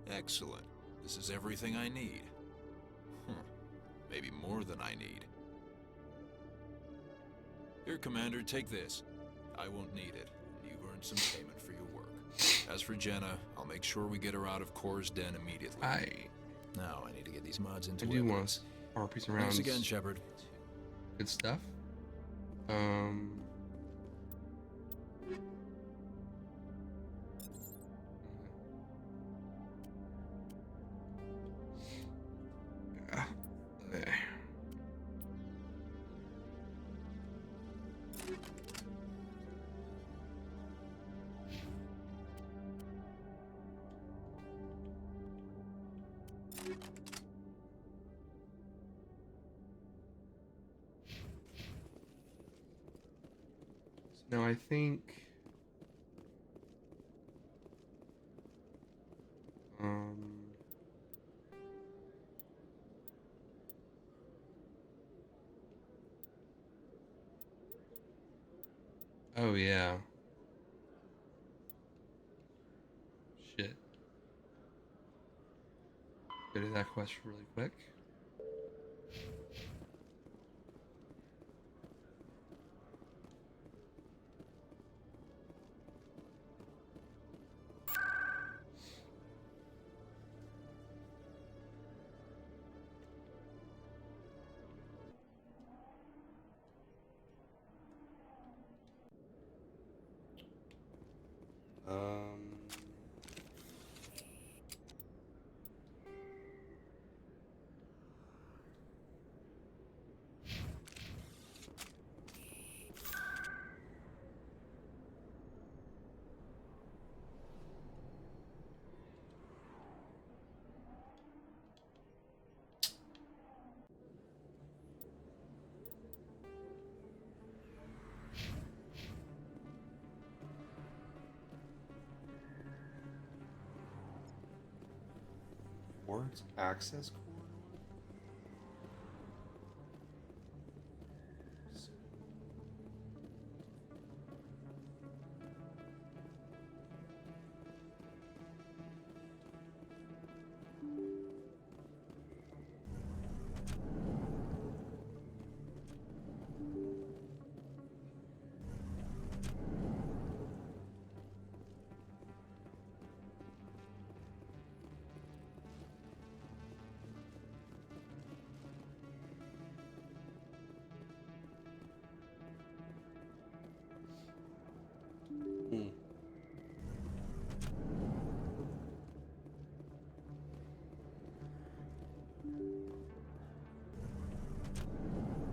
Excellent. This is everything I need. Maybe more than I need. Here, Commander, take this. I won't need it. You've earned some payment for your work. As for Jenna, I'll make sure we get her out of Kor's den immediately. Now I need to get these mods into I do want RPs around. Thanks again, Shepard. Good stuff. Okay. Now I think oh yeah. Shit. Go to that quest really quick. Wards access corridor.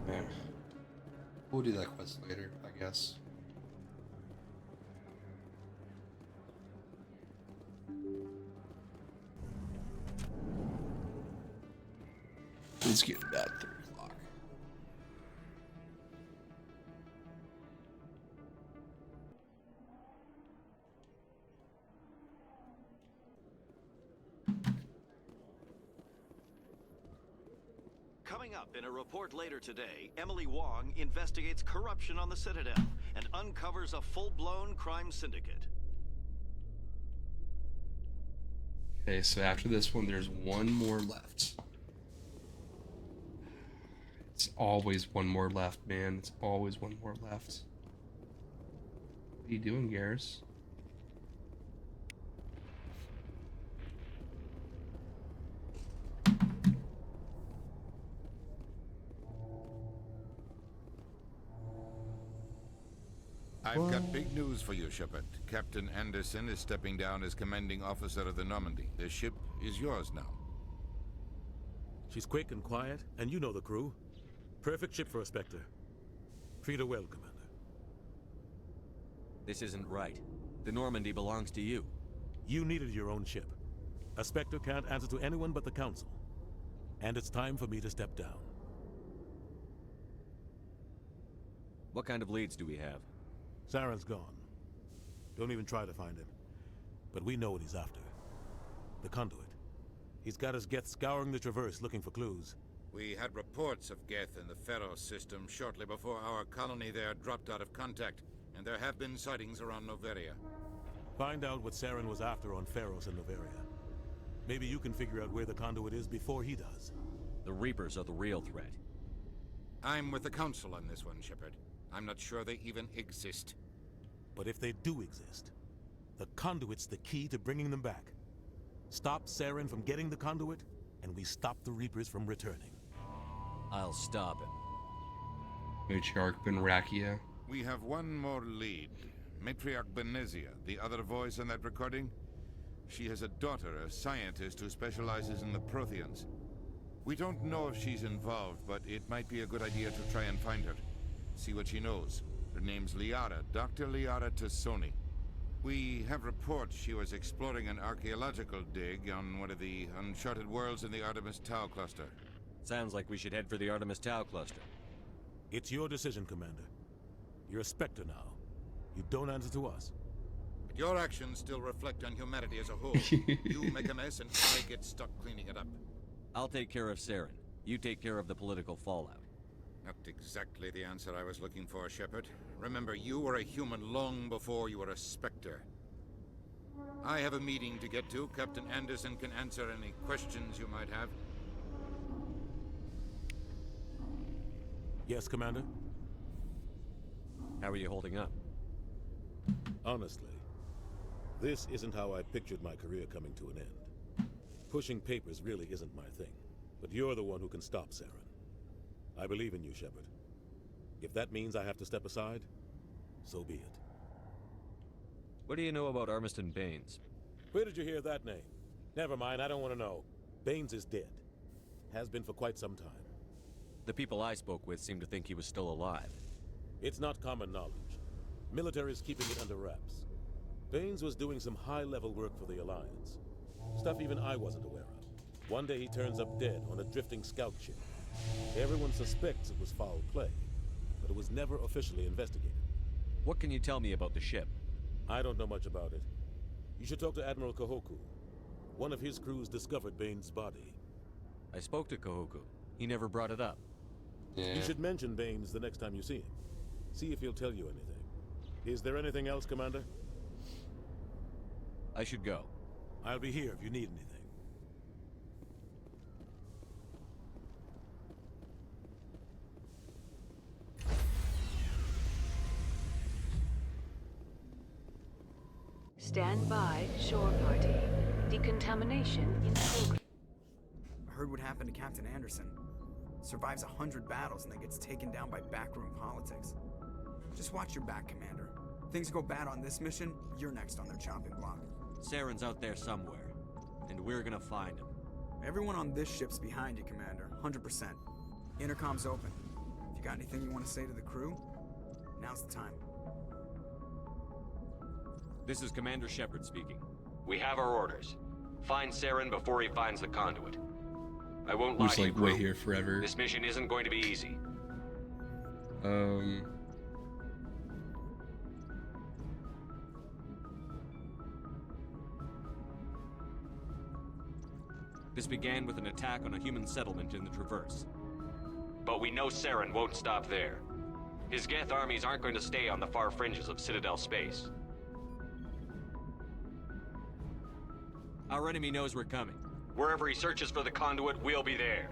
Man. We'll do that quest later, I guess. It's getting bad 3 o'clock. Coming up in a report later today, Emily Wong investigates corruption on the Citadel and uncovers a full-blown crime syndicate. Okay, so after this one, there's one more left. It's always one more left, man. It's always one more left. What are you doing, Garrus? I've got big news for you, Shepard. Captain Anderson is stepping down as commanding officer of the Normandy. The ship is yours now. She's quick and quiet, and you know the crew. Perfect ship for a Spectre. Treat her well, Commander. This isn't right. The Normandy belongs to you. You needed your own ship. A Spectre can't answer to anyone but the Council. And it's time for me to step down. What kind of leads do we have? Saren's gone. Don't even try to find him. But we know what he's after. The conduit. He's got his Geth scouring the Traverse looking for clues. We had reports of Geth in the Pharaoh system shortly before our colony there dropped out of contact, and there have been sightings around Noveria. Find out what Saren was after on Pharos and Noveria. Maybe you can figure out where the conduit is before he does. The Reapers are the real threat. I'm with the Council on this one, Shepard. I'm not sure they even exist. But if they do exist, the conduit's the key to bringing them back. Stop Saren from getting the conduit, and we stop the Reapers from returning. I'll stop him. Matriarch Benrakia. We have one more lead. Matriarch Benezia, the other voice in that recording. She has a daughter, a scientist who specializes in the Protheans. We don't know if she's involved, but it might be a good idea to try and find her. See what she knows. Her name's Liara, Dr. Liara Tassoni. We have reports she was exploring an archaeological dig on one of the uncharted worlds in the Artemis Tau cluster. Sounds like we should head for the Artemis Tau cluster. It's your decision, Commander. You're a Spectre now. You don't answer to us. But your actions still reflect on humanity as a whole. You make a mess and I get stuck cleaning it up. I'll take care of Saren. You take care of the political fallout. Not exactly the answer I was looking for, Shepard. Remember, you were a human long before you were a Spectre. I have a meeting to get to. Captain Anderson can answer any questions you might have. Yes, Commander? How are you holding up? Honestly, this isn't how I pictured my career coming to an end. Pushing papers really isn't my thing, but you're the one who can stop Saren. I believe in you, Shepard. If that means I have to step aside, so be it. What do you know about Armiston Baines? Where did you hear that name? Never mind, I don't want to know. Baines is dead. Has been for quite some time. The people I spoke with seem to think he was still alive. It's not common knowledge. Military's keeping it under wraps. Baines was doing some high-level work for the Alliance. Stuff even I wasn't aware of. One day he turns up dead on a drifting scout ship. Everyone suspects it was foul play, but it was never officially investigated. What can you tell me about the ship? I don't know much about it. You should talk to Admiral Kahoku. One of his crews discovered Baines' body. I spoke to Kahoku. He never brought it up. You should mention Baines the next time you see him. See if he'll tell you anything. Is there anything else, Commander? I should go. I'll be here if you need anything. Stand by, shore party. Decontamination in progress. I heard what happened to Captain Anderson. Survives 100 battles and then gets taken down by backroom politics. Just watch your back, Commander. Things go bad on this mission, you're next on their chopping block. Saren's out there somewhere, and we're gonna find him. Everyone on this ship's behind you, Commander. 100%. Intercom's open. If you got anything you want to say to the crew, now's the time. This is Commander Shepard speaking. We have our orders. Find Saren before he finds the conduit. I won't lie Who's to you, like crew. way here forever. This mission isn't going to be easy. This began with an attack on a human settlement in the Traverse. But we know Saren won't stop there. His Geth armies aren't going to stay on the far fringes of Citadel space. Our enemy knows we're coming. Wherever he searches for the conduit, we'll be there.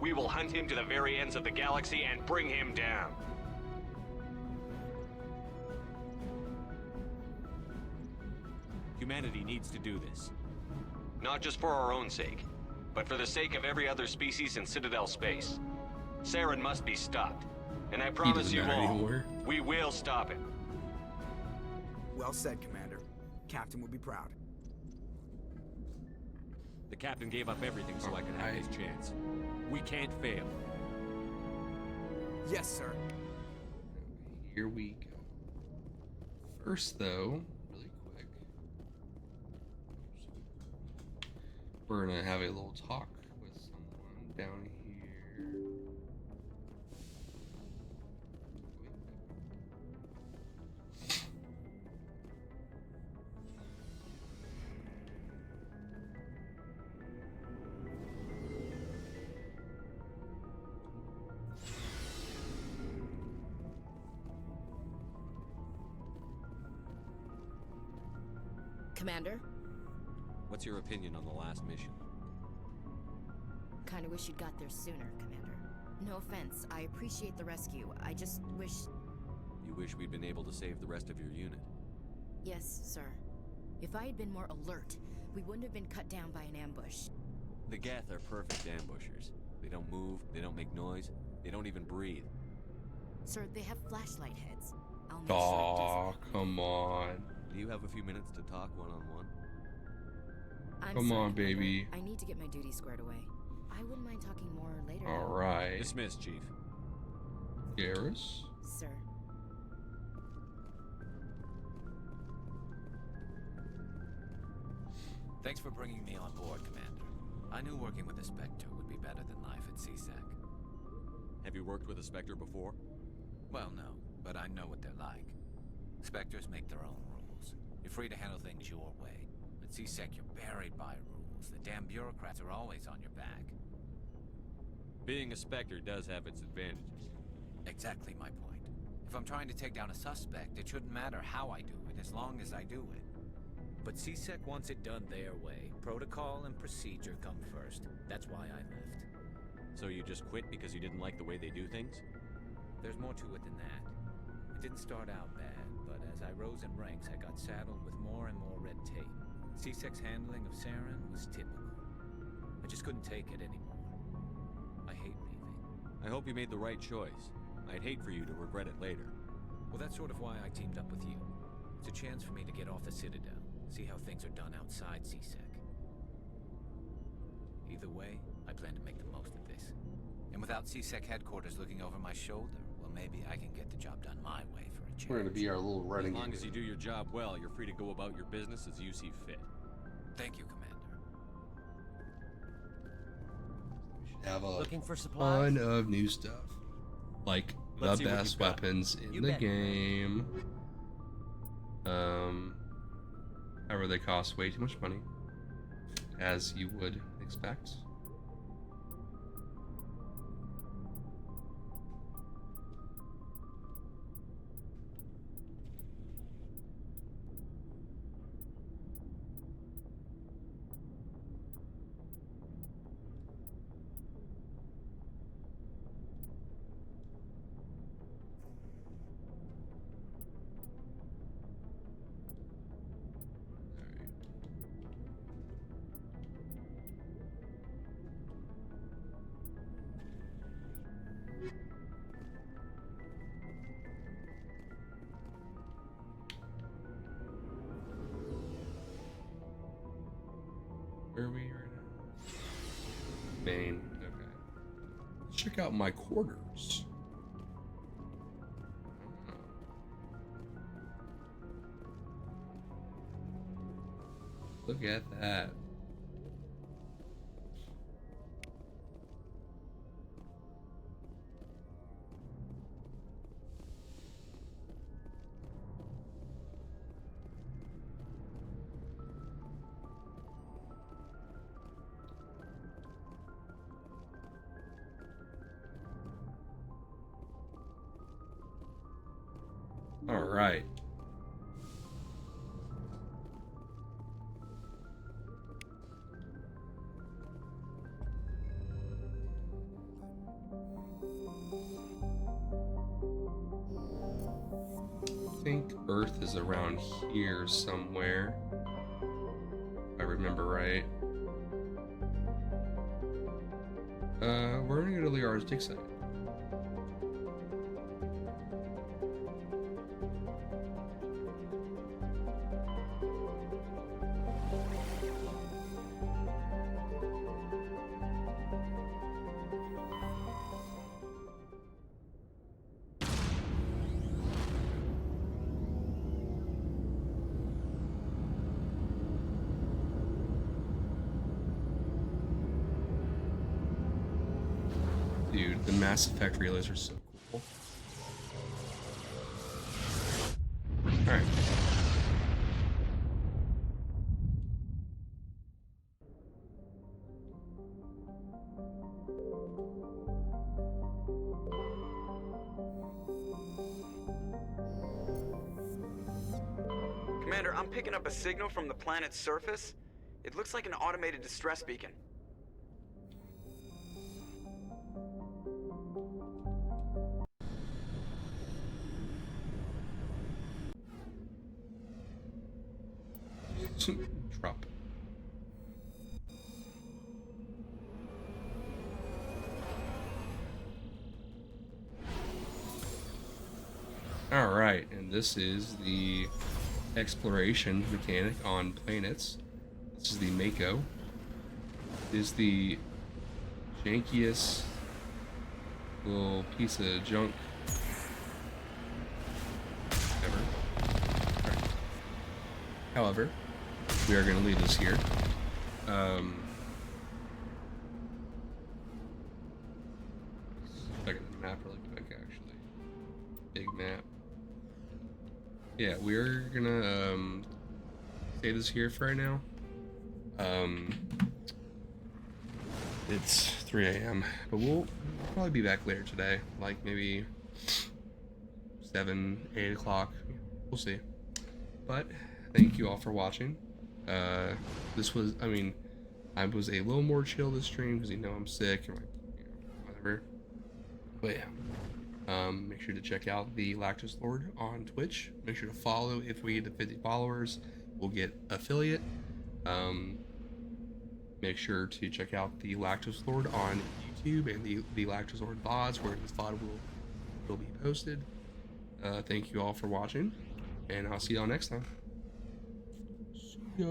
We will hunt him to the very ends of the galaxy and bring him down. Humanity needs to do this. Not just for our own sake, but for the sake of every other species in Citadel space. Saren must be stopped. And I promise you all, we will stop him. Well said, Commander. Captain would be proud. The captain gave up everything so I could have his chance. We can't fail. Yes, sir. Here we go. First, though, really quick, we're gonna have a little talk with someone down here. Commander? What's your opinion on the last mission? Kinda wish you'd got there sooner, Commander. No offense, I appreciate the rescue. I just wish... You wish we'd been able to save the rest of your unit? Yes, sir. If I had been more alert, we wouldn't have been cut down by an ambush. The Geth are perfect ambushers. They don't move, they don't make noise, they don't even breathe. Sir, they have flashlight heads. I'll make Aw, come on. Do you have a few minutes to talk one-on-one? Come on, baby. I need to get my duties squared away. I wouldn't mind talking more later. Alright. Dismissed, Chief. Garrus? Sir. Thanks for bringing me on board, Commander. I knew working with a Spectre would be better than life at CSEC. Have you worked with a Spectre before? Well, no, but I know what they're like. Spectres make their own rules. You're free to handle things your way. At CSEC, you're buried by rules. The damn bureaucrats are always on your back. Being a Spectre does have its advantages. Exactly my point. If I'm trying to take down a suspect, it shouldn't matter how I do it, as long as I do it. But CSEC wants it done their way. Protocol and procedure come first. That's why I left. So you just quit because you didn't like the way they do things? There's more to it than that. It didn't start out bad, but as I rose in ranks, I got saddled with more and more red tape. CSEC's handling of Saren was typical. I just couldn't take it anymore. I hate leaving. I hope you made the right choice. I'd hate for you to regret it later. Well, that's sort of why I teamed up with you. It's a chance for me to get off the Citadel, see how things are done outside CSEC. Either way, I plan to make the most of this. And without CSEC headquarters looking over my shoulder, well, maybe I can get the job done my way for a change. We're gonna be our little running. As long as you do your job well, you're free to go about your business as you see fit. Thank you, Commander. We should have a Looking for supplies? ton of new stuff. Like Let's the see what best you've got. weapons in the game. However, they cost way too much money, as you would expect. Where are we right now? Main. Okay. Let's check out my quarters. Look at that. All right. I think Earth is around here somewhere. If I remember right. We're gonna go to the Liara's dig site. Dude, the Mass Effect relays are so cool. Alright. Commander, I'm picking up a signal from the planet's surface. It looks like an automated distress beacon. Drop. Alright, and this is the exploration mechanic on planets. This is the Mako. It is the jankiest little piece of junk ever. Right. However, we are going to leave this here. Check the map really quick, actually. Big map. Yeah, we're gonna stay this here for right now. It's 3 a.m. but we'll probably be back later today, like maybe 7, 8 o'clock. We'll see. But thank you all for watching. This was, I mean, I was a little more chill this stream because I'm sick and whatever. But yeah, make sure to check out the Lactose Lord on Twitch. Make sure to follow. If we get to 50 followers, we'll get affiliate. Make sure to check out the Lactose Lord on YouTube and the Lactose Lord VODs, where this VOD will be posted. Thank you all for watching, and I'll see y'all next time. See ya.